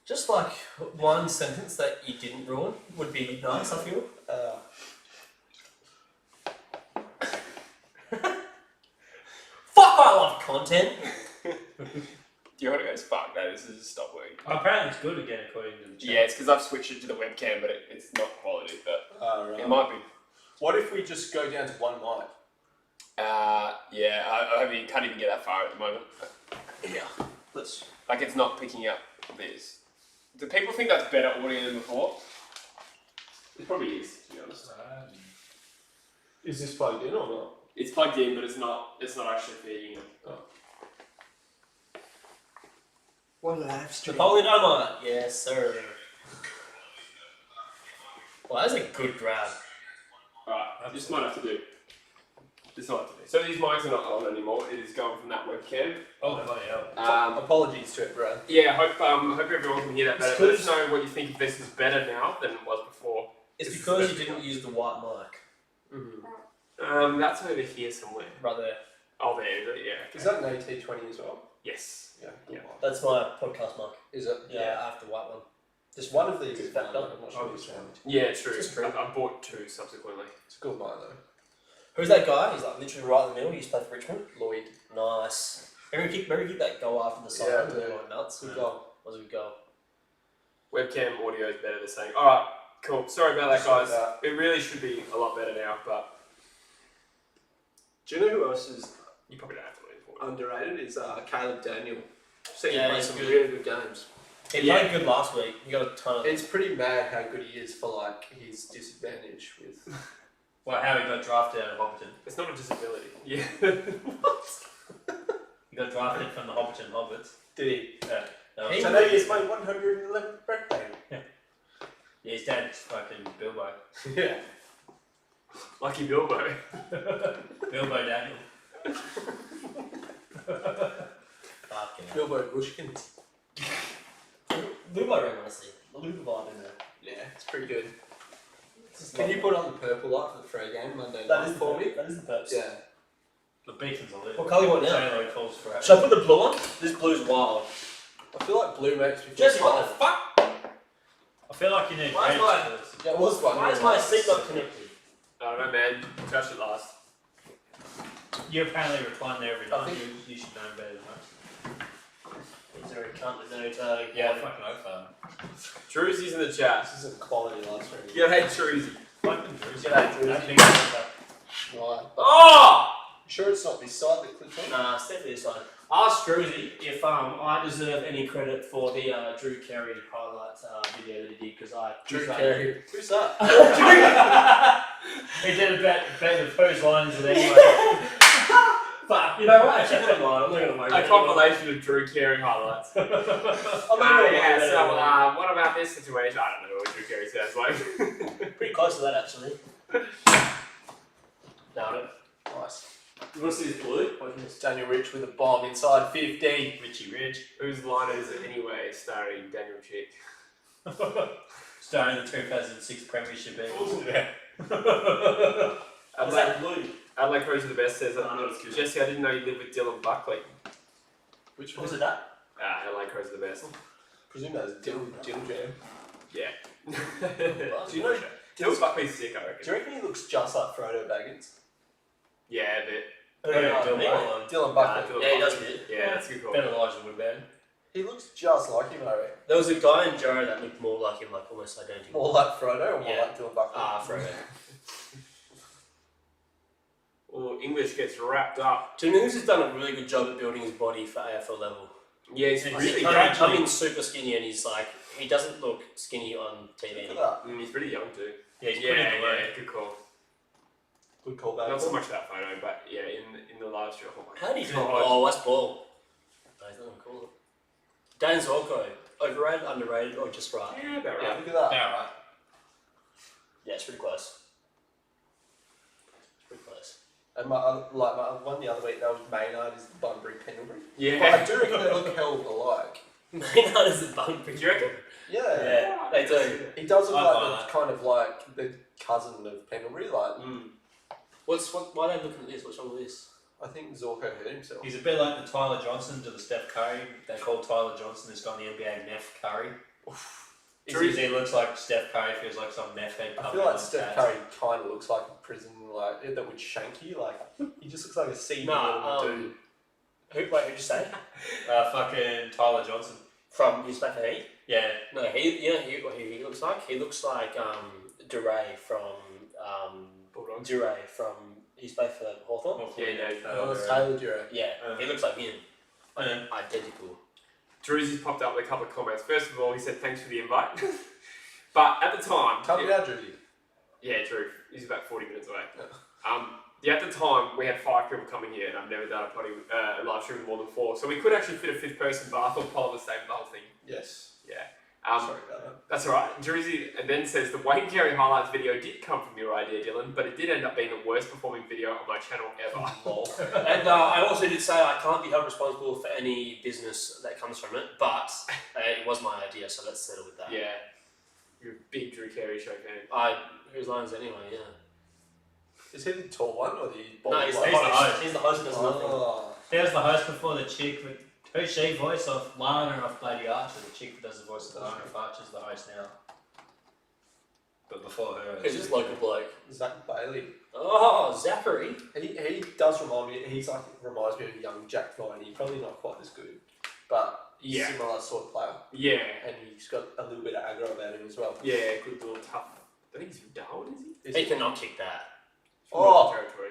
Just like one sentence that you didn't ruin would be nice, I feel. Fuck I love content. Diorno goes, fuck, no, this is stop working. Apparently it's good again according to the chat. Yeah, it's because I've switched it to the webcam, but it's not quality, but Right. it might be. What if we just go down to one mic? Yeah, I can't even get that far at the moment. Yeah. Let's. Like, it's not picking up this. Do people think that's better audio than before? It probably is, to be honest. Is this plugged in or not? It's plugged in, but it's not actually feeding it. Oh. What live stream? Napoleon Dynamite. Yes, sir. Well, that's a good grab. Alright, this might have to do. So these mics are not on anymore. It is going from that webcam. Oh, bloody hell. Apologies to it, Brad. Yeah, I hope everyone can hear that better. It's Let us know what you think if this is better now than it was before. It's because you didn't use the white mic. That's over here somewhere. Right there. Oh, there, yeah. Is that an AT20 as well? Yes. Yeah. Yeah. That's my podcast mic. Is it? Yeah, I have the white one. Just one of these is Fact fine. up. I'm not sure which one. Yeah, true. It's true. I bought two subsequently. It's a good mic though. Who's that guy? He's like literally right in the middle. He used to play for Richmond. Lloyd. Nice. Remember kick that goal after the side. Yeah, and they went nuts. Good goal. Was a good goal. Webcam audio is better than saying. Alright, cool. Sorry about that, Sorry guys. about It really should be a lot better now, but Do you know who else is you probably don't have to wait for it. underrated? Is Caleb Daniel. Seen Yeah, him play he's some good. really good games. He played good last week. He got a ton of. It's pretty mad how good he is for like his disadvantage with. Well, how he got drafted out of Hobbiton. It's not a disability. Yeah. He got drafted from the Hobbiton Hobbits. Did he? Yeah. That was- He- Today is my 111th birthday. Yeah, his dad's fucking Bilbo. Yeah. Lucky Bilbo. Bilbo Daniel. Fucking hell. Bilbo Bushkins. Lubo ring, honestly. The Lubo vibe in there. Yeah, it's pretty good. It's Can you put on the purple light for the Frey game Monday That night is for me? That is the purpose. Yeah. The beacons are lit. What colour you want now? Taylor calls for it. Should I put the blue on? This blue's wild. I feel like blue makes me feel Jesse, what calm. the fuck? I feel like you need Why is red my- for this. Yeah, it was one. Why is my seat not connected? I don't know, man. Touched it last. You apparently recline there every I night. think- You should know better than that. Is there a cunt? There's no tag. Yeah, fucking over. Drewsy's in the chat. This is a quality live stream. G'day, Druzy. Fucking Drews. G'day, Drews. I think that's that. Right. Oh! You sure it's not this side that clips on? Nah, step this side. Ask Druzy if I deserve any credit for the Drew Carey highlights video that he did because I. Drew Carey. Who's that? He did a better whose line is it anyway? Fuck, you know what? Actually, never mind. I'm not gonna worry. A compilation of Drew Carey highlights. I'm not gonna Yeah, worry. so what about this situation? I don't know what Drew Carey sounds like. Pretty close to that actually. Nailed it. Nice. You want to see this blue? Watch this. Daniel Rich with a bomb inside 50. Richie Rich. Whose line is it anyway, starring Daniel Chick? Starring the 2006 Premiership Eagles. What's that blue? Adelaide Crows are the best says, No, not as good. Jesse, I didn't know you lived with Dylan Buckley. Which What one? was it that? Adelaide Crows are the best. presume that is Dill Jam. Yeah. Do you know? Dylan Buckley's sick, I Do reckon. you reckon he looks just like Frodo Baggins? Yeah, a bit. Dylan Buckley. Dylan Yeah, he does Buckley. it. Yeah, that's a good call. Better Elijah Woodband. He looks just like him, I reckon. There was a guy in Jarrow that looked more like him, like almost identical. More like Frodo or more Yeah. like Dylan Buckley? Frodo. Oh, English gets wrapped up. Tim English has done a really good job at building his body for AFL level. Yeah, he's He's really cut young. out. I mean, super skinny, and he's like, he doesn't look skinny on TV Look at anymore. that. He's pretty young too. Yeah, he's Yeah, pretty yeah, good. good call. Good call back. Not so much that photo, but yeah, in the live stream. Oh my How do you God. Oh, that's ball. No, he's not gonna call it. Dan Zorko, overrated, underrated, or just right? Yeah, about Yeah, right. look at that. Yeah, right. Yeah, it's pretty close. It's pretty close. And my other, like my other one the other week, that was Maynard is the Bunbury Pendlebury. But Yeah. I do reckon they look hell alike. Maynard is the bone. Do you reckon? Yeah. Yeah, they do. He does look I like buy the that. kind of like the cousin of Pendlebury. Like Why are they looking at this? What's wrong with this? I think Zorko hurt himself. He's a bit like the Tyler Johnson to the Steph Curry. They call Tyler Johnson this guy in the NBA Neff Curry. He looks like Steph Curry feels like some meth head. I coming feel like on Steph stats. Curry kind of looks like a prison like that would shank you. Like he just looks like a seedy Nah, little dude. Who'd you say? Fucking Tyler Johnson. From his back for Heat? Yeah. No, what he looks like? He looks like Duray from Bulldogs. Duray from he's played for Hawthorn. Yeah, Oh, it's Taylor Dura. Yeah, he looks like him. Yeah. Identical. Drewsy's popped up with a couple of comments. First of all, he said thanks for the invite. But at the time, Tell me now, Druzy. yeah, true. He's about 40 minutes away. Yeah, at the time, we had 5 people coming here, and I've never done a live stream with more than 4. So we could actually fit a 5th person, but I thought Paul was saving the whole thing. Yes. Yeah. Sorry about that. That's alright. Druzy then says the Wayne Carey highlights video did come from your idea, Dylan, but it did end up being the worst performing video on my channel ever. And I also did say I can't be held responsible for any business that comes from it, but it was my idea, so let's settle with that. Yeah. You're a big Drew Carey show fan. Whose line is it anyway? Yeah. Is he the tall one or the bald No, he's the one? host. He's the host. Does nothing. Oh. There's the host before the chick with who's she voice of Lana off Bloody Archer. The chick who does the voice of Lana off Archer is the host now. But before her, Who's this local bloke? Zach Bailey. Oh, Zachary. He does remind me. Reminds me of a young Jack Viney. Probably not quite as good, but Yeah. similar sort of player. Yeah. And he's got a little bit of aggro about him as well. Yeah, good little tough. I think he's from Darwin, is He cannot kick that. From Oh. Northern Territory.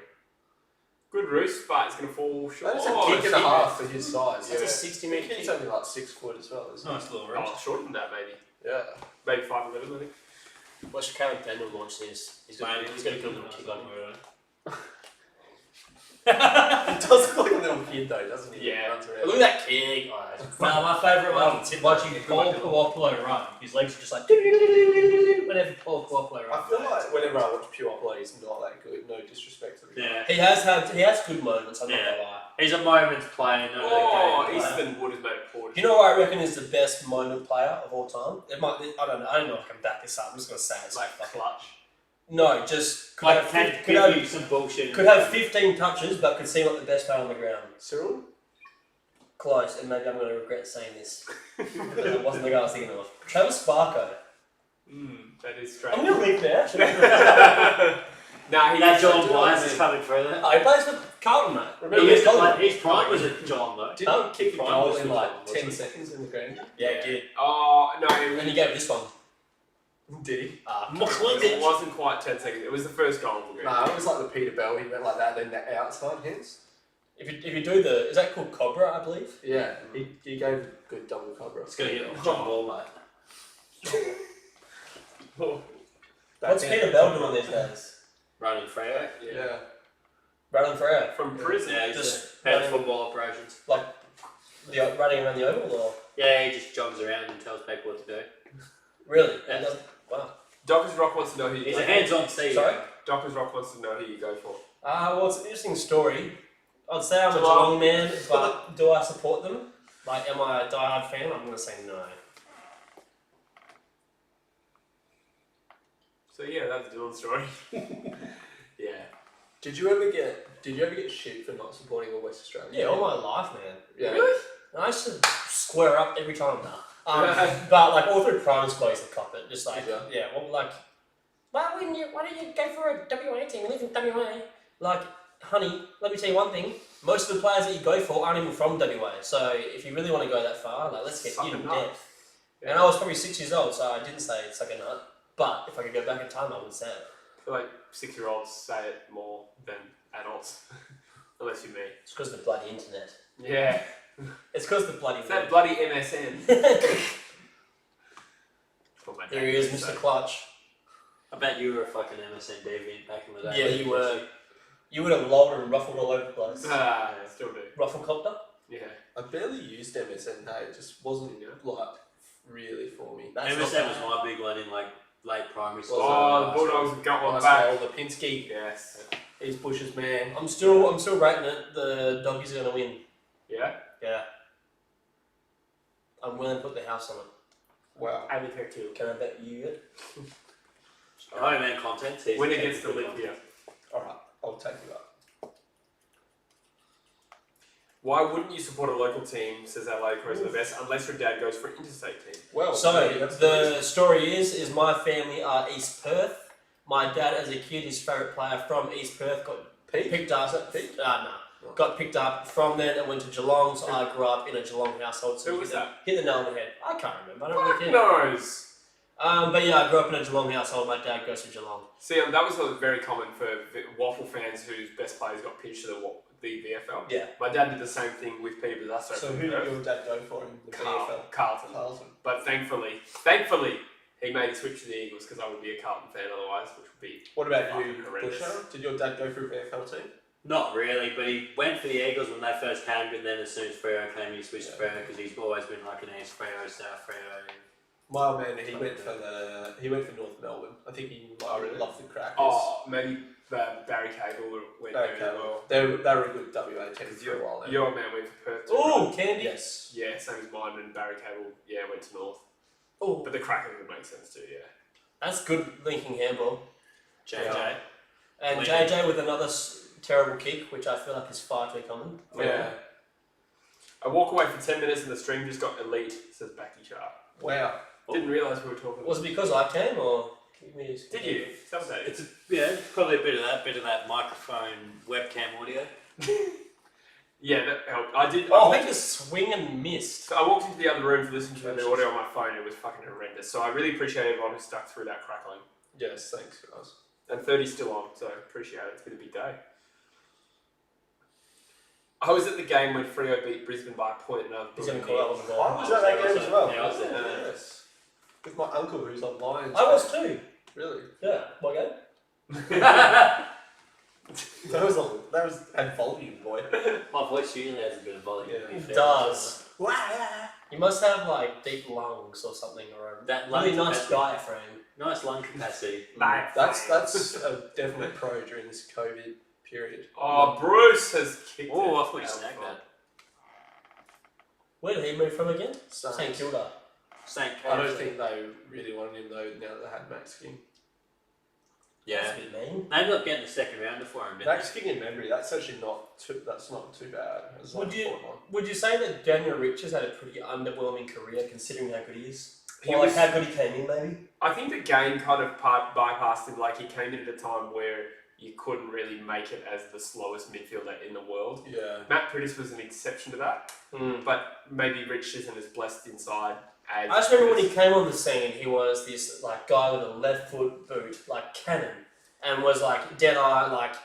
Good roost, but it's going to fall short. That's a kick and a half for his size. That's Yeah. a 60-metre kick. He's only like 6 foot as well, isn't he? nice little Oh, roast. shorter than that, maybe. Yeah. Maybe 5'11", I think. Watch Caleb Daniel launch this. He's got a good little kick on him. He does look like a little kid though, doesn't he? Yeah. He runs around. Look at that kick. Oh, that's No, my favourite one Tip watching that. Paul Puopolo run. His legs are just like whenever Paul Puopolo runs. I feel like whenever I watch Puopolo, he's not that good. No disrespect to the guy. Yeah. he has good moments. I'm not Yeah. gonna lie. He's a moment's player, not Oh, a game player. Eastman Wood has made a poor. You know what I reckon is the best moment player of all time? It might. I don't know. I don't know if I can back this up. I'm just gonna say it's Like clutch. no, just could Like, have, could have some bullshit. could have 15 touches, but could seem like the best player on the ground. Cyril? Close, and maybe I'm gonna regret saying this. But it wasn't the guy I was thinking of. Travis Sparko. That is strange. I'm gonna leave now. Nah, he That used to John do Blind it. is coming through there. Oh, he plays for Carlton, mate. Remember He used to Carlton. play, his prime was at John though. Didn't he kick a Fine, goal was in good like one, 10 wasn't seconds in the ground? Yeah, he did. Oh, no. And then he gave this one. Did he? It wasn't quite 10 seconds. It was the first goal of the game. Nah, it was like the Peter Bell. He went like that, then the outside hence. If you do the, is that called Cobra, I believe? Yeah, he gave a good double cover. It's gonna get John Ball, mate. What's Peter Bell doing these days? Running Freo. Yeah. Running for out. From prison. Yeah, he's Just just head of running- football operations. Running around the oval, or Yeah, he just jogs around and tells people what to do. really? Yeah. Wow. Doctor's Rock wants to know who you He's go a for. hands-on CEO. Sorry? Doctor's Rock wants to know who you go for. Well, it's an interesting story. I'd say I'm a Geelong. Geelong man, but do I support them? Like, am I a diehard fan? I'm going to say no. So yeah, that's Dylan's story. Yeah. Did you ever get shit for not supporting a West Australian? Yeah, all my life, man. Yeah. Really? I used to square up every time now. But like all through primary school, I used to cop it. Just like, Yeah. well, like, why don't you go for a WA team? You live in WA. Like, honey, let me tell you one thing. Most of the players that you go for aren't even from WA. So if you really want to go that far, like, let's get Suck you a in nut. depth. And I was probably 6 years old, so I didn't say suck a nut. But if I could go back in time, I would say it. I feel like 6-year-olds say it more than adults. Unless you're me. It's because of the bloody internet. Yeah. It's because of the bloody It's that bloody MSN. That's what my dad There he is, used to Mr. say. Clutch. I bet you were a fucking MSN deviant back in the day. Yeah, you were. You would have lolled and ruffled all over the place. Ah, yeah, still do. Rufflecopter? Yeah. I barely used MSN. Hey, it just wasn't like really for me. That's MSN not was bad. my big one in like late primary school. Oh, the Bulldogs have got one back. Lipinski. Yes. He's Bush's man. I'm still rating it. The doggies are gonna win. Yeah? Yeah. I'm willing to put the house on it. Wow. I would take two. Can I bet you it? Home man content. Season When it two, gets to good live content. here. Alright, I'll take you up. Why wouldn't you support a local team, says Adelaide Crows are the best, unless your dad goes for an interstate team? Well, So that's the story is my family are East Perth. My dad, as a kid, his favourite player from East Perth got Pete? picked up. Pete? No. Got picked up from then and went to Geelong, so I grew up in a Geelong household. So Who was that? Hit the nail on the head. I can't remember. I don't Fuck really care. knows. But yeah, I grew up in a Geelong household. My dad goes to Geelong. See, that was very common for Waffle fans whose best players got pitched to the VFL. Yeah. My dad did the same thing with Peter Bazasso. So who did your dad go for in the VFL? Carlton. Carlton. But thankfully, he made the switch to the Eagles because I would be a Carlton fan otherwise, which would be. What about fucking you, horrendous. Busher? Did your dad go for a VFL team? Not really, but he went for the Eagles when they first came, but then as soon as Freo came, he switched to Freo because he's always been like an East Freo, South Freo. My old man, he went for North Melbourne. I think he loved the Crackers. Oh, maybe Barry Cable went there as well. They were a good WA team for a while. Your old man went for Perth. Ooh, Candy. Yes. Yeah, same as mine, and Barry Cable, went to North. Ooh, But the Crackers would make sense too, yeah. that's good linking handball. JJ. Yeah. And Linking. JJ with another terrible kick, which I feel like is far too common. Yeah. I walk away for 10 minutes and the stream just got elite, says Backy Chart. Wow. Didn't realise we were talking. Was it because I came, or give me a Did you? Some days. It's probably a bit of that microphone webcam audio. Yeah, that helped. I did. Oh, I just swing and missed. So I walked into the other room to listen to the audio on my phone. It was fucking horrendous. So I really appreciate everyone who stuck through that crackling. Yes, thanks, guys. And 30's still on, so appreciate it. It's been a big day. I was at the game when Freo beat Brisbane by a point and He's going to call that one a goal. I was at that game as well. Yeah, I was there. Yes. With my uncle who's online. I was too. Really? Yeah. What game? That was had volume, boy. My voice usually has a bit of volume. Yeah. to be It fair. does. You must have like deep lungs or something, or a That really lung nice capacity. diaphragm. Nice lung capacity. That's a definite pro during this COVID period. Oh, Bruce has kicked Oh, it. I thought you snagged that. Where did he move from again? Saints. St Kilda. St. I don't think they really wanted him though. Now that they had Max King. Yeah. That's a bit mean. They ended up getting the second rounder for him, didn't Max King in memory. That's actually not too. That's not too bad. It's Would like you- 4-1. Would you say that Daniel Richards had a pretty underwhelming career considering how good he is? He Or like was- how good he came in, maybe? I think the game kind of bypassed him. Like he came in at a time where you couldn't really make it as the slowest midfielder in the world. Yeah. Matt Prittis was an exception to that, but maybe Rich isn't as blessed inside as. I just remember when he came on the scene, he was this like guy with a left foot boot, like cannon, and was like dead eye, like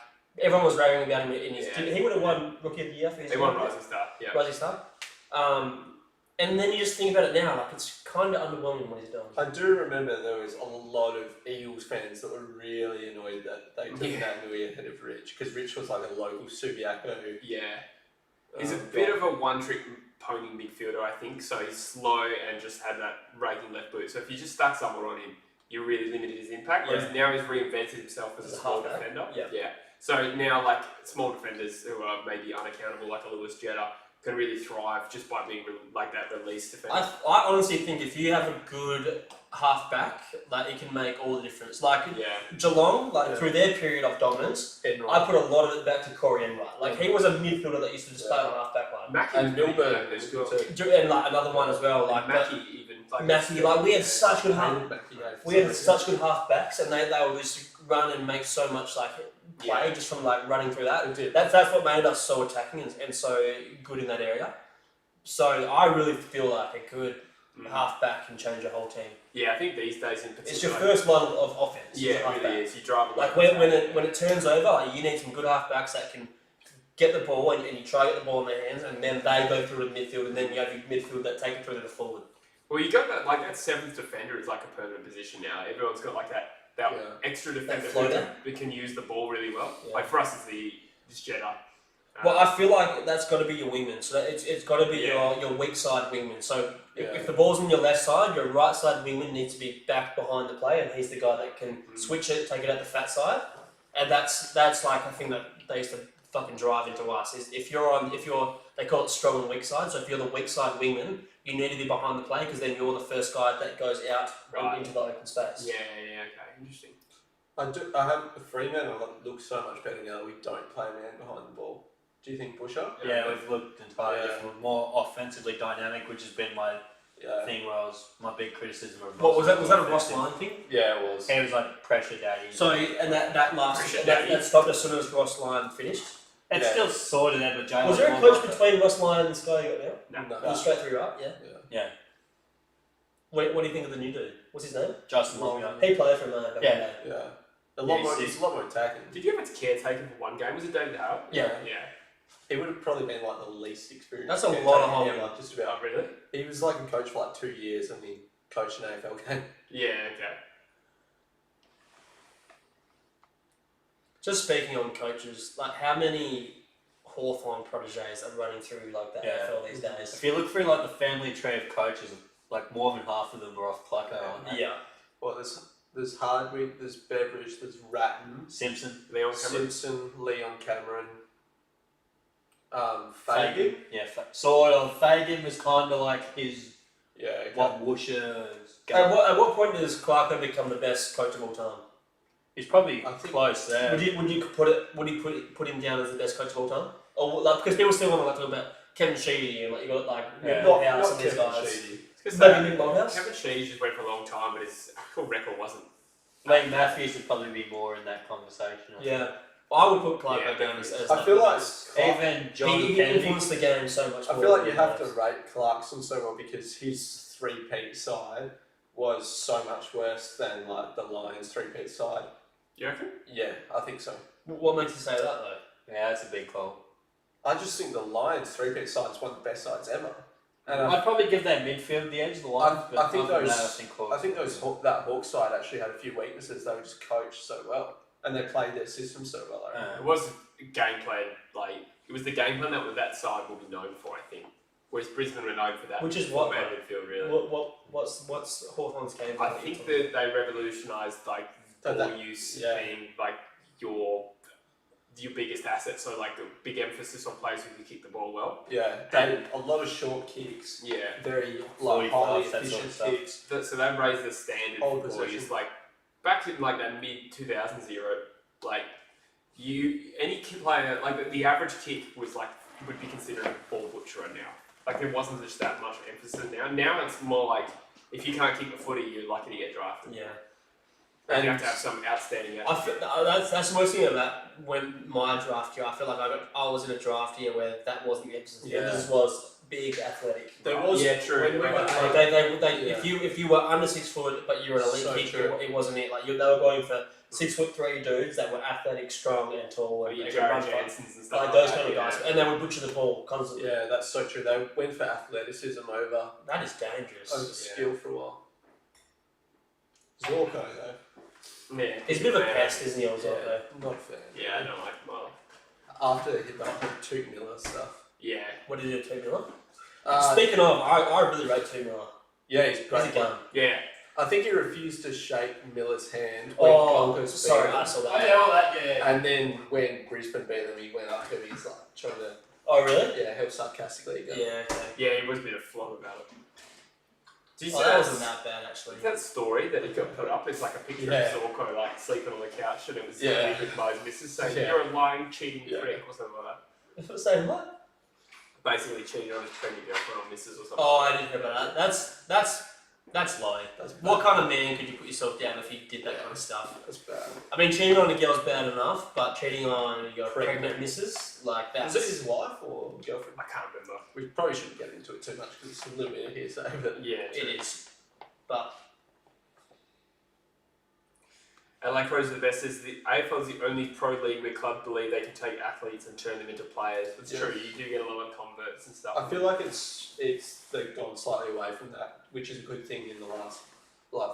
everyone was raving about him in his. Yeah. He would have won Rookie of the Year for his. They won Rising Star, yeah. Rising Star. And then you just think about it now, like it's kind of underwhelming what he's done. I do remember there was a lot of Eagles fans that were really annoyed that they took Nui ahead of Rich because Rich was like a local Subiaco. Yeah. He's a bit of a one-trick pony midfielder, I think. So he's slow and just had that raking left boot. So if you just stuck someone on him, you really limited his impact. Whereas now he's reinvented himself as a small halfback. defender. Yeah. So now, like small defenders who are maybe unaccountable, like a Lewis Jetta, can really thrive just by being like that release defender. I honestly think if you have a good halfback, like it can make all the difference. Like Geelong, through their period of dominance, I put a lot of it back to Corey Enright. Like he was a midfielder that used to just play on the halfback line. Mackie And was Milburn really was good good as too. well. And like another one as well, like Mackie even. Mackie, like we had such good half. Mackie, We had such good halfbacks, and they would just run and make so much like play just from like running through that. That's what made us so attacking and so good in that area. So I really feel like a good halfback can change a whole team. Yeah, I think these days in particular. It's your first line of offense. Yeah, is a it halfback. really is. You drive Like when it turns over, like, you need some good halfbacks that can get the ball and you try to get the ball in their hands, and then they go through to the midfield, and then you have your midfield that take it through to the forward. Well, you got that, like that seventh defender is like a permanent position now. Everyone's got like that extra defender floater. who can use the ball really well. Yeah. Like for us, it's this Jetta. Well, I feel like that's got to be your wingman. So it's got to be your weak side wingman. So if the ball's on your left side, your right side wingman needs to be back behind the play, and he's the guy that can switch it, take it out the fat side. And that's like a thing that they used to fucking drive into us. Is if you're they call it strong and weak side. So if you're the weak side wingman, you need to be behind the play because then you're the first guy that goes out into the open space. Yeah, okay, interesting. I have a Fremantle that looks so much better now that we don't play a man behind the ball. Do you think, Busher? Yeah, we've looked entirely different, more offensively dynamic, which has been my thing where my big criticism of What was that? Was that a Ross Lyon thing? Yeah, it was. He was like pressure daddy. So and that stopped as soon as Ross Lyon finished. It's still sorted there, but Jalen. Was there a coach between West Lion and Sky you got now? No. It was straight through, right? Yeah. Yeah. What do you think of the new dude? What's his name? Justin Long. He played for back in the Yeah. day. Yeah. A lot more. he's- It's a lot more attacking. Did you have a caretaker for one game? Was it David Howard? Yeah. Yeah. He would have probably been like the least experienced. That's a caretaker lot of holding. ever, just about. Oh, really? He was like a coach for like 2 years, and he coached an AFL game. Yeah, okay. Just speaking on coaches, like how many Hawthorn proteges are running through like the Yeah. AFL these days? If you look through like the family tree of coaches, like more than half of them are off Clucko, aren't they? Yeah. Well, there's Hardwick, there's Beveridge, there's Ratton, Simpson. Leon Cameron. Simpson, Leon Cameron, Fagan. Yeah, sort of. Fagan was kind of like his Yeah. Okay. what Woosher's. At what point does Clarko become the best coach of all time? He's probably I think- close there. Would you put him down as the best coach of all time? Or like because people still want to like talk about Kevin Sheedy and like you got like Yeah. Nick Malthouse and these Kevin guys. Sheedy. Maybe Nick Malthouse. Kevin Sheedy just went for a long time, but his actual record wasn't. Maybe Matthews would probably be more in that conversation. I think. Yeah. I would put Clarko Yeah, down as I feel like Even John he Kennedy. influenced the game so much I more. feel like you than have he to does. rate Clarkson so well because his three-peat side was so much worse than like the Lions three-peat side. You reckon? Yeah, I think so. What makes you say that though? Yeah, that's a big call. I just think the Lions three-peat side is one of the best sides ever. And I'd probably give that midfield the edge of the line. I But think other than those- that, I think Hawks that Hawk side actually had a few weaknesses. They were just coached so well, and they played their system so well. I reckon. It was game plan, like, it was the game plan that side will be known for, I think. Whereas Brisbane were known for that. Which is what, format though? midfield, really. What's Hawthorn's game? I think that they revolutionised, like, So ball that- use yeah. being, like, your biggest asset. So, like, the big emphasis on players who can kick the ball well. Yeah, they a lot of short kicks, Yeah. very 45, highly that sort of efficient stuff. kicks. So they raised the standard Old for possession. boys. Like, back in, like, that mid-2000s era, like, any player, like, the average kick was, like, would be considered a ball butcherer now. Like, there wasn't just that much emphasis now. Now it's more like, if you can't kick the footy, you're lucky to get drafted. Yeah. And you And- have to have some outstanding I feel, that's the most thing about when my draft year. I feel like I was in a draft year where that wasn't the emphasis. Yeah. The emphasis was big athletic. There was Yeah, true. When we were Like, they Yeah. if you were under 6 foot but you were an elite So kicker, true. it wasn't it. Like they were going for 6'3" dudes that were athletic, strong, and tall, Or and your they could run Jared fast. Jansons and stuff Like those that, kind of guys, and they would butcher the ball constantly. Yeah, that's so true. They went for athleticism over That is dangerous. skill for a while. Zorko though, Yeah. He's a bit of a Yeah. pest, isn't he? Also, yeah, not a fan. Yeah, I don't like him well. After he hit the whole Toot Miller stuff. Yeah. what did he do to Miller? Uh, Speaking of, I really rate T Miller. yeah, he's He's a great. gun. Yeah. I think he refused to shake Miller's hand when Oh, Gold Coast beat sorry, him. I saw that. all that, yeah. And then when Brisbane beat them, he went up to him. He's like trying to Oh, really? help sarcastically. Go. Yeah. Okay. Yeah, he was a bit of a flop about it. Did you Oh, see that wasn't that bad actually. that story that he got put up? It's like a picture Yeah. of Zorko like sleeping on the couch, and it was Yeah. with Mo's missus saying, Yeah. "You're a lying, cheating Yeah. prick," or something like that. Saying what? Basically, cheating on his pregnant girlfriend or missus or something. Oh, I didn't hear about that. That's low. That's bad. What kind of man could you put yourself down if you did that kind of stuff? That's bad. I mean, cheating on a girl's bad enough, but cheating on your Pregnant. pregnant missus, like Was that's. it his wife or girlfriend? I can't remember. We probably shouldn't get into it too much because it's a little bit of hearsay. But Yeah, It is. But And like Rose the Best says, the AFL is the only pro league where clubs believe they can take athletes and turn them into players. It's Yeah. true, you do get a lot of converts and stuff. I feel like they've gone slightly away from that, which is a good thing in the last like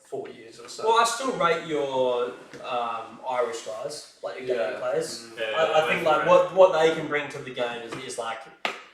4 years or so. well, I still rate your Irish guys, like your Yeah. game players. Yeah, I think like what they can bring to the game is like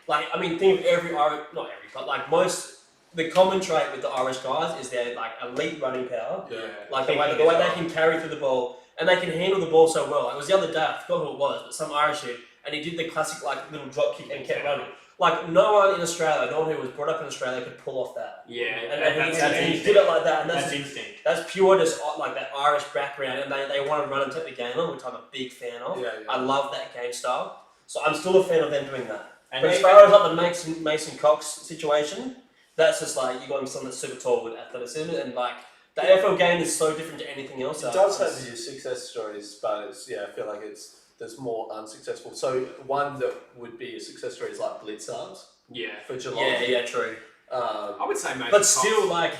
I mean think of every Irish, not every, but like most. The common trait with the Irish guys is their like elite running power. Yeah. Like the way they can carry through the ball and they can handle the ball so well. Like, it was the other day, I forgot who it was, but some Irish dude, and he did the classic like little drop kick and kept running. Like no one in Australia, no one who was brought up in Australia could pull off that. Yeah, And he did it like that, and That's that's instinct. pure just like that Irish background, and they want to run and take the game on, which I'm a big fan of. Yeah, I love that game style, so I'm still a fan of them doing that. And But as even- far as like the Mason Cox situation, that's just like you got someone that's super tall with athleticism, and like the AFL game is so different to anything else. It does have your success stories, but it's I feel like it's there's more unsuccessful. So one that would be a success story is like Blitzards Yeah. for Geelong. Yeah, true. I would say maybe. But still, like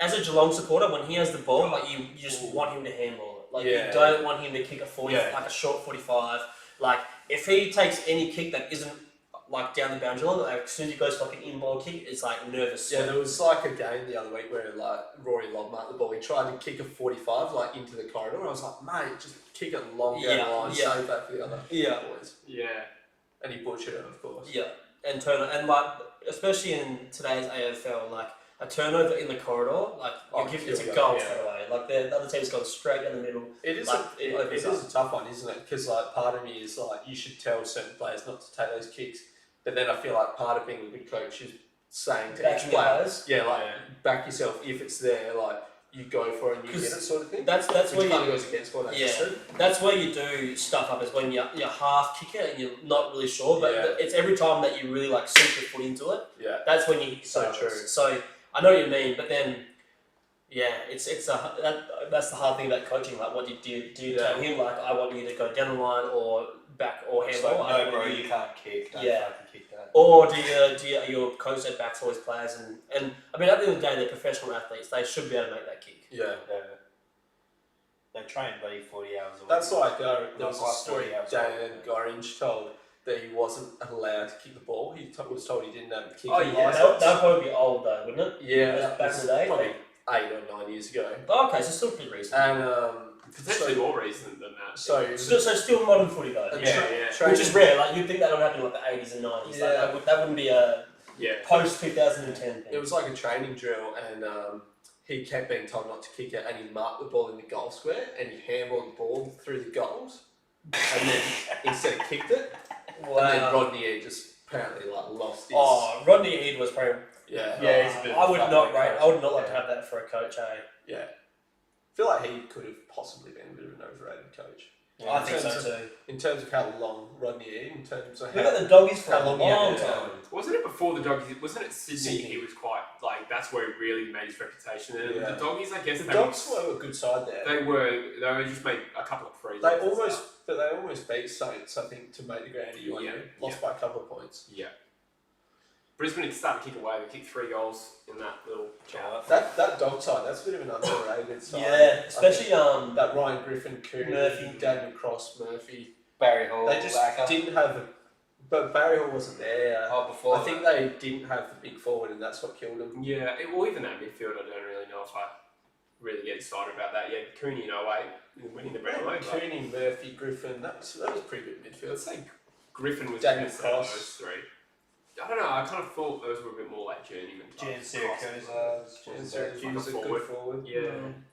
as a Geelong supporter, when he has the ball, like you just want him to handball it. Like you don't want him to kick a 40, like a short 45. Like if he takes any kick that isn't like down the boundary line, like as soon as he goes for like an in-ball kick, it's like nervous. Yeah, there was like a game the other week where like Rory Lobb marked the ball. He tried to kick a 45 like into the corridor. And I was like, mate, just kick it long down the line, save that for the other boys. Yeah. And he butchered it, of course. Yeah, and turnover, and like especially in today's AFL, like a turnover in the corridor, like it's a goal straight away. Like the other team's gone straight down the middle. It is. Like, it is a tough one, isn't it? Because like part of me is like you should tell certain players not to take those kicks, but then I feel like part of being a good coach is saying to each player, back yourself if it's there, like you go for it and you get it, sort of thing. That's which where kind of you goes against what I just said. that's where you do stuff up is when you half kick it and you're not really sure, but it's every time that you really like sink your foot into it. Yeah, that's when you so true. So I know what you mean, but then that's the hard thing about coaching. Like, what do you tell him? Like, I want you to go down the line or back or handball. No, bro, you can't kick. Don't fucking kick that. Or do your coach that backs all his players and I mean at the end of the day they're professional athletes. They should be able to make that kick. Yeah. They train bloody 40 hours a week. That's like there was a Not story quite 40 hours Dan Gorringe told that he wasn't allowed to kick the ball. He was told he didn't have a kicking license. That would probably be old though, wouldn't it? Yeah, back in the day, probably 8 or 9 years ago. Oh, okay, so still pretty recent. And potentially more recent than that. So still modern footy though. Which is rare. Like you'd think that would happen in like the 80s and 90s. Yeah. Like, that wouldn't be a post 2010 thing. It was like a training drill, and he kept being told not to kick it, and he marked the ball in the goal square, and he handballed the ball through the goals, and then instead of kicked it, and then Rodney Eade just apparently like lost his. Oh, Rodney Eade was probably. He's a bit I would not like to have that for a coach. Yeah, I feel like he could have possibly been a bit of an overrated coach. I think so too. In terms of how long Rodney Eade, in terms of we got the doggies for how a long long time. Wasn't it before the doggies? Wasn't it Sydney? He was quite like that's where he really made his reputation. And the doggies, I guess, the Dogs were a good side there. They just made a couple of frees. They almost beat Saints, I think, to make the grand UNU. Lost by a couple of points. Yeah. Brisbane had started to kick away. They kicked 3 goals in that little chat. That dog side, that's a bit of an underrated side. Yeah, especially that Ryan Griffin, Cooney, Murphy, David Cross, Murphy, Barry Hall. They just didn't have but Barry Hall wasn't there. Before. I think they didn't have the big forward, and that's what killed them. Yeah, or even that midfield, I don't really know if I really get excited about that. Yeah, Cooney in 08, winning the Brownlow. Cooney, Murphy, Griffin, that was pretty good midfield. I'd say Griffin was David good Cross. those 3. I don't know, I kind of thought those were a bit more like journeyman type. Syracuse a good forward. Yeah,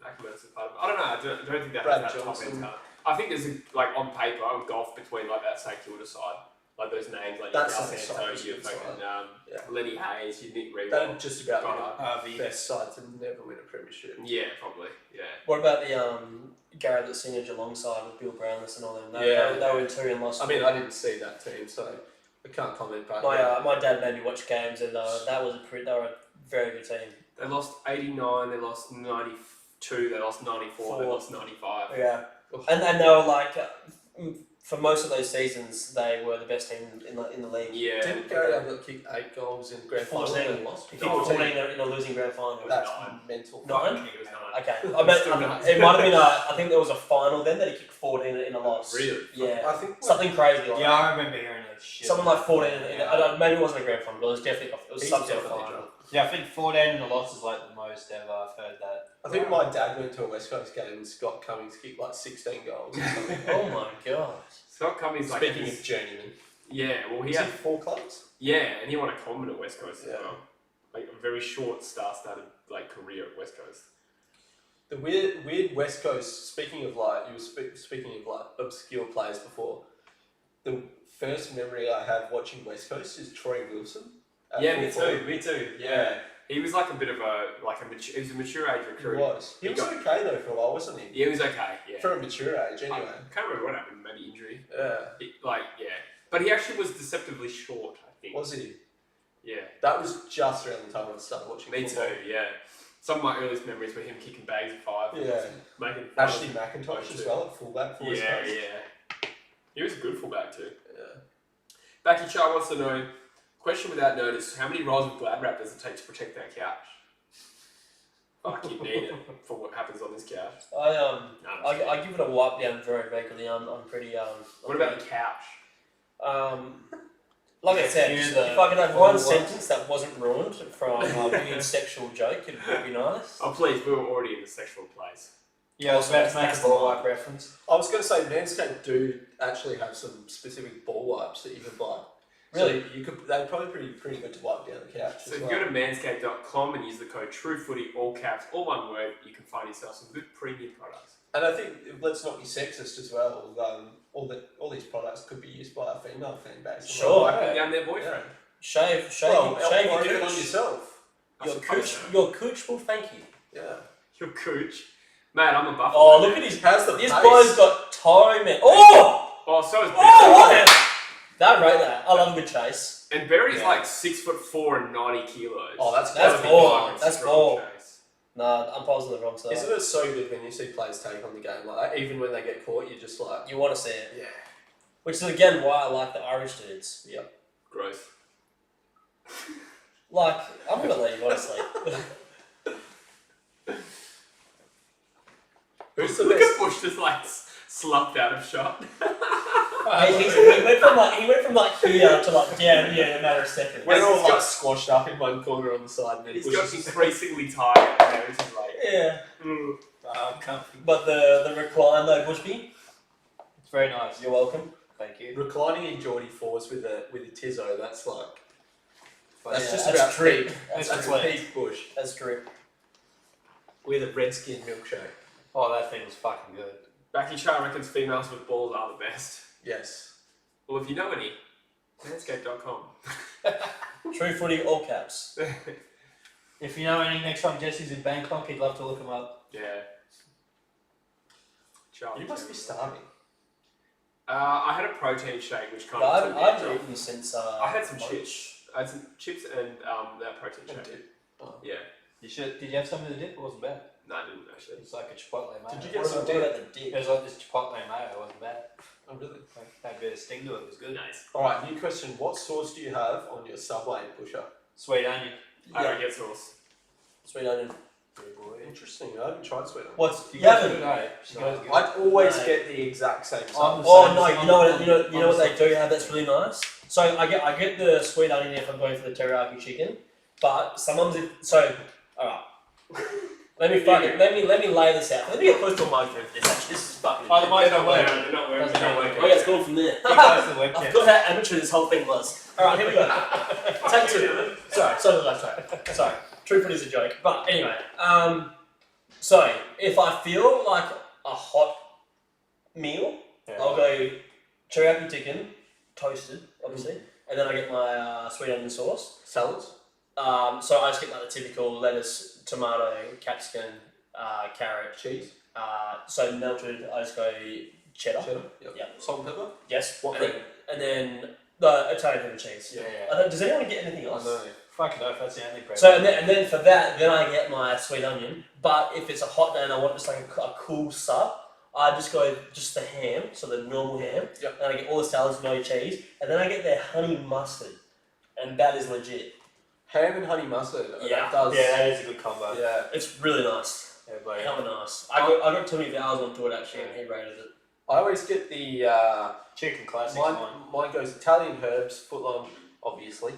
Ackerman's a part of it. I don't know, I don't think that Brad has that top Johnson. end talent. I think there's like on paper, a golf between like that St Kilda side. Like those names, like That's your the Santo, side, your good fucking Lenny Hayes, your Nick Reed. They're just about Connor. the best side to never win a premiership. Yeah, probably. Yeah. What about the Garrett that senior Geelong side with Bill Brownless and all them? They were in 2 and lost. I mean, I didn't see that team, so I can't comment. But my dad made me watch games, and they were a very good team. They lost 89, they lost 92, they lost 94, they lost 95. Yeah, and they were like, for most of those seasons, they were the best team in the league. Yeah. Didn't Gary Ablett kick 8 goals in grand final and lost? 14 in a losing grand final. That's 9. mental. 9? I think it was 9. Okay, it might have been. I think there was a final then that he kicked 14 in a loss. Really? Yeah. I think Something crazy. Like Yeah, I remember hearing that shit. something like 14. Maybe it wasn't a grand final, but it was definitely some sort of final. drunk. Yeah, I think 14 in a loss is like the most ever. I've heard that. I think my dad went to a West Coast game and Scott Cummings kicked like 16 goals or something. Oh my god. Scott Cummings, like, Speaking of journeyman. yeah, well, he He had, had 4 clubs? yeah, and he won a Coleman at West Coast as Yeah. well. Like, a very short star-studded, like, career at West Coast. The weird West Coast, speaking of like, you were speaking of like obscure players before, the first memory I have watching West Coast is Troy Wilson. Yeah, me too. Yeah. He was like a bit of he was a mature age He recruit. was. He was okay though for a while, wasn't he? Yeah, he was okay, yeah. For a mature age, anyway. I can't remember what happened, maybe injury. Yeah. But he actually was deceptively short, I think. Was he? Yeah. That was just around the time I started watching Me football. too, yeah. Some of my earliest memories were him kicking bags of 5. Yeah. Making Ashley McIntosh as well at fullback for West Yeah, Coast. yeah. He was a good fullback too. Yeah. Becky Char wants to know, question without notice, how many rolls of Glad Wrap does it take to protect that couch? Fuck, you need it for what happens on this couch. I give it a wipe down very regularly. I'm pretty What about the couch? Like I said, if I could have one sentence that wasn't ruined from a weird sexual joke, it would be nice. Oh please, we were already in the sexual place. Yeah, I was about to make a ball wipe reference. I was going to say Manscaped do actually have some specific ball wipes that you can buy. Really? So they're probably pretty good to wipe down the couch. So if you go to manscaped.com and use the code TRUEFOOTY, all caps, all one word, you can find yourself some good premium products. And I think, let's not be sexist as well, all these products could be used by a female fan base. Sure. Wiping down their boyfriend. Shave Or your even on cooch. yourself. Your cooch will thank you. Yeah. Your cooch. Mate, I'm a buffalo. Oh, look at his. How's the This pace? boy's got toe, man. Oh! Oh, so is Berry. Oh, what? That rate that. I love a good chase. And Berry's like 6'4" and 90 kilos. Oh, that's ball. It's That's strong ball. chase. Nah, I'm posing the wrong side. Isn't it so good when you see players take on the game? Like, even when they get caught, you're just like, You want to see it. yeah. Which is again why I like the Irish dudes. Yep. Gross. Like, I'm gonna leave, honestly. Who's the Look best? at Bush just like slumped out of shot. he went from like here to like down here in a matter of seconds. We're all He's like got- squashed up in one corner on the side, and then He's Bush got is- increasingly tired. Now, which is like, Yeah, I'm comfy. but the recline though, Bushby. It's very nice. You're welcome. Thank you. reclining in Geordie fours with a Tizzo. That's like that's Yeah, just that's about true. peak. That's That's true. peak Bush That's true. with a redskin milkshake. Oh, that thing was fucking good. Becky Char reckons females with balls are the best. Yes. Well, if you know any, manscaped.com. True footy, all caps. If you know any, next time Jesse's in Bangkok, he'd love to look him up. Yeah. Charlie You must be starving. I had a protein shake, which kind I of. haven't, I haven't eaten since. I had some lunch. chips. I had some chips and that protein shake. Yeah. Did you have some of the dip? It wasn't bad. No, I didn't actually. It's like a chipotle mayo. Did you What get some about dip? the It dip? was like this chipotle mayo. It wasn't bad. Oh, really? Had a bit of sting to it. It was good. Nice. All right. New question: what sauce do you have on your Subway pusher? Sweet onion. I don't get sauce. Sweet onion. Good boy. Interesting. I haven't tried sweet onion. What's You yeah? guys good, eh? She goes good. I'd always No. get the exact same I'm sauce. the Oh same. no! I'm You know the what they same. do have that's really nice. So I get the sweet onion if I'm going for the teriyaki chicken, but sometimes all right. Let me lay this out. Let me get close to a microphone for this. Actually, this is fucking. Oh, the mic's not They're working. not working. Doesn't They're not work. working. Oh yeah, it's going from there. Get close to the I webcam. forgot how amateur this whole thing was. All right, here we go. Take two. Sorry. True footy is a joke, but anyway. So if I feel like a hot meal, I'll go teriyaki chicken, toasted, obviously, and then I get my sweet onion sauce. Salads. So I just get like the typical lettuce, tomato, capsicum, carrot. Cheese. So melted, I just go cheddar. Cheddar. Yep. Yeah. Salt and pepper. Yes. What and then the Italian pepper cheese. Yeah. Does anyone get anything I else? know. Fucking oath, that's the only bread. So and then for that, then I get my sweet onion. But if it's a hot day and I want just like a cool sub, I just go just the ham, so the normal ham. Yep. And I get all the salads, no cheese, and then I get their honey mustard, and that is legit. Ham and honey mustard. Yeah. That does. Yeah, that is a good combo. Yeah. It's really nice. Yeah, buddy. Hella nice. I got Tony Vowers onto it actually, and he rated it. I always get the. Chicken classics Mine, one. mine goes Italian herbs, footlong, obviously.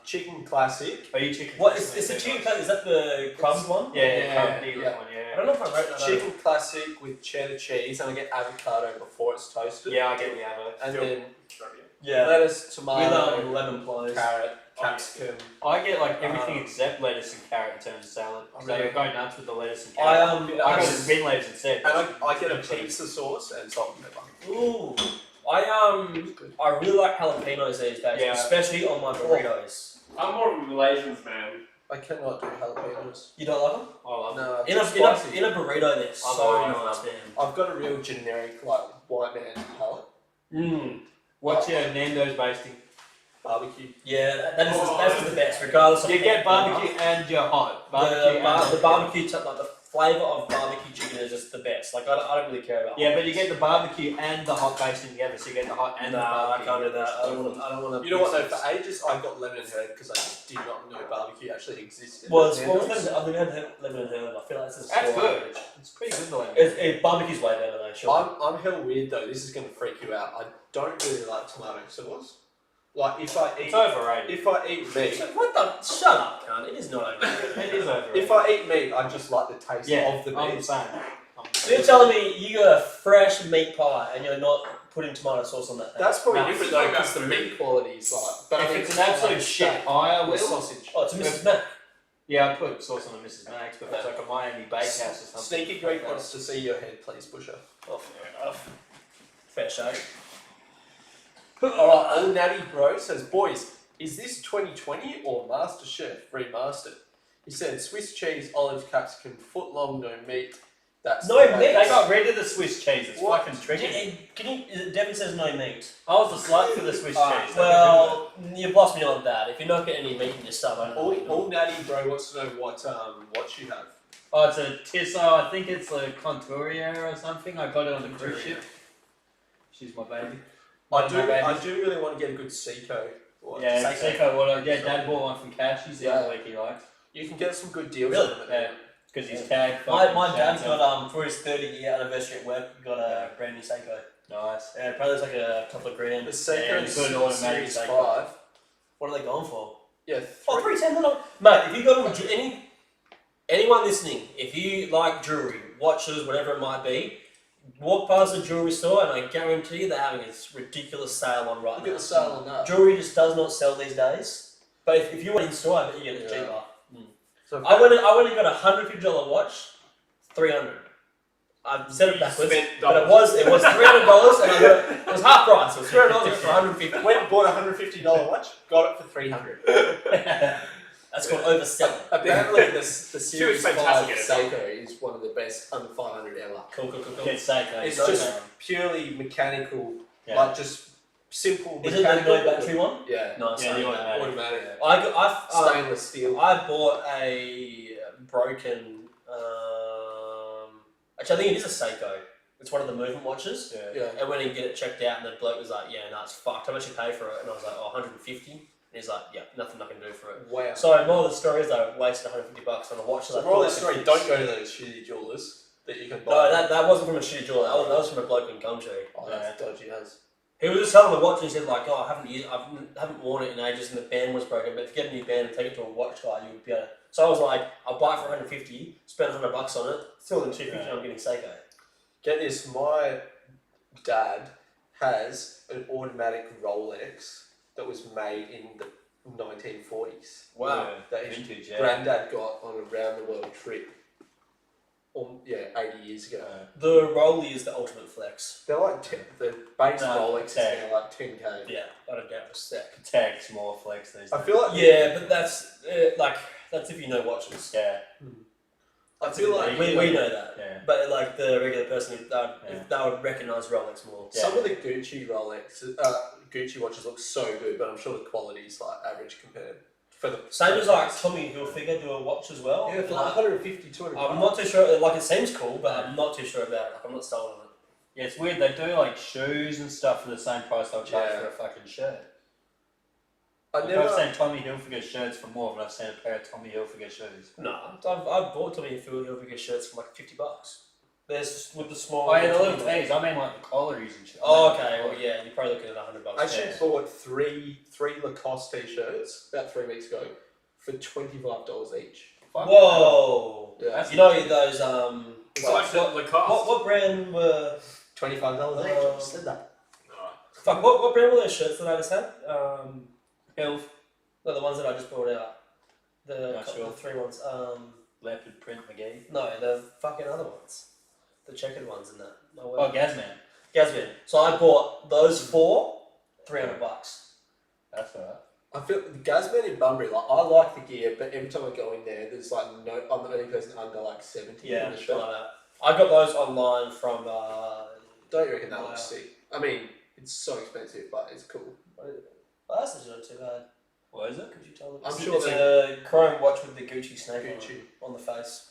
Chicken classic. Are you chicken? What is the chicken cut? Is that the crumbs one? Yeah, Yeah. one, I yeah. don't know if I wrote that. Chicken classic with cheddar cheese, and I get avocado before it's toasted. Yeah, I get the avo. And then Yeah. lettuce, With tomato, lemon plies. carrot, capsicum. I get like everything except lettuce and carrot in terms of salad. So Really? I go nuts with the lettuce and I carrot. I go I- with bin leaves instead. And I get a pizza sauce and salt and pepper. Ooh. I really like jalapenos these days, Yeah. especially on my burritos. I'm more of a Malaysian's man. I cannot do jalapenos. You don't like them? I love it. No, In a, too in, a, spicy. in a burrito, they're so alright. nice, man. I've got a real generic like white man palate. What's your Nando's basting? Barbecue. Yeah, that is the best, regardless of You get how- barbecue and you're hot. The barbecue, like the flavour of barbecue chicken is just the best. Like, I don't really care about. Yeah, but you get the barbecue and the hot basting together, so you get the hot and the barbecue. I can't do that. I don't want to. You know what though? For ages, I got lemon and herb because I just did not know barbecue actually existed. Well, I've never had lemon and herb. I feel like it's That's so good. average. It's pretty good, the lemon. Barbecue's way better though. Sure. I'm hell weird though. This is going to freak you out. I don't really like tomato sauce. Like if I eat, It's overrated. if I eat meat, What the? Shut up, cunt. It is not overrated. It is overrated. if I eat meat, I just like the taste of the I'm meat. saying. So you're telling me you got a fresh meat pie and you're not putting tomato sauce on that thing? That's probably No, different this though is because the about meat quality is like. But If I mean, it's an absolute like shit steak pie, I or will. sausage. Oh, it's a Mrs. Mac. Yeah, I put sauce on a Mrs. Max, but if it's like a Miami Bakehouse or something. Sneaky Greek wants to see your head, please, Busher. Oh, fair enough. Fair shake. Alright, Old Natty Bro says, boys, is this 2020 or MasterChef remastered? He said, Swiss cheese, olives, capsicum, foot long, no meat. That's No the meat? They base. got rid of the Swiss cheese. It's What? fucking tricky. Devin says no meat. I was a slut for the Swiss cheese. Well, you've lost me on that. If you're not getting any meat in your stuff, I don't know. what you're Old Natty Bro wants to know what you have. Oh, it's a Tissot. I think it's a Conturier or something. I got it on the cruise ship. She's my baby. I do really want to get a good Seiko. one. Yeah, Seiko. Seiko water. Yeah, Dad bought one from Cashies the other week. He liked. You can get some good deals Really? on them. Yeah, because he's tagged. My dad's got for his 30-year anniversary at work, he got a brand new Seiko. Nice. Yeah, probably it's like a couple of grand. The Seiko Yeah, is you got an automatic Series Seiko. 5. What are they going for? Yeah, Oh, 310. Mate, if you go to anyone listening, if you like jewelry, watches, whatever it might be, walk past a jewelry store and I guarantee you they're having a ridiculous sale on right Look now. at the sale on that. Jewelry just does not sell these days. But if you went in store, I bet you get it Yeah. cheaper. So I went and got a $150 watch, $300. I said it backwards, spent but it was $300 and I got it was half price. It was $300 for $150. went and bought a $150 watch, got it for $300. That's called overselling. Apparently, the Series 5 fantastic at it. Seiko is one of the best under 500 ever. Cool. Get Seiko. It's so just good. purely mechanical, Yeah. like just simple Is it the mechanical. no battery one? Yeah, Nice. Yeah, the automatic. automatic. I Stainless steel. bought a broken. Actually, I think it is a Seiko. It's one of the movement watches. Yeah. Yeah. I went and get it checked out, and the bloke was like, "Yeah, no, it's fucked. How much you pay for it?" And I was like, "Oh, 150." And he's like, "Yeah, nothing I can do for it." Wow. So moral of the story is I wasted $150 on a watch. So that I the moral of thought the I story, could don't fix. go to those shitty jewelers that you can buy. No, that wasn't from a shitty jeweler. That was from a bloke in Gumtree. Oh, that's dodgy as. He was just selling the watch and he said like, "Oh, I haven't worn it in ages and the band was broken. But if you get a new band and take it to a watch guy, you would be able to." So I was like, "I'll buy it for 150, spend $100 on it, still in 250. I'm getting Seiko." Get this, my dad has an automatic Rolex that was made in the 1940s. Wow. That his Vintage, yeah. granddad got on a round the world trip. 80 years ago. The Rollie is the ultimate flex. They're like the base No, Rolex is tech. now like 10k. Yeah, I don't doubt it's sick. Tech's more flex these days. I feel like Yeah, but that's that's if you know watches. Yeah. I feel like We know that. Yeah. But like the regular person, Yeah. they would recognise Rolex more. Yeah. some of the Gucci Gucci watches look so good, but I'm sure the quality is like average compared for the Same as like Tommy Hilfiger do a watch as well. yeah, for like 150, 200. I'm not too sure. Like it seems cool, but I'm not too sure about it. Like I'm not sold on it. Yeah, it's weird. They do like shoes and stuff for the same price they'll charge Yeah. for a fucking shirt. I Like, never. I've seen Tommy Hilfiger shirts for more than I've seen a pair of Tommy Hilfiger shoes. No, I've bought Tommy Hilfiger shirts for like $50. There's with the small. Oh yeah, the little tees. I mean like the collaries and shit. Oh, okay. Well, yeah, you're probably looking at $100. I actually Yeah. bought three Lacoste t-shirts about 3 weeks ago for $25 each. Whoa! Yeah, You know those It's like the Lacoste. what brand were $25 each. Oh. I just said that. fuck what brand were those shirts that I just had? Hilf, No, the ones that I just brought out. The, Not sure. the three ones. leopard print McGee. No, the fucking other ones. The checkered ones and that. Oh, Gazman. Gazman. So I bought those for $300. That's alright. I feel the Gazman in Bunbury, like I like the gear, but every time I go in there, there's like no. I'm the only person under like 70 Yeah, in the shit shop. like that. I got those online from. Don't you reckon that Wow. looks sick? I mean, it's so expensive, but it's cool. That's not too bad. What is it? Could you tell them? I'm It's sure it's a chrome watch with the Gucci snake Gucci. on the face.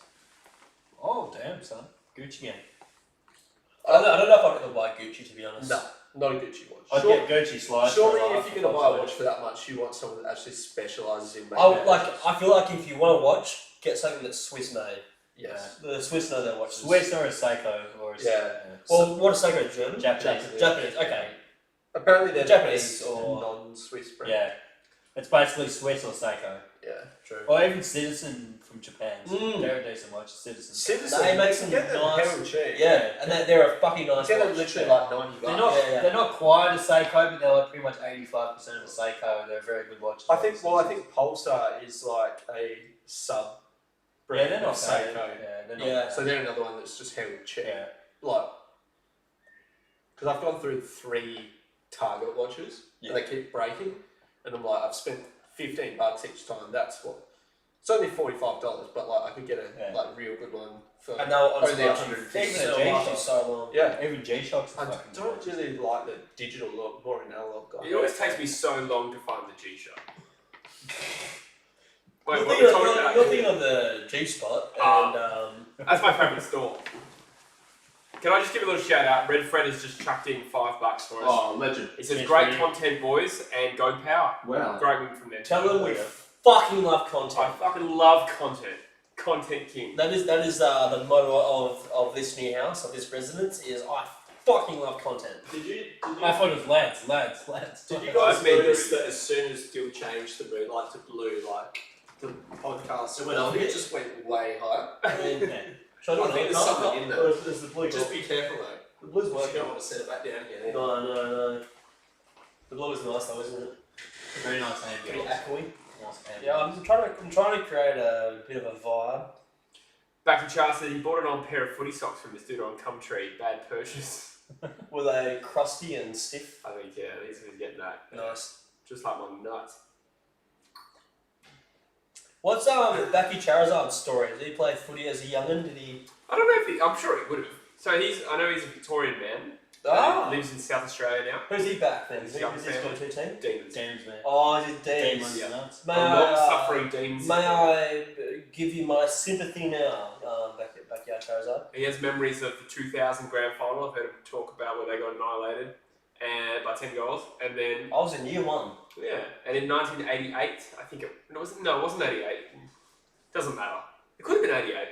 Oh, damn, son. Gucci gang. I don't know if I'm going to buy Gucci, to be honest. No, not a Gucci watch. I'd get Gucci slides. Surely, for a if laugh you're going to buy a I watch for that much, you want someone that actually specialises in making. I feel like if you want to watch, get something that's Swiss made. Yes. The Swiss know their watches. Swiss or a Seiko or a Well, what is Seiko? German? Japanese. Japanese. Okay. Apparently they're Japanese or non-Swiss brand. Yeah. It's basically Swiss or Seiko. Yeah, true. Or even Citizen from Japan. Mm. They're a decent watch. Citizen. Citizen, They make some get them nice- hell cheap. Yeah, and they're a fucking nice Get them watch. literally like $90. They're not. Yeah. They're not quite a Seiko, but they're like pretty much 85% of a Seiko. They're very good watches. I think Polestar is like a sub Yeah, brand they're not of Seiko. Yeah, they're not. Yeah. So they're another one that's just hell cheap. Yeah. Like, because I've gone through 3 Target watches and they keep breaking, and I'm like, I've spent $15 each time. That's what. It's only $45, but like I could get a like real good one for And they'll only honestly $150. sell for so long. Yeah. Even G-Shocks. I don't really like the digital look, more an analog guy. It always takes me so long to find the G-Shock. Wait, You're what are we talking thinking, about? you're thinking of the G-Spot, and That's my favourite store. Can I just give a little shout out? Red Fred has just chucked in $5 for us. Oh, legend. He says, Cheers, great Freddy. content, boys, and go power. Wow. Great win from them. tell them we fucking love I content. fucking love content. Content king. That is the motto of this new house, of this residence, is I fucking love content. I thought it was lads. Did you guys guys mean notice blue? that as soon as Dill changed the mood like to blue, like the podcast, It went up a bit. it just went way higher. I mean, Yeah. should I think there's something in there. Or is the blue Just be careful though. the blue's Because you working. don't want to set it back down again. No. The blue is nice though, isn't it? Very nice Pretty ambience. echoey. Nice ambience. Yeah, I'm trying to create a bit of a vibe. Back to Charles said he bought an old pair of footy socks from this dude on Cumtree. Bad purchase. Were they crusty and stiff? I think, yeah, he's getting that. Nice. Just like my nuts. What's Becky Charizard's story? Did he play footy as a young'un? Did he? I don't know if he, I'm sure he would have. So I know he's a Victorian man. He lives in South Australia now. Who's he back then? He's Who's young his family. go-to team? Demons. Demons, man. Oh, is it Demons, Deans? nuts. May A I, long-suffering Demons. may I give you my sympathy now, Backyard Charizard? He has memories of the 2000 grand final. I've heard him talk about where they got annihilated and by 10 goals. And then, I was in year 1. yeah, and in 1988, I think it wasn't 88. Doesn't matter. It could have been 88.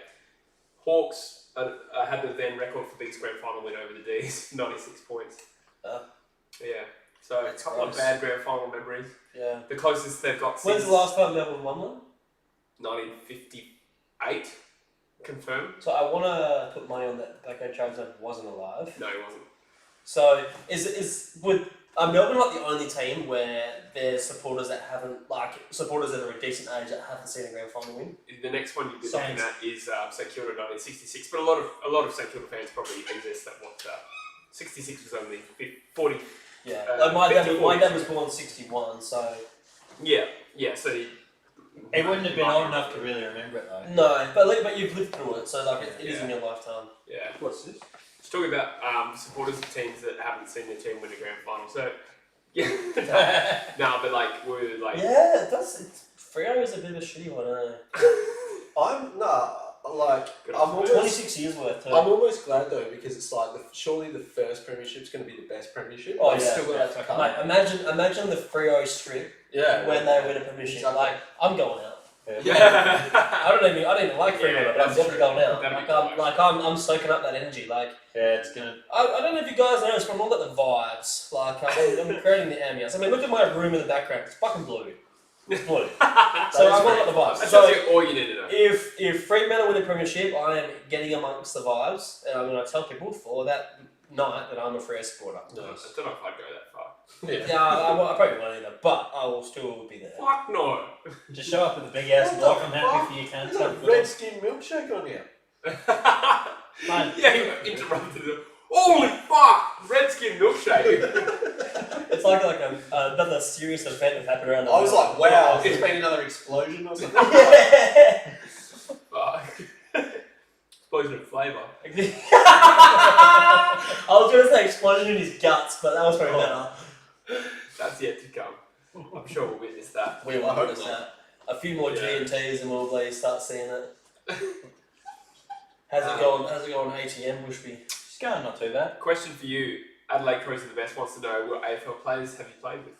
Hawks had the then record for biggest grand final win over the D's, 96 points. Yeah, so That's a couple of gross. bad grand final memories. Yeah. The closest they've got since When's the last time Melbourne won one? 1958. Confirmed? So I want to put money on that Backyard Charizard wasn't alive. No, he wasn't. So are Melbourne not the only team where there's supporters that are a decent age that haven't seen a grand final win? The next one you'd be Saints. looking at is St Kilda 1966, but a lot of St Kilda fans probably exist that want that. 66 was only 40. Yeah. Like my 50, dad was born 61, so Yeah. So He wouldn't have been old enough to really remember it though. no, but you've lived through it, so like it is in your lifetime. yeah. What's this? Just talking about supporters of teams that haven't seen their team win a grand final. So yeah, no, but like we're like Yeah, it does. Freo is a bit of a shitty one. good I'm on almost, 26 years worth. I'm almost glad though because it's like surely the first premiership's going to be the best premiership. Oh, They've yeah. still got that to come. Mate, imagine the Freo strip Yeah. when they win a premiership. Exactly. Like I'm going out. Yeah. I don't even like Freo, Yeah, but I'm that's definitely true. going out. That'd be I'm soaking up that energy. Like Yeah, it's gonna. I don't know if you guys noticed, but I'm all about the vibes. Like I'm creating the ambience. I mean, look at my room in the background. It's fucking blue. It's blue. So I'm all about the vibes. That So tells you all you need to know. if Fremantle win the premiership, I am getting amongst the vibes, and I'm going to tell people for that night that I'm a Freo supporter. I don't know if I'd go that far. Yeah, I probably won't either, but I will still be there. Fuck no. Just show up with a big ass block. I'm happy for you, There's can't a red skin milkshake on here. Yeah, you interrupted it. Holy fuck! Redskin milkshake. It's like another serious event that happened around the I was world. like, wow, there's been another explosion or something. Yeah. Fuck. Explosion of flavour. I was going to say explosion in his guts, but that was probably better. That's yet to come. I'm sure we'll witness that. We will I hope witness not. that. A few more Yeah. G&Ts and we'll start seeing it. How's it going? How's it going? ATM Bushby. It's going not too bad. Question for you. Adelaide Crows are the best. Wants to know what AFL players have you played with?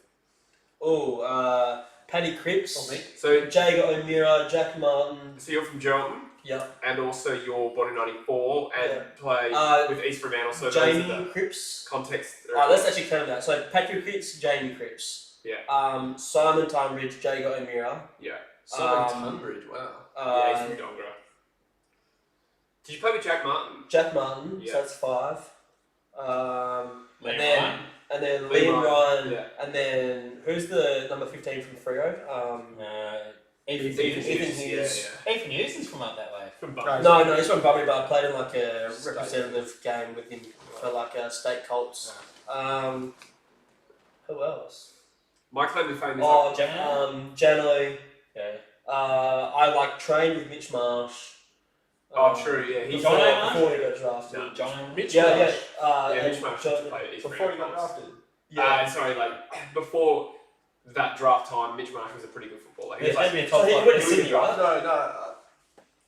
Oh, Paddy Cripps. So, Jager O'Meara, Jack Martin. so you're from Geraldton, Yep. and also you're born in '94 and Yeah. played with East Fremantle. So those are Jamie the Cripps. context. Let's actually claim that. So Patrick Cripps, Jamie Cripps. Yeah. Simon Tunbridge, Jager O'Meara. Yeah. Simon Tunbridge, wow. Yeah, he's from Dongra. Did you play with Jack Martin? Jack Martin. Yeah. So that's 5. Liam And then Liam Liam Ryan, Ryan. yeah. And then who's the number 15 from Freo? Ethan Ethan Hughes. Ethan Hughes is from up that way. From Right. No, he's from Bunbury, but I played in like a representative game with him for like state Colts. Who else? My claim to fame is Jano. Yeah. I like trained with Mitch Marsh. true, yeah. He's before, Jono Marsh? before he got drafted. No. John Mitch Yeah, Marsh. yeah. Mitch Marsh used to play at East Before he got Fremantle. drafted. Yeah. Sorry, before that draft time, Mitch Marsh was a pretty good footballer. He He's was had me a So top he five. went to he was Sydney, a right? No.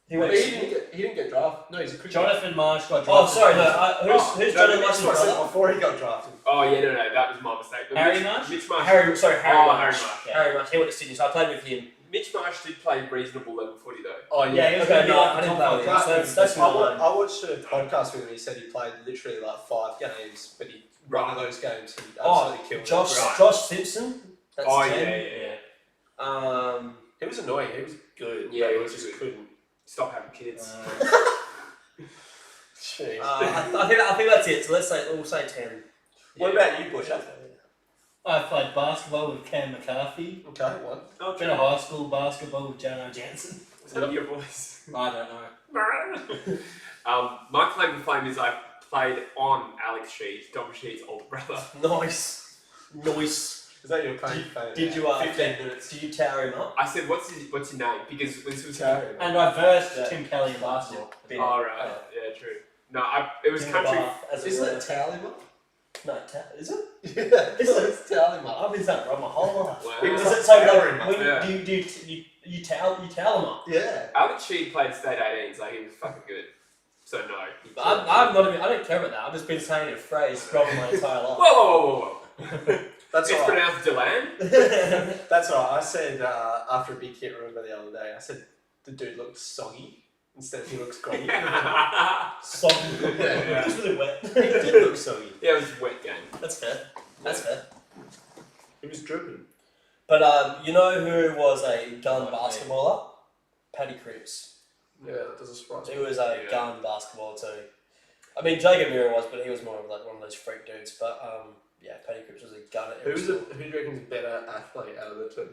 He went But to he Sydney. didn't get drafted. No, he's a cricketer. Jonathan Marsh got drafted. Oh, sorry, no. Who's no, Jono Mitch Marsh's Marsh brother? Before he got drafted. Oh yeah, no, that was my mistake. But Harry Marsh? Mitch Marsh. Harry Oh, Harry Marsh. Marsh. Harry Marsh. He went to Sydney, so I played with him. Mitch Marsh did play reasonable level footy though. Oh Yeah, he was Okay, going to be no, like I the didn't top play with five. him. So that's my line. I watched a podcast with him. He said he played literally like 5 games, but he one of those games he absolutely killed. Josh Simpson. That's Oh 10. yeah. He was annoying. He was good. Yeah, but he he was just good. couldn't. Stop having kids. Jeez. I think that's it. So we'll say 10. What about you, Bush? I played basketball with Cam McCarthy. Okay, one. Oh, Been a high school basketball with Jano Jansen. Was that your voice? I don't know. My claim to fame is I played on Alex Sheed, Dom Sheed's older brother. Nice. Is that your claim to fame? Did you 15 minutes. Did you tower him up? I said, what's your name? Because this was And I versed Tim Kelly in basketball. Oh right, yeah, true. No, it was In the country. bath, as it Isn't were. it Tallyman? No, is it? Yeah, it's Tallyman. I've been saying it wrong my whole life. Wow. It was Is it so towering, like when yeah. you towel them up? Yeah. Alex Sheed played state 18s, like he was fucking good. So no. I don't care about that. I've just been saying a phrase probably my entire life. Whoa. That's It's all right. pronounced Deland. That's all right. I said after a big hit, remember the other day, I said the dude looks soggy instead of he looks groggy. Soggy. Yeah. It was really wet. He did look soggy. Yeah, it was a wet game. That's fair. That's fair. He was dripping. But you know who was a gun basketballer? Paddy Cripps. Yeah, that doesn't surprise me. He was a Yeah. gun basketballer too. I mean, Jacob Mira was, but he was more of like one of those freak dudes. But yeah, Paddy Cripps was a gun at every Who school. do you reckon's a better athlete out of the two?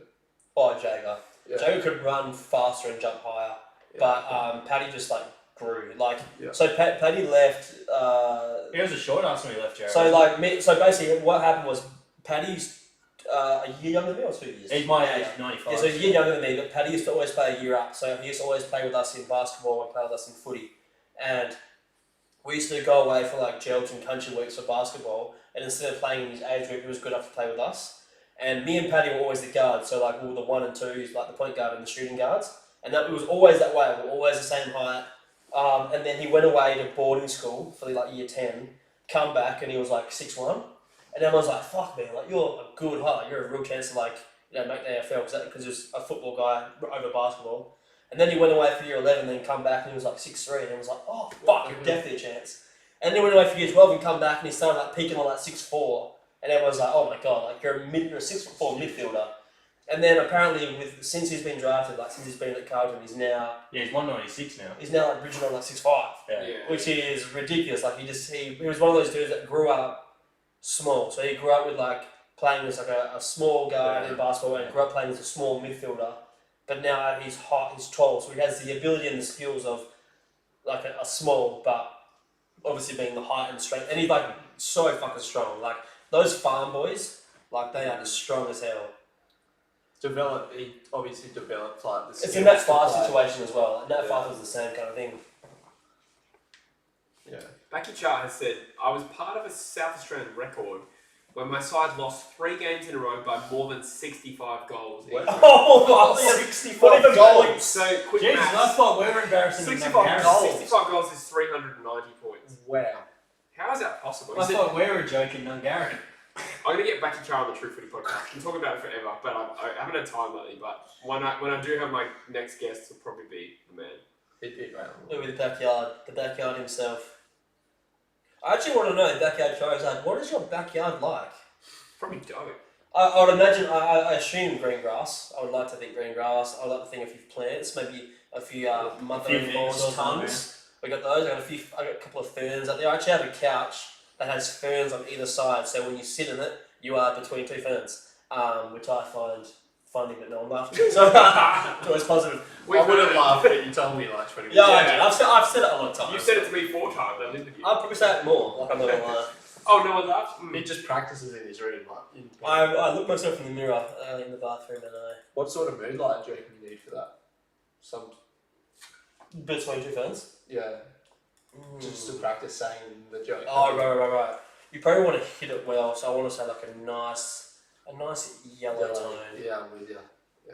Oh, Jager. Yeah. Jager could run faster and jump higher, Yeah. but Paddy just like grew. Like Yeah. so, Paddy left. He was a short ass when he left Jared. So basically, what happened was Paddy's a year younger than me, or 2 years. He's my age, 95. Yeah, so a year younger than me, but Paddy used to always play a year up. So he used to always play with us in basketball and play with us in footy. And we used to go away for like Geraldton country weeks for basketball. And instead of playing in his age group, he was good enough to play with us. And me and Paddy were always the guards. So like we were the 1 and 2s, like the point guard and the shooting guards. And that it was always that way. We were always the same height. And then he went away to boarding school for like year 10, come back and he was like 6'1". And everyone's like, fuck man, like you're a good height, like, you're a real chance to like, make the AFL because he was a football guy over basketball. And then he went away for year 11, then come back and he was like 6'3", and he was like, oh fuck, you're definitely a chance. And then he went away for year 12 and come back and he started like peaking on like 6'4", and everyone's like, oh my god, like you're a 6'4" midfielder. And then apparently since he's been drafted, like since he's been at Carlton, he's now 196 now. like bridging on like 6'5", Yeah. which is ridiculous. Like he was one of those dudes that grew up small. So he grew up with like playing as like a small guy in basketball and grew up playing as a small midfielder. But now he's hot, he's tall, so he has the ability and the skills of like a small, but obviously being the height and strength. And he's like so fucking strong. Like those farm boys, like they are just strong as hell. He obviously developed like the It's in that skills to 5 play. situation as well. And that Yeah. 5 was the same kind of thing. Yeah. Becky Char has said, I was part of a South Australian record when my side lost 3 games in a row by more than 65 goals. each. Oh, 65 goals. So, quick Jesus, I maths. thought we were embarrassing. 65 goals. 65 goals is 390 points. Wow. How is that possible? I Is it- thought we were joking, Nungarian. I'm going to get back to Charlie on the True Footy podcast. I'm talking about it forever, but I haven't had time lately. But when I do have my next guest, he'll probably be the man. He'd be great. Look at the backyard himself. I actually want to know, backyard Charizard, what is your backyard like? Probably dope. I would imagine, I assume green grass. I would like to think green grass. I would like to think a few plants, maybe a few mother-in-law's tongues. I got those. I got a couple of ferns up there. I actually have a couch that has ferns on either side. So when you sit in it, you are between 2 ferns, which I find funny, but no one laughed. So it's always positive. I would have laughed, but you told me like 20 minutes. Yeah, I did. I've said it a lot of times. You said it to me 4 times. I didn't you. I'll probably say it more. Like I'm not gonna lie. Oh, no one laughed? He just practices in his room. Like, I look myself in the mirror in the bathroom and I What sort of mood light do you reckon you need for that? Some, between 2 ferns. yeah, just to practice saying the joke. Oh, right. You probably want to hit it well, so I want to say like a nice yellow tone. Yeah, I'm with you. Yeah.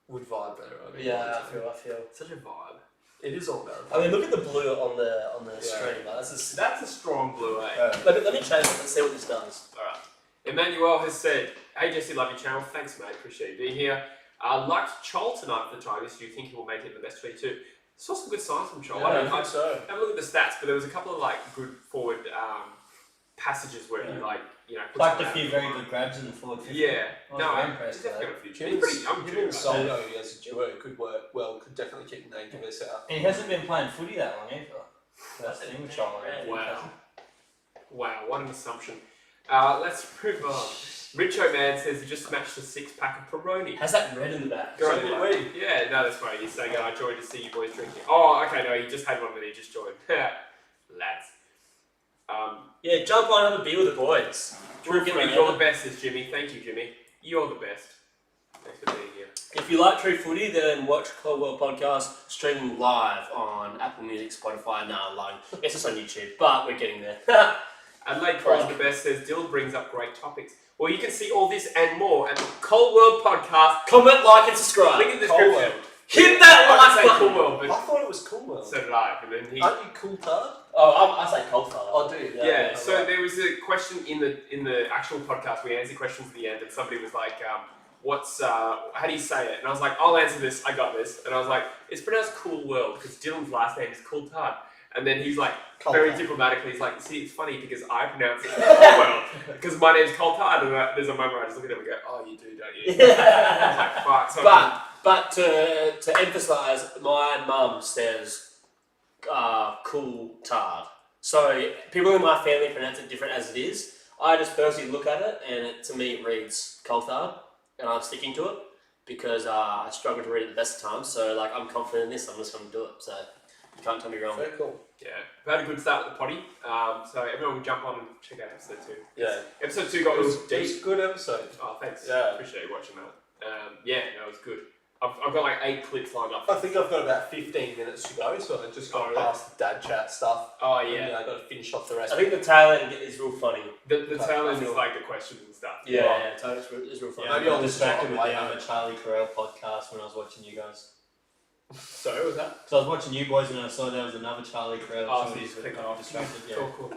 Would vibe better. I mean, Yeah, I feel. Such a vibe. It is all about I mean, look at the blue on the screen. Like, That's a strong blue, eh? let me change it and see what this does. Alright. Emmanuel has said, "Hey Jesse, love your channel. Thanks, mate. Appreciate you being here. Liked Chol tonight for the Tigers. Do you think he will make it in the best 22? Saw some good signs from Chol. Yeah, I I don't think so. have a look at the stats, but there was a couple of like good forward passages where he put Plucked some a out few of very the good grabs in the forward 50. Yeah. I was No, very I'm impressed definitely with got a future. He's pretty young Him too. and right? Soldo as a duo could work well, could definitely keep the natives out. He hasn't been playing footy that long either. That's the thing with Charlie. Wow, what an assumption. Let's move on. Richo Man says he just smashed a 6-pack of Peroni. Has that red in the back? Go So on, did like- we. Yeah, no, that's funny. He's saying, I joined to see you boys drinking. Oh, okay, no, he just had one that he just joined. Lads. Yeah, jump on and have a beer with the boys. True Footy, you're the best, says Jimmy. Thank you, Jimmy. You're the best. Thanks for being here. If you like True Footy, then watch Club World Podcast streaming live on Apple Music, Spotify, it's just on YouTube, but we're getting there. Adelaide Paul's the best, says Dylan brings up great topics. Well, you can see all this and more at the Cold World Podcast. Comment, like, and subscribe. Link in the Cold description. World. Hit that I like say button. Cool World, I but thought it was cool, World. so did I. And then he. Aren't you cool, Tard? Oh, I say cold fire. Oh, do you? Yeah, so there was a question in the actual podcast. We answered questions at the end, and somebody was like, how do you say it? And I was like, I'll answer this. I got this. And I was like, it's pronounced Cool World because Dylan's last name is Cool Tard. And then he's like, very diplomatically, he's like, see, it's funny because I pronounce it Cool World because my name's Cold Tard. And there's a moment where I just look at him and go, oh, you do, don't you? I was like, fuck. So But to emphasise, my mum says cool tard. So people in my family pronounce it different as it is. I just personally look at it and to me it reads cold tard and I'm sticking to it because I struggle to read it the best of times. So like I'm confident in this, I'm just going to do it. So you can't tell me wrong. Very cool. yeah, we had a good start with the potty. So everyone will jump on and check out episode 2. Yeah. Episode 2 got It was deep. a good episode. Oh, thanks. Yeah. Appreciate you watching that. Yeah, no, it was good. I've got like 8 clips lined up. I think I've got about 15 minutes to go, so I just got past the dad chat stuff. Oh, And, yeah. I've got to finish off the rest. I think the tail end is real funny. The tail end is like the questions and stuff. Yeah, tail end is real funny. Yeah, Maybe I I'll got distracted with listen the to it other Charlie Carell podcast when I was watching you guys. So, what was that? So I was watching you boys and I saw there was another Charlie Carell. Oh, show, so you just but clicked I off. got distracted. Yeah. Cool.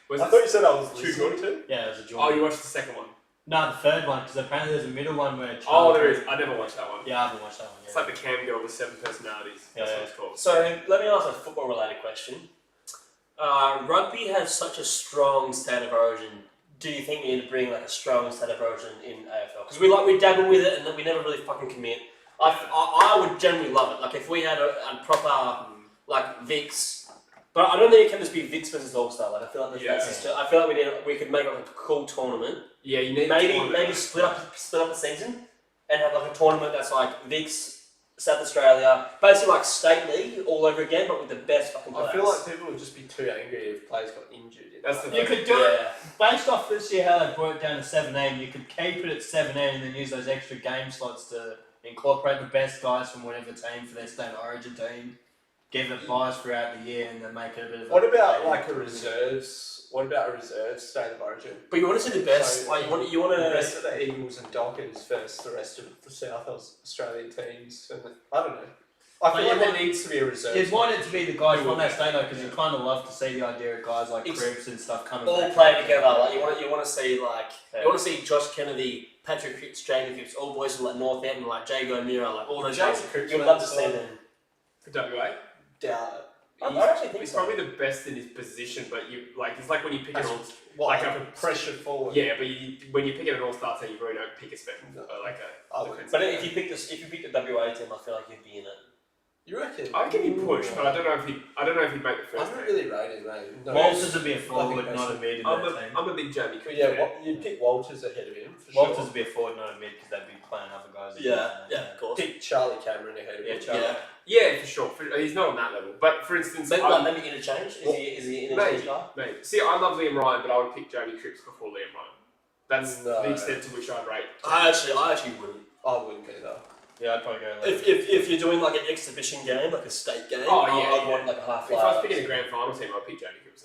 Was I it thought you said I was too listening good? to. Yeah, it was a joy. Oh, you watched the second one? No, the third one, because apparently there's a middle one where Oh, Charlie there is. I never watched that one. Yeah, I haven't watched that one yet. It's like the cam girl with 7 personalities. That's Yeah, what it's called. So let me ask a football related question. Rugby has such a strong state of origin. Do you think we need to bring like a strong state of origin in AFL? Because we dabble with it and then we never really fucking commit. I would generally love it. Like if we had a proper like VIX. But I don't think it can just be VIX versus All Star. Like I feel like I feel like we could make like a cool tournament. Yeah, you need Maybe split up the season and have like a tournament that's like VIX, South Australia, basically like state league all over again, but with the best fucking players. I feel like people would just be too angry if players got injured. That's the You thing. could do it based off this year how they brought it down to 17. You could keep it at 17 and then use those extra game slots to incorporate the best guys from whatever team for their state origin team. give it buys throughout the year and then make it a bit of. What about like a reserves? What about a reserves state of origin? But you want to see the best. So Like you want the to. rest of the Eagles and Dockers versus the rest of the South Australian teams. And I don't know. I feel Like, like there needs to be a reserve. You'd want it to be the guys from that state though, because you kind of love to see the idea of guys like Cripps and stuff coming All back. play together. Like you want to see you want to see Josh Kennedy, Patrick Cripps, Jamie Cripps, all boys from like Northampton, like Jago Mira, like all those Jamie guys. Cripps, You'd love to see them. For WA. Doubt I actually think He's so. probably the best in his position, but it's like when you pick an all. like Like a pressure forward. Yeah, but when you pick an all-star team, you really don't pick a special like a. I wouldn't. But if you pick the WA team, I feel like he'd be in it. You reckon? I reckon he'd push, but I don't know if he'd make the I first don't team. really rate him, mate. No, Walters would be a I forward, think not a that's- mid in I'm that team. a big Jamie Cripps. yeah, you'd pick Walters ahead of him. For Walters sure. would be a forward, not a mid, because they'd be playing other guys. Of course. Pick Charlie Cameron ahead of him. Yeah. Yeah, for sure. He's not on that level. But for instance, Maybe interchange. Is he an interchange guy? mate, see, I love Liam Ryan, but I would pick Jamie Cripps before Liam Ryan. That's No. the extent to which I'd rate. I actually wouldn't. I wouldn't either. Yeah, I'd probably go. If you're doing like an exhibition game, like a state game, Oh, yeah, I'd want like a half. If I was picking a grand final team, I'd pick Jamie Cripps.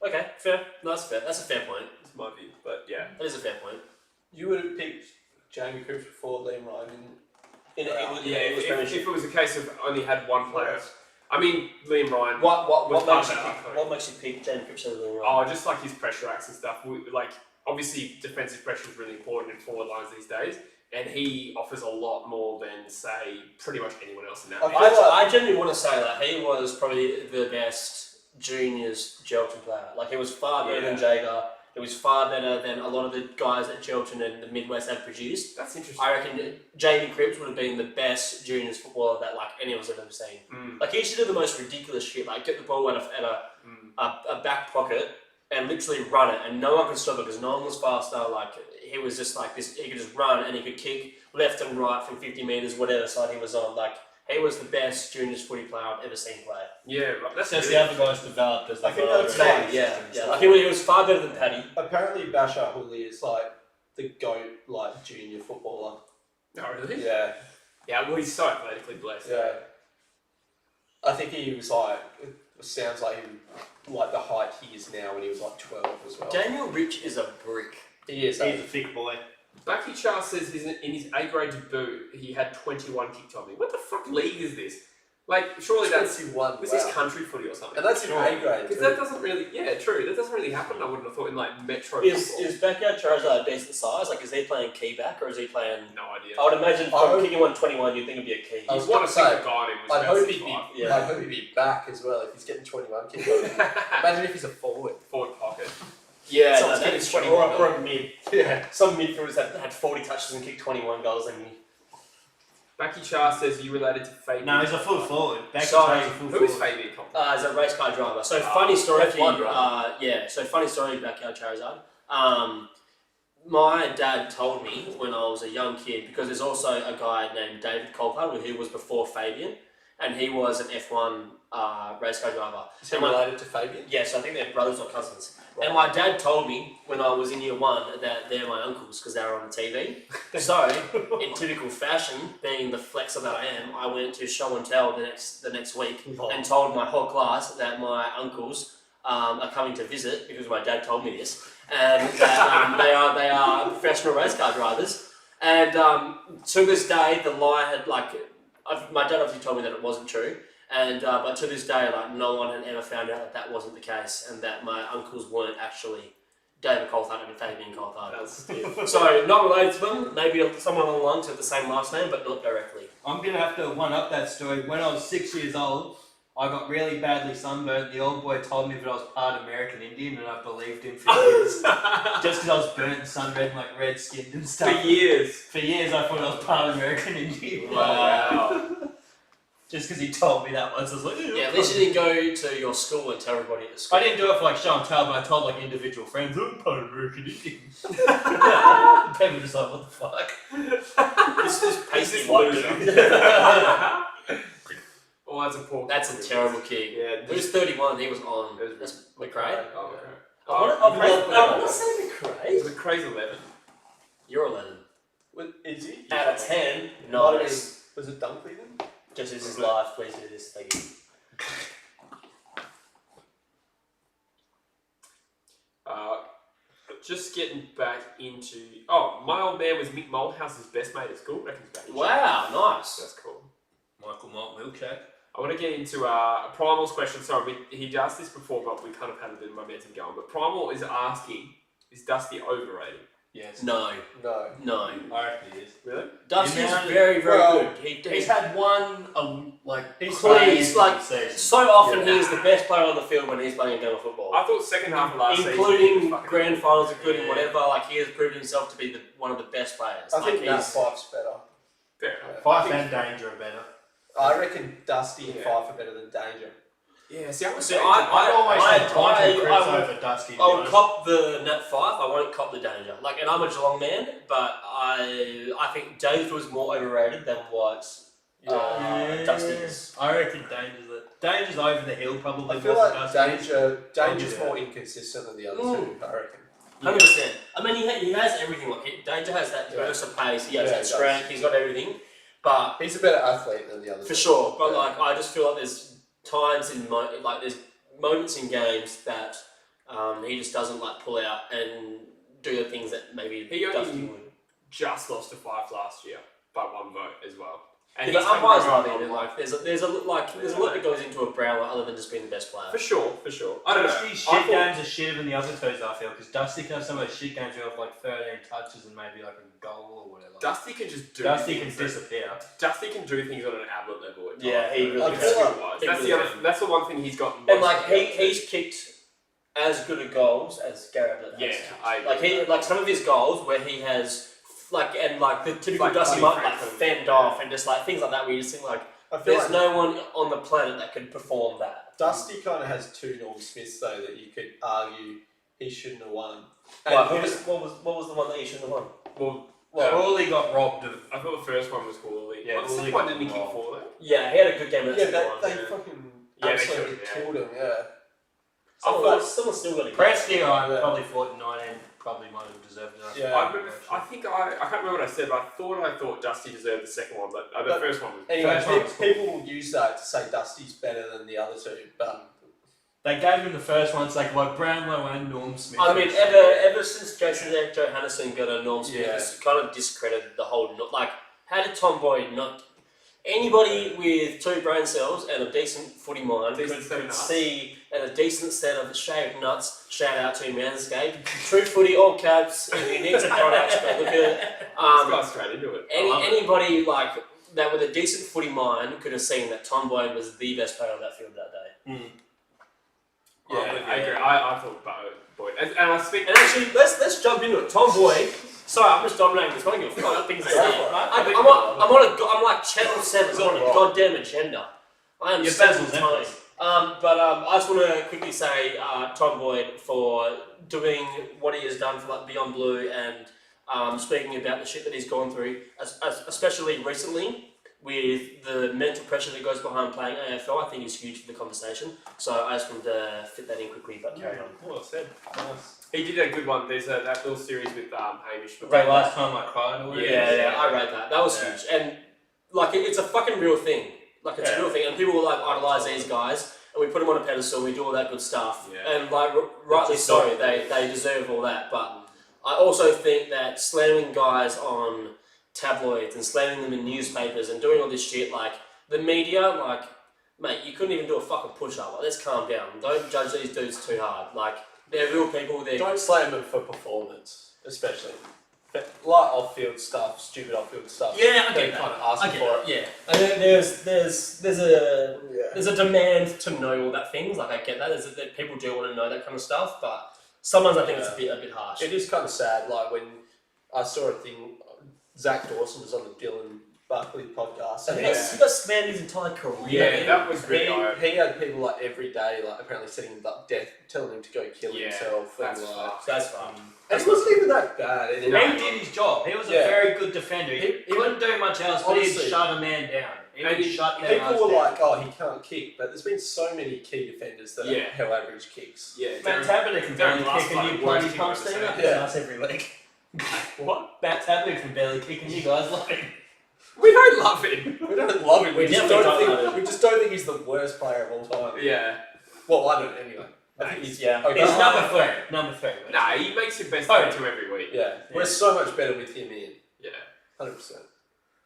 Though. Okay, fair. No, that's fair. That's a fair point. That's my view. But yeah, That is a fair point. You would have picked Jamie Cripps before Liam Ryan. if it was a case of only had one player, I mean Liam Ryan. What was makes you part of pick, that, what makes you pick Jamie Cripps over Liam Oh, Ryan? just like his pressure acts and stuff. Obviously, defensive pressure is really important in forward lines these days, and he offers a lot more than, say, pretty much anyone else in that league. I genuinely want to say that he was probably the best juniors Gelton player. Like he was far better than Jager. He was far better than a lot of the guys that Gelton and the Midwest had produced. That's interesting. I reckon Jamie Cripps would have been the best juniors footballer that like any of us have ever seen. Like he used to do the most ridiculous shit, like get the ball at a back pocket and literally run it, and no one could stop it because no one was faster. Like he was just like this. He could just run and he could kick left and right from 50 meters, whatever side he was on. Like he was the best juniors footy player I've ever seen play. Yeah, right. That's Since really the other guys developed as I they think got that's older. right. Yeah. Like he was far better than Paddy. Apparently, Bashar Hooley is like the GOAT, like junior footballer. Oh, really? Yeah, Yeah, well, he's so athletically blessed. yeah. I think he was like. It sounds like him, like the height he is now when he was like 12 as well. Daniel Rich is a brick. He is. He's a thick boy. Bucky Charles says in his A grade debut, he had 21 kick to me. What the fuck league is this? Like, surely that's... 21. Was this country footy or something? And that's in A grade. Because that doesn't really... Yeah, true. That doesn't really happen, I wouldn't have thought, in, like, metro Is football. Backyard Charizard a decent size? Like, is he playing key back or is he playing... No idea. I would imagine I from would- kicking 121, you'd think it'd be a key. I was What gonna I think say, the guy on him was I'd about hope he'd be. 65. Yeah. I'd hope he'd be back as well if he's getting 21 kick. Imagine if he's a forward. Forward pocket. Yeah, Someone's no, getting that's 21. or a mid. Yeah. Some midfielders had 40 touches and kicked 21 goals. And Bucky Charles says you related to Fabian. No, he's a full forward. Back Sorry, a full Who is forward. Fabian Compton? he's a race car driver. So funny story. F1 driver. So funny story. Backyard Charizard. My dad told me when I was a young kid, because there's also a guy named David Coulthard who was before Fabian, and he was an F1 race car driver. Is he And my- related to Fabian? Yes, I think they're brothers or cousins. And my dad told me when I was in year one that they're my uncles because they were on the TV. So, in typical fashion, being the flexer that I am, I went to show and tell the next week and told my whole class that my uncles are coming to visit because my dad told me this, and that they are professional race car drivers. And to this day, the lie had my dad obviously told me that it wasn't true. And but to this day, like no one had ever found out that wasn't the case, and that my uncles weren't actually David Coulthard and Fabian Coulthard. So not related to them. Maybe someone along the lines have the same last name, but not directly. I'm gonna have to one up that story. When I was 6 years old, I got really badly sunburnt. The old boy told me that I was part American Indian, and I believed him for years. Just because I was burnt and sunburnt, like red skinned and stuff. For years. For years, I thought I was part American Indian. Wow. Just because he told me that once, I was like, Yeah, at least you didn't go to your school and tell everybody at school. I didn't do it for like show and tell, but I told like individual friends, I'm part American Indian. People were just like, what the fuck? This pasty loser. loser. Oh, that's a poor. That's a terrible kick. Yeah. He was 31. He was on. It was That's McRae. Oh, okay. I want to say McRae. McRae's 11. You're 11. Is he? Out of 10, Might have nice. been- Was it Dunkley then? Just as his life, please do this. Thank you. Just getting back into... Oh, my old man was Mick Moldhouse's best mate at school. Reckons back in Wow, nice. That's cool. Michael Malt Milkshake. I want to get into Primal's question. Sorry, he asked this before, but we kind of had a bit of momentum going. But Primal is asking, is Dusty overrated? Yes. No. No. No. I reckon he is. Really? Dusty's You know, very, very well, good. He's had one, He's please, like, season. so often he is the best player on the field when he's playing a game of football. I thought second half of last season... Including grand finals, including whatever, like, he has proven himself to be one of the best players. I think like, Nat he's- Fife's better. Fair enough. Fife and Danger are better. I reckon Dusty and Fife are better than Danger. Yeah, see, I would See, say... I always I- say Danger I- Chris over Dusty. I would cop the Nat 5, I won't cop the Danger. Like, and I'm a Geelong man, but I think Danger was more overrated than what Dusty is. I reckon Danger's over the hill probably. I feel more like than Dusty. Danger's Yeah. more inconsistent than the other two, I reckon. 100%. I mean, he has everything. Like, Danger has that burst of pace, he has Yeah, that he does. strength, he's got everything. But He's a better athlete than the other for two. sure, but Yeah. like I just feel like there's times in there's moments in games that he just doesn't like pull out and do the things that maybe He only- Dusty would. Just lost to Fife last year by one vote as well. And Yeah, he's but umpires taken love over it. on, Like there's a lot that goes into a Brownlow other than just being the best player. For sure. I don't know. Dusty's I shit thought- games are shitter than the other twos, I feel, because Dusty can have some of those shit games where you have like 13 touches and maybe like a goal or whatever. Dusty can just do Dusty can things that- disappear. Dusty can do things on an ablet level. At times. Yeah, he really I can. feel like- Skill-wise. he That's really the other. can. That's the one thing he's got. And most like of the other he's kicked as good at goals as Gary Ablett has. Yeah, kicked. I agree like with he that. like some of his goals where he has the typical Like Dusty Buddy might like Franklin. fend off and just like things like that where you just think like I feel there's like no one on the planet that could perform that. Dusty kind of has two Norm Smiths though that you could argue he shouldn't have won. And Like, he what was the one that he shouldn't have won? Well, Crawley got robbed of. I thought the first one was Cooley. Yeah, Well, the Cooley second one got didn't he kick robbed. four though? Yeah, he had a good game in that yeah, second one. they Yeah. fucking Yeah, they absolutely killed him, killed him. Yeah. Someone still got a Presty, I Yeah. probably thought 19 probably might have deserved it. Yeah. I remember. I can't remember what I said, but I thought Dusty deserved the second one, but the But first one was. Anyway, First one was cool. people will use that to say Dusty's better than the other two, but They gave him the first one, it's like Brownlow and Norm Smith. I mean, ever since Jason Johannesson got a Norm Smith, Yeah. it's kind of discredited the whole. Like, how did Tom Boyd not? Anybody with two brain cells and a decent footy mind Decent set of could nuts. see and a decent set of shaved nuts. Shout out to MANSCAPED. True footy, all caps. If you need to product, go look at it. This guy's straight into it. I love it. Anybody like that with a decent footy mind could have seen that Tom Boyd was the best player on that field that day. Yeah, I agree. I thought Boyd. And I speak. And actually, let's jump into it. Tom Boyd. Sorry, I'm just dominating this. I don't give a fuck about things to say. I'm like Channel 7's on a goddamn agenda. I am You're so Basil's tiny. Empress. But I just want to quickly say Tom Boyd for doing what he has done for like Beyond Blue and speaking about the shit that he's gone through, especially recently with the mental pressure that goes behind playing AFL. I think is huge for the conversation. So I just wanted to fit that in quickly, but carry on. Well said. Nice. He did a good one. There's that little series with Hamish. Right, last time I cried or whatever. Yeah, I rate that. That was Yeah. huge. And like it's a fucking real thing. Like it's a Yeah. real thing. And people will like idolise these guys and we put them on a pedestal and we do all that good stuff. Yeah. And like rightly so, they deserve all that. But I also think that slamming guys on tabloids and slamming them in newspapers and doing all this shit, like the media, like, mate, you couldn't even do a fucking push-up. Like, let's calm down. Don't judge these dudes too hard. Like, they're real people. don't slam them for performance, especially. But like off-field stuff, stupid off-field stuff. Yeah, I they're get that. kind of I asking get for that. it. Yeah, I think there's a demand to know all that things. Like I get that. That people do want to know that kind of stuff, but sometimes I think it's a bit harsh. It is kind of sad. Like when I saw a thing, Zach Dawson was on the Dylan Buckley podcast, And and he got slammed his entire career. Yeah, that was really he had people like every day, like apparently setting him up death, telling him to go kill himself. That's and, fucked. That's fun. and it wasn't even that bad. And He did his job. He was a Yeah. very good defender. He couldn't do much else, but he'd Honestly. shut a man down. He would shut their people ass were down. like, "Oh, he can't kick," but there's been so many key defenders that Yeah. have average kicks. Yeah, Matt Taberner can barely last kick and fight, you bloody worst pump kick I've stand ever up seen. his ass every week. What? Matt Taberner can barely kick and you guys love him. We don't love him. We don't love him. We just definitely don't don't love think. We just don't think he's the worst player of all time. Yeah. Well, I don't anyway. I think he's Yeah. okay. He's number 3. Number 3. mate. Nah, he makes your best Oh. 22 every week. Yeah, we're so much better with him in. Yeah. 100%.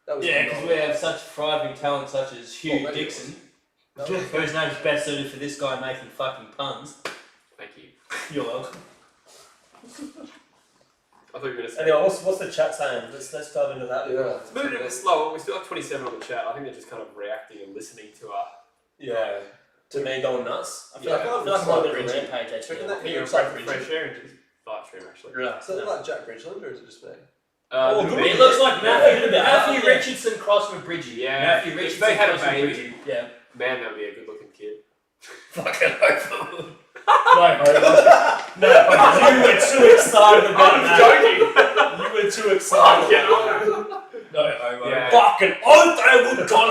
That was Yeah, because we have such thriving talent such as Hugh maybe it Dixon, was. whose name's best suited for this guy making fucking puns. Thank you. You're welcome. I thought you were going to say. Anyway, what's the chat saying? Let's dive into that. Yeah. Let's move it a bit slower. We still have 27 on the chat. I think they're just kind of reacting and listening to our. Yeah. To me going nuts. I feel Yeah. like I'm on a bit of a rampage actually. Reckon that You're you're afraid for fresh air and just live stream actually. Yeah. Is that like Jack Bridgeland or is it just me? It looks like Matthew Richardson crossed with Bridgie. Yeah. Matthew If Richardson they had a crossed with baby. Bridgie. Yeah. Man, that would be a good looking kid. Fucking hope. No, you were too excited about that. joking. You were too excited. Yeah. No, homo. Yeah. Fucking oath, I would call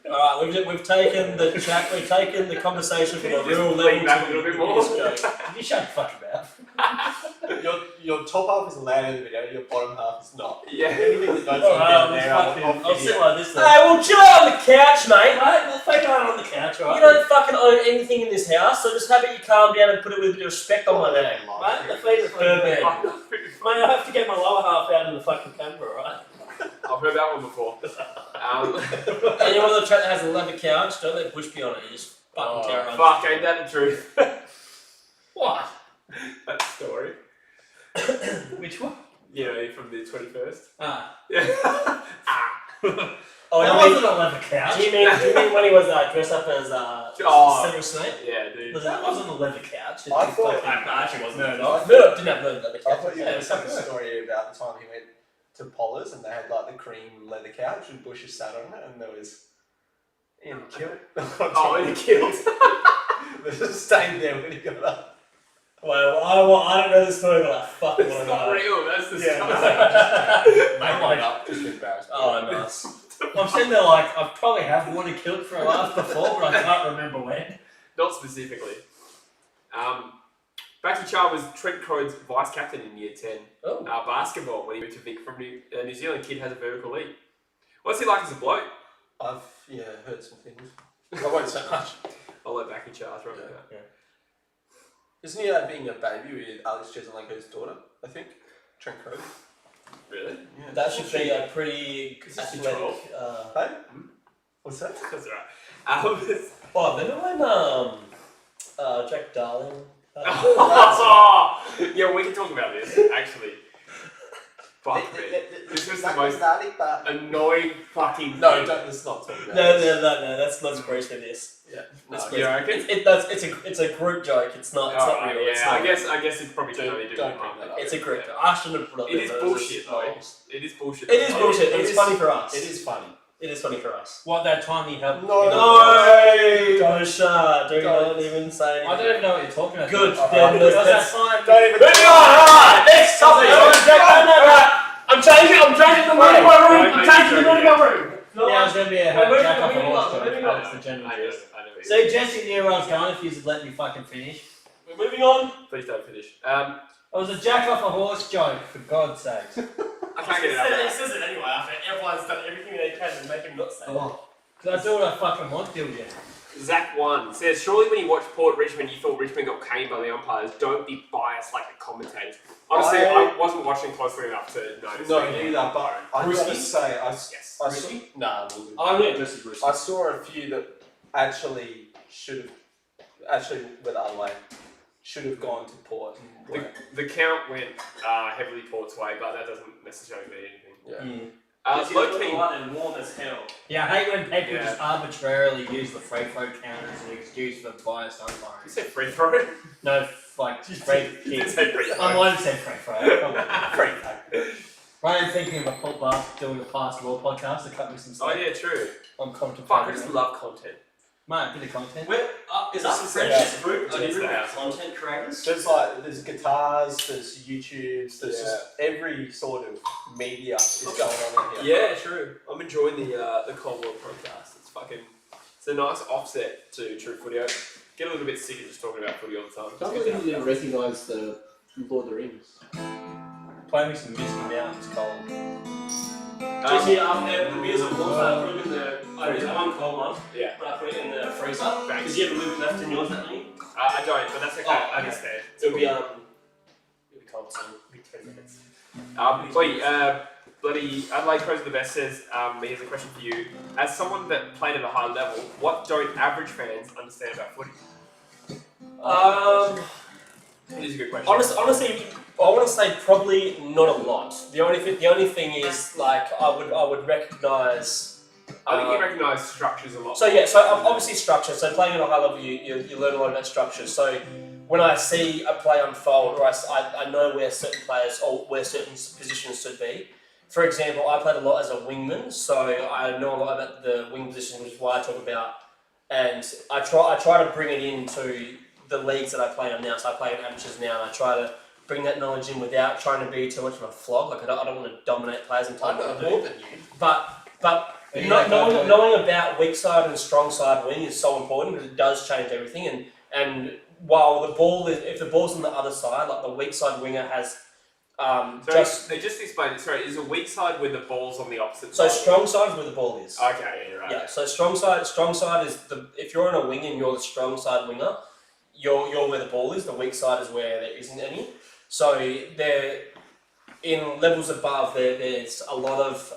Alright, we've taken the chat, we've taken the conversation from a real level lean back to a little bit more. You shut your fucking mouth. Your top half is loud in the video, your bottom half is not. Yeah. Anything that goes Alright, on down there, I'll sit video. like this then. Hey, well chill out on the couch, mate. Right? We'll fucking out on the couch, right? You don't fucking own anything in this house, so just have it you calm down and put it with a bit of respect on my name. Right? The feet are third bed. Mate, I have to get my lower half out in the fucking camera, right? I've heard that one before. Anyone on the chat that has a leather couch, don't let Bush be on it. You just fucking terrorize. Fuck, ain't that the truth? What? That story. Which one? You know, from the 21st. Ah. Yeah. Oh, That wasn't a leather couch. Do you mean when he was dressed up as Severus Snape? Yeah, dude. That wasn't a leather couch. I thought- actually wasn't. No, No, didn't have leather couch. I thought you were Yeah, telling a story about the time he went to Pollard's and they had like the cream leather couch and Bush has sat on it and there was in a kilt. Oh, in a kilt. There's a stain there when he got up. Well, I don't know the story, but I fucking want It's to not know. real, that's the Making it up, just embarrassed. Oh, nice. I'm sitting there like, I probably have worn a kilt for a laugh before, but I can't remember when. Not specifically. Backy Char was Trent Croyd's vice captain in year 10. Oh. Basketball when he moved to Vic from New Zealand. Kid has a vertical leap. What's he like as a bloke? I've heard some things. I won't say much. I'll let Backy Char throw it out. Yeah. Isn't he being a baby with Alex Chesanlenko's daughter, I think? Trent Croyd. Really? Yeah. That should be a pretty Is this the athletic. Hey? What's that? That's alright. Oh, remember when Jack Darling? Yeah, we can talk about this, actually. Fuck me. This was the most annoying fucking No, thing. let's not talk about No, this. let's breeze through this. Yeah. Let's No, breeze you through reckon? It's a group joke. It's not real. Alright, It's yeah, not I guess it's probably Don't- only do don't one. bring that up. It's a group Yeah. joke. I shouldn't have put up It is bullshit, though. It is bullshit. It is bullshit, but It it's is- funny for us. It is funny. It is funny for us. What, that time you have? No. Don't not even say anything. I don't even know what you're talking about. Good. Alright. Then Because that let's time. Don't even. moving on. Alright, next topic. I'm changing the mood in my room. I'm changing the mood in my room. Yeah, it's going to be a We're jack off a moving horse on, joke. we're moving on. That's the general I gist. know. So Jesse knew where I was going if you would let me fucking finish. We're moving on. Please don't finish. It was a jack off a horse joke, for God's sakes. I can't get it out. He says it anyway after everyone's done everything they can to make him not say it. Because I do what I fucking want, do you? Zach 1 says, surely when you watched Port Richmond, you thought Richmond got caned by the umpires. Don't be biased like the commentators. Honestly, I wasn't watching closely enough to notice. No, that. neither. But I Brewski? gotta say, I saw, nah, I'm not interested in I saw a few that actually with Adelaide should have gone to Port. The count went heavily Port's way, but that doesn't necessarily mean anything. Yeah. Low key. and warm as hell. Yeah, I hate when people Yeah. just arbitrarily use the free throw count as an excuse for biased You umpiring. said free throw? No, like, free You did kick. say free I throw. might have said free throw. Come on. Free. Right, I'm thinking of a Paul Barth doing a basketball podcast to cut me some Oh stuff. yeah, true. I'm Fuck, I contemplating. just love content. Mate, bit of content. Is This that is friendship group? It's the house. Content creators? There's guitars, there's YouTubes, there's just every sort of media is going on in here. Yeah, true. I'm enjoying the Cold War podcast. It's a nice offset to True Footy. I get a little bit sick of just talking about footy all the time. Can't believe you didn't recognise the Lord of the Rings. Play me some Misty Mountains cold. The beers are warm, so I put them in the. There's one cold one, but I put it in the freezer. Because you have a little left in yours, don't you? I don't, but that's okay. I understand. It'll be cold soon. It'll be 20 minutes. Bloody Adelaide Crows are the best says, here's a question for you. As someone that played at a high level, what don't average fans understand about footy? It is a good question. Honestly, I want to say probably not a lot. The only thing is like I would recognise. I think you recognise structures a lot. So obviously structure. So playing at a high level, you learn a lot about structure. So when I see a play unfold, or I know where certain players or where certain positions should be. For example, I played a lot as a wingman, so I know a lot about the wing position, which is why I talk about. And I try to bring it into the leagues that I play on now. So I play in amateurs now, and I try to bring that knowledge in without trying to be too much of a flog. Like I don't want to dominate players and tell them what to do. But knowing about weak side and strong side wing is so important because it does change everything. And while if the ball's on the other side, like the weak side winger has. Just explain it. Sorry, is a weak side with the ball's on the opposite So side? strong side is where the ball is. Okay, yeah, you're right. Yeah. So strong side is if you're on a wing and you're the strong side winger, you're where the ball is. The weak side is where there isn't any. So there, in levels above, there's a lot of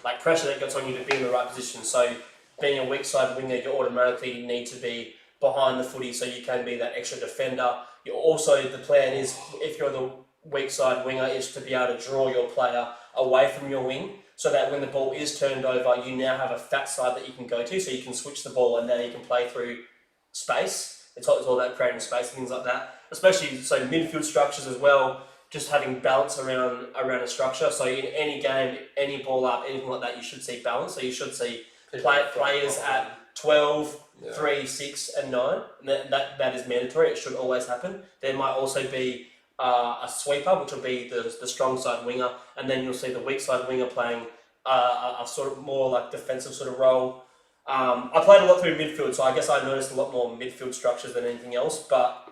like pressure that gets on you to be in the right position. So being a weak side winger, you automatically need to be behind the footy so you can be that extra defender. You also, the plan is if you're the weak side winger is to be able to draw your player away from your wing so that when the ball is turned over, you now have a fat side that you can go to so you can switch the ball and then you can play through space. It's all about creating space and things like that. Especially so midfield structures as well, just having balance around a structure. So in any game, any ball up, anything like that, you should see balance. So you should see players at 12, 3, 6 and 9. And that is mandatory. It should always happen. There might also be a sweeper, which will be the strong side winger, and then you'll see the weak side winger playing a sort of more like defensive sort of role. I played a lot through midfield, so I guess I noticed a lot more midfield structures than anything else. But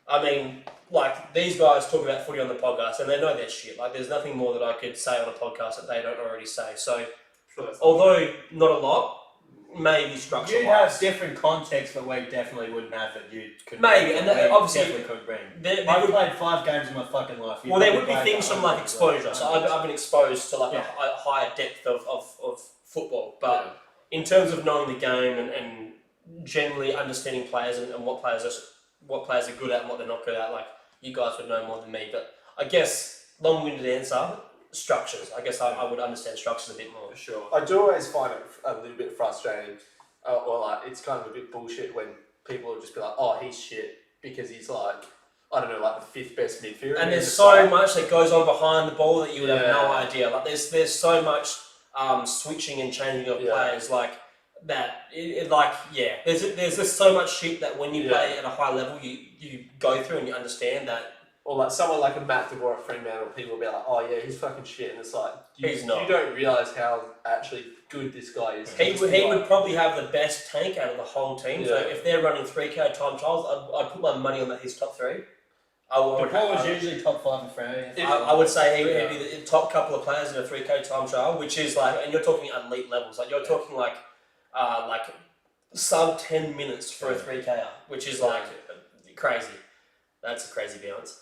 I mean, like these guys talk about footy on the podcast, and they know their shit. Like, there's nothing more that I could say on a podcast that they don't already say. So, although not a lot. Maybe structure. You have different context that we definitely wouldn't have that you could. Maybe, and obviously definitely could bring. I've played 5 games in my fucking life. Well, there would be things from like exposure. So I've been exposed to like a higher depth of football. But in terms of knowing the game and generally understanding players and what players are good at and what they're not good at, like you guys would know more than me. But I guess long-winded answer. Structures. I guess I would understand structures a bit more. Sure. I do always find it a little bit frustrating, or like it's kind of a bit bullshit when people will just be like, "Oh, he's shit," because he's like, I don't know, like the 5th best midfielder. And there's so much that goes on behind the ball that you would have no idea. Like there's so much switching and changing of players like that. There's just so much shit that when you play at a high level, you go through and you understand that. Or like someone like a Matt DeBoer at Fremantle, people will be like, "Oh yeah, he's fucking shit," and it's like He's not. You don't realise how actually good this guy is. He would probably have the best tank out of the whole team. So if they're running 3K time trials, I'd put my money on that he's top 3. DeBoer was usually top 5 in Fremantle. I would say he'd be the top couple of players in a 3K time trial, which is like, and you're talking elite levels. Like you're talking like sub 10 minutes for a 3K, which is like crazy. That's a crazy balance.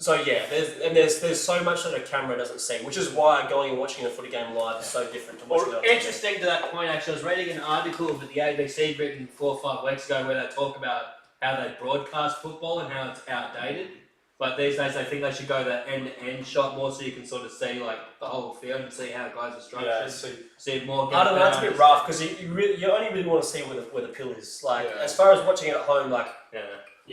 There's so much that a camera doesn't see, which is why going and watching a footy game live is so different to watching it on TV. Interesting to that point, actually, I was reading an article that the ABC written 4 or 5 weeks ago where they talk about how they broadcast football and how it's outdated. Like these days, they think they should go the end-to-end shot more so you can sort of see like the whole field and see how guys are structured. See more. I don't know, it's a bit rough because you only really want to see where the pill is. Like as far as watching it at home, like.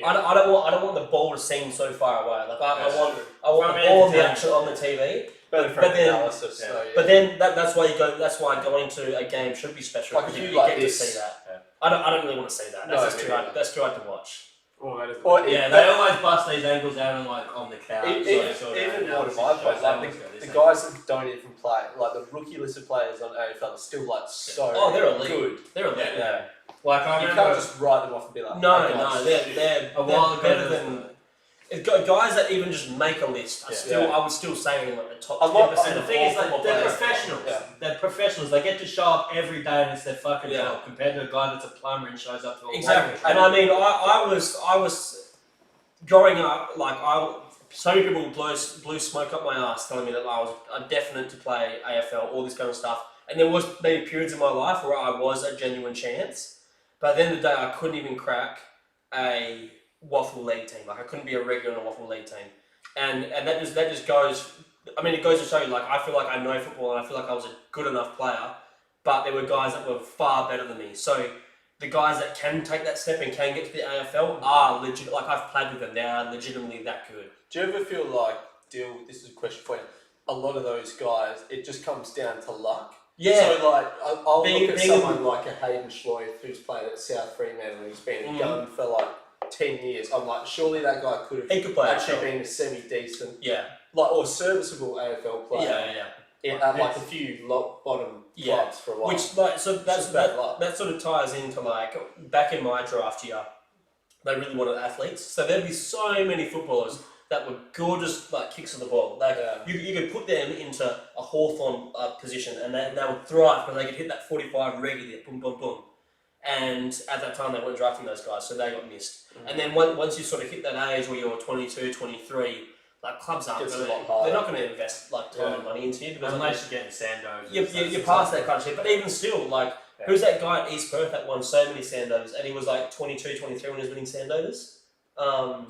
I don't want the ball to seem so far away. Like I want the ball on the TV. But then that's why you go. That's why going to a game should be special because you get to see that. Yeah. I don't really want to see that. That's too hard. That's too hard to watch. They always bust these ankles out and like on the couch. Even more to my point, like the guys that don't even play, like the rookie list of players on AFL are still like so. Oh, they're elite. Good. They're elite. Like I you remember, can't just write them off and be like, no, they're better than. Guys that even just make a list, I would still say in like the top 10%. And the thing is, like, they're professionals. Yeah. They're professionals. They get to show up every day and it's their fucking job, compared to a guy that's a plumber and shows up to a exactly. And I mean, I was growing up, like so many people blew smoke up my ass telling me that I was a definite to play AFL, all this kind of stuff. And there was maybe periods in my life where I was a genuine chance, but at the end of the day, I couldn't even crack a Waffle League team. Like I couldn't be a regular in a Waffle League team, and that just goes. I mean, it goes to show you. Like I feel like I know football, and I feel like I was a good enough player, but there were guys that were far better than me. So the guys that can take that step and can get to the AFL are legit. Like I've played with them, they are legitimately that good. Do you ever feel like this is a question for you? A lot of those guys, it just comes down to luck. Yeah. So like, I'll look at someone like a Hayden Schloy who's played at South Fremantle and he's been a gun for like 10 years. I'm like, surely that guy could have actually been a semi-decent, or serviceable AFL player. At like a few bottom clubs for a while. Which that sort of ties into like back in my draft year, they really wanted athletes. So there'd be so many footballers that were gorgeous like kicks of the ball. Like you could put them into a Hawthorn position and they would thrive because they could hit that 45 regularly, boom, boom, boom. And at that time they weren't drafting those guys, so they got missed. And then once you sort of hit that age where you're 22, 23, like clubs aren't they're not going to invest like time and money into you because unless you're getting Sandovers. You're past that kind of shit. But even still, like who's that guy at East Perth that won so many Sandovers and he was like 22, 23 when he was winning Sandovers? Aaron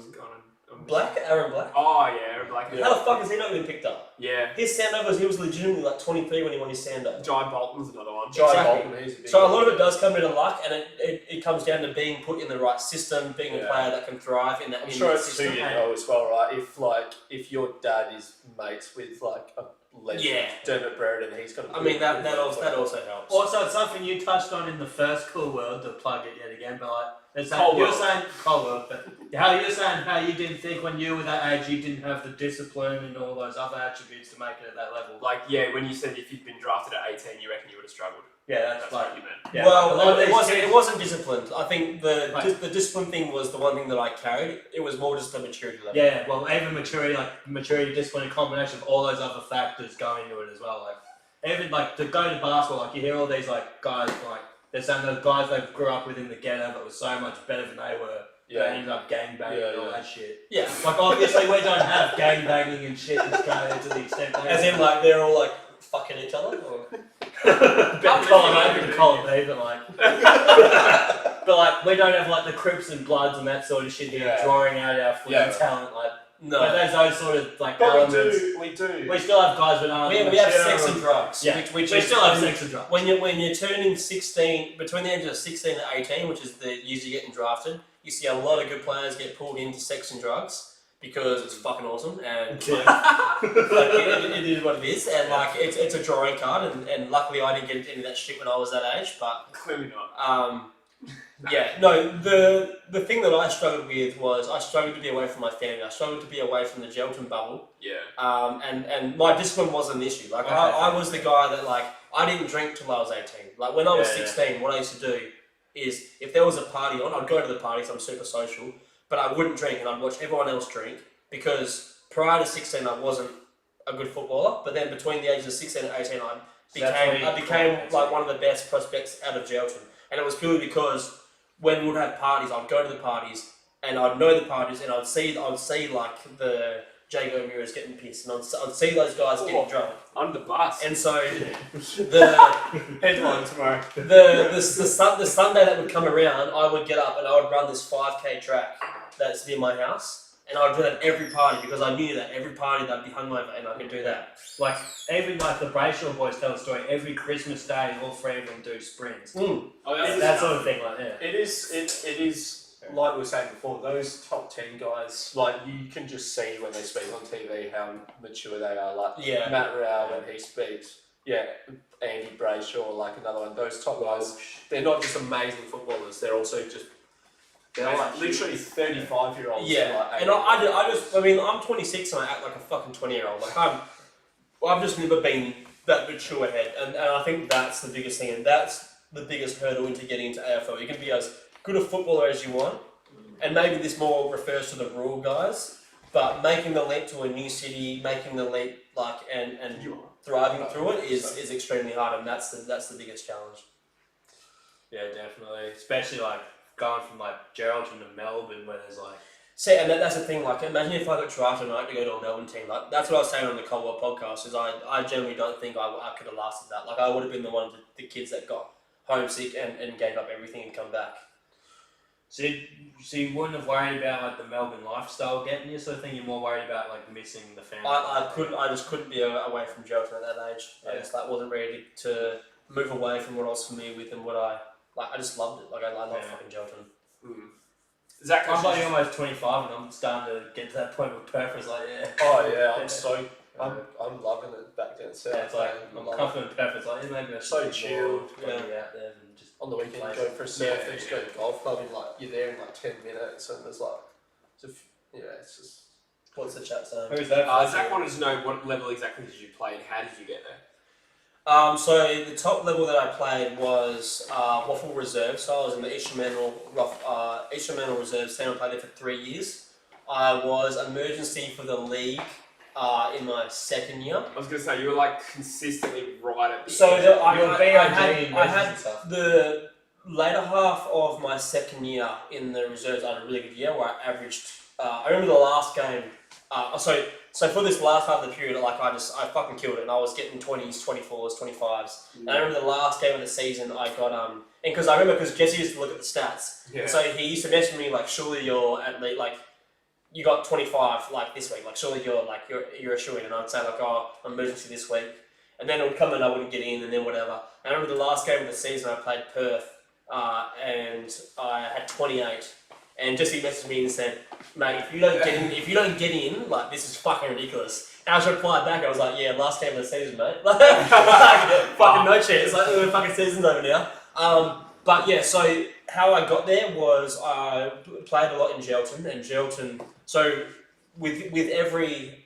Black. Oh yeah, Aaron Black. How the fuck has he not been picked up? Yeah. His Sandovers, he was legitimately like 23 when he won his Sandover. Jai Bolton's another one. Bolton, so a lot of it does come into luck, and it comes down to being put in the right system, being a player that can thrive in that. I'm sure it's too as well, right? If your dad is mates with like a legend, Dermot Brereton, he's got. I mean that also helps. Also, it's something you touched on in the first Cool World to plug it yet again, but like. You're saying Cold World, but you're saying how you didn't think when you were that age you didn't have the discipline and all those other attributes to make it at that level. Like when you said if you'd been drafted at 18, you reckon you would have struggled. Yeah, that's what you meant. Yeah, well, it wasn't disciplined. I think the discipline thing was the one thing that I carried. It was more just the maturity level. Yeah, well, even maturity, discipline, a combination of all those other factors go into it as well. Like even like to go to basketball, like you hear all these like guys like. They're saying those guys they grew up with in the ghetto but were so much better than they were. They ended up gangbanging and all that shit. Yeah. Like obviously we don't have gangbanging and shit in Australia to the extent that as in like they're all like fucking each other or column A, but like but like we don't have like the Crips and Bloods and that sort of shit here drawing out our footy talent like no. But there's those sort of like but elements. We do. We still have guys that aren't. We have sex and drugs. Yeah. We still have sex and drugs. When you're turning 16, between the ages of 16 and 18, which is the years you're getting drafted, you see a lot of good players get pulled into sex and drugs because it's fucking awesome and it is what it is and like it's a drawing card and luckily I didn't get into any of that shit when I was that age, but clearly not. The thing that I struggled with was I struggled to be away from my family. I struggled to be away from the Gelton bubble. Yeah. And my discipline wasn't an issue. Like I was the guy that like I didn't drink till I was 18. Like when I was 16, what I used to do is if there was a party on, I'd go to the parties. I'm super social, but I wouldn't drink and I'd watch everyone else drink because prior to 16 I wasn't a good footballer. But then between the ages of 16 and 18, I became like one of the best prospects out of Gelton. And it was purely because when we would have parties, I'd go to the parties and I'd know the parties and I'd see like the Jago Muras getting pissed and I'd see those guys getting drunk. I'm the bus. And so the headline tomorrow. The Sunday that would come around, I would get up and I would run this 5k track that's near my house. And I would do that at every party because I knew that every party they'd be hungover and I could do that. Like even like the Brayshaw boys tell a story. Every Christmas day, all three of them do sprints. Oh, that sort of thing, like It is like we were saying before. Those top 10 guys, like you can just see when they speak on TV how mature they are. Like Matt Rowell when he speaks. Yeah, Andy Brayshaw, like another one. Those top guys, they're not just amazing footballers. They're also just. They're like literally 35-year-olds. Yeah, and I mean, I'm 26 and I act like a fucking 20-year-old. Like I've just never been that mature head, and I think that's the biggest thing, and that's the biggest hurdle into getting into AFL. You can be as good a footballer as you want, and maybe this more refers to the rural guys, but making the leap to a new city, making the leap and thriving through it is extremely hard, and that's the biggest challenge. Yeah, definitely. Especially like going from like Geraldton to Melbourne, where there's like. See, and that's the thing. Like, imagine if I got drafted and I had to go to a Melbourne team. Like, that's what I was saying on the Coldwell podcast. Is I generally don't think I could have lasted that. Like, I would have been the one of the kids that got homesick and gave up everything and come back. So you wouldn't have worried about like the Melbourne lifestyle getting you, sort of thing. You're more worried about like missing the family. I just couldn't be away from Geraldton at that age. Yeah. I just wasn't ready to move away from what I was familiar with and what I just loved it. Like, I love fucking Geraldton. Zach, I'm like almost 25 and I'm starting to get to that point with Perth. It's like, yeah. Oh yeah, I'm loving it back down south. Yeah, it's like I'm confident in Perth. It's like maybe I should So be chilled, more out there and just on the weekend play. you go for a surf, you just go to golf club and like you're there in like 10 minutes and there's like, it's just. What's the chat saying? Who's that? Zach wanted to know what level exactly did you play and how did you get there? So the top level that I played was Waffle Reserve. So I was in the Eastern Reserve team. I played there for 3 years. I was emergency for the league in my second year. I was going to say, you were like consistently right at the So edge. I had the later half of my second year in the reserves. I had a really good year where I averaged. I remember the last game. So for this last half of the period, I fucking killed it, and I was getting 20s, 24s, 25s. And I remember the last game of the season, I got because Jesse used to look at the stats. Yeah. So he used to message me like, surely you're at least you got 25 this week, surely you're a shoo-in, and I'd say I'm emergency this week, and then it would come and I wouldn't get in, and then whatever. And I remember the last game of the season, I played Perth, and I had 28. And Jesse messaged me and said, "Mate, if you don't get in, this is fucking ridiculous." And I just replied back. I was like, "Yeah, last game of the season, mate. Fucking no chance. The fucking season's over now." But yeah, so how I got there was I played a lot in Geraldton, and Geraldton. So with every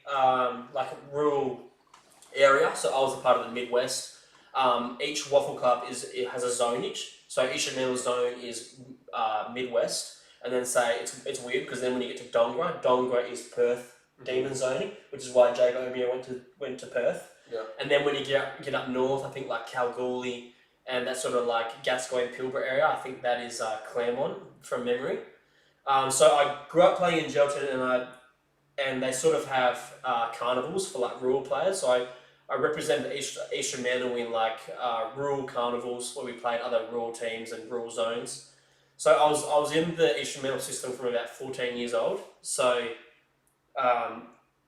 rural area, so I was a part of the Midwest. Each waffle club has a zonage. So Eastern Middle Zone is Midwest. And then say it's weird because then when you get to Dongra is Perth Demon zoning, which is why Jake O'Meara went to Perth. Yeah. And then when you get up north, I think Kalgoorlie and that sort of Gascoyne Pilbara area, I think that is Claremont from memory. So I grew up playing in Geraldton, and they sort of have carnivals for rural players. So I represented Eastern Mantle in rural carnivals where we played other rural teams and rural zones. So I was in the instrumental system from about 14 years old. So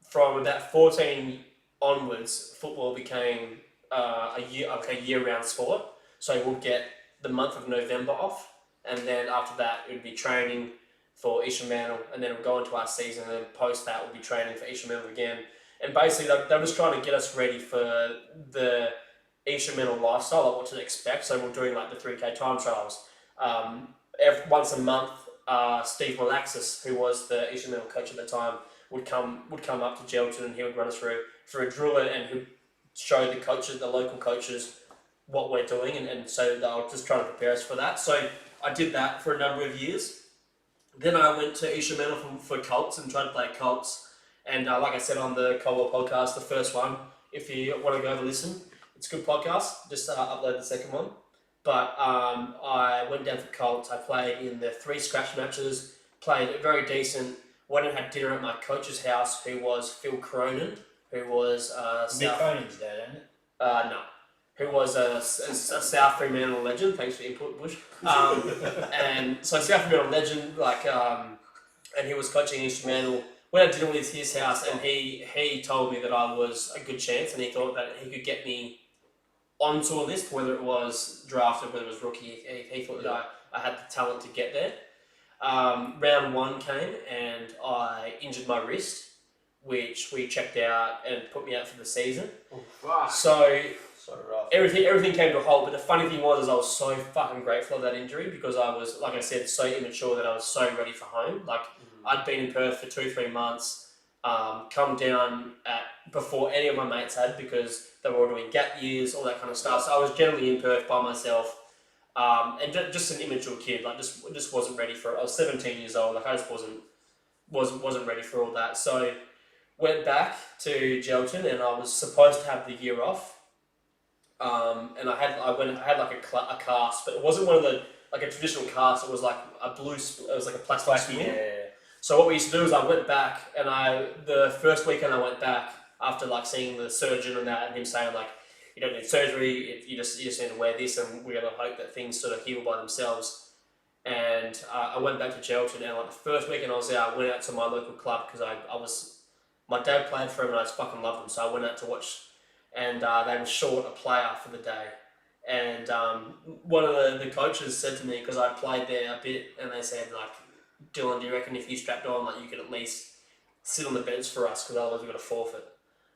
from about 14 onwards, football became a year-round sport. So we'll get the month of November off, and then after that it would be training for Eastern Mantle, and then we'll go into our season, and then post that we'll be training for Eastern Mantle again. And basically they were just trying to get us ready for the Eastern Mantle lifestyle, what to expect. So we're doing the 3K time trials. Once a month, Steve Malaxis, who was the Eastern Middle coach at the time, would come up to Geraldton, and he would run us through a drill and he'd show the local coaches, what we're doing, and so they were just trying to prepare us for that. So I did that for a number of years. Then I went to Eastern Middle for Colts and tried to play Colts. And like I said on the Coldwell podcast, the first one, if you want to go and listen, it's a good podcast. Just upload the second one. But I went down for Colts. I played in the 3 scratch matches, played very decent. Went and had dinner at my coach's house, who was Phil Cronin, who was Mick Cronin's dead, isn't it? no, who was a South Fremantle legend. Thanks for your input, Bush. And so South Fremantle legend, and he was coaching Eastern Mantle. Went out to dinner with his house, and he told me that I was a good chance, and he thought that he could get me onto a list, whether it was drafted, whether it was rookie. He thought that I had the talent to get there. Round 1 came, and I injured my wrist, which we checked out and put me out for the season. So rough. everything came to a halt. But the funny thing was, I was so fucking grateful of that injury, because I was, like I said, so immature that I was so ready for home. I'd been in Perth for 2-3 months, come down before any of my mates had, because they were all doing gap years, all that kind of stuff. So I was generally in Perth by myself, and just an immature kid. Just wasn't ready for it. I was 17 years old. I just wasn't ready for all that. So went back to Gelton, and I was supposed to have the year off. And I had like a cast, but it wasn't one of the like a traditional cast. It was like a blue. It was like a plastic skin. Yeah. So what we used to do is I went back, and the first weekend I went back after like seeing the surgeon and that, and him saying like, you don't need surgery. You just need to wear this, and we're gonna hope that things sort of heal by themselves. And I went back to Gelton, and like the first weekend I was there, I went out to my local club because my dad played for him, and I just fucking loved him. So I went out to watch, and they were short a player for the day. And one of the coaches said to me, because I played there a bit, and they said like, Dylan, do you reckon if you strapped on, like you could at least sit on the bench for us, because otherwise we've got to forfeit?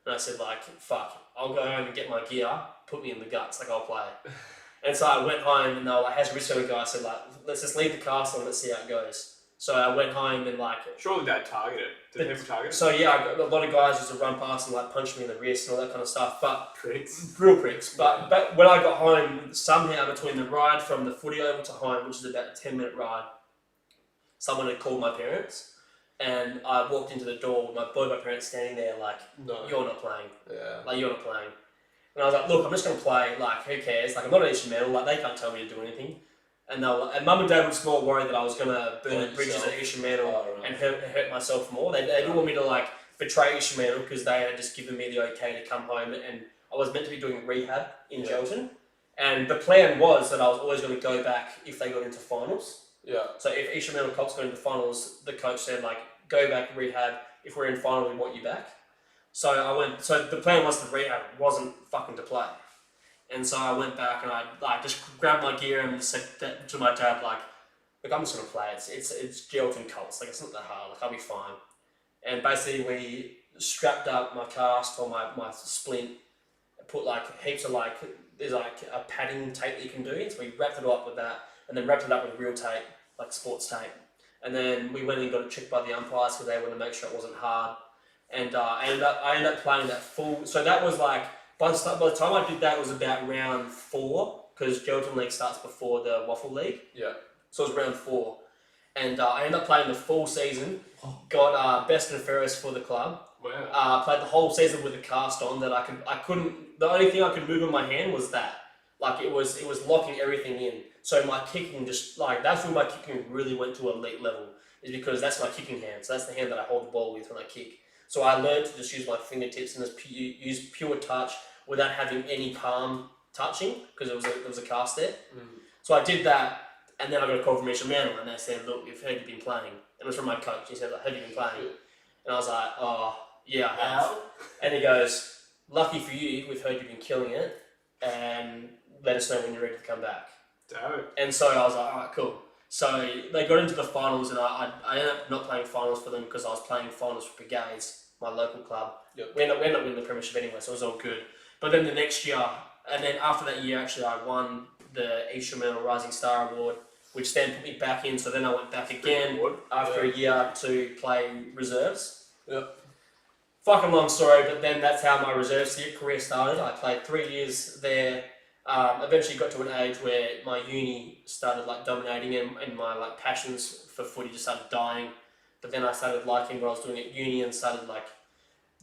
And I said like, fuck, I'll go home and get my gear, put me in the guts, like I'll play. And so I went home, and they were like, how's your wrist going to go? I said like, let's just leave the cast on, let's see how it goes. So I went home and like... Surely they'd target it. Did people target it? So yeah, I got a lot of guys used to run past and like punch me in the wrist and all that kind of stuff, but... Pricks. Real pricks. But when I got home, somehow between the ride from the footy over to home, which is about a 10-minute ride, someone had called my parents, and I walked into the door with both my parents standing there like, No. you're not playing. Yeah. Like, you're not playing. And I was like, look, I'm just going to play, like, who cares? Like, I'm not an instrumental, like, they can't tell me to do anything. And Mum and Dad were just more worried that I was going to burn bridges at instrumental and hurt myself more. They didn't want me to, like, betray instrumental because they had just given me the okay to come home, and I was meant to be doing rehab in Gelton. And the plan was that I was always going to go back if they got into finals. Yeah. So if instrumental Cops got into finals, the coach said, like, go back rehab. If we're in final, we want you back. So I went. So the plan was the rehab wasn't fucking to play, and so I went back and I like just grabbed my gear and said to my dad like, look, I'm just gonna play. It's Gelton Colts. Like, it's not that hard. Like, I'll be fine. And basically we strapped up my cast or my splint, put like heaps of like there's like a padding tape that you can do. So we wrapped it up with that, and then wrapped it up with real tape, like sports tape. And then we went and got it checked by the umpires because they wanted to make sure it wasn't hard. And I ended up playing that full. So that was like by the time I did that, it was about round 4 because Gelton League starts before the Waffle League. Yeah. So it was round 4, and I ended up playing the full season. Got best and fairest for the club. Wow. Played the whole season with a cast on that I couldn't. The only thing I could move in my hand was that. Like it was locking everything in. So my kicking just like that's when my kicking really went to elite level. Is because that's my kicking hand. So that's the hand that I hold the ball with when I kick. So I learned to just use my fingertips and just use pure touch without having any palm touching because there was a cast there. So I did that, and then I got a call from Richmond, and they said, "Look, we've heard you've been playing." It was from my coach. He said, "I heard you've been playing," and I was like, "Oh, yeah, I have." And he goes, "Lucky for you, we've heard you've been killing it, and let us know when you're ready to come back." Dope. And so I was like, "All right, cool." So they got into the finals, and I ended up not playing finals for them because I was playing finals for Brigades, my local club. Yep. We ended up winning the premiership anyway, so it was all good. But then the next year, and then after that year, actually, I won the Instrumental Rising Star Award, which then put me back in. So then I went back again after a year to play reserves. Yep. Fucking long story, but then that's how my reserves career started. I played 3 years there. Eventually got to an age where my uni started like dominating and my like passions for footy just started dying. But then I started liking what I was doing at uni and started like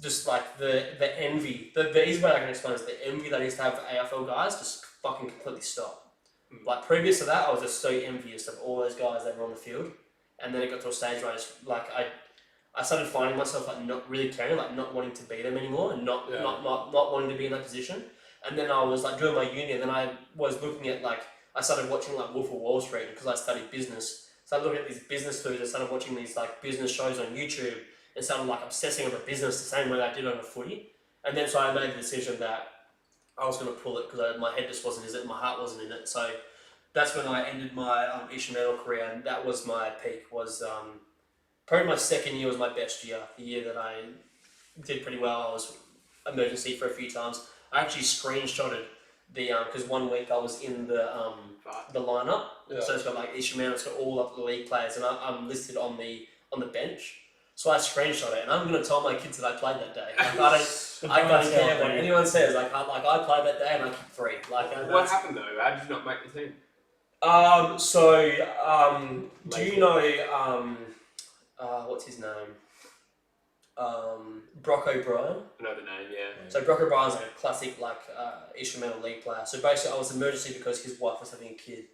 just like the envy. The easy way I can explain is the envy that I used to have for AFL guys just fucking completely stopped. Like previous to that, I was just so envious of all those guys that were on the field. And then it got to a stage where I just like I started finding myself like not really caring, like not wanting to be them anymore and not wanting to be in that position. And then I was like doing my uni, and then I was looking at like I started watching like Wolf of Wall Street because I studied business. So I looked at these business dudes. I started watching these like business shows on YouTube and started like obsessing over business the same way I did over footy. And then so I made the decision that I was going to pull it because my head just wasn't in it, my heart wasn't in it. So that's when I ended my instrumental career, and that was my peak. Was probably my second year was my best year. The year that I did pretty well. I was emergency for a few times. I actually screenshotted the because 1 week I was in the lineup, so it's got like instrumental, it's got all of the league players, and I'm listed on the bench. So I screenshot it, and I'm gonna tell my kids that I played that day. Like, I don't care what anyone says. Like I played that day and I kicked 3. Like What happened though? How did you not make the team? do you know what's his name? Brock O'Brien. I know the name, yeah. So Brock O'Brien's like a classic instrumental league player. So basically, I was emergency because his wife was having a kid,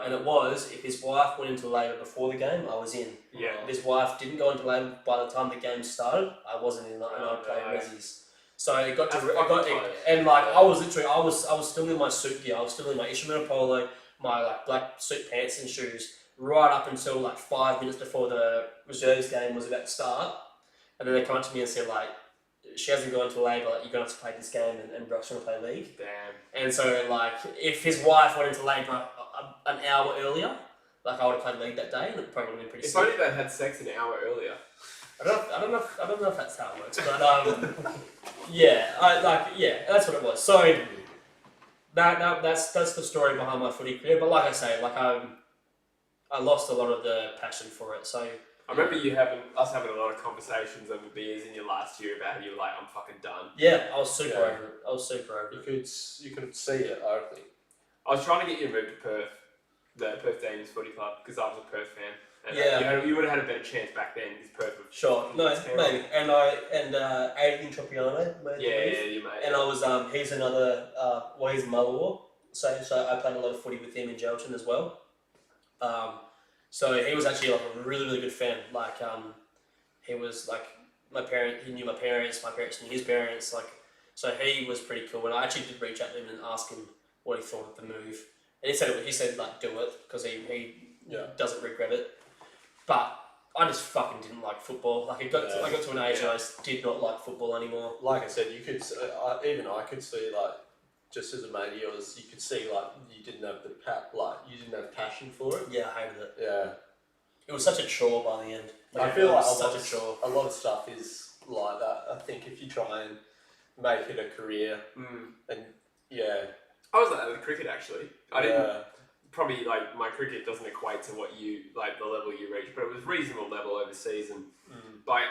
and it was if his wife went into labour before the game, I was in. Yeah. If his wife didn't go into labour by the time the game started, I wasn't in. And I played resis. So it got to, and like I was still in my suit gear. I was still in my instrumental polo, my like black suit pants and shoes, right up until like 5 minutes before the reserves game was about to start. And then they come up to me and said, like, she hasn't gone into labour, like, you're going to have to play this game and Brock's going to play league. Damn. And so, like, if his wife went into labour an hour earlier, like, I would have played league that day and it probably would have been pretty If sick. only they had sex an hour earlier. I don't know if that's how it works, but, that's what it was. So, that's the story behind my footy career. But like I say, like, I lost a lot of the passion for it, so... I remember us having a lot of conversations over beers in your last year about how you were like, I'm fucking done. Yeah, I was super over it. You could see it, I think. I was trying to get you to move to Perth, the Perth Danes Footy Club, because I was a Perth fan. And Yeah. you would have had a better chance back then because Perth was Sure, no, terrible. maybe. And Aiden Tropiano made the Yeah, move. you mate. And I was he's another he's Mullawar. So I played a lot of footy with him in Gelton as well. So he was actually like a really, really good fan. Like he was like he knew my parents knew his parents, like so he was pretty cool. And I actually did reach out to him and ask him what he thought of the move. And he said like do it because he doesn't regret it. But I just fucking didn't like football. Like I got to an age and I just did not like football anymore. Like I said, you could even I could see like just as a mate of yours, you could see like you didn't have you didn't have passion for it. Yeah, I hated it. Yeah, it was such a chore by the end. I feel like a a lot of stuff is like that. I think if you try and make it a career, and I was like that with cricket actually. I didn't. Yeah. Probably like my cricket doesn't equate to what you like the level you reach, but it was reasonable level overseas and like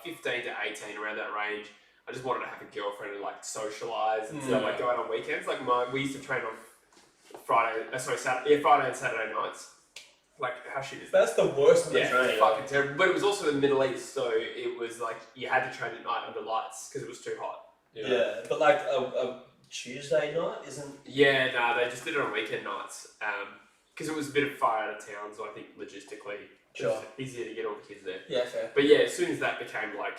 15 to 18 around that range. I just wanted to have a girlfriend and like socialise and stuff, like go out on weekends. Like we used to train on Friday and Saturday nights. Like how shit is that? That's the worst of the Yeah, training. fucking terrible. But it was also the Middle East, so it was like you had to train at night under lights because it was too hot. Yeah, but like a Tuesday night isn't. Yeah, no, they just did it on weekend nights because it was a bit of far out of town, so I think logistically it was easier to get all the kids there. Yeah, fair. But yeah, as soon as that became like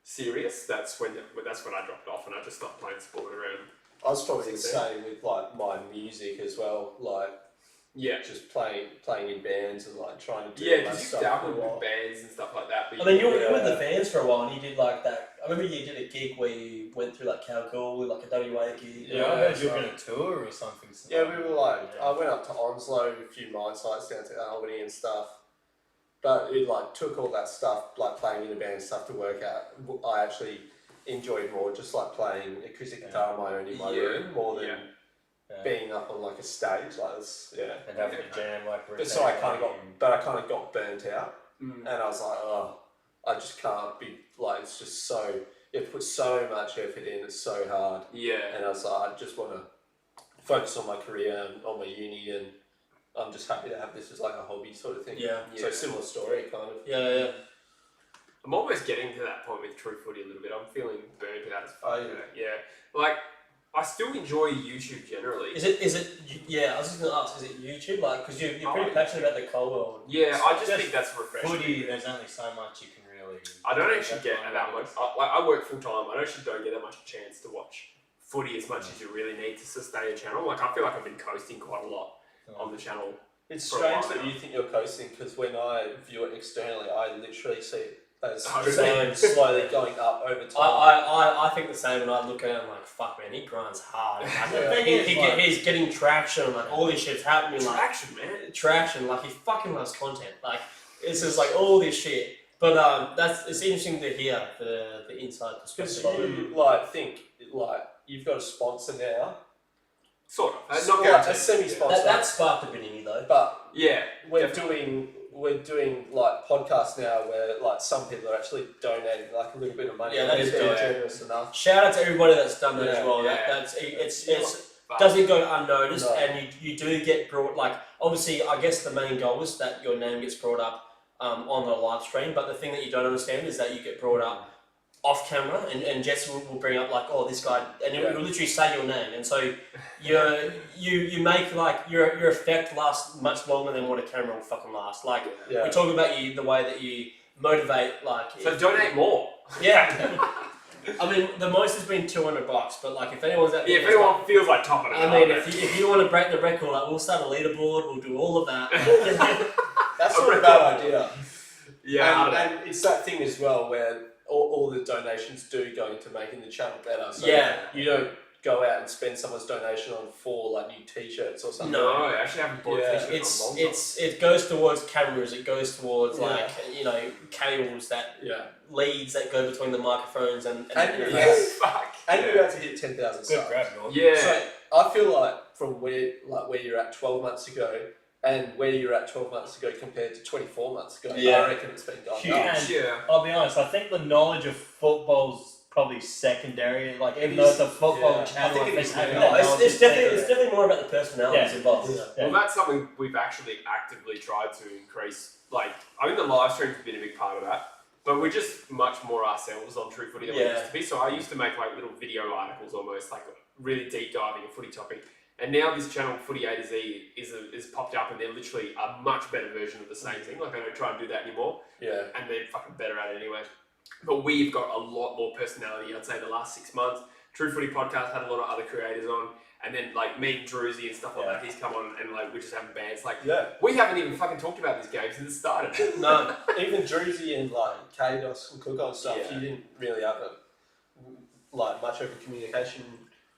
serious, that's when I dropped off and I just stopped playing sport around. I was probably the same with like my music as well. Like just playing in bands and like trying to do all that because you stuff. dabbled with bands and stuff like that. But I mean, you were with the fans for a while, and you did like that. I remember you did a gig where you went through like Kalgoorlie, like a WA gig. Yeah, I heard you were going to tour or something. Yeah, we were like, I went up to Onslow, a few mine sites down to Albany and stuff. But it like took all that stuff, like playing in a band and stuff to work out. I actually enjoyed more just like playing acoustic guitar on my own in my room more than being up on like a stage like this. Yeah. And having a jam like. But so I kind of got burnt out, and I was like, oh, I just can't be like. It's just so you have to put so much effort in. It's so hard. Yeah. And I was like, I just want to focus on my career and on my uni, and I'm just happy to have this as like a hobby sort of thing. Yeah. So similar story, kind of. Yeah. I'm almost getting to that point with True Footy a little bit. I'm feeling burnt out as fuck. Oh, Yeah. Like, I still enjoy YouTube generally. Is it? Yeah, I was just going to ask. Is it YouTube? Like, because you're pretty passionate about the Coldwell. Yeah, I just think that's refreshing. Footy, there's only so much you can really. I don't actually get that much. I work full time. I actually don't get that much chance to watch footy as much as you really need to sustain a channel. Like, I feel like I've been coasting quite a lot on the channel. It's for a strange while that now. you think you're coasting because when I view it externally, I literally see it as Same. slowly going up over time. I think the same, and I look at it and I'm like, fuck man, he grinds hard. Like, he's getting traction, like all this shit's happening. Like, traction, like he fucking loves content. Like it's just like all this shit. But it's interesting to hear the inside perspective. Because you like think like you've got a sponsor now. Sort of. Not Not like guaranteed. a semi-sponsor. That sparked a bit in you though. But Yeah. we're doing like podcasts now where like some people are actually donating like a little bit of money. Yeah, that is they're good. generous enough. Shout out to everybody that's done that as well. Yeah. It's But doesn't go unnoticed, No. and you do get brought. Like obviously, I guess the main goal is that your name gets brought up on the live stream. But the thing that you don't understand is that you get brought up off camera, and Jesse will bring up like, oh, this guy, and he'll literally say your name, and so you make like your effect last much longer than what a camera will fucking last. Like we're talking about you, the way that you motivate, like so donate more. Yeah. I mean, the most has been $200, but like if anyone's out there, if anyone feels like topping it I mean, if you want to break the record, like we'll start a leaderboard, we'll do all of that. That's not a bad idea. Yeah, and it's that thing as well where all the donations do go into making the channel better. So you don't go out and spend someone's donation on 4 like new t-shirts or something. No, I actually haven't bought a t-shirt it's in a long time. it goes towards cameras, it goes towards like cables that leads that go between the microphones and you're about to hit 10,000 subs. Good grab, Norm. Yeah. So I feel like from where you're at 12 months ago and where you're at 12 months ago compared to 24 months ago, I reckon it's been going up. And I'll be honest, I think the knowledge of football's probably secondary. Like even though it's a football channel, it's definitely more about the personalities involved. Well, that's something we've actually actively tried to increase. Like, I think the live stream's been a big part of that, but we're just much more ourselves on True Footy than we used to be. So I used to make like little video articles almost, like really deep diving a footy topic. And now this channel, Footy A to Z, is popped up, and they're literally a much better version of the same thing. Like, I don't try and do that anymore. Yeah. And they're fucking better at it anyway. But we've got a lot more personality, I'd say, the last 6 months. True Footy Podcast had a lot of other creators on. And then, like, me and Druzy and stuff like that, he's come on and, like, we're just having bands. Like, we haven't even fucking talked about this game since it started. No. Even Druzy and, like, Kados and Cook and stuff, you didn't really have much open communication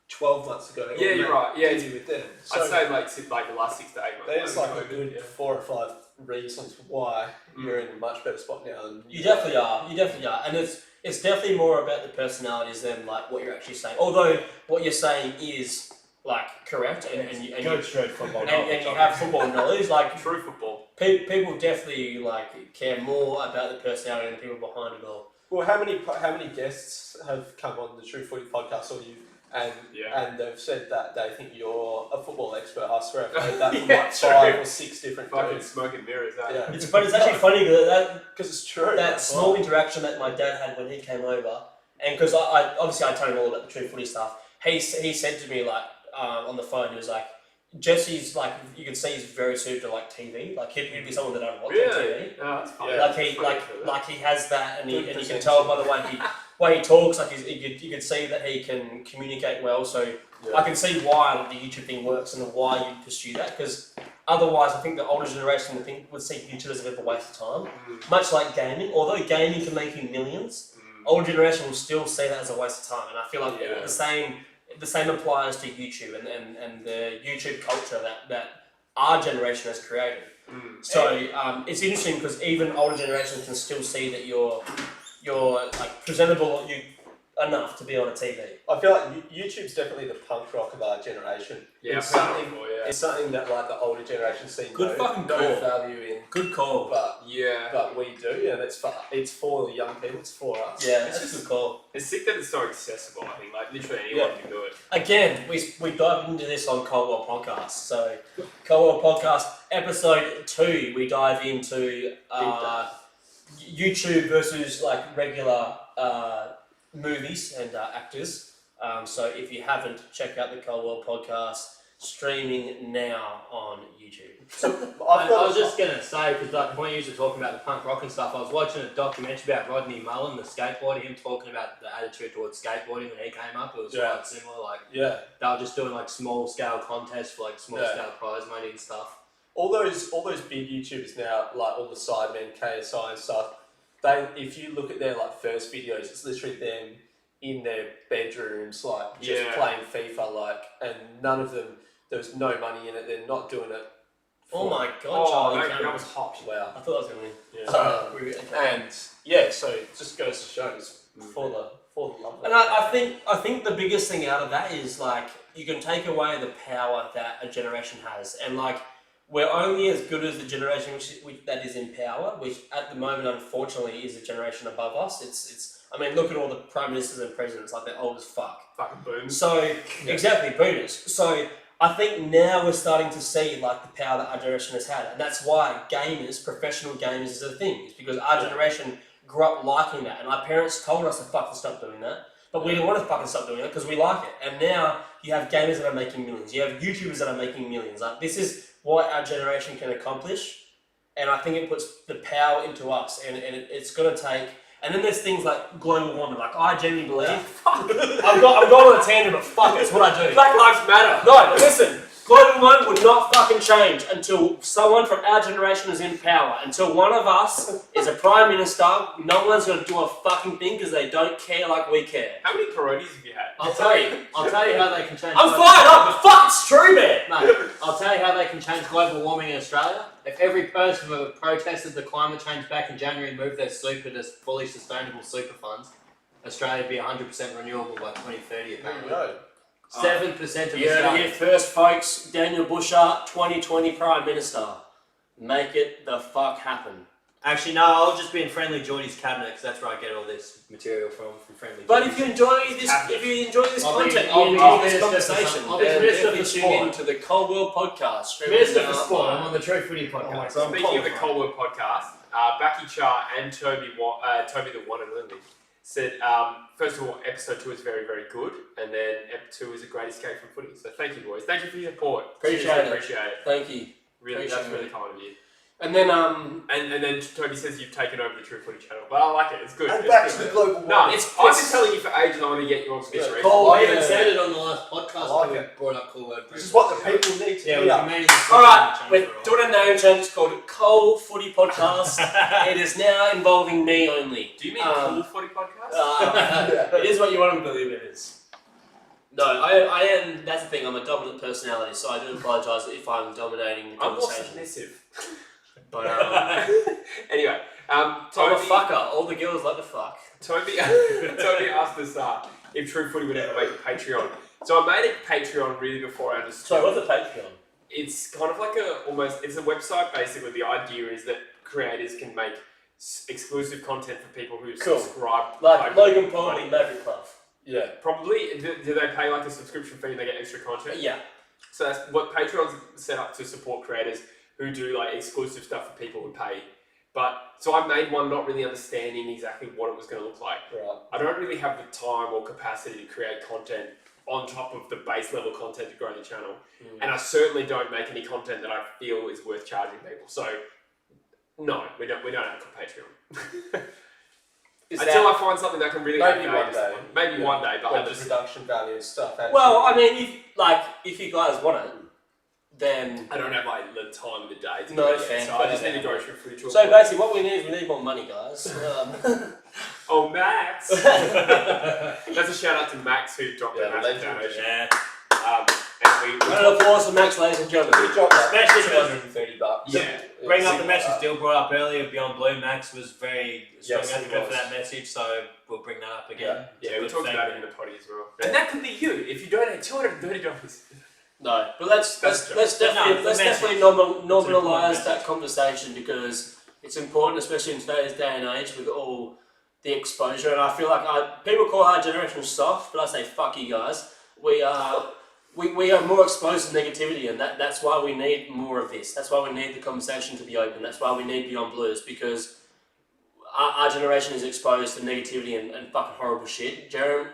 12 months ago. Yeah, you're right. Yeah, with them. So I'd say like the last 6 to 8 months. There's like a good 4 or 5 reasons why you're in a much better spot now. Than You definitely are, and it's definitely more about the personalities than like what you're actually saying. Although what you're saying is like correct, and you straight football and you have football knowledge, like true football. People definitely like care more about the personality than the people behind it all. Well, how many guests have come on the True Footy podcast or you? And they've said that they think you're a football expert. I swear I've heard that from like 5 or 6 different fucking dudes. smoke and mirrors. But it's actually funny because it's true. That small interaction that my dad had when he came over, and because I obviously I told him all about the True Footy stuff. He said to me like on the phone, he was like, Jesse's like, you can see he's very suited to like TV. Like he'd be someone that I'd watch on TV. Oh, that's funny. Like he has that, and you can tell by the way he talks. Like you can see that he can communicate well. So I can see why the YouTube thing works and why you pursue that. Because otherwise, I think the older generation would see YouTube as a bit of a waste of time. Much like gaming, although gaming can make you millions, older generation will still see that as a waste of time. And I feel like the same applies to YouTube and the YouTube culture that our generation has created. So it's interesting because even older generations can still see that you're like presentable enough to be on a TV. I feel like YouTube's definitely the punk rock of our generation. Yeah, it's something that like the older generation see no value in. Good call. But we do, and it's for the young people. It's for us. Yeah, it's just a good call. It's sick that it's so accessible. I think like literally anyone can do it. Again, we dive into this on Coldwell Podcast. So Coldwell Podcast episode 2, we dive into YouTube versus like regular movies and actors. So if you haven't, check out the Coldwell Podcast, streaming now on YouTube. I was just going to say, because like when you used to talking about the punk rock and stuff, I was watching a documentary about Rodney Mullen, the skateboarder, him talking about the attitude towards skateboarding when he came up. It was quite similar. Like they were just doing like small scale contests for like small scale prize money and stuff. All those big YouTubers now, like all the Sidemen, KSI and stuff, if you look at their like first videos, it's literally them in their bedrooms, like just playing FIFA, like, and none of them, there was no money in it. They're not doing it. Oh my god, Charlie! That was hot. Wow. I thought I was going to win. And so it just goes to show it's for the love. And I think the biggest thing out of that is like you can take away the power that a generation has, and like we're only as good as the generation which that is in power, which at the moment unfortunately is a generation above us. It's I mean, look at all the prime ministers and presidents, like they're old as fuck. Fucking boomers. So exactly, boomers. So I think now we're starting to see like the power that our generation has had, and that's why gamers, professional gamers, is a thing. It's because our generation grew up liking that, and our parents told us to fucking stop doing that, but we didn't want to fucking stop doing it because we like it. And now you have gamers that are making millions. You have YouTubers that are making millions. Like this is what our generation can accomplish, and I think it puts the power into us, and it's gonna take. And then there's things like global warming. Like I genuinely believe. I'm going on a tangent, but fuck, it's what I do. Black Lives Matter. No, listen. Global warming would not fucking change until someone from our generation is in power. Until one of us is a prime minister, no one's gonna do a fucking thing because they don't care like we care. How many coronas have you had? I'll tell you how they can change. I'm fired up, but fuck, it's true, man. No, I'll tell you how they can change global warming in Australia. If every person who protested the climate change back in January moved their super to fully sustainable super funds, Australia would be 100% renewable by 2030. Apparently. 7% of You heard it here first, folks. Daniel Bushart, 2020 Prime Minister. Make it the fuck happen. Actually, no, I'll just be in Friendly Geordie's cabinet because that's where I get all this material from Friendly. But if you enjoy this, content, you enjoy this conversation, I'll be then Minister of definitely the tune Sport. in to the Coldwell podcast. Minister for Sport. I'm on the True Footy podcast. So I'm Speaking of the qualified. Coldwell podcast, Becky Char and Toby the One and Only said, first of all, episode 2 is very, very good, and then episode 2 is a great escape from footy. So thank you, boys. Thank you for your support. Appreciate Seriously it. Appreciate it. Thank you. Really, Appreciate that's really kind of you. And then, And then Toby says you've taken over the True Footy channel, but I like it. It's good. And It's back good. to the global warming. No, I've been telling you for ages I want to get you on Space Race. Cole, like we even it. said it on the last podcast. I like when we it. brought up Cool Word. This is what the people need to Yeah, hear. we've been meaning to alright, we're doing a name change. It's called Cold Footy Podcast. It is now involving me only. Do you mean Cool Footy Podcast? It is what you want to believe it is. No, I am, that's the thing, I'm a dominant personality, so I do apologise if I'm dominating the I'm more conversation. submissive. But, Anyway, I'm a Toby, fucker. All the girls like to fuck. Toby asked us if True Footy would ever make a Patreon. So I made a Patreon really before I understood. So what's a Patreon? It's kind of like it's a website basically. The idea is that creators can make exclusive content for people who Cool. subscribe. Like Logan Paul and Maverick Club. Yeah, probably. Do they pay like a subscription fee and they get extra content? Yeah. So that's what Patreon's set up to support creators who do like exclusive stuff for people who pay. But so I made one not really understanding exactly what it was going to look like. Right. I don't really have the time or capacity to create content on top of the base level content to grow the channel. And I certainly don't make any content that I feel is worth charging people. So no, we don't have a Patreon. Until I find something that can really Maybe add value one to day. someone. Maybe one day, but When I the just production value and stuff. Well, I mean, if you guys want it, then I don't have like the time of the day to No, do it, fair, so I just fair. need to go through footage. so basically what we need more money, guys. Oh, Max! That's a shout out to Max who dropped Yeah, a massive legend. donation. Yeah. And Round of applause for Max, ladies and gentlemen. we dropped that Especially $230. Yeah. bring up the message Dill brought up earlier, Beyond Blue. Max was very strong Yes, he advocate for was. that message, so we'll bring that up again. Yeah, we Good talked thing. about it in the potty as well. And that could be you if you donate $230. No, but let's the definitely normalise that conversation because it's important, especially in today's day and age with all the exposure. And I feel like people call our generation soft, but I say fuck you guys. We are more exposed to negativity, and that's why we need more of this. That's why we need the conversation to be open. That's why we need Beyond Blues because our generation is exposed to negativity and fucking horrible shit. Jeremy,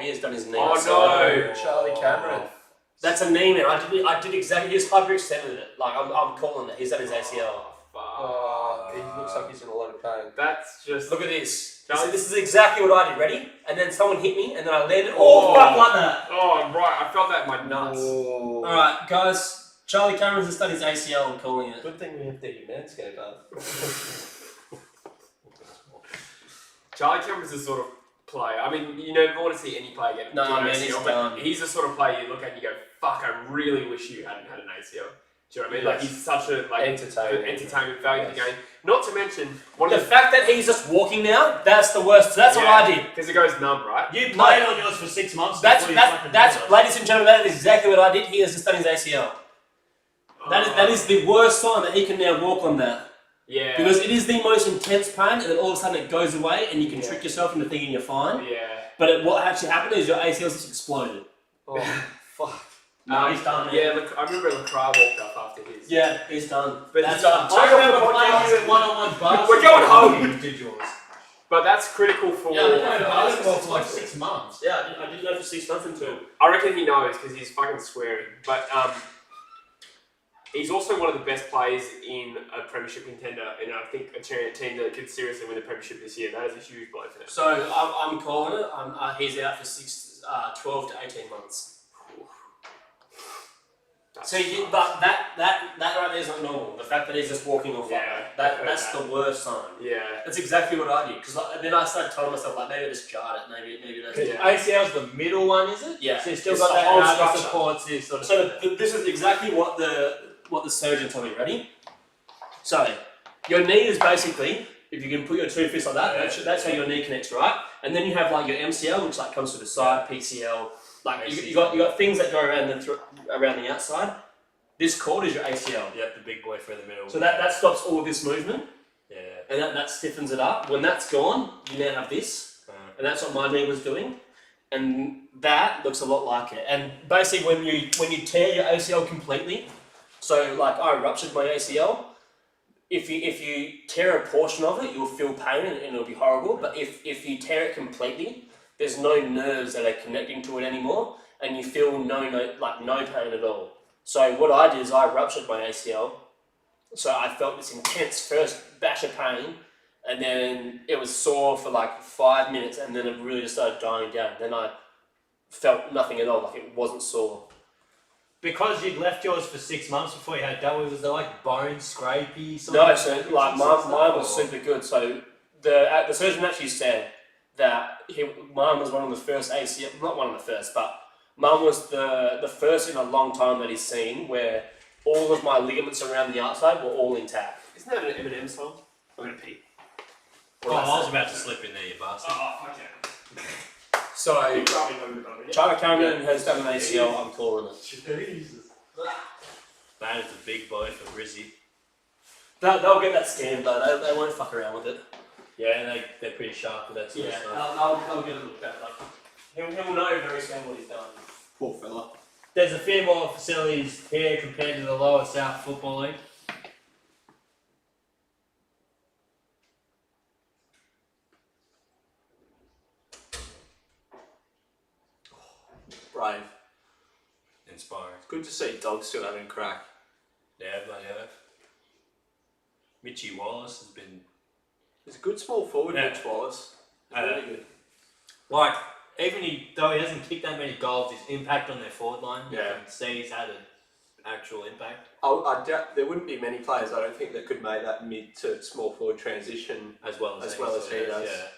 he has done his knee. Oh no! Charlie Cameron. That's a knee, man. I did exactly. He's hyperextended it. Like I'm calling it. He's done his ACL. He looks like he's in a lot of pain. That's just. Look at this. Charlie- This is exactly what I did. Ready? And then someone hit me, and then I landed. Oh, fuck like that. Oh, right. I felt that in my nuts. Oh. All right, guys. Charlie Cameron's just done his ACL. I'm calling it. Good thing we have the MANSCAPED up. Charlie Cameron's the sort of player. I mean, you never want to see any player get No, an man, ACL, he's but done. he's the sort of player you look at and you go, "Fuck! I really wish you hadn't had an ACL." Do you know what I mean? Like Yes. he's such a entertainment value to the Yes. game. Not to mention one The of the fact that he's just walking now, that's the worst. That's what I did. because it goes numb, right? You played on yours for 6 months. That's before you fucking that's did it. ladies and gentlemen, that is exactly what I did. He has just done his ACL. That is the worst sign that he can now walk on that. Yeah. Because it is the most intense pain, and then all of a sudden it goes away, and you can trick yourself into thinking you're fine. Yeah. But what actually happened is your ACLs just exploded. Oh, fuck. No, he's done. Man. Yeah, look, I remember Lacroix walked up after his. Yeah, he's done. But That's he's done. done. I remember playing you in one-on-one basketball. We're going home. You did yours. But that's critical for. Yeah, I played basketball for like 6 months. Yeah, I didn't know for 6 months until. I reckon he knows because he's fucking swearing. But he's also one of the best players in a premiership contender, and I think a team that could seriously win the premiership this year. That is a huge blow for them. So I'm calling it. He's out for 12 to 18 months. See, but that right there is not normal. The fact that he's just walking off like that's the worst sign. Yeah. That's exactly what I did. Because then I started telling myself, like, maybe I just jarred it. Maybe that's Yeah. ACL's the middle one, is it? Yeah. So you've still It's got the that whole hard structure. supports this sort of So thing. this is exactly what the surgeon told me. Ready? So your knee is basically, if you can put your 2 fists like that, that's how your knee connects, right? And then you have like your MCL, which like comes to the side, PCL. Like you got things that go around the outside. This cord is your ACL. Yep, the big boy for the middle. So that stops all this movement. Yeah. And that stiffens it up. When that's gone, you now have this. And that's what my knee was doing. And that looks a lot like it. And basically when you tear your ACL completely, so like I ruptured my ACL, if you tear a portion of it, you'll feel pain and it'll be horrible. But if you tear it completely, there's no nerves that are connecting to it anymore, and you feel no pain at all. So what I did is I ruptured my ACL. So I felt this intense first bash of pain, and then it was sore for like 5 minutes, and then it really just started dying down. Then I felt nothing at all, like it wasn't sore. Because you'd left yours for 6 months before you had double, was there like bone scrapey? No, so like mine was super good. So the surgeon actually said that mine was one of the first ACL, not one of the first, but mine was the first in a long time that he's seen where all of my ligaments around the outside were all intact. Isn't that an Eminem song? I'm gonna pee. Oh, I was about to slip in there, you bastard. Oh, fuck yeah. So China Cameron has done an ACL. I'm calling it. Jesus. That is a big boy for Brizzy. They'll get that scanned though. They won't fuck around with it. Yeah, they're pretty sharp with that sort of Yeah, stuff. they'll get a look at it. Like, he'll know very soon what he's done. Poor fella. There's a few more facilities here compared to the lower South Football League. Brave. Inspiring. Good to see Dogs still having a crack. Yeah, bloody hell. Mitchie Wallace has been He's a good small forward, Yeah. Mitch Wallace. He's really good. like, even though he hasn't kicked that many goals, his impact on their forward line, you Yeah. can see he's had an actual impact. I doubt there wouldn't be many players, I don't think, that could make that mid to small forward transition. As well as he does. Yeah.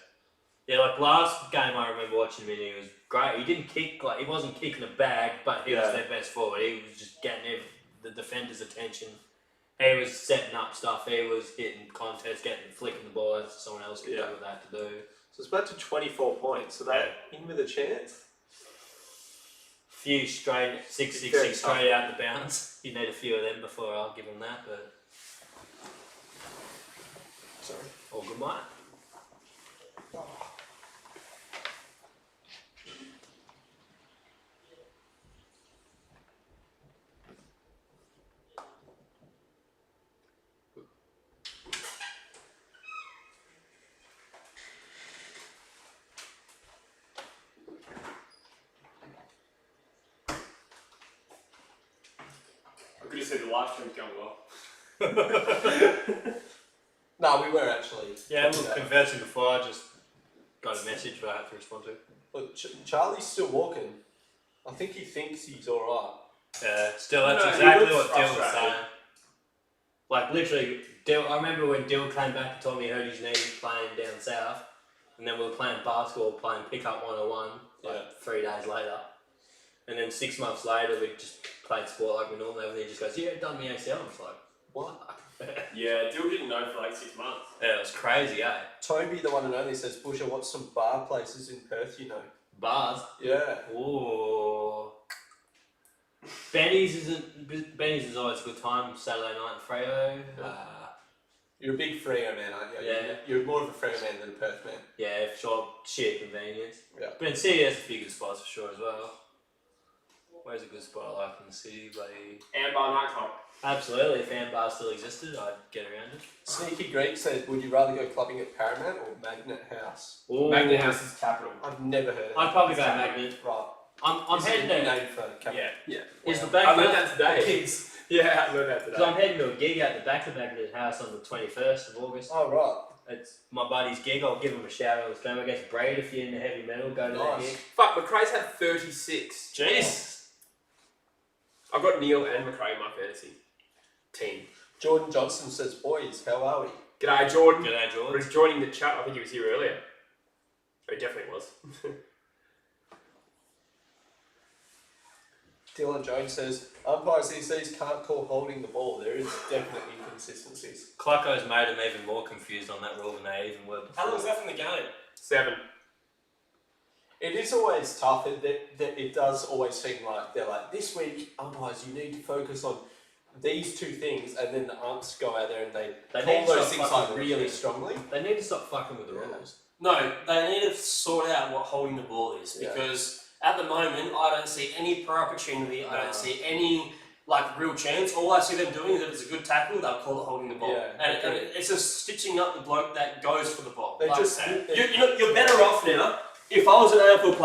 Yeah, like last game I remember watching him, he was great. He didn't kick, like he wasn't kicking a bag, but he was Yeah. their best forward. He was just getting the defender's attention. He was setting up stuff. He was hitting contests, flicking the ball as someone else could do what they had to do. So it's back to 24 points. So they in with a chance. Few straight, 6-6-6 Very straight out the bounds. You need a few of them before I'll give them that, but Sorry. all good, mate. Good to see the live stream's going well. No, we were actually. Yeah, we were conversing before. I just got a message that I had to respond to. Look, Charlie's still walking. I think he thinks he's alright. Yeah, still, that's No, he exactly looks what Dill was frustrated. saying. Like, literally, Dill, I remember when Dill came back and told me he hurt his knee playing down south, and then we were playing basketball, playing pickup 101, like 3 days later. And then 6 months later, we just played sport like we normally have, and he just goes, yeah, done me ACL. I was like, what? Yeah, Dill didn't know for like 6 months. Yeah, it was crazy, eh? Toby, the one and only, says, Busher, what's some bar places in Perth you know? Bars. Yeah. Ooh. Benny's is always a good time, Saturday night in Freo. You're a big Freo man, aren't you? Yeah. You're more of a Freo man than a Perth man. Yeah, for sure, sheer convenience. Yeah. But in City has a few good spots for sure as well. Where's a good spot I like in the city? Ambar nightclub. Absolutely, if Ambar still existed, I'd get around it. Sneaky Greek says, would you rather go clubbing at Paramount or Magnet House? Magnet House is capital. I've never heard of it. I'd probably go Magnet. Right. I'm Is heading it a to. name for capital? Yeah. Is the I back? learned that today. Gigs. Yeah, I learned that Because today. I'm heading to a gig at the back of Magnet House on the 21st of August. Oh, right. It's my buddy's gig. I'll give him a shout out. It's going against Braid. If you're into heavy metal, go to that Nice. gig. Fuck, McRae's had 36. Jeez. I've got Neil and McRae in my fantasy team. Jordan Johnson says, boys, how are we? G'day, Jordan. G'day, George. He's joining the chat. I think he was here earlier. Oh, he definitely was. Dylan Jones says, umpires these days can't call holding the ball. There is definitely inconsistencies. Clucko's made him even more confused on that rule than they even were before. How long was left in the game? 7. It is always tough. It does always seem like they're like, this week, umpires, you need to focus on these two things, and then the umps go out there and they need call to those stop things fucking like with really it. strongly. They need to stop fucking with the rules. No, they need to sort out what holding the ball is, Yeah. because at the moment I don't see any per opportunity. I don't see any real chance. All I see them doing is if it's a good tackle, they'll call it holding the ball, Yeah, and it's just stitching up the bloke that goes for the ball. They just You're better off now. If I was an AFL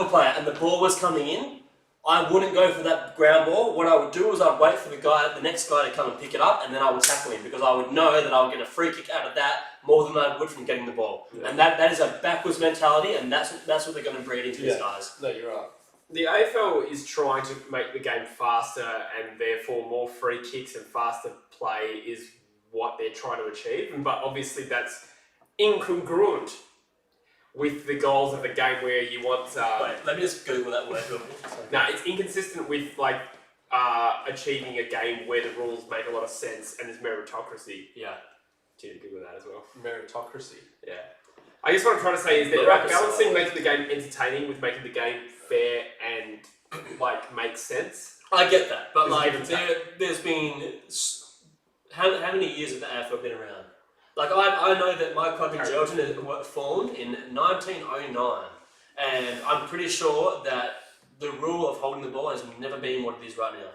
player, and the ball was coming in, I wouldn't go for that ground ball. What I would do is I'd wait for the next guy to come and pick it up, and then I would tackle him, because I would know that I would get a free kick out of that more than I would from getting the ball. Yeah. And that is a backwards mentality, and that's what they're going to breed into these Yeah. guys. No, you're right. The AFL is trying to make the game faster, and therefore more free kicks and faster play is what they're trying to achieve. But obviously that's incongruent with the goals of the game, where you want... Wait, let me just Google that word. No, it's inconsistent with achieving a game where the rules make a lot of sense and there's meritocracy. Yeah. Did you Google that as well? Meritocracy. Yeah. I guess what I'm trying to say is that Meritocracy. balancing making the game entertaining with making the game fair and make sense. I get that, but There's a give and there's been how many years have the AFL been around? I know that my club in Geraldton was formed in 1909, and I'm pretty sure that the rule of holding the ball has never been what it is right now.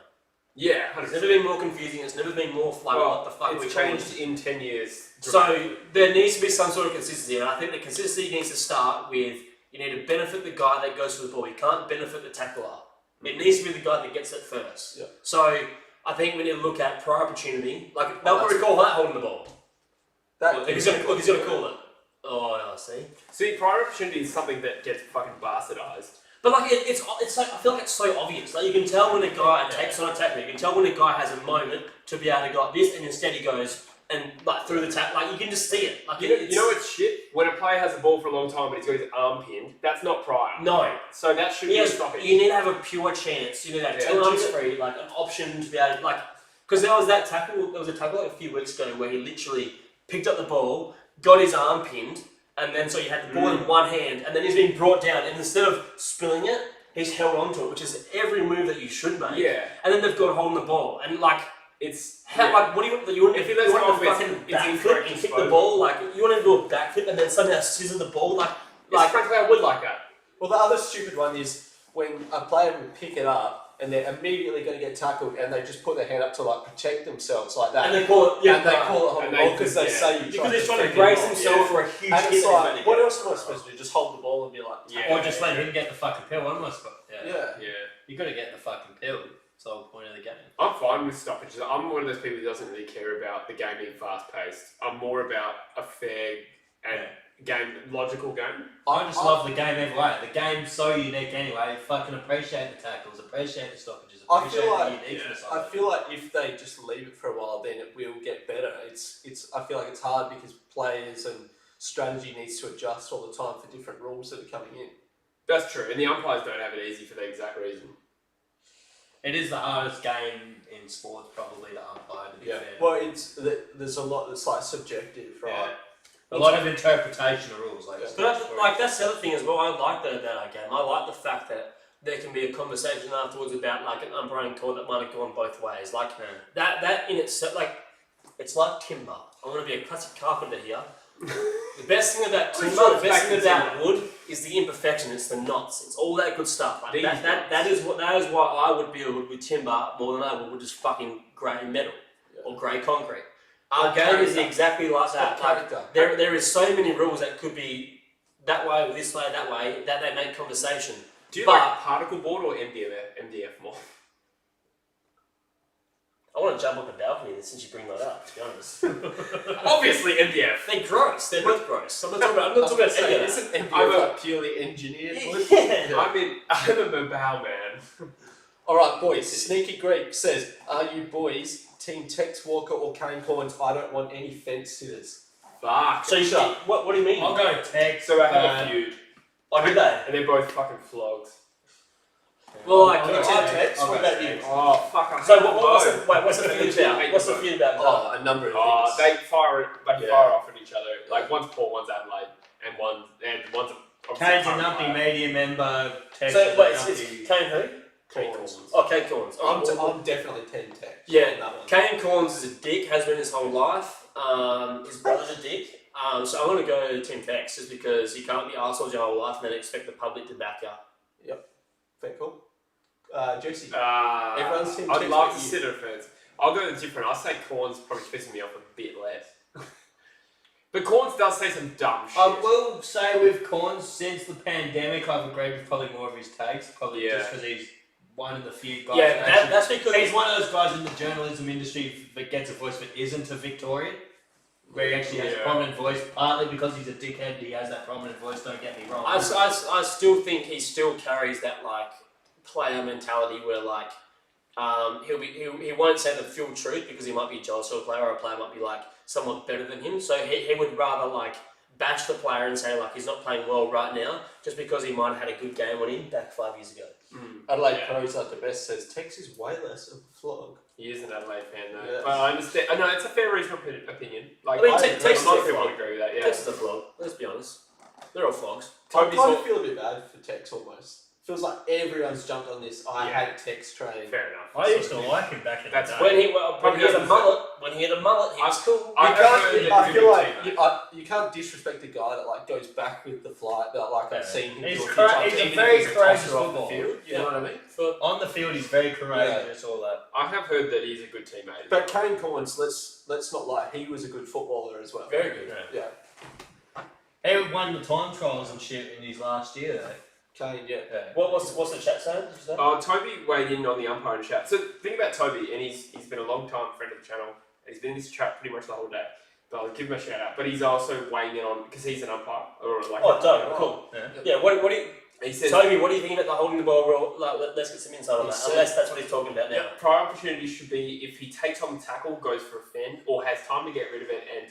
Yeah, It's 100%. never been more confusing. It's never been more what the fuck are we It's calling changed it? in 10 years. So there needs to be some sort of consistency, and I think the consistency needs to start with you need to benefit the guy that goes for the ball. You can't benefit the tackler. It needs to be the guy that gets it first. Yeah. So I think we need to look at prior opportunity. They'll probably call that holding the ball. If he's gonna call it. Oh, I see. See, prior opportunity is something that gets fucking bastardized. But it's like I feel like it's so obvious. Like you can tell when a guy takes on a tackle. You can tell when a guy has a moment to be able to go like this, and instead he goes and through the tap. Like you can just see it. You know it's shit? When a player has the ball for a long time but he's got his arm pinned, that's not prior. No. So that should be a Yes, stoppage. you need to have a pure chance. You need to have two arms free, an option to be able to because there was a tackle a few weeks ago where he literally picked up the ball, got his arm pinned, and then so you had the ball in one hand, and then he's been brought down, and instead of spilling it, he's held onto it, which is every move that you should make. Yeah. And then they've got hold on the ball, and It's what do you want? If he lets you go want of to it, fucking it's backflip incorrect and kick the disposal. ball, you want to do a backflip and then somehow scissor the ball, frankly, I would like that. Well, the other stupid one is when a player would pick it up and they're immediately going to get tackled, and they just put their hand up to protect themselves like that. and they call it and they call it holding the ball because they say you because he's trying to defend brace him. himself for a huge And hit. it's that he's about like, to what get. else am I supposed to do? Just hold the ball and be like, Yeah. Or just let him get the fucking pill. What am I supposed to do? yeah. Yeah. You got to get the fucking pill. That's the whole point of the game. I'm fine with stoppages. I'm one of those people who doesn't really care about the game being fast paced. I'm more about a fair and logical game. I just love the game either way. The game's so unique anyway. Fucking appreciate the tackles, appreciate the stoppages, I appreciate feel the like uniqueness I of it. feel like if they just leave it for a while, then it will get better. It's. I feel like it's hard because players and strategy needs to adjust all the time for different rules that are coming in. That's true, and the umpires don't have it easy for the exact reason. It is the hardest game in sports probably to umpire, to be fair. Well, there's a lot that's subjective, right? A lot of interpretation of rules. But that's the other thing as well. I like that about our game. I like the fact that there can be a conversation afterwards about an umpiring call that might have gone both ways. That in itself, it's like timber. I'm going to be a classic carpenter here. The best thing about timber, the best thing about wood is the imperfection. It's the knots. It's all that good stuff. Like that is why I would build with timber more than I would with just fucking grey metal or grey concrete. Our game is exactly like that. Like, there is so many rules that could be that way, this way, that way, that they make conversation. Do you like particle board or MDF more? I want to jump off the balcony since you bring that up, to be honest. Obviously MDF. They're gross. They're both gross. I'm not talking about any of that. Isn't MDF purely engineered? Yeah. I'm a Mobile man. Alright, boys. Sneaky Greek says, are you boys Team Tex Walker or Kane Corns? I don't want any fence sitters. Fuck. So what do you mean? I'll go Tex. So I have a feud. Oh, did they? And they're both fucking flogs. Well, like, Tex, what about you? Oh, fuck. So what's the feud about? What's the feud about? Oh, a number of things. They fire off at each other. Like one's Port, one's Adelaide, and one's Kane's a numpty media member. Tex So is a wait, it's numpty. Kane who? Kane Corns. Oh, Kane Corns. I'm definitely Team Tex. Yeah, on that one. Kane Corns is a dick, has been his whole life. His brother's a dick. So I'm going to go Team Tex just because you can't be arseholes your whole life and then expect the public to back you. Yep. Fair call. Jesse. Everyone's Team I'd Tex, love but to you- sit at a fence. I'll go different. I'll say Corns probably pissing me off a bit less. But Corns does say some dumb shit. I will say with Corns, since the pandemic, I've agreed with probably more of his takes. Probably just because he's one of the few guys. Yeah, that's because he's one of those guys in the journalism industry that gets a voice but isn't a Victorian. Where he actually has a prominent voice, partly because he's a dickhead, he has that prominent voice, don't get me wrong. I still think he still carries that like player mentality where like he won't say the full truth because he might be jealous of a player or a player might be like somewhat better than him. So he would rather like bash the player and say like he's not playing well right now just because he might have had a good game on him back 5 years ago. Adelaide Pros like the best says Tex is way less of a flog. He is an Adelaide fan though. Yeah. But I understand. No, it's a fair reasonable opinion. Like, I mean, a Tex lot is of a people flog. would agree with that. Yeah. Tex is a flog. Let's be honest. They're all flogs. I Toby's kind all of feel a bit bad for Tex almost. Feels like everyone's jumped on this I hate Tex train. fair enough. I used to like him back in That's the day. When he Probably had a doesn't- mullet, he was cool. I feel like you can't disrespect a guy that like goes back with the flight that like I've seen him He's do a few cra- times, he's a even very if he's a courageous tosser off the footballer. field. You know what I mean? On the field, he's very courageous, all that. I have heard that he's a good teammate. But Kane Corns, let's not lie, he was a good footballer as well. Very good. Yeah. He won the time trials and shit in his last year, though. Kane, yeah. What's the chat saying? Did you say? Toby weighed in on the umpiring chat. So the thing about Toby, and he's been a long time friend of the channel, and he's been in this chat pretty much the whole day. But I'll give him a shout out. But he's also weighing in on because he's an umpire or like. Oh, dope. Cool. Yeah. Yeah. What do you? He says, Toby, what do you think about the holding the ball rule? Like, let's get some insight on He that. said- Unless that's what he's talking about now. prior opportunity should be if he takes on the tackle, goes for a fend, or has time to get rid of it and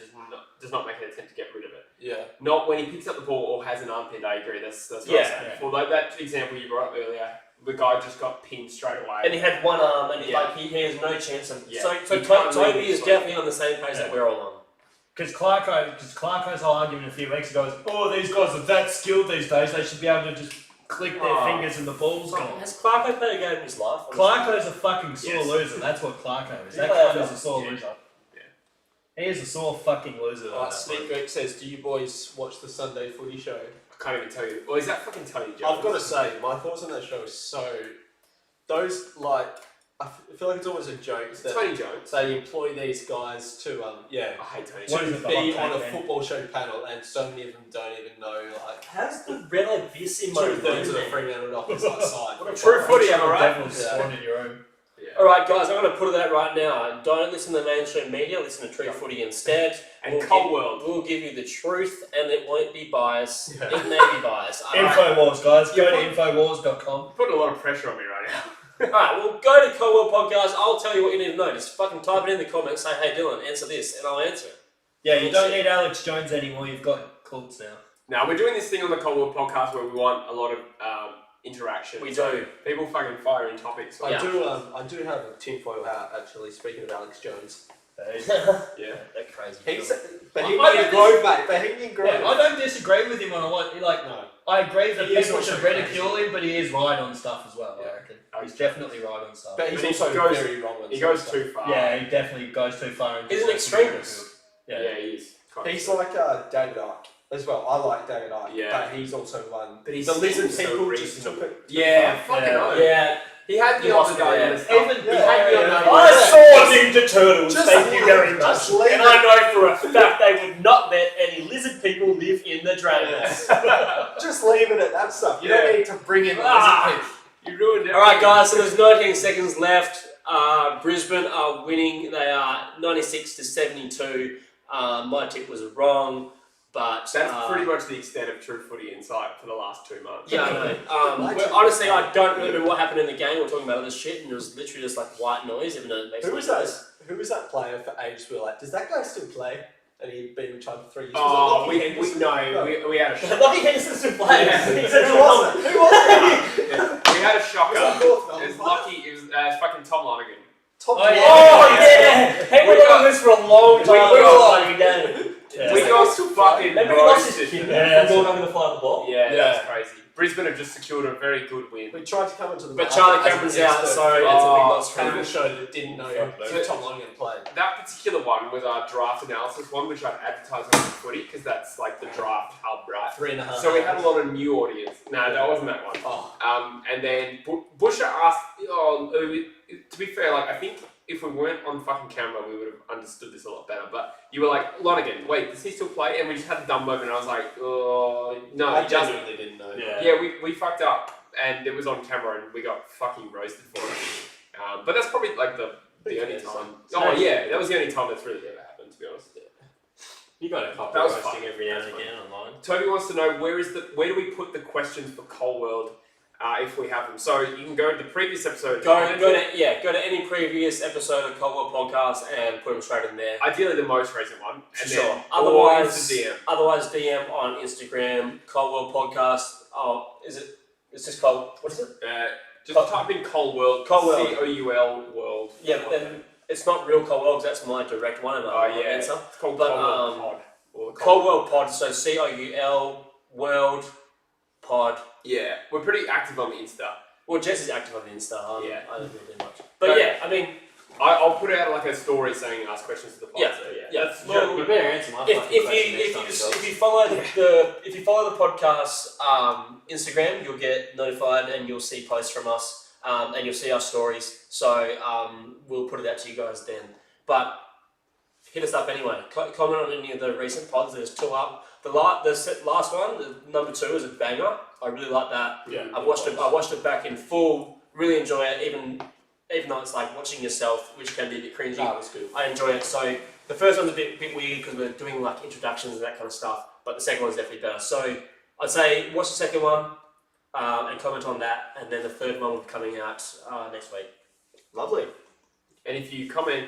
does not make an attempt to get rid of it. Yeah. Not when he picks up the ball or has an arm pinned. I agree. That's what Yeah. I'm saying. Yeah. Although that example you brought up earlier, the guy just got pinned straight away. And he had one arm, and Yeah. he has no chance of. Yeah. So He can't Toby really is swing. definitely on the same page that we're all on. Because Clarko's whole argument a few weeks ago was, oh, these guys are that skilled these days, they should be able to just click their fingers and the ball's gone. Has Clarko played a game in his life? Clarko's a fucking sore Yes. loser, that's what Clarko is. That Yeah. cunt is a sore loser. He is a sore fucking loser. Alright, Sneak Greek says, do you boys watch the Sunday footy show? I can't even tell you. Well, is that fucking Tony Jones? I've got to say, my thoughts on that show is so... Those, like... I feel like it's always a joke that Tony Jones. they employ these guys to, I hate Tony What Jones. is to it, the be hot on a take, man? football show panel, and so many of them don't even know, like... How's the red abyss in my Two-thirds of the room? Fremantle office outside. What a True footy, am I right? Devils spawned in your room. Yeah. Alright, guys, I'm going to put it out right now. Don't listen to mainstream media, listen to True Footy instead. And Cold World. We'll give you the truth, and it won't be biased. Yeah. It may be biased. Infowars, guys. Go You to Infowars.com. Putting a lot of pressure on me right now. Alright, well, go to Cold World Podcast. I'll tell you what you need to know. Just fucking type it in the comments, say, hey, Dylan, answer this, and I'll answer it. Yeah, you don't need Alex Jones anymore, you've got Colts now. Now, we're doing this thing on the Cold World podcast where we want a lot of interaction. We So do. people fucking fire in topics. Yeah. I do have a tinfoil hat, actually, speaking of Alex Jones. Yeah. They're crazy. He's I Bohemian don't Grove, mate. Bohemian Grove. Yeah, I don't disagree with him on a lot. Like, No. I agree that He is people also should ridicule him, but he is right on stuff as well, Yeah. I reckon. He's definitely right on stuff. But he's But he also goes- very wrong on He some goes stuff. too far. Yeah, he definitely goes too far. He's an extremist. Yeah, he is. He's like David Icke as well. I like David Icke, but he's also one. But he's the lizard so people reasonable. just took it. Yeah, fucking oath. Yeah. He had the other day and stuff. Even Yeah. he had the other Yeah. I saw Ninja Turtles. Just Thank you very much. just leave And it. I know for a fact they would not let any lizard people live in the dragons. Just leave it at that stuff. You Yeah. don't need to bring in the Ah. lizard people. You ruined it. All right, guys. So there's 19 seconds left. Brisbane are winning. They are 96-72. My tip was wrong, but That's pretty much the extent of True Footy Insight for the last 2 months. yeah, I know. Well, honestly, I don't remember what happened in the game. We're talking about all this shit, and it was literally just like white noise, even though it makes Who was no that? noise. Who was that player for ages? We were like, does that guy still play? And he'd been retired for 3 years. Oh, Was we it Lockie Henderson? had a shocker. Lockie Henderson still plays. Yeah. He's Who was it? Who was it? We had a shocker. Was it North Melbourne? It was lucky. It was fucking Tom Lonergan. Top Oh, yeah. Oh yeah, he was on this for a long time. We got- Fucking game. Yeah. We got fucking Maybe he lost his roasted. kid. Yeah, From going over the fly of the ball. Yeah, Yeah. that's crazy. Brisbane have just secured a very good win. We tried to come into the But market Charlie as Cameron's an out, expert so it's a big loss for cable him. show that didn't know if Tom Lonergan played. That particular one was our draft analysis one, which I'd advertise on Footy because that's like the draft hub, right? 3.5. So we had a lot of new audience. No, that wasn't that one. Oh, And then Busher asked, to be fair, like I think if we weren't on fucking camera, we would have understood this a lot better. But you were like, Lonergan, wait, does he still play? And we just had a dumb moment, and I was like, oh, no, I he doesn't. genuinely didn't know. Yeah, we fucked up, and it was on camera, and we got fucking roasted for it. But that's probably like the only time. Oh yeah, that was the only time that's really ever happened, to be honest. You got a couple That was roasting fun. every now and That was again online. Toby wants to know where do we put the questions for Coal World if we have them. So you can go to the previous episode. Go to any previous episode of Cold War Podcast and put them straight in there. Ideally, the most recent one. And Sure. then Otherwise, DM. DM on Instagram. Cold War Podcast. Oh, is it? It's just Cold. What is it? Just type in Coal World. Coal World. COUL World. Yeah, but then it's not real Cold World. That's my direct one. And Oh yeah. answer. It's called But, Coal World Pod. Or the Cold World Pod. So COUL World Pod. Yeah, we're pretty active on the Insta. Well, Jess is active on the Insta. Yeah. I don't really do much. But yeah, I mean, I'll put out like a story saying ask questions to the pod. Yeah, So yeah. That's Well, You better answer my if fucking question next time, you follow the podcast Instagram, you'll get notified and you'll see posts from us and you'll see our stories. So we'll put it out to you guys then. But hit us up anyway. Comment on any of the recent pods. There's 2 up. The last one, the number 2, is a banger. I really like that. Yeah. I watched it back in full. Really enjoy it, even though it's like watching yourself, which can be a bit cringy. That was good. I enjoy it. So the first one's a bit weird because we're doing like introductions and that kind of stuff, but the second one's definitely better. So I'd say watch the second one and comment on that, and then the third one will be coming out next week. Lovely. And if you comment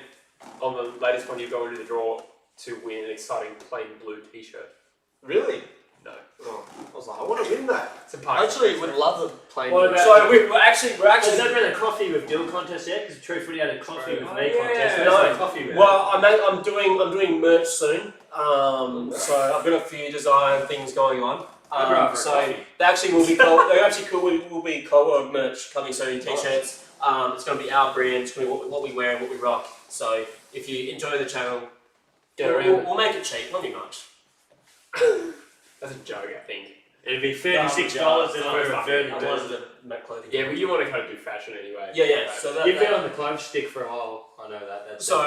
on the latest one, you go into the draw to win an exciting plain blue T-shirt. Really? No. Oh, I was like, I want to win that. It's a part. I actually would love the plain. What about- So we're actually. Has there been a coffee with Dill contest yet? Because True Footy had a coffee with me contest. Where's No. the coffee with? Well, I'm doing merch soon. So I've got a few design things going on. So they actually will be will be co-work merch coming soon. T-shirts. It's going to be our brand. It's going to be what we wear and what we rock. So if you enjoy the channel, we'll make it cheap. Not be much. That's a joke, I think. It'd be $36 and I'm I reverting was to. at Mac Clothing. Yeah, but you want to kind of do fashion anyway. Yeah. So that, You've been on the clothes stick for a while. I know that. That's So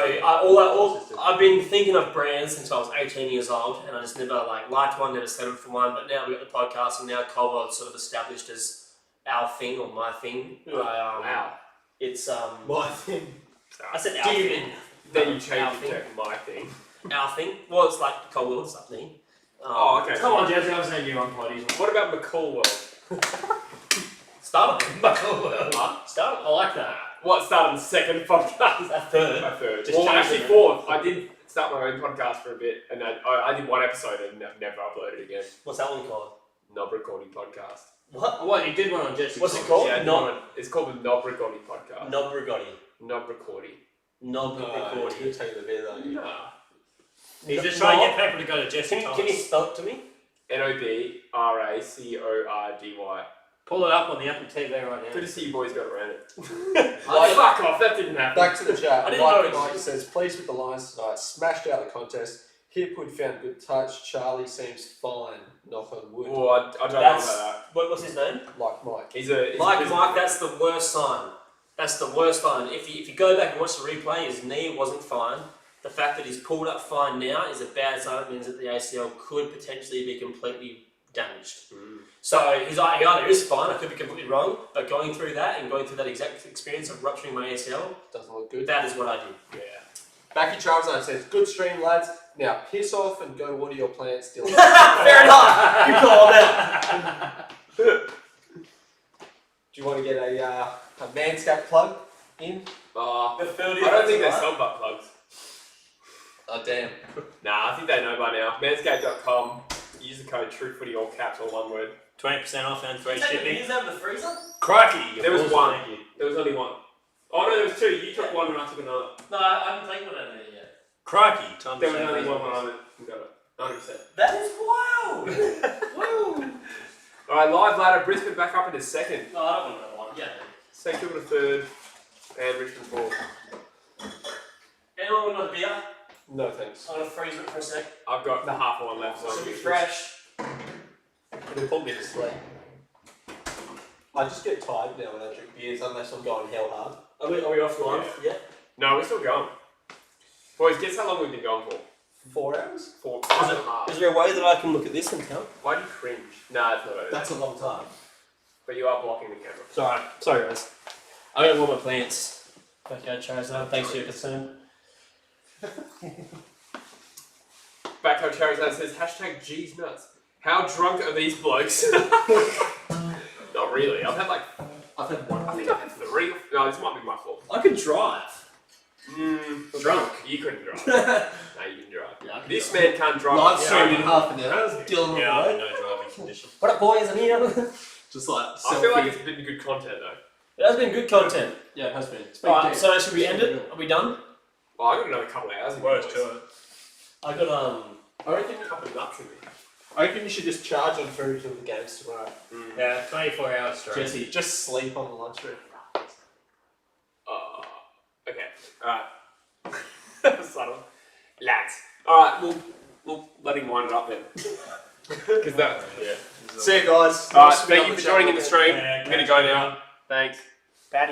I've been thinking of brands since I was 18 years old, and I just never liked one, never settled for one. But now we got the podcast, and now Cold World's sort of established as our thing or my thing. Wow. It's My thing. I said our thing. Then you Our change it thing. to my thing. Our thing. Well, it's like Cold World's something. Oh, okay. Come on, Jesse, I was saying you on potties. What about McCall World? Start it. Start it. I like that. What started the second podcast? A third. My third. Just Well, change actually it. fourth. I did start my own podcast for a bit, and I did one episode and I've never uploaded again. What's that one called? Knob Recording Podcast. What? You did one on Jesse. What's it called? Yeah, Knob. it's called the Knob Recording Podcast. Knob Rigotti. Knob Recording. Knob Recording. You take the beer though. Nah. He's just trying to get people to go to Jesse. Can you spell it to me? NOBRACORDY. Pull it up on the Apple TV right now. Good to see you boys got around it. Fuck off, that didn't happen. Back to the chat. I didn't know Mike it. Knight says, pleased with the Lions tonight. Smashed out the contest. Hipwood found good touch. Charlie seems fine. Knock on wood. Oh, I don't know That's- about What's his name? Like Mike. that. He's a Mike, that's the worst sign. That's the worst sign. If you go back and watch the replay, his knee wasn't fine. The fact that he's pulled up fine now is a bad sign. It means that the ACL could potentially be completely damaged. So he either is fine, I could be completely wrong, but going through that exact experience of rupturing my ACL, Doesn't look good. that is what I did. Yeah. Backy Charles says, good stream, lads. Now piss off and go water your plants still. Fair enough. Good call on that. Do you want to get a MANSCAPED plug in? The I 30th. don't think they sell butt plugs. Oh, damn. Nah, I think they know by now. Manscaped.com. Use the code TrueFooty, all caps, all one word. 20% off and free Is shipping. that in the freezer? Crikey! There was Awesome, one. thank you. There was only one. Oh no, there was two. You took one and I took another. No, I haven't taken one out of there yet. Crikey! Time There to was shave only those one boys. when I got it. 100%. That is wild. Woo. Alright, live ladder. Brisbane back up into second. No, I don't want another one. Yeah. St Kilda third. And Richmond fourth. Anyone want another beer? No thanks. I'm gonna freeze it for a sec. I've got the half one left. It's gonna be fresh. It'll put me to sleep. I just get tired now when I drink beers unless I'm going hell hard. Are we offline? Yeah. No, we're still going. Boys, guess how long we've been going for? 4 hours? 4 Is, and a half. is there a way that I can look at this and tell? Why do you cringe? Nah, it's not over. That's a long time. But you are blocking the camera. Sorry guys. I'm gonna water my plants. Okay, Charizard, thanks for your concern. Backhoe Charizard says, hashtag G's nuts. How drunk are these blokes? Not really. I've had one. I think I've had 3. No, this might be my fault. I could drive. Drunk. You couldn't drive. No, you can drive. Yeah, I can This drive. man can't drive. Live Yeah. stream in half an hour. Dylan Yeah, on I'm the in road. no driving condition. What up, boys? I'm here. Just like I feel like it's been good content though. It has been good content. yeah, it has been. Alright, so should we end it? Are we done? Well, I got another couple of hours. Words boys. to it. I got I reckon, A couple of nuts in there. I reckon you should just charge on food until the game's tomorrow. Yeah, 24 hours straight. Jesse. Just sleep on the lunch break. Okay. Alright. Subtle. Lads. Alright, we'll let him wind it up then. Because that. Yeah. See you guys. Alright, thank you for joining in the stream. Yeah, I'm gonna go now. Thanks.